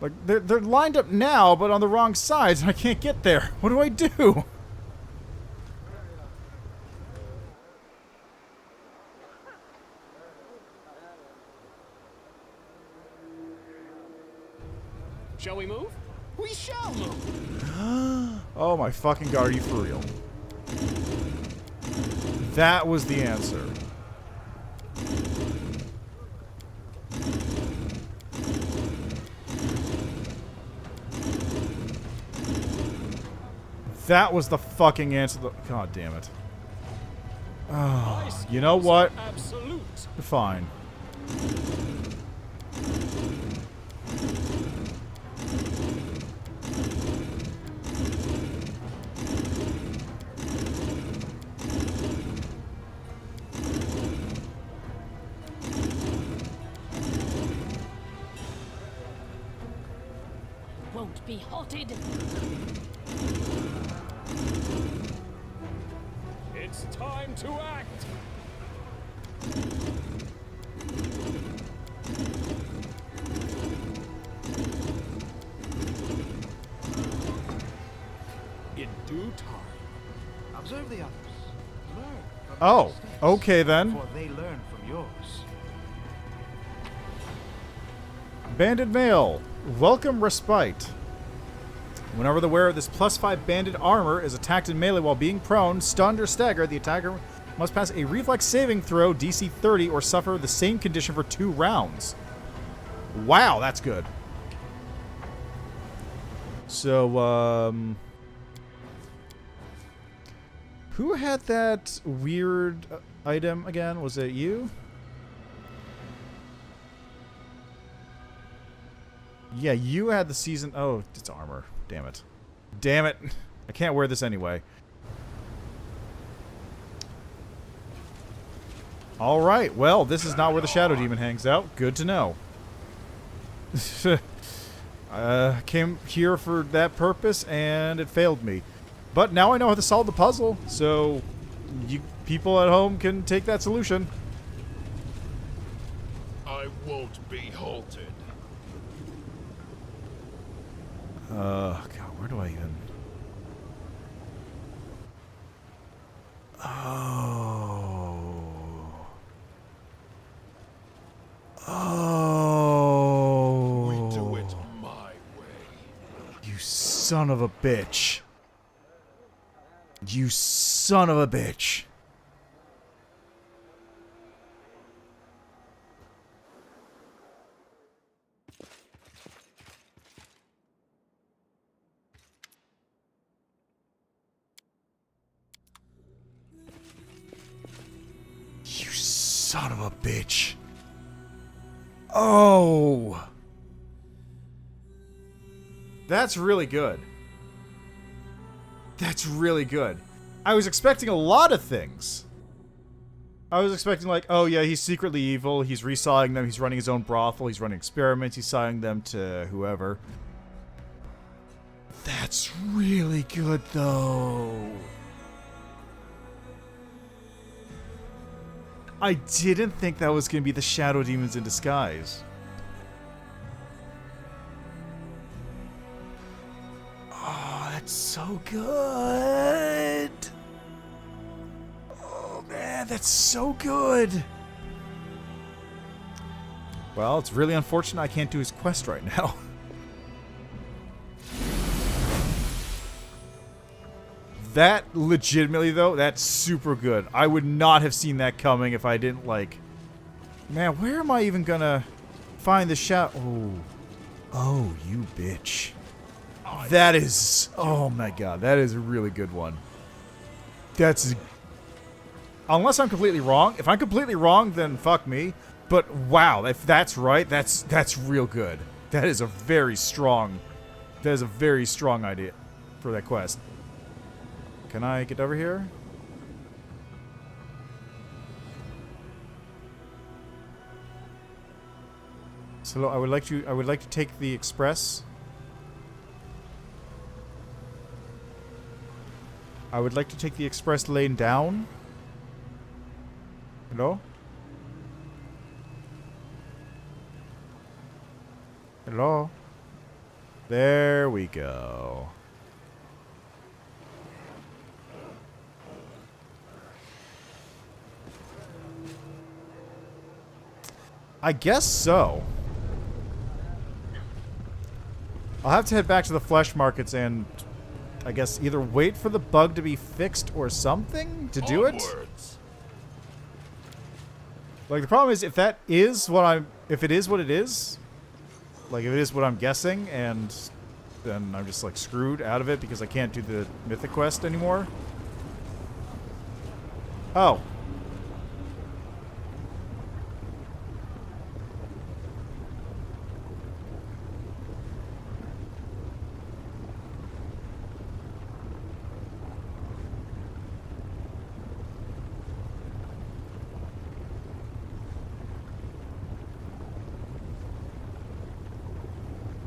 Like, they're lined up now, but on the wrong sides, and I can't get there. What do I do? Shall we move? We shall move. Oh my fucking god, are you for real? That was the answer. That was the fucking answer. God damn it. Oh, you know what? Absolute. Fine. Won't be halted. It's time to act. In due time. Observe the others. Learn from their Oh, mistakes okay then. before they learn from yours. Banded male. Welcome respite. Whenever the wearer of this +5 banded armor is attacked in melee while being prone, stunned, or staggered, the attacker must pass a reflex saving throw DC 30 or suffer the same condition for 2 rounds. Wow, that's good. So, who had that weird item again? Was it you? Yeah, you had the season... Oh, it's armor. Damn it. Damn it. I can't wear this anyway. Alright, well, this is not where the Shadow Demon hangs out. Good to know. Came here for that purpose, and it failed me. But now I know how to solve the puzzle, so you people at home can take that solution. I I won't be halted. God, where do I even... Oh. We do it my way. You son of a bitch. You son of a bitch. You son of a bitch. Oh. That's really good. That's really good. I was expecting a lot of things. I was expecting like, oh yeah, he's secretly evil, he's resawing them, he's running his own brothel, he's running experiments, he's selling them to whoever. That's really good though. I didn't think that was going to be the Shadow Demons in disguise. Oh, that's so good. Oh, man, that's so good. Well, it's really unfortunate I can't do his quest right now. That legitimately, though, that's super good. I would not have seen that coming if I didn't, like... Man, where am I even gonna find the shot? Oh. Oh, you bitch. That is... Oh, my God. That is a really good one. That's... Unless I'm completely wrong. If I'm completely wrong, then fuck me. But, wow. If that's right, that's real good. That is a very strong... That is a very strong idea for that quest. Can I get over here? So I would like to take the express. I would like to take the express lane down. Hello? Hello? There we go. I guess so. I'll have to head back to the flesh markets and I guess either wait for the bug to be fixed or something to do it. Like the problem is if that is what if it is what it is, like if it is what I'm guessing, and then I'm just like screwed out of it because I can't do the mythic quest anymore. Oh.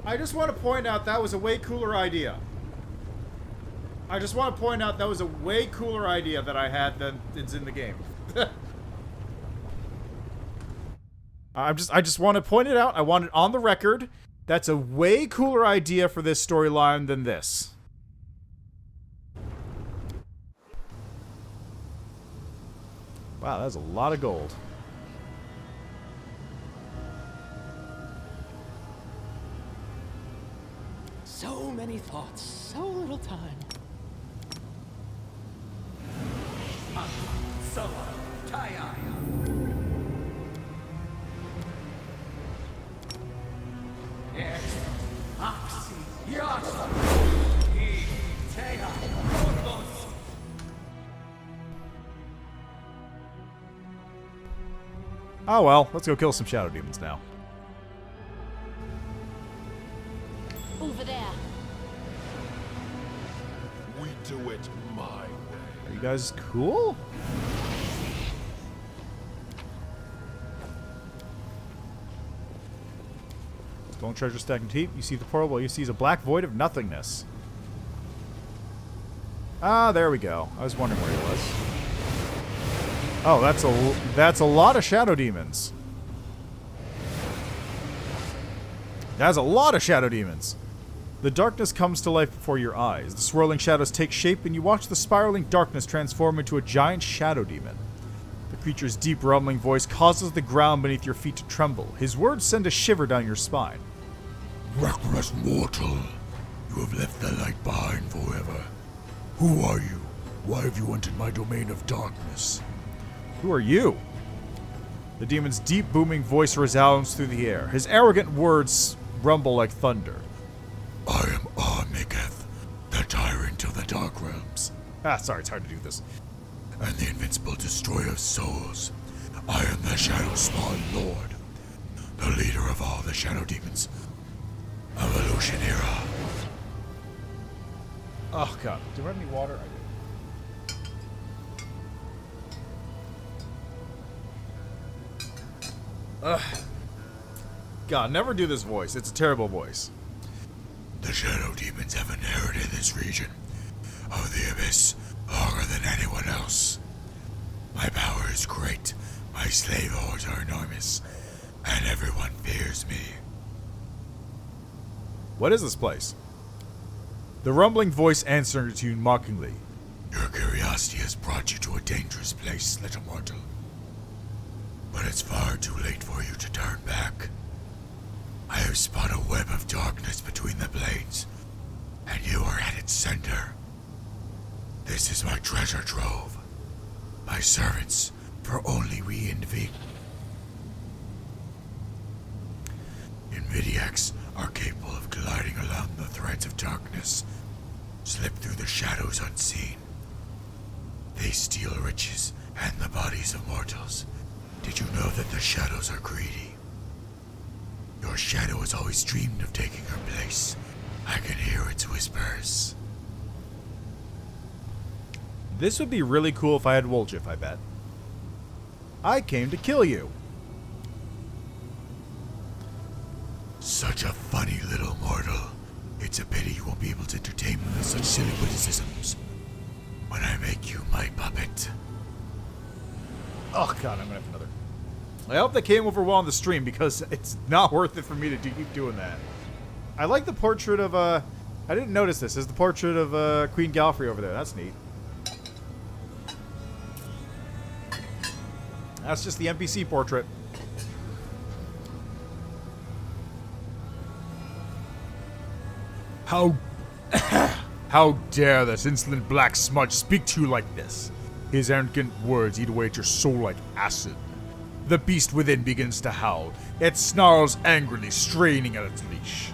I just want to point out that was a way cooler idea. I just want to point out that was a way cooler idea that I had than it's in the game. I just want to point it out. I want it on the record. That's a way cooler idea for this storyline than this. Wow, that's a lot of gold. So many thoughts, so little time. Oh well, let's go kill some shadow demons now. Over there. We do it my way. Are you guys cool? Stolen treasure stack and heap. You see the portal. What you see is a black void of nothingness. Ah, there we go. I was wondering where he was. Oh, that's a lot of shadow demons. That's a lot of shadow demons. The darkness comes to life before your eyes. The swirling shadows take shape, and you watch the spiraling darkness transform into a giant shadow demon. The creature's deep rumbling voice causes the ground beneath your feet to tremble. His words send a shiver down your spine. Reckless mortal, you have left the light behind forever. Who are you? Why have you entered my domain of darkness? Who are you? The demon's deep booming voice resounds through the air. His arrogant words rumble like thunder. I am Amigeth, the tyrant of the dark realms. Sorry, it's hard to do this. And the invincible destroyer of souls. I am the Shadow Spawn Lord, the leader of all the shadow demons of Alushinyrra. Oh god, do I have any water? I do. God, never do this voice. It's a terrible voice. The shadow demons have inherited this region of the abyss longer than anyone else. My power is great, my slave hordes are enormous, and everyone fears me. What is this place? The rumbling voice answers you mockingly. Your curiosity has brought you to a dangerous place, little mortal. But it's far too late for you to turn back. I have spun a web of darkness between the blades, and you are at its center. This is my treasure trove. My servants, for only we Invidiacs are capable of gliding along the threads of darkness, slip through the shadows unseen. They steal riches and the bodies of mortals. Did you know that the shadows are greedy? Your shadow has always dreamed of taking her place. I can hear its whispers. This would be really cool if I had Woljif, I bet. I came to kill you. Such a funny little mortal. It's a pity you won't be able to entertain me with such silly witticisms when I make you my puppet. Oh god, I'm gonna have another. I hope that came over well on the stream because it's not worth it for me to keep doing that. I like the portrait of, I didn't notice this. There's the portrait of Queen Galfrey over there. That's neat. That's just the NPC portrait. How dare this insolent black smudge speak to you like this? His arrogant words eat away at your soul like acid. The beast within begins to howl. It snarls angrily, straining at its leash.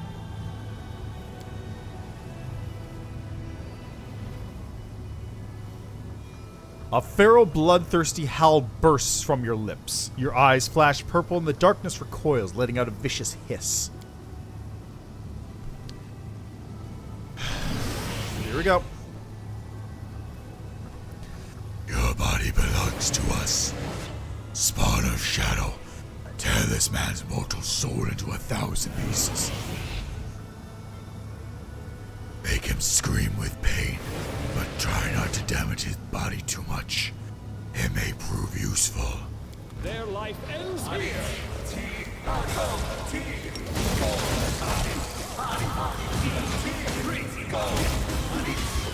A feral, bloodthirsty howl bursts from your lips. Your eyes flash purple and the darkness recoils, letting out a vicious hiss. Here we go. Your body belongs to us. Spawn of shadow, tear this man's mortal soul into 1,000 pieces. Make him scream with pain, but try not to damage his body too much. It may prove useful. Their life ends here.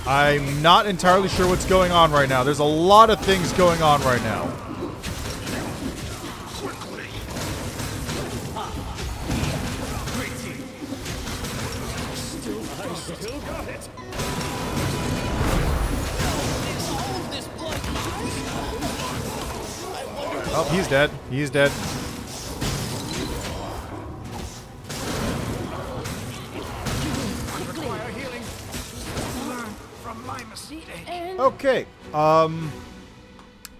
I'm not entirely sure what's going on right now. There's a lot of things going on right now. Still got it. Oh, he's dead. He's dead. Require healing. Learn from my mistake. Okay.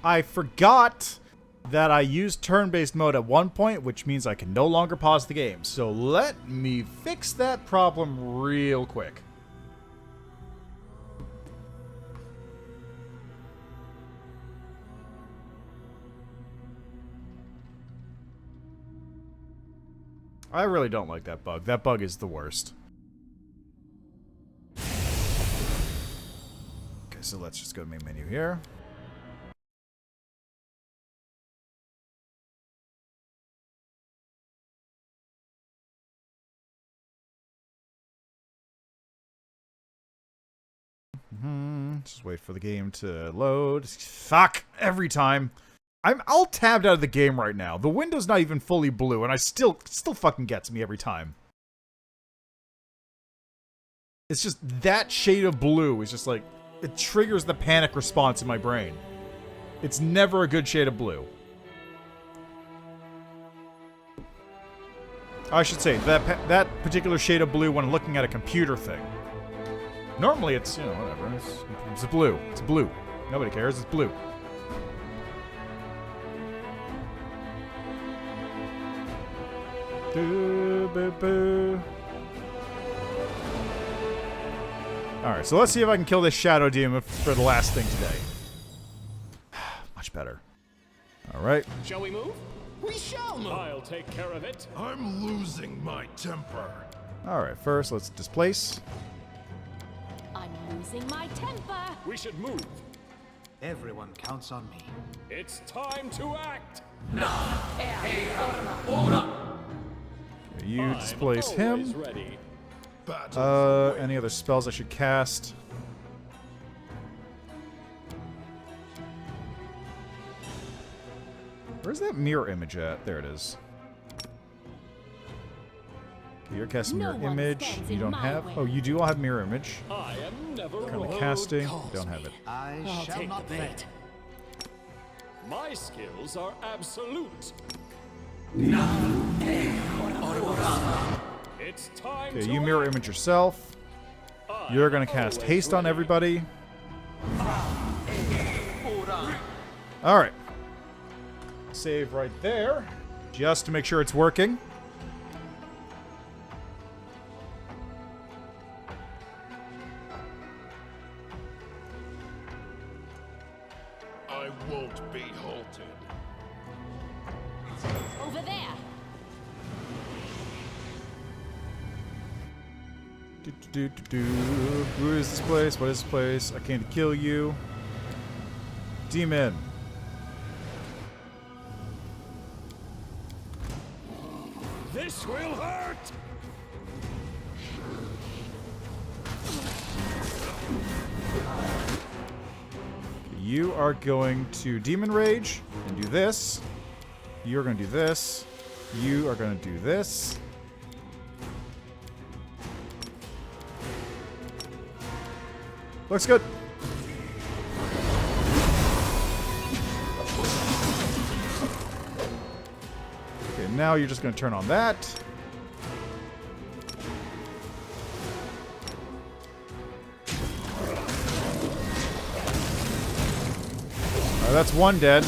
I forgot that I used turn-based mode at one point, which means I can no longer pause the game. So let me fix that problem real quick. I really don't like that bug. That bug is the worst. Okay, so let's just go to main menu here. Just wait for the game to load. Fuck! Every time. I'm alt-tabbed out of the game right now. The window's not even fully blue, and I still fucking gets me every time. It's just that shade of blue is just like, it triggers the panic response in my brain. It's never a good shade of blue. I should say, that particular shade of blue when looking at a computer thing. Normally it's, you know, whatever. It's blue. It's blue. Nobody cares. It's blue. Alright, so let's see if I can kill this Shadow Demon for the last thing today. Much better. Alright. Shall we move? We shall move. I'll take care of it. I'm losing my temper. Alright, first let's displace. I'm losing my temper. We should move. Everyone counts on me. It's time to act. You displace him. Ready. Any other spells I should cast? Where's that mirror image at? There it is. Okay, you're casting mirror image. You don't have. Oh, you do all have mirror image. I am never Currently casting. Don't have it. I shall not fail. My skills are absolute. It's time Okay, to you mirror image yourself. You're gonna cast haste on everybody. Alright. Save right there. Just to make sure it's working. I won't be halted. Over there. Who is this place? What is this place? I came to kill you. Demon. This will hurt. You are going to Demon Rage and do this. You're going to do this. You are going to do this. Looks good. Okay, now you're just going to turn on that. That's one dead.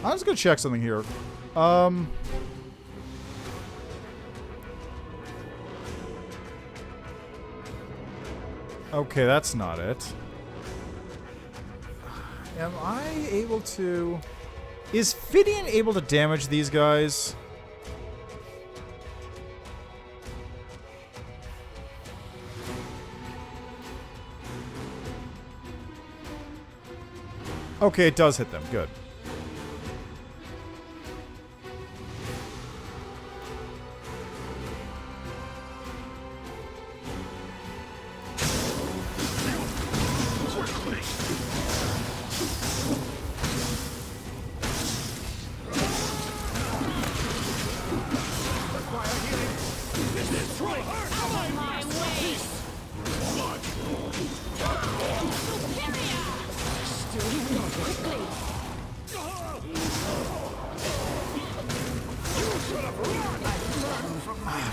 I'm just gonna check something here. Okay, that's not it. Am I able to... Is Fidian able to damage these guys? Okay, it does hit them. Good.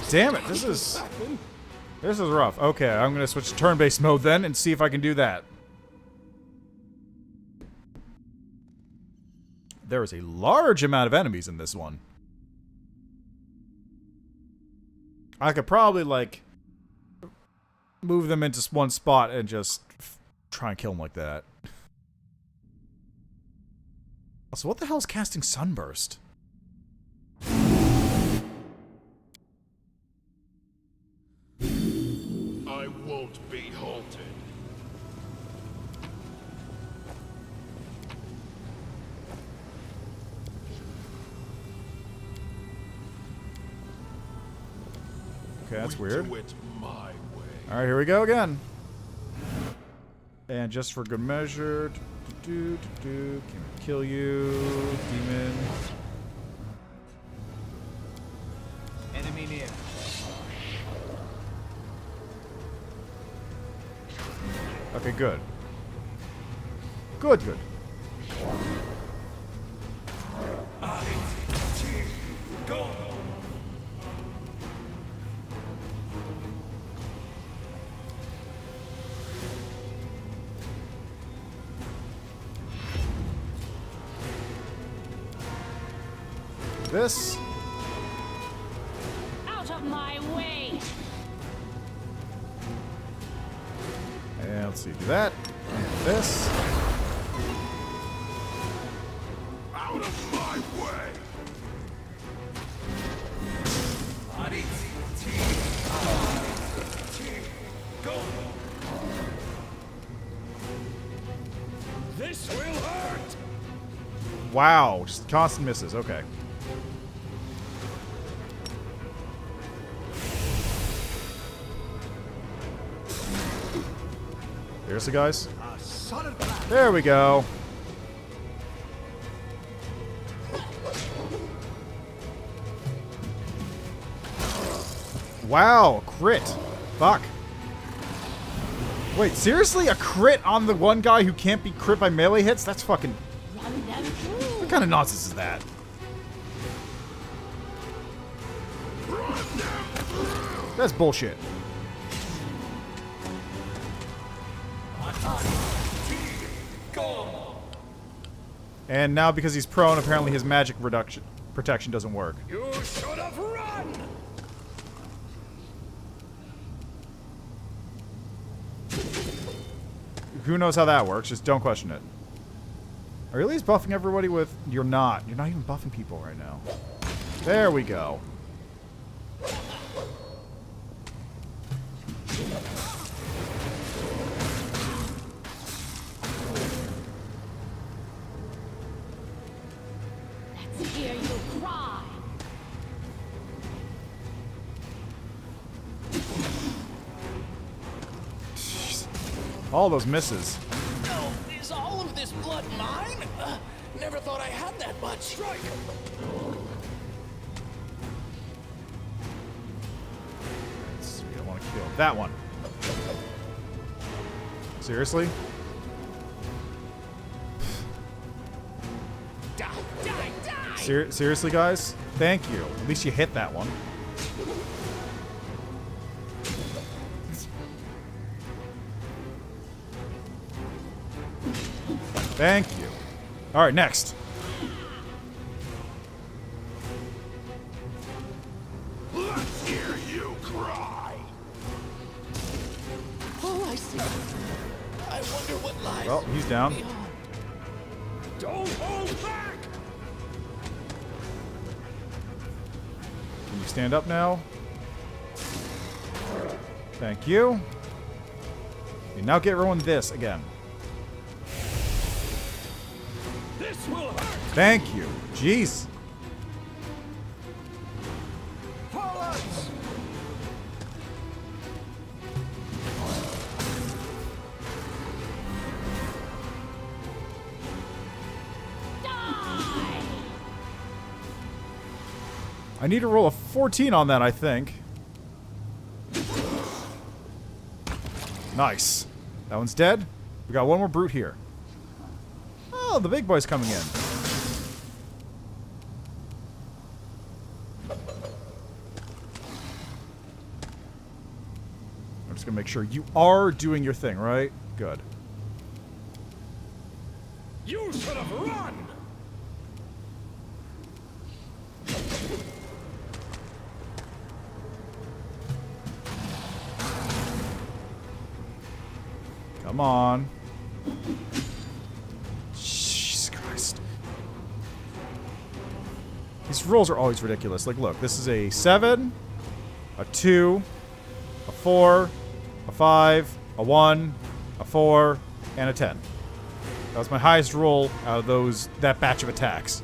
Damn it, this is rough. Okay, I'm gonna switch to turn-based mode then and see if I can do that. There is a large amount of enemies in this one. I could probably, like, move them into one spot and just try and kill them like that. Also, what the hell is casting Sunburst? I won't be halted. Okay, that's weird. Do it my way. Alright, here we go again. And just for good measure, can we kill you, demon? Enemy near. Okay, good. Good. Go! This. Out of my way! And let's see, do that. And this. Out of my way! Go! This will hurt! Wow, just constant misses. Okay. Seriously, guys? A solid plan. There we go. Wow, crit. Fuck. Wait, seriously? A crit on the one guy who can't be crit by melee hits? That's fucking... Run them through! What kind of nonsense is that? That's bullshit. Go! And now because he's prone, apparently his magic protection doesn't work. You should have run! Who knows how that works? Just don't question it. Are you at least buffing everybody with... You're not. You're not even buffing people right now. There we go. Let's hear you cry! All those misses. No, is all of this blood mine? Never thought I had that much. Strike! Let's see, I want to kill that one. Seriously? Die, die, die! Seriously, guys? Thank you. At least you hit that one. Thank you. Alright, next. Let's hear you cry! Oh, I see. I wonder what lies. Well, he's down. beyond. Don't hold back! Can you stand up now? Thank you. Okay, now get everyone this again. This will hurt! Thank you. Jeez. Forwards! Die! I need to roll a 14 on that, I think. Nice. That one's dead. We got one more brute here. Oh, the big boy's coming in. I'm just gonna make sure you are doing your thing, right? Good. You should have run! Come on. Jesus Christ. These rolls are always ridiculous. Like, look, this is a 7, a 2, a 4, a 5, a 1, a 4, and a 10. That was my highest roll out of that batch of attacks.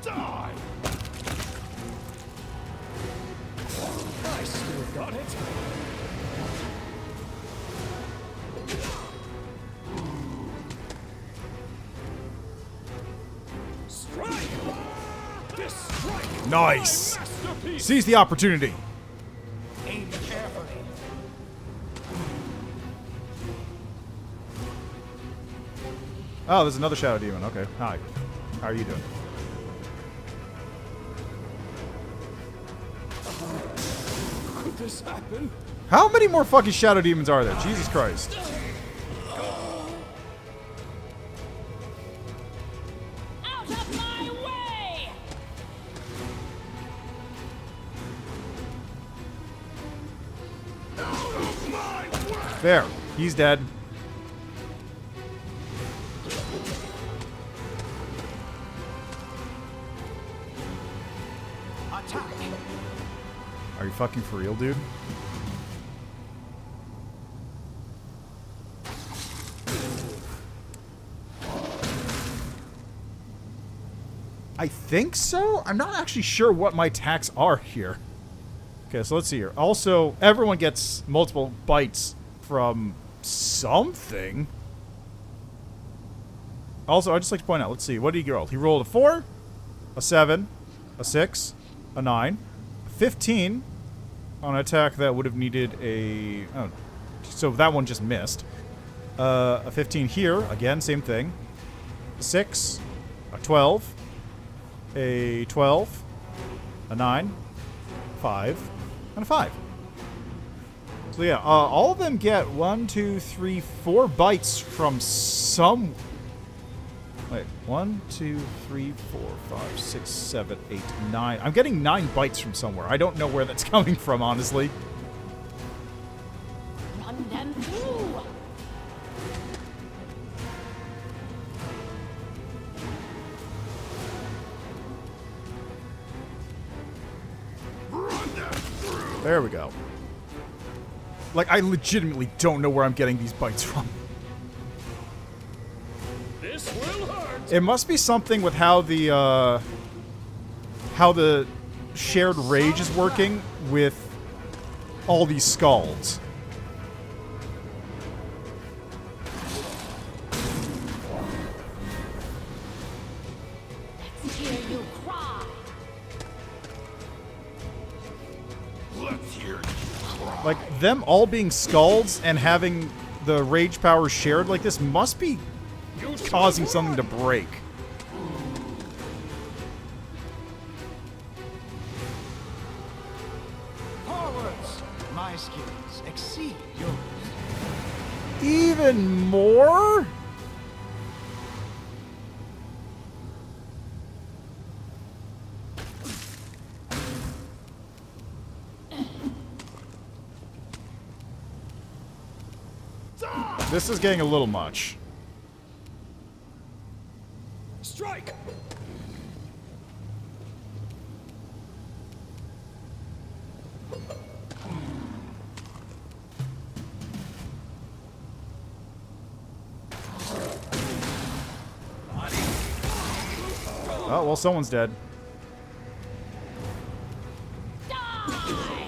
Die! on it! Strike! This strike! Nice! Masterpiece! Seize the opportunity. Aim carefully. Oh, there's another Shadow Demon. Okay. Hi. How are you doing? Could this happen? How many more fucking Shadow Demons are there? Jesus Christ. Out of my way! There. He's dead. Attack! Are you fucking for real, dude? I think so? I'm not actually sure what my attacks are here. Okay, so let's see here. Also, everyone gets multiple bites from something. Also, I'd just like to point out, let's see, what did he roll? He rolled a 4, a 7, a 6, a 9, a 15 on an attack that would have needed a... Oh, so that one just missed. A 15 here, again, same thing. A 6, a 12, a 12, a 9, 5, and a 5. So yeah, all of them get 1, 2, 3, 4 bites from some... Wait, 1, 2, 3, 4, 5, 6, 7, 8, 9. I'm getting 9 bites from somewhere. I don't know where that's coming from, honestly. Run them through! There we go. Like, I legitimately don't know where I'm getting these bites from. This will hurt! It must be something with how the shared rage is working with all these scalds. Let's hear you cry! Like, them all being scalds and having the rage power shared like this must be causing something to break. Forwards! My skills exceed yours. Even more? This is getting a little much. Strike! Oh, well, someone's dead. Die!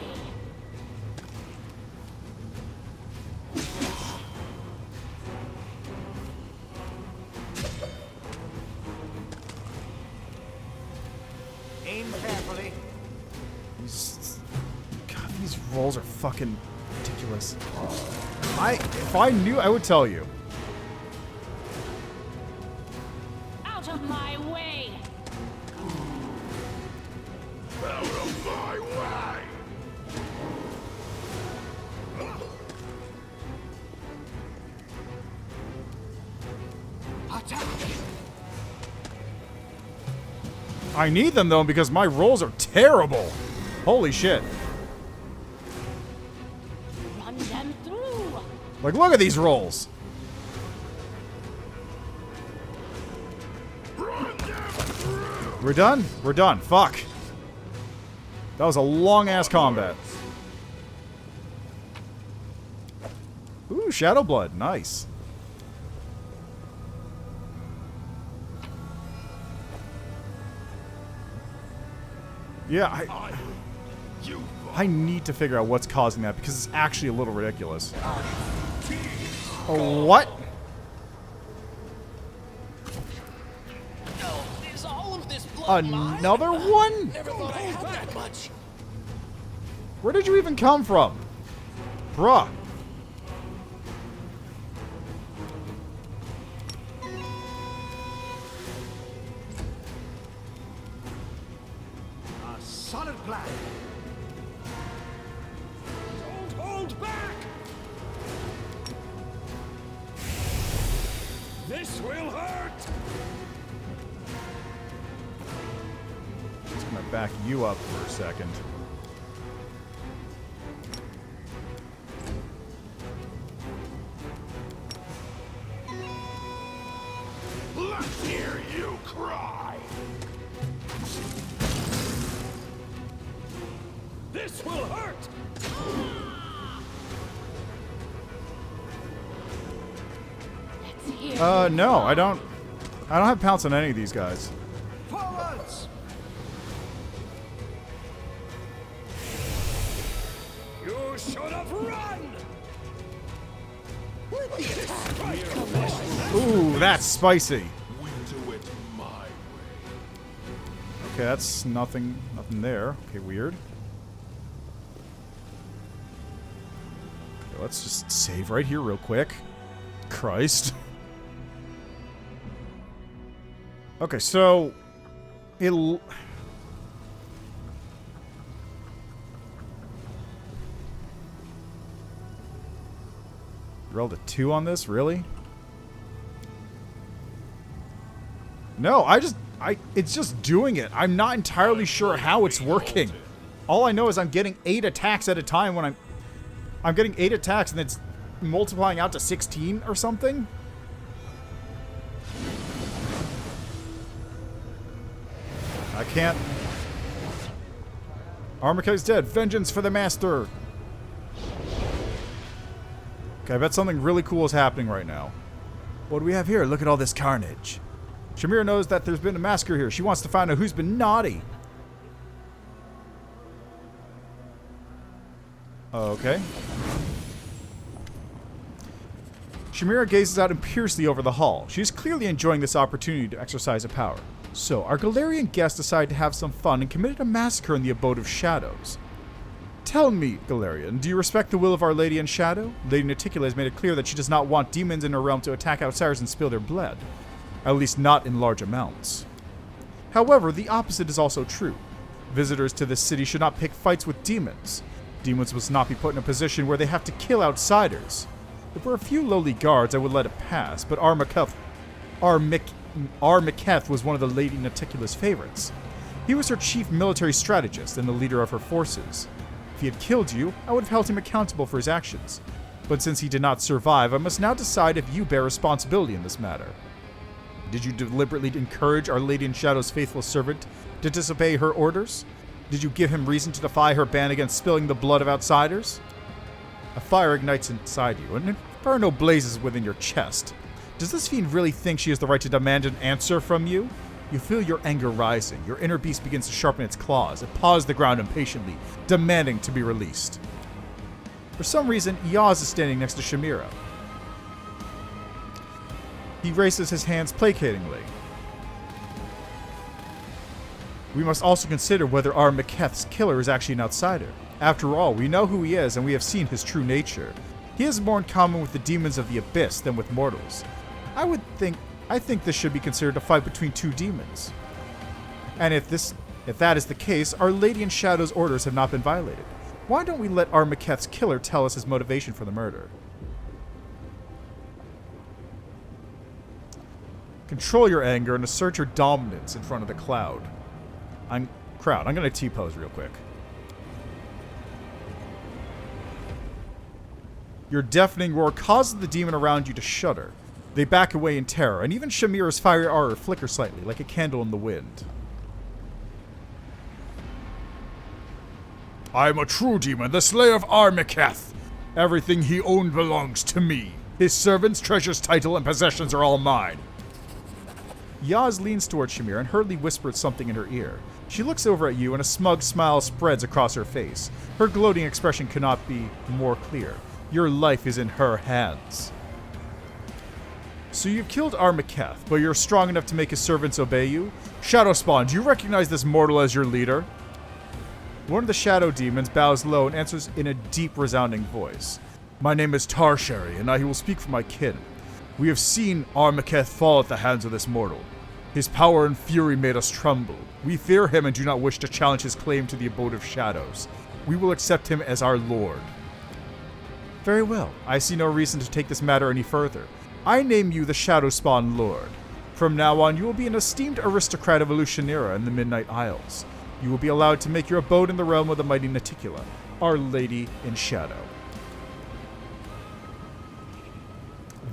Aim carefully. God, these rolls are fucking ridiculous. If I knew, I would tell you. Out of my way! Out of my way! Attack! I need them, though, because my rolls are terrible. Holy shit. Run them through! Like, look at these rolls. We're done? We're done. Fuck. That was a long-ass combat. Ooh, Shadow Blood. Nice. Yeah, I need to figure out what's causing that because it's actually a little ridiculous. Oh, what? Is all of this blood mine? Another one? Never thought I had that much. Where did you even come from? Bruh. A solid plan. Don't hold back. This will hurt. Just gonna back you up for a second. Let's hear you cry! This will hurt. No, I don't have pounce on any of these guys. Forwards! You should have run. Ooh, that's spicy. We do it my way. Okay, that's nothing there. Okay, weird. Okay, let's just save right here real quick. Christ. Okay, so it'll... Rolled a 2 on this? Really? No, it's just doing it. I'm not entirely sure how it's working. All I know is I'm getting 8 attacks at a time when I'm getting 8 attacks and it's multiplying out to 16 or something. I can't. Armicke's dead. Vengeance for the master. Okay, I bet something really cool is happening right now. What do we have here? Look at all this carnage. Shamira knows that there's been a massacre here. She wants to find out who's been naughty. Okay. Shamira gazes out imperiously over the hall. She's clearly enjoying this opportunity to exercise a power. So, our Galarian guest decided to have some fun and committed a massacre in the Abode of Shadows. Tell me, Galarian, do you respect the will of Our Lady in Shadow? Lady Naticula has made it clear that she does not want demons in her realm to attack outsiders and spill their blood. At least not in large amounts. However, the opposite is also true. Visitors to this city should not pick fights with demons. Demons must not be put in a position where they have to kill outsiders. If there were a few lowly guards, I would let it pass, but Armiketh was one of the Lady Naticula's favorites. He was her chief military strategist and the leader of her forces. If he had killed you, I would have held him accountable for his actions. But since he did not survive, I must now decide if you bear responsibility in this matter. Did you deliberately encourage Our Lady in Shadow's faithful servant to disobey her orders? Did you give him reason to defy her ban against spilling the blood of outsiders? A fire ignites inside you, and an inferno blazes within your chest. Does this fiend really think she has the right to demand an answer from you? You feel your anger rising. Your inner beast begins to sharpen its claws. It paws the ground impatiently, demanding to be released. For some reason, Yaz is standing next to Shamira. He raises his hands placatingly. We must also consider whether our Miketh's killer is actually an outsider. After all, we know who he is and we have seen his true nature. He has more in common with the demons of the Abyss than with mortals. I think this should be considered a fight between two demons. And if that is the case, Our Lady in Shadow's orders have not been violated. Why don't we let our Miketh's killer tell us his motivation for the murder? Control your anger and assert your dominance in front of the crowd. I'm gonna T-pose real quick. Your deafening roar causes the demon around you to shudder. They back away in terror, and even Shamira's fiery aura flickers slightly, like a candle in the wind. I am a true demon, the slayer of Armiketh. Everything he owned belongs to me. His servants, treasures, title, and possessions are all mine. Yaz leans towards Shamira and hurriedly whispers something in her ear. She looks over at you and a smug smile spreads across her face. Her gloating expression cannot be more clear. Your life is in her hands. So you've killed Armaketh, but you're strong enough to make his servants obey you? Shadowspawn, do you recognize this mortal as your leader? One of the shadow demons bows low and answers in a deep, resounding voice. My name is Tarsheri, and I will speak for my kin. We have seen Armaketh fall at the hands of this mortal. His power and fury made us tremble. We fear him and do not wish to challenge his claim to the abode of shadows. We will accept him as our lord. Very well. I see no reason to take this matter any further. I name you the Shadowspawn Lord. From now on, you will be an esteemed aristocrat of Alushinyrra in the Midnight Isles. You will be allowed to make your abode in the realm of the mighty Naticula, Our Lady in Shadow.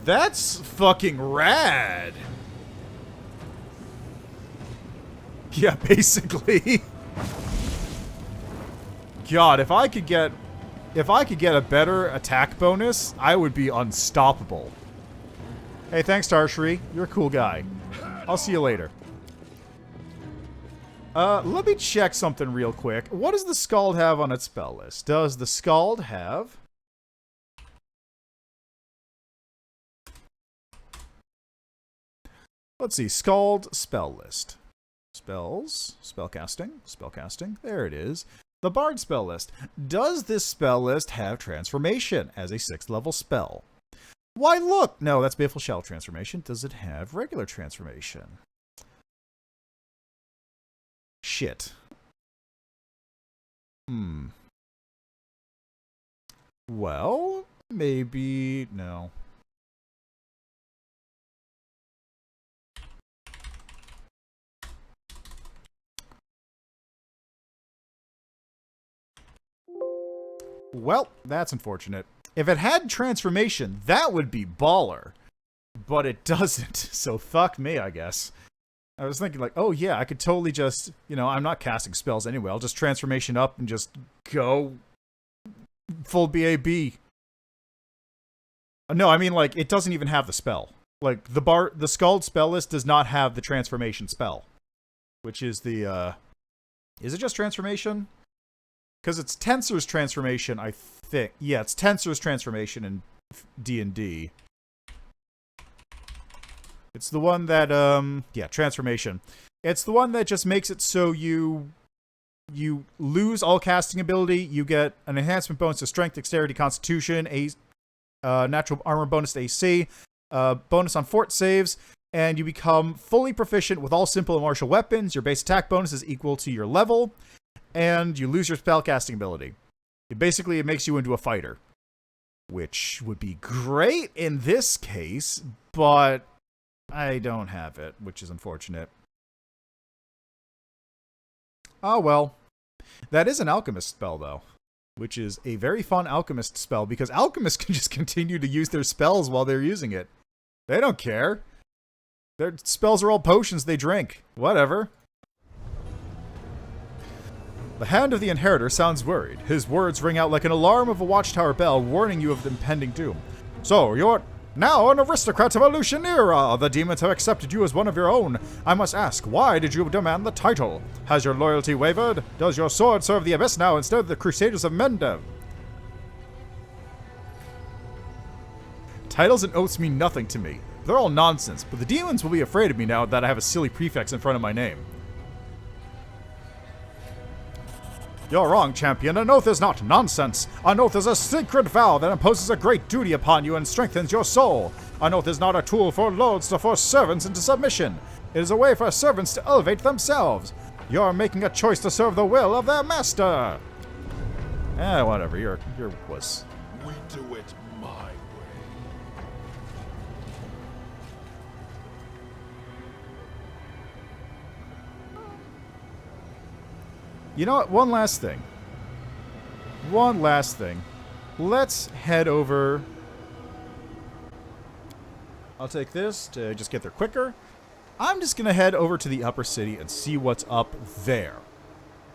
That's fucking rad. Yeah, basically. God, if I could get a better attack bonus, I would be unstoppable. Hey, thanks, Tarsheri. You're a cool guy. I'll see you later. Let me check something real quick. What does the Scald have on its spell list? Does the Scald have... Let's see, Scald spell list. Spells, spellcasting, there it is. The Bard spell list. Does this spell list have transformation as a 6th level spell? Why look! No, that's Baleful Shell transformation. Does it have regular transformation? Shit. Well, maybe... no. Well, that's unfortunate. If it had transformation, that would be baller. But it doesn't, so fuck me, I guess. I was thinking like, oh yeah, I could totally just, you know, I'm not casting spells anyway. I'll just transformation up and just go full BAB. No, I mean like, it doesn't even have the spell. Like, the Scald spell list does not have the transformation spell. Which is the, is it just transformation? Because it's Tensor's transformation, I think. Yeah, it's Tensor's transformation in D&D. It's the one that, yeah, transformation. It's the one that just makes it so you lose all casting ability, you get an enhancement bonus to Strength, Dexterity, Constitution, a natural armor bonus to AC, bonus on fort saves, and you become fully proficient with all simple and martial weapons. Your base attack bonus is equal to your level. And you lose your spellcasting ability. Basically, it makes you into a fighter. Which would be great in this case, but I don't have it, which is unfortunate. Oh well. That is an alchemist spell, though. Which is a very fun alchemist spell, because alchemists can just continue to use their spells while they're using it. They don't care. Their spells are all potions they drink. Whatever. The hand of the inheritor sounds worried. His words ring out like an alarm of a watchtower bell, warning you of the impending doom. So, you're now an aristocrat of Alushinyrra. The demons have accepted you as one of your own. I must ask, why did you demand the title? Has your loyalty wavered? Does your sword serve the Abyss now instead of the Crusaders of Mendev? Titles and oaths mean nothing to me. They're all nonsense, but the demons will be afraid of me now that I have a silly prefix in front of my name. You're wrong, champion. An oath is not nonsense. An oath is a sacred vow that imposes a great duty upon you and strengthens your soul. An oath is not a tool for lords to force servants into submission. It is a way for servants to elevate themselves. You're making a choice to serve the will of their master. Whatever. You're wuss. We do it my way. You know what? One last thing. Let's head over. I'll take this to just get there quicker. I'm just going to head over to the upper city and see what's up there.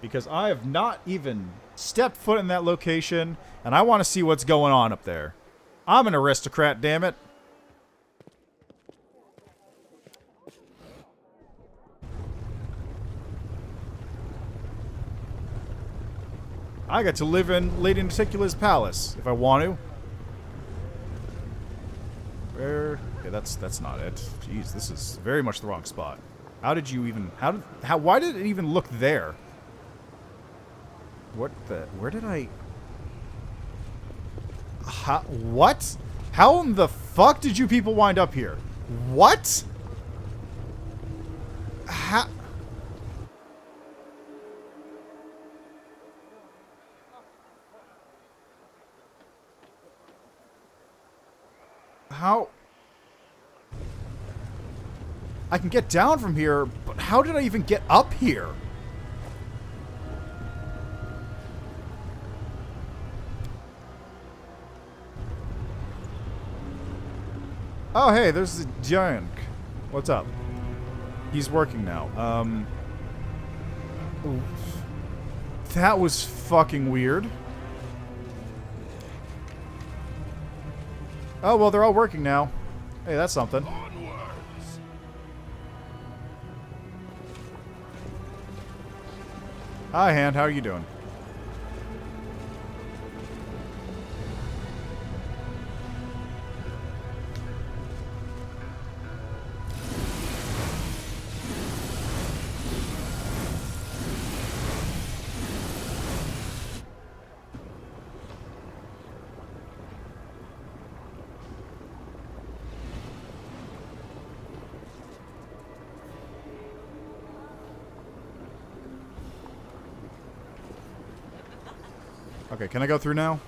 Because I have not even stepped foot in that location, and I want to see what's going on up there. I'm an aristocrat, damn it. I get to live in Lady Reticula's palace if I want to. Where? Okay, that's not it. Jeez, this is very much the wrong spot. How did you even? Why did it even look there? What the? Where did I? What? How in the fuck did you people wind up here? What? How? How? I can get down from here, but how did I even get up here? Oh, hey, there's the giant. What's up? He's working now. That was fucking weird. Oh, well, they're all working now. Hey, that's something. Hi, Hand. How are you doing? Okay, can I go through now?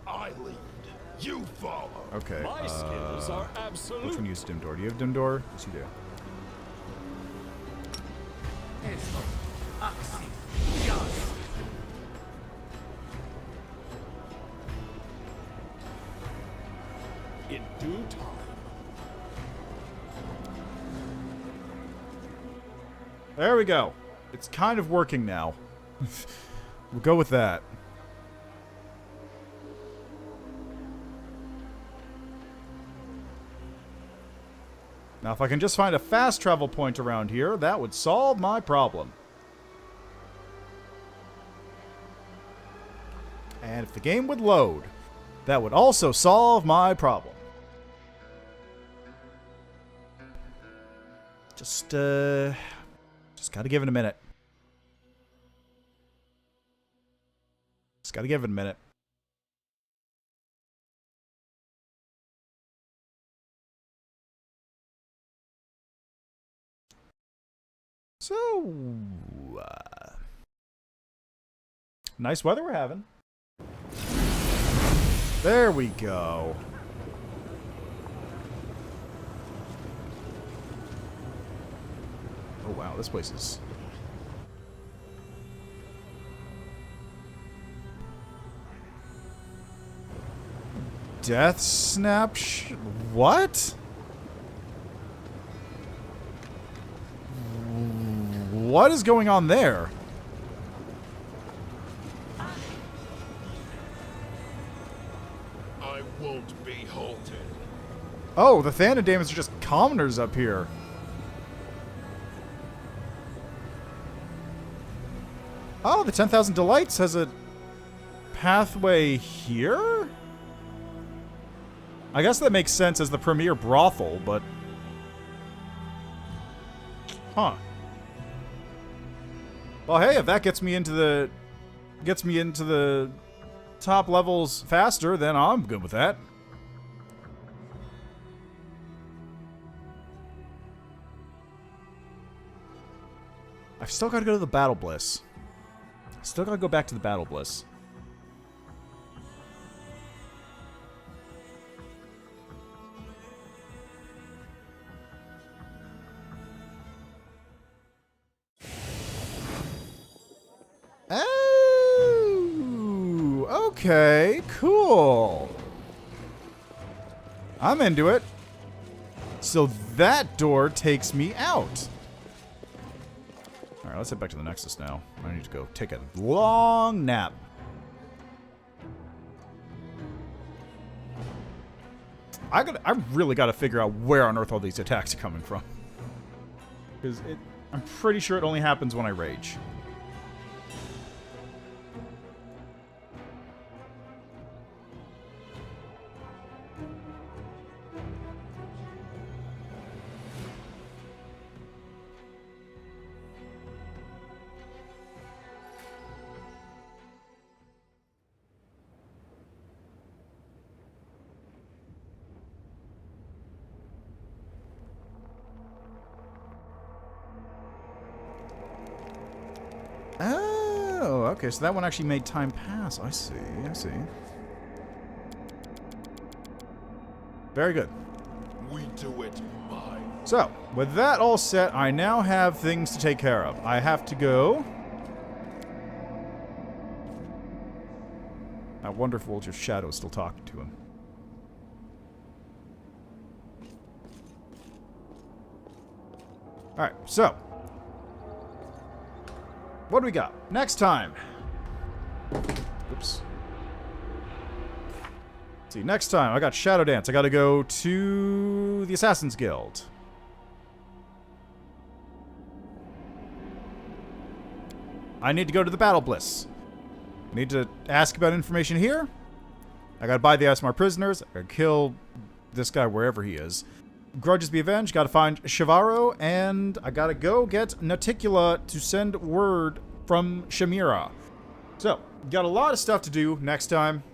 I lead. You follow. Okay. My skills are absolute. Which one uses dim door? Do you have dim door? Yes, you do. In due time. There we go. It's kind of working now. We'll go with that. Now, if I can just find a fast travel point around here, that would solve my problem. And if the game would load, that would also solve my problem. Just gotta give it a minute. Just gotta give it a minute. So, nice weather we're having. There we go. Oh wow, this place is... Death snapshot? What? What is going on there? I won't be halted. Oh, the Thanadaemons are just commoners up here. Oh, the 10,000 Delights has a pathway here? I guess that makes sense as the premier brothel, but... Huh. Well, hey, if that gets me into the top levels faster, then I'm good with that. I've still got to go to the Battle Bliss. Still got to go back to the Battle Bliss. Oh, okay, cool. I'm into it. So that door takes me out. Alright, let's head back to the Nexus now. I need to go take a long nap. I really got to figure out where on earth all these attacks are coming from. Because I'm pretty sure it only happens when I rage. Oh, okay, so that one actually made time pass. I see, I see. Very good. We do it my So, with that all set, I now have things to take care of. I have to go... I wonder if Wolter's shadow is still talking to him. Alright, so... what do we got? Next time. Oops. Let's see, next time I got Shadow Dance. I gotta go to the Assassin's Guild. I need to go to the Battle Bliss. I need to ask about information here. I gotta buy the Asmar prisoners. I gotta kill this guy wherever he is. Grudges be avenged. Gotta find Shivaro, and I gotta go get Naticula to send word from Shamira. So, got a lot of stuff to do next time.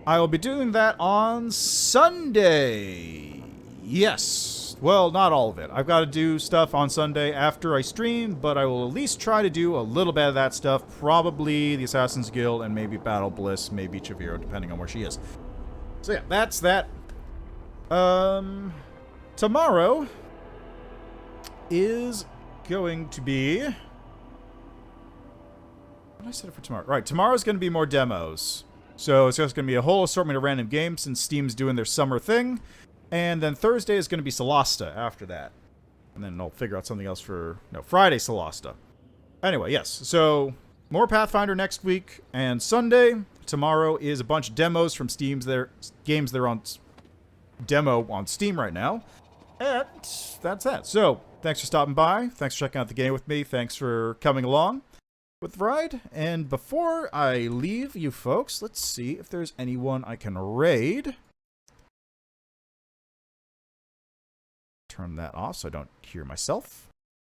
I will be doing that on Sunday. Yes. Well, not all of it. I've got to do stuff on Sunday after I stream, but I will at least try to do a little bit of that stuff. Probably the Assassin's Guild and maybe Battle Bliss, maybe Chaviro, depending on where she is. So yeah, that's that. Tomorrow is going to be... what did I set it for tomorrow? Right, tomorrow's going to be more demos. So it's just going to be a whole assortment of random games since Steam's doing their summer thing. And then Thursday is going to be Solasta after that. And then I'll figure out something else for... no, Friday Solasta. Anyway, yes. So, more Pathfinder next week. And Sunday, tomorrow, is a bunch of demos from Steam's games that are on demo on Steam right now. And that's that. So, thanks for stopping by. Thanks for checking out the game with me. Thanks for coming along with the ride. And before I leave you folks, let's see if there's anyone I can raid. Turn that off so I don't hear myself.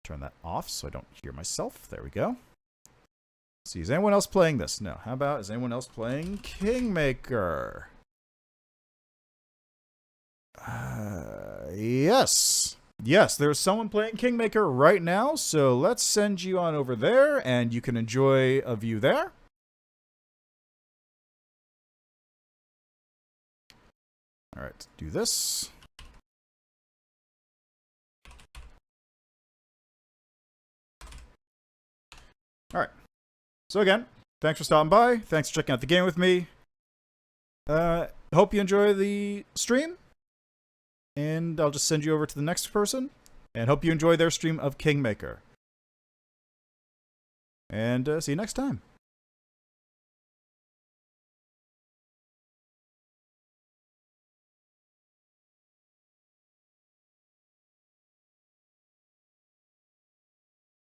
Turn that off so I don't hear myself. There we go. Let's see, is anyone else playing this? No. How about, is anyone else playing Kingmaker? Yes. Yes, there's someone playing Kingmaker right now, so let's send you on over there, and you can enjoy a view there. Alright, do this. Alright. So again, thanks for stopping by. Thanks for checking out the game with me. Hope you enjoy the stream. And I'll just send you over to the next person. And hope you enjoy their stream of Kingmaker. And see you next time.